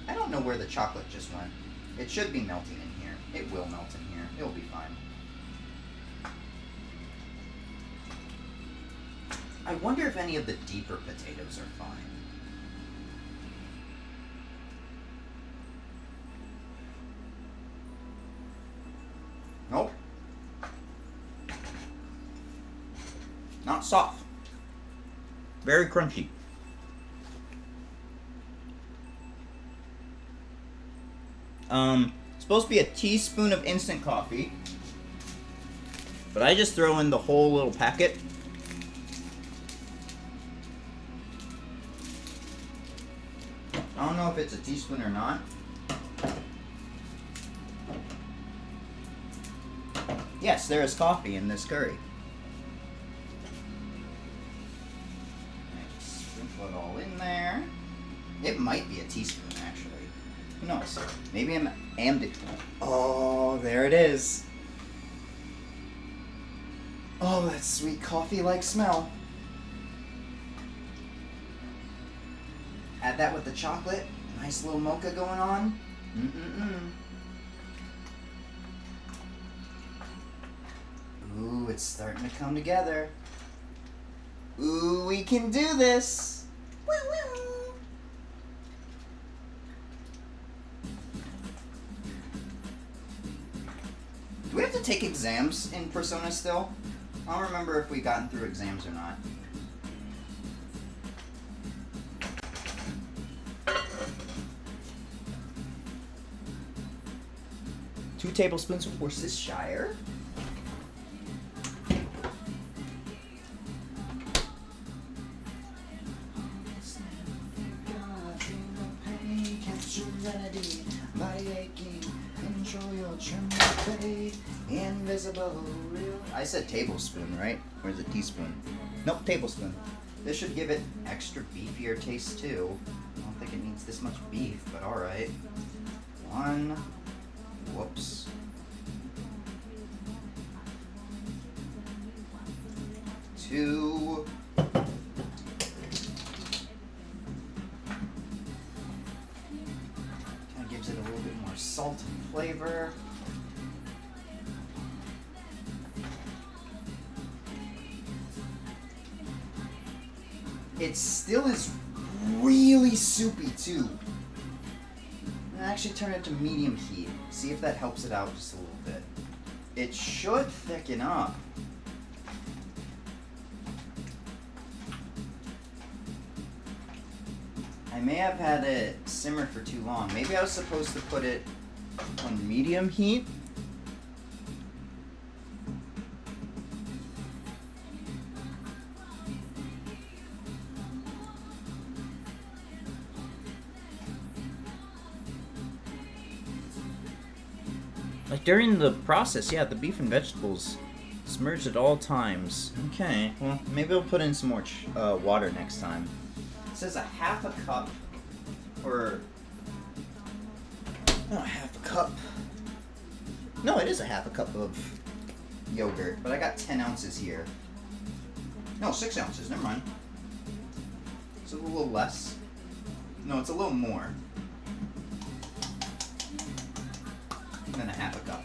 I don't know where the chocolate just went. It should be melting in here. It will melt in here. It'll be fine. I wonder if any of the deeper potatoes are fine. Nope. Not soft. Very crunchy. Supposed to be a teaspoon of instant coffee, but I just throw in the whole little packet. I don't know if it's a teaspoon or not. Yes, there is coffee in this curry. I just sprinkle it all in there. It might be a teaspoon, actually. Who knows? Maybe I'm Oh, there it is. Oh, that sweet coffee-like smell. Add that with the chocolate. Nice little mocha going on. Ooh, it's starting to come together. Ooh, we can do this. Woo woo. Do we have to take exams in Persona still? I don't remember if we've gotten through exams or not. Two tablespoons of Worcestershire. Invisible. I said tablespoon, right? Where's a teaspoon? Nope, tablespoon. This should give it extra beefier taste too. I don't think it needs this much beef, but alright. One. Whoops. Two. Kind of gives it a little bit more salt and flavor. It still is really soupy too. I'm gonna actually turn it to medium heat. See if that helps it out just a little bit. It should thicken up. I may have had it simmer for too long. Maybe I was supposed to put it on medium heat. Like during the process, yeah, the beef and vegetables submerged at all times. Okay, well, maybe I'll put in some more water next time. It says a half a cup, or no, half a cup. No, it is a half a cup of yogurt, but I got 10 ounces here. No, 6 ounces, never mind. It's a little less. No, it's a little more than a half a cup.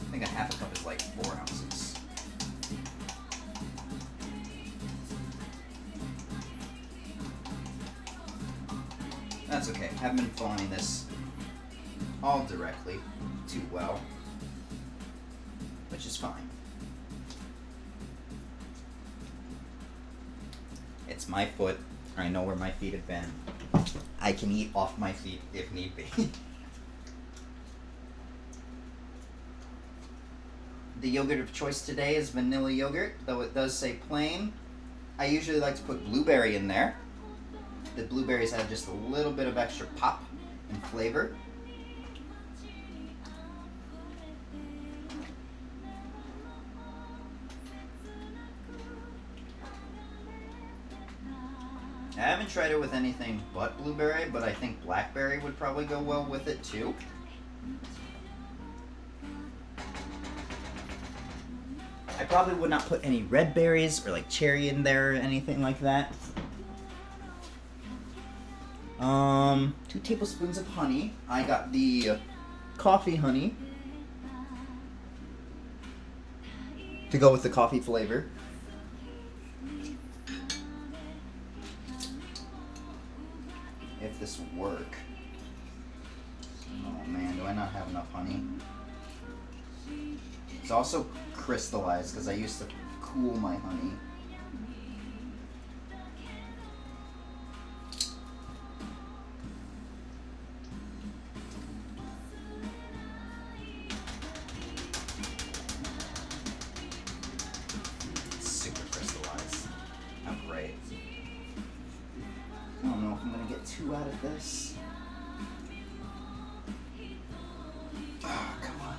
I think a half a cup is like 4 ounces. That's okay. I haven't been following this all directly too well, which is fine. It's my foot. I know where my feet have been. I can eat off my feet if need be. The yogurt of choice today is vanilla yogurt, though it does say plain. I usually like to put blueberry in there. The blueberries have just a little bit of extra pop and flavor. I haven't tried it with anything but blueberry, but I think blackberry would probably go well with it too. I probably would not put any red berries or like cherry in there or anything like that. 2 tablespoons of honey. I got the coffee honey to go with the coffee flavor. If this would work. Oh man, do I not have enough honey? It's also crystallized because I used to cool my honey. It's super crystallized. How great. I don't know if I'm gonna get 2 out of this. Oh, come on.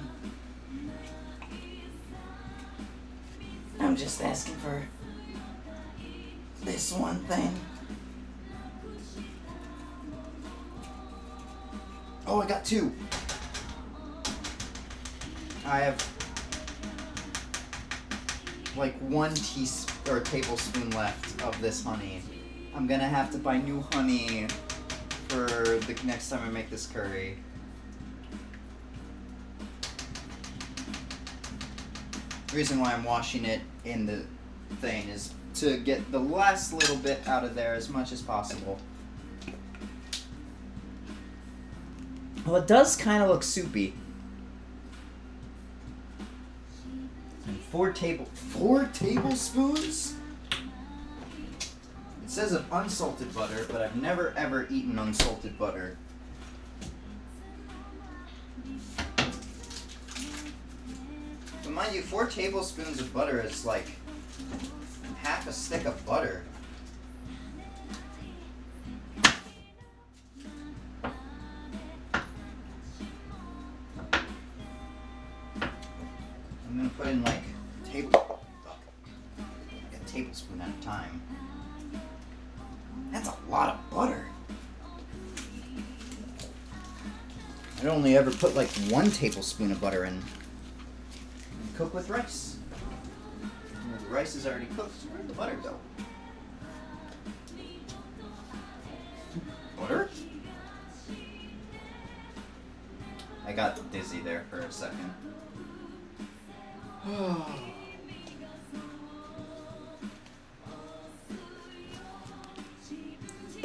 I'm just asking for this one thing. Oh, I got 2. I have like 1 teaspoon or tablespoon left of this honey. I'm gonna have to buy new honey for the next time I make this curry. The reason why I'm washing it in the thing is to get the last little bit out of there as much as possible. Well, it does kind of look soupy. And 4 tablespoons? It says of unsalted butter, but I've never ever eaten unsalted butter. But mind you, 4 tablespoons of butter is like half a stick of butter. I'm gonna put in like a tablespoon at a time. That's a lot of butter. I'd only ever put like 1 tablespoon of butter in. And cook with rice. And the rice is already cooked, so where'd the butter go? Butter? I got dizzy there for a second.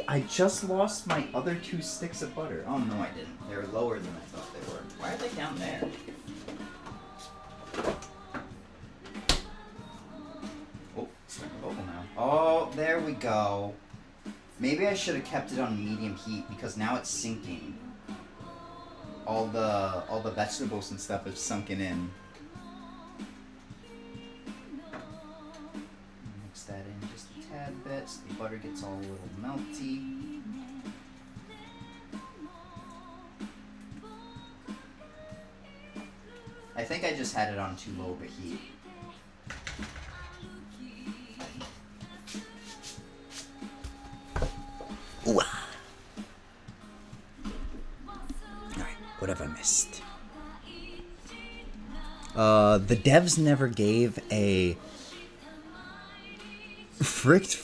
I just lost my other 2 sticks of butter. Oh no, I didn't. They were lower than I thought they were. Why are they down there? Oh, it's starting to bubble now. Oh, there we go. Maybe I should have kept it on medium heat because now it's sinking. All the vegetables and stuff have sunken in. Mix that in just a tad bit so the butter gets all a little melty. I think I just had it on too low of a heat. Ooh. Alright, what have I missed? The devs never gave a frickety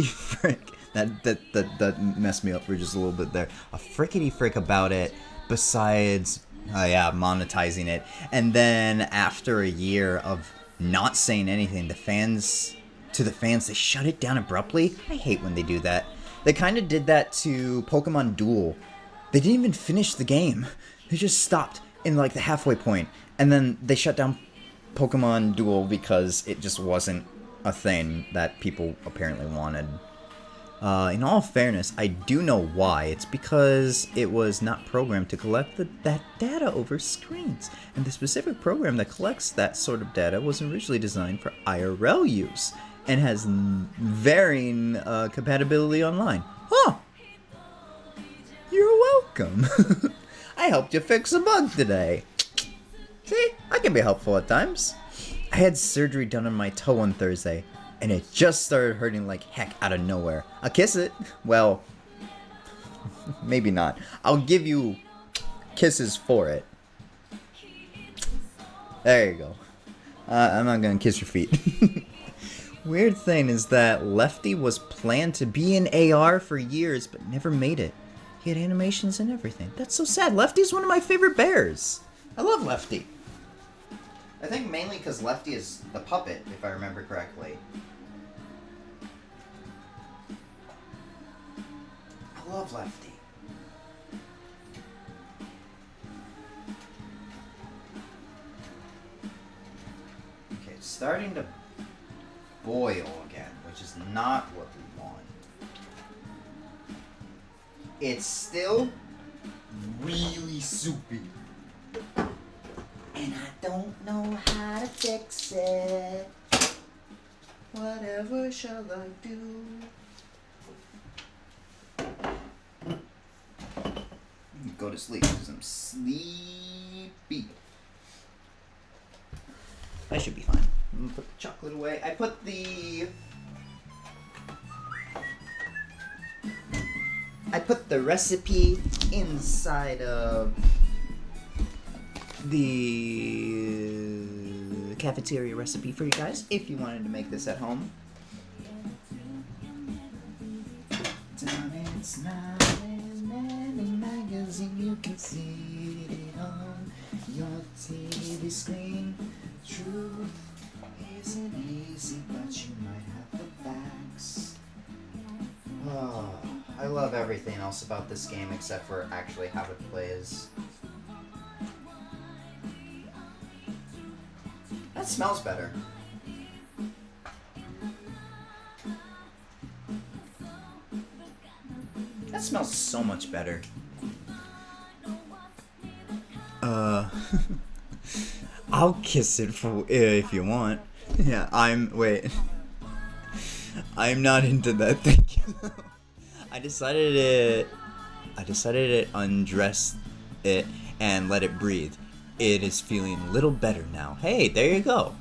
frick. That messed me up for just a little bit there. A frickety frick about it besides monetizing it. And then after a year of not saying anything, the fans, they shut it down abruptly. I hate when they do that. They kind of did that to Pokemon Duel. They didn't even finish the game. They just stopped in like the halfway point, and then they shut down Pokemon Duel because it just wasn't a thing that people apparently wanted. In all fairness, I do know why. It's because it was not programmed to collect that data over screens. And the specific program that collects that sort of data was originally designed for IRL use and has varying compatibility online. Huh! You're welcome. I helped you fix a bug today. See, I can be helpful at times. I had surgery done on my toe on Thursday, and it just started hurting like heck out of nowhere. I'll kiss it. Well, maybe not. I'll give you kisses for it. There you go. I'm not gonna kiss your feet. Weird thing is that Lefty was planned to be in AR for years, but never made it. He had animations and everything. That's so sad. Lefty's one of my favorite bears. I love Lefty. I think mainly because Lefty is the puppet, if I remember correctly. I love Lefty. Okay, it's starting to boil again, which is not what we want. It's still really soupy. And I don't know how to fix it. Whatever shall I do? Go to sleep because I'm sleepy. I should be fine. I'm gonna put the chocolate away. I put the recipe inside of the cafeteria recipe for you guys if you wanted to make this at home. It's not in any magazine, you can see it on your TV screen. Truth isn't easy, but you might have the facts. Oh, I love everything else about this game except for actually how it plays. That smells better. That smells so much better. I'll kiss it for if you want. Yeah, I'm not into that thing. I decided to undress it and let it breathe. It is feeling a little better now. Hey, there you go.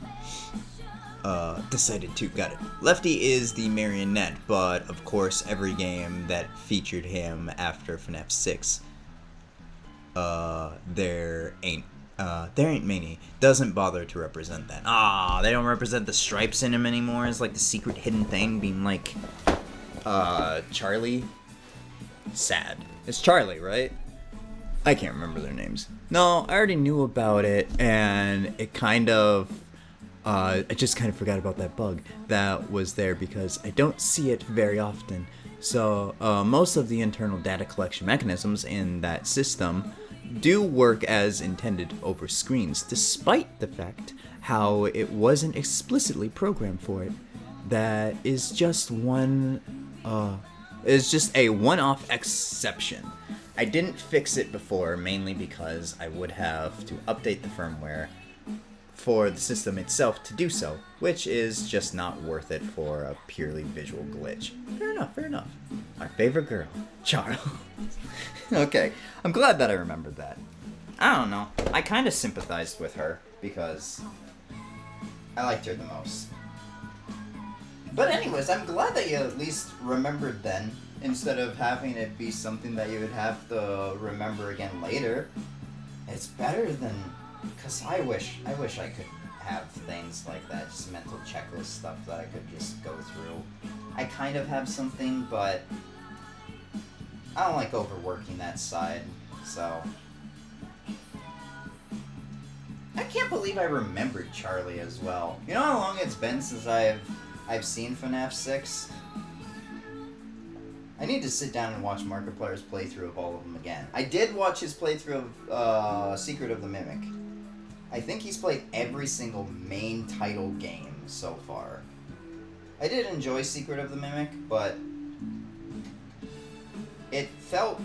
Decided to, got it. Lefty is the marionette, but of course every game that featured him after FNAF 6, there ain't many. Doesn't bother to represent that. They don't represent the stripes in him anymore. It's like the secret hidden thing being like, Charlie. Sad. It's Charlie, right? I can't remember their names. No, I already knew about it, and it kind of, I just kind of forgot about that bug that was there because I don't see it very often. So, most of the internal data collection mechanisms in that system do work as intended over screens, despite the fact how it wasn't explicitly programmed for it. That is just a one-off exception. I didn't fix it before, mainly because I would have to update the firmware for the system itself to do so, which is just not worth it for a purely visual glitch. Fair enough. My favorite girl, Charles. Okay, I'm glad that I remembered that. I don't know, I kind of sympathized with her, because I liked her the most. But anyways, I'm glad that you at least remembered then, instead of having it be something that you would have to remember again later. It's better than, because I wish I could have things like that, just mental checklist stuff that I could just go through. I kind of have something, but I don't like overworking that side, so. I can't believe I remembered Charlie as well. You know how long it's been since I've seen FNAF 6? I need to sit down and watch Markiplier's playthrough of all of them again. I did watch his playthrough of Secret of the Mimic. I think he's played every single main title game so far. I did enjoy Secret of the Mimic, but It felt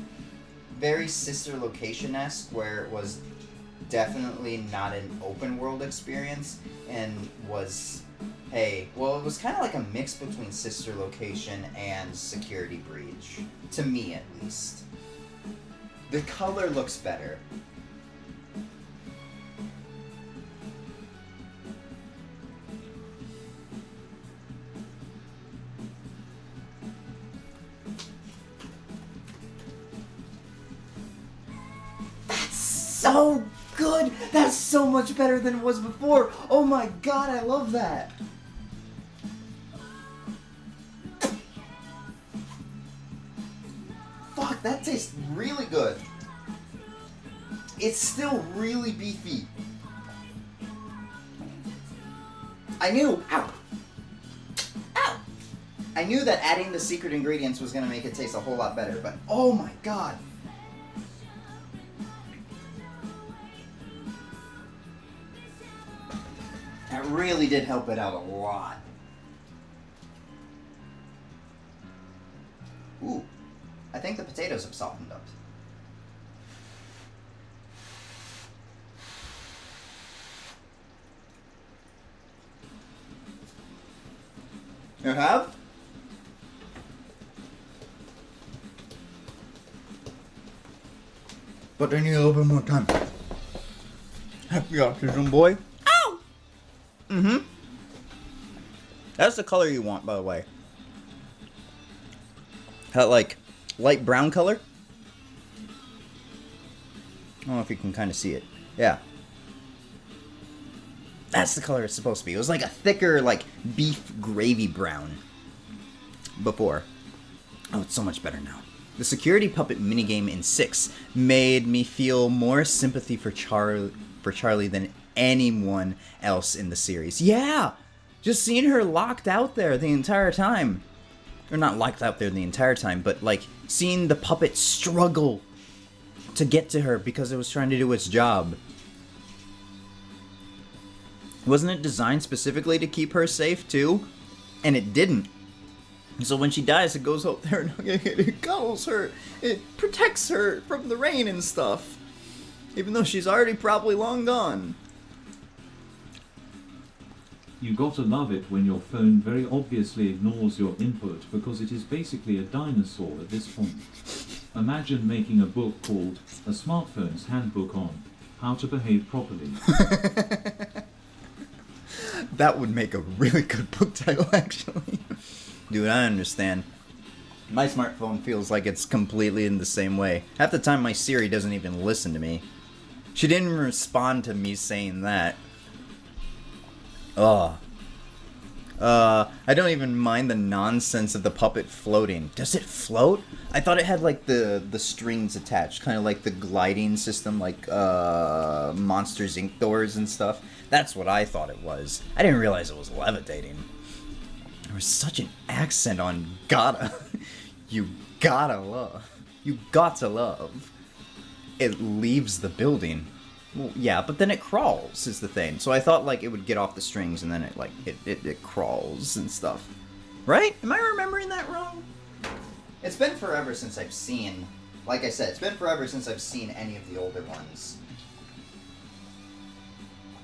very Sister Location-esque, where it was definitely not an open world experience, and was, hey, well, it was kind of like a mix between Sister Location and Security Breach, to me at least. The color looks better. So good! That's so much better than it was before! Oh my god, I love that! Fuck, that tastes really good. It's still really beefy. I knew, ow! Ow! I knew that adding the secret ingredients was gonna make it taste a whole lot better, but oh my god! That really did help it out a lot. Ooh, I think the potatoes have softened up. You have? But they need a little bit more time. Happy autism, boy. Ow! Mm-hmm. That's the color you want, by the way. That, like, light brown color? I don't know if you can kind of see it. Yeah. That's the color it's supposed to be. It was like a thicker, like, beef gravy brown before. Oh, it's so much better now. The security puppet minigame in 6 made me feel more sympathy for Charlie than anyone else in the series. Yeah! Just seeing her locked out there the entire time. Or not locked out there the entire time, but, like, seeing the puppet struggle to get to her because it was trying to do its job. Wasn't it designed specifically to keep her safe, too? And it didn't. So when she dies, it goes out there and it cuddles her. It protects her from the rain and stuff. Even though she's already probably long gone. You gotta love it when your phone very obviously ignores your input because it is basically a dinosaur at this point. Imagine making a book called A Smartphone's Handbook on How to Behave Properly. That would make a really good book title, actually. Dude, I understand. My smartphone feels like it's completely in the same way. Half the time my Siri doesn't even listen to me. She didn't respond to me saying that. Ugh. I don't even mind the nonsense of the puppet floating. Does it float? I thought it had like the strings attached, kind of like the gliding system, like Monsters Inc. doors and stuff. That's what I thought it was. I didn't realize it was levitating. There was such an accent on gotta. You gotta love. You got to love. It leaves the building. Well, yeah, but then it crawls is the thing. So I thought like it would get off the strings and then it like it crawls and stuff. Right? Am I remembering that wrong? It's been forever since I've seen, like I said, it's been forever since I've seen any of the older ones.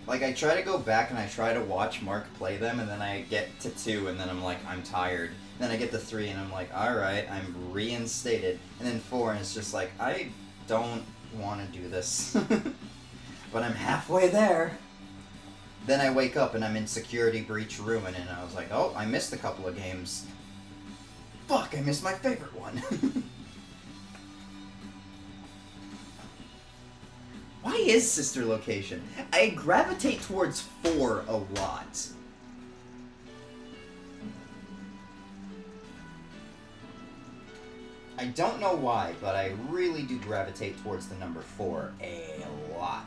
Like I try to go back and I try to watch Mark play them and then I get to 2 and then I'm like, I'm tired. Then I get to 3 and I'm like, alright, I'm reinstated. And then 4 and it's just like, I don't want to do this. But I'm halfway there. Then I wake up and I'm in Security Breach Ruin and I was like, oh, I missed a couple of games. Fuck, I missed my favorite one. Why is Sister Location? I gravitate towards 4 a lot. I don't know why, but I really do gravitate towards the number 4 a lot.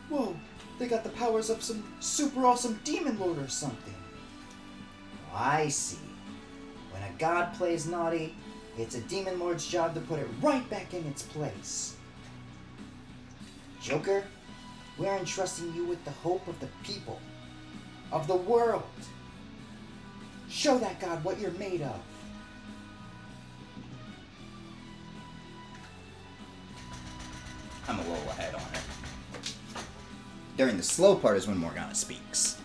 Whoa, they got the powers of some super awesome demon lord or something. Oh, I see. When a god plays naughty, it's a demon lord's job to put it right back in its place. Joker, we're entrusting you with the hope of the people, of the world. Show that god what you're made of. I'm a little ahead on it. During the slow part is when Morgana speaks.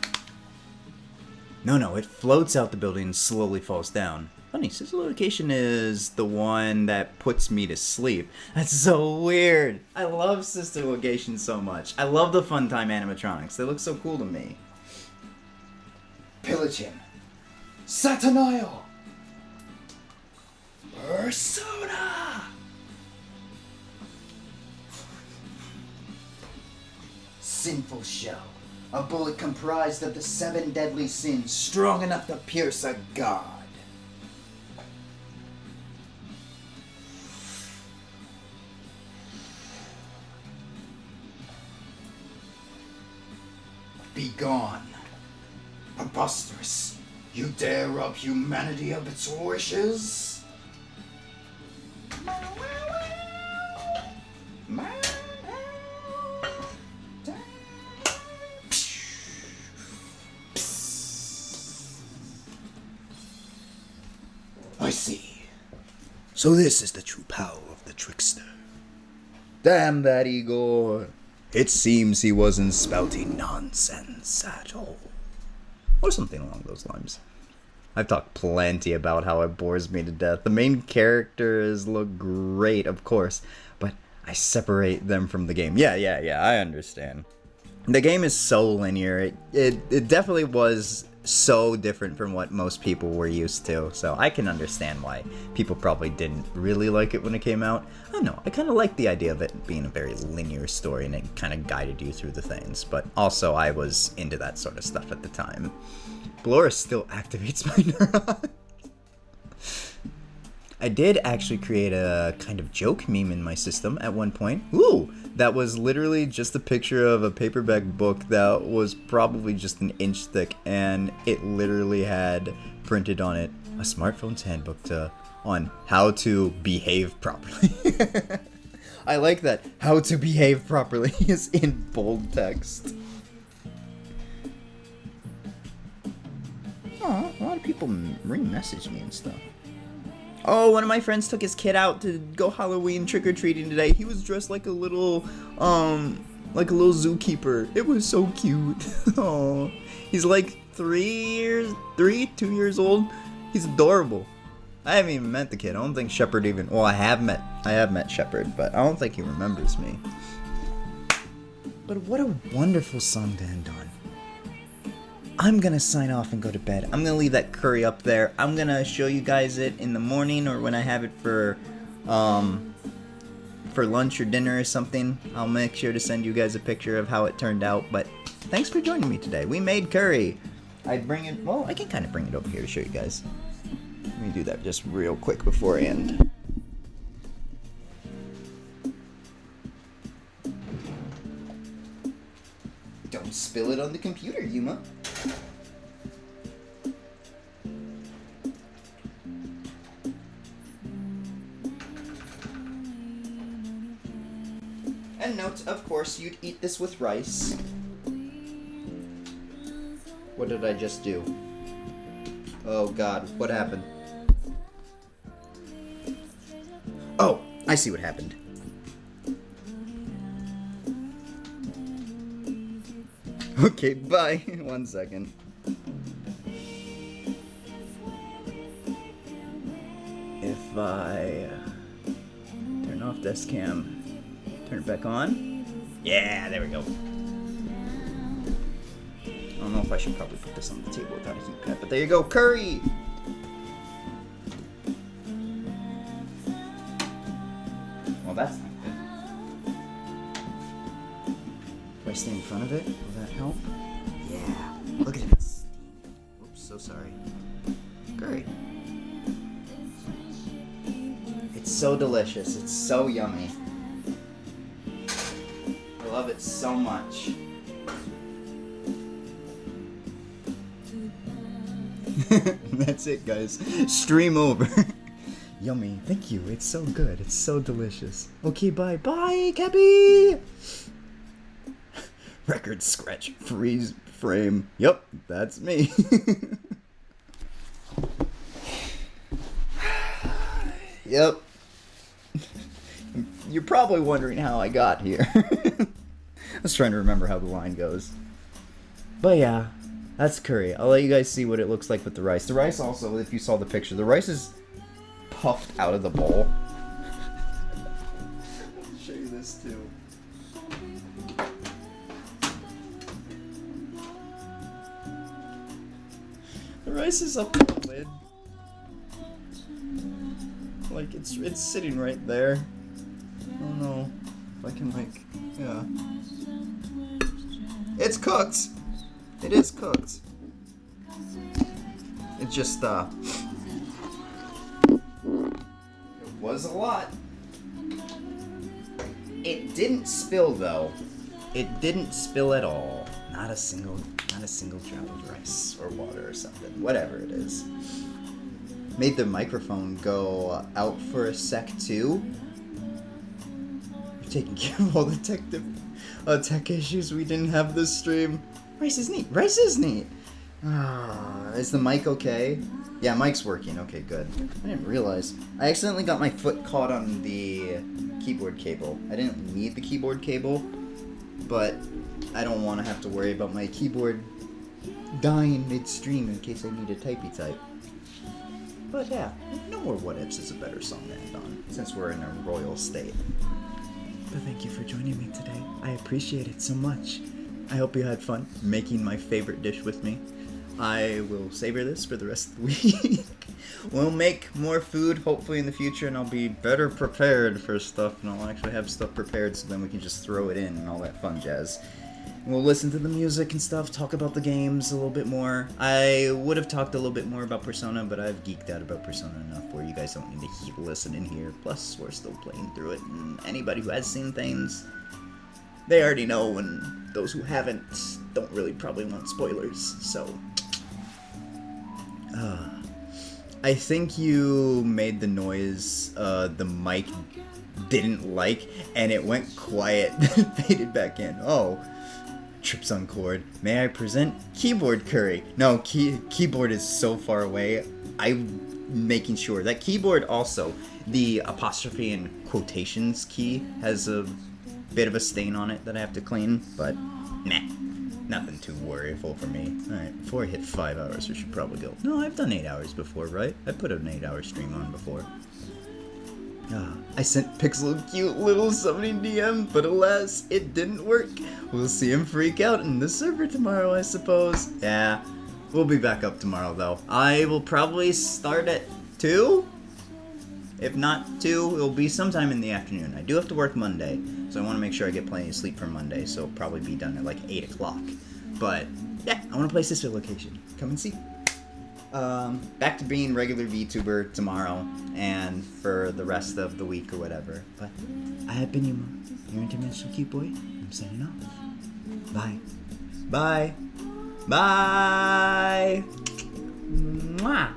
No, it floats out the building and slowly falls down. Funny, Sister Location is the one that puts me to sleep. That's so weird. I love Sister Location so much. I love the Funtime animatronics. They look so cool to me. Pillage him. Satanael. Persona. Sinful shell. A bullet comprised of the 7 deadly sins, strong enough to pierce a god. Be gone. Preposterous. You dare rob humanity of its wishes? I see. So this is the true power of the trickster. Damn that Igor. It seems he wasn't spouting nonsense at all. Or something along those lines. I've talked plenty about how it bores me to death. The main characters look great, of course, but I separate them from the game. Yeah, I understand. The game is so linear. It definitely was so different from what most people were used to, so I can understand why people probably didn't really like it when it came out. I don't know, I kind of like the idea of it being a very linear story and it kind of guided you through the things, but also I was into that sort of stuff at the time. Blora still activates my neurons. I did actually create a kind of joke meme in my system at one point. Ooh, that was literally just a picture of a paperback book that was probably just an inch thick, and it literally had printed on it a smartphone's handbook on how to behave properly. I like that. How to behave properly is in bold text. Oh, a lot of people re-message me and stuff. Oh, one of my friends took his kid out to go Halloween trick-or-treating today. He was dressed like a little zookeeper. It was so cute. Oh, he's like 2 years old. He's adorable. I haven't even met the kid. I don't think Shepard even, well, I have met Shepard, but I don't think he remembers me. But what a wonderful song to end on. I'm gonna sign off and go to bed. I'm gonna leave that curry up there. I'm gonna show you guys it in the morning or when I have it for lunch or dinner or something. I'll make sure to send you guys a picture of how it turned out. But thanks for joining me today. We made curry. I can kind of bring it over here to show you guys. Let me do that just real quick before I end. Don't spill it on the computer, Yuma. And note, of course, you'd eat this with rice. What did I just do? Oh god, what happened? Oh, I see what happened. Okay, bye. 1 second. If I turn off desk cam, turn it back on. Yeah, there we go. I don't know if I should probably put this on the table without a heat pad, but there you go, curry! Well, that's not good. Do I stay in front of it? Will that help? Yeah, look at this. Oops, so sorry. Curry. It's so delicious. It's so yummy. I love it so much. That's it, guys. Stream over. Yummy. Thank you. It's so good. It's so delicious. Okay, bye. Bye, Cabby! Record scratch, freeze frame. Yep, that's me. Yep. You're probably wondering how I got here. I was trying to remember how the line goes. But yeah, that's curry. I'll let you guys see what it looks like with the rice. The rice also, if you saw the picture, the rice is puffed out of the bowl. I'll show you this too. The rice is up in the lid. Like, it's sitting right there. I don't know if I can, like, yeah. It's cooked! It is cooked. It just, it was a lot. It didn't spill, though. It didn't spill at all. Not a single drop of rice or water or something. Whatever it is. Made the microphone go out for a sec too. We're taking care of all the tech issues we didn't have this stream. Rice is neat. Rice is neat. Is the mic okay? Yeah, mic's working. Okay, good. I didn't realize. I accidentally got my foot caught on the keyboard cable. I didn't need the keyboard cable, but I don't want to have to worry about my keyboard dying midstream in case I need a typey type. But yeah, No More What Ifs is a better song to end on, since we're in a royal state. But thank you for joining me today. I appreciate it so much. I hope you had fun making my favorite dish with me. I will savor this for the rest of the week. We'll make more food, hopefully, in the future, and I'll be better prepared for stuff, and I'll actually have stuff prepared so then we can just throw it in and all that fun jazz. We'll listen to the music and stuff, talk about the games a little bit more. I would have talked a little bit more about Persona, but I've geeked out about Persona enough where you guys don't need to keep listening here. Plus, we're still playing through it, and anybody who has seen things, they already know, and those who haven't don't really probably want spoilers, so... I think you made the noise the mic didn't like, and it went quiet, then faded back in. Oh. Trips on cord. May I present Keyboard Curry? No, keyboard is so far away. I'm making sure. That keyboard also, the apostrophe and quotations key has a bit of a stain on it that I have to clean, but nah. Nothing too worryful for me. Alright, before I hit 5 hours, we should probably go. No, I've done 8 hours before, right? I put an 8-hour stream on before. I sent Pixel a cute little summoning DM, but alas, it didn't work. We'll see him freak out in the server tomorrow, I suppose. Yeah, we'll be back up tomorrow, though. I will probably start at 2? If not 2, it'll be sometime in the afternoon. I do have to work Monday, so I want to make sure I get plenty of sleep for Monday, so it'll probably be done at like 8 o'clock. But, yeah, I want to play Sister Location. Come and see. Back to being regular VTuber tomorrow, and for the rest of the week or whatever. But, I have been Yuma, your interdimensional cute boy. I'm signing off. Bye. Bye. Bye. Mwah.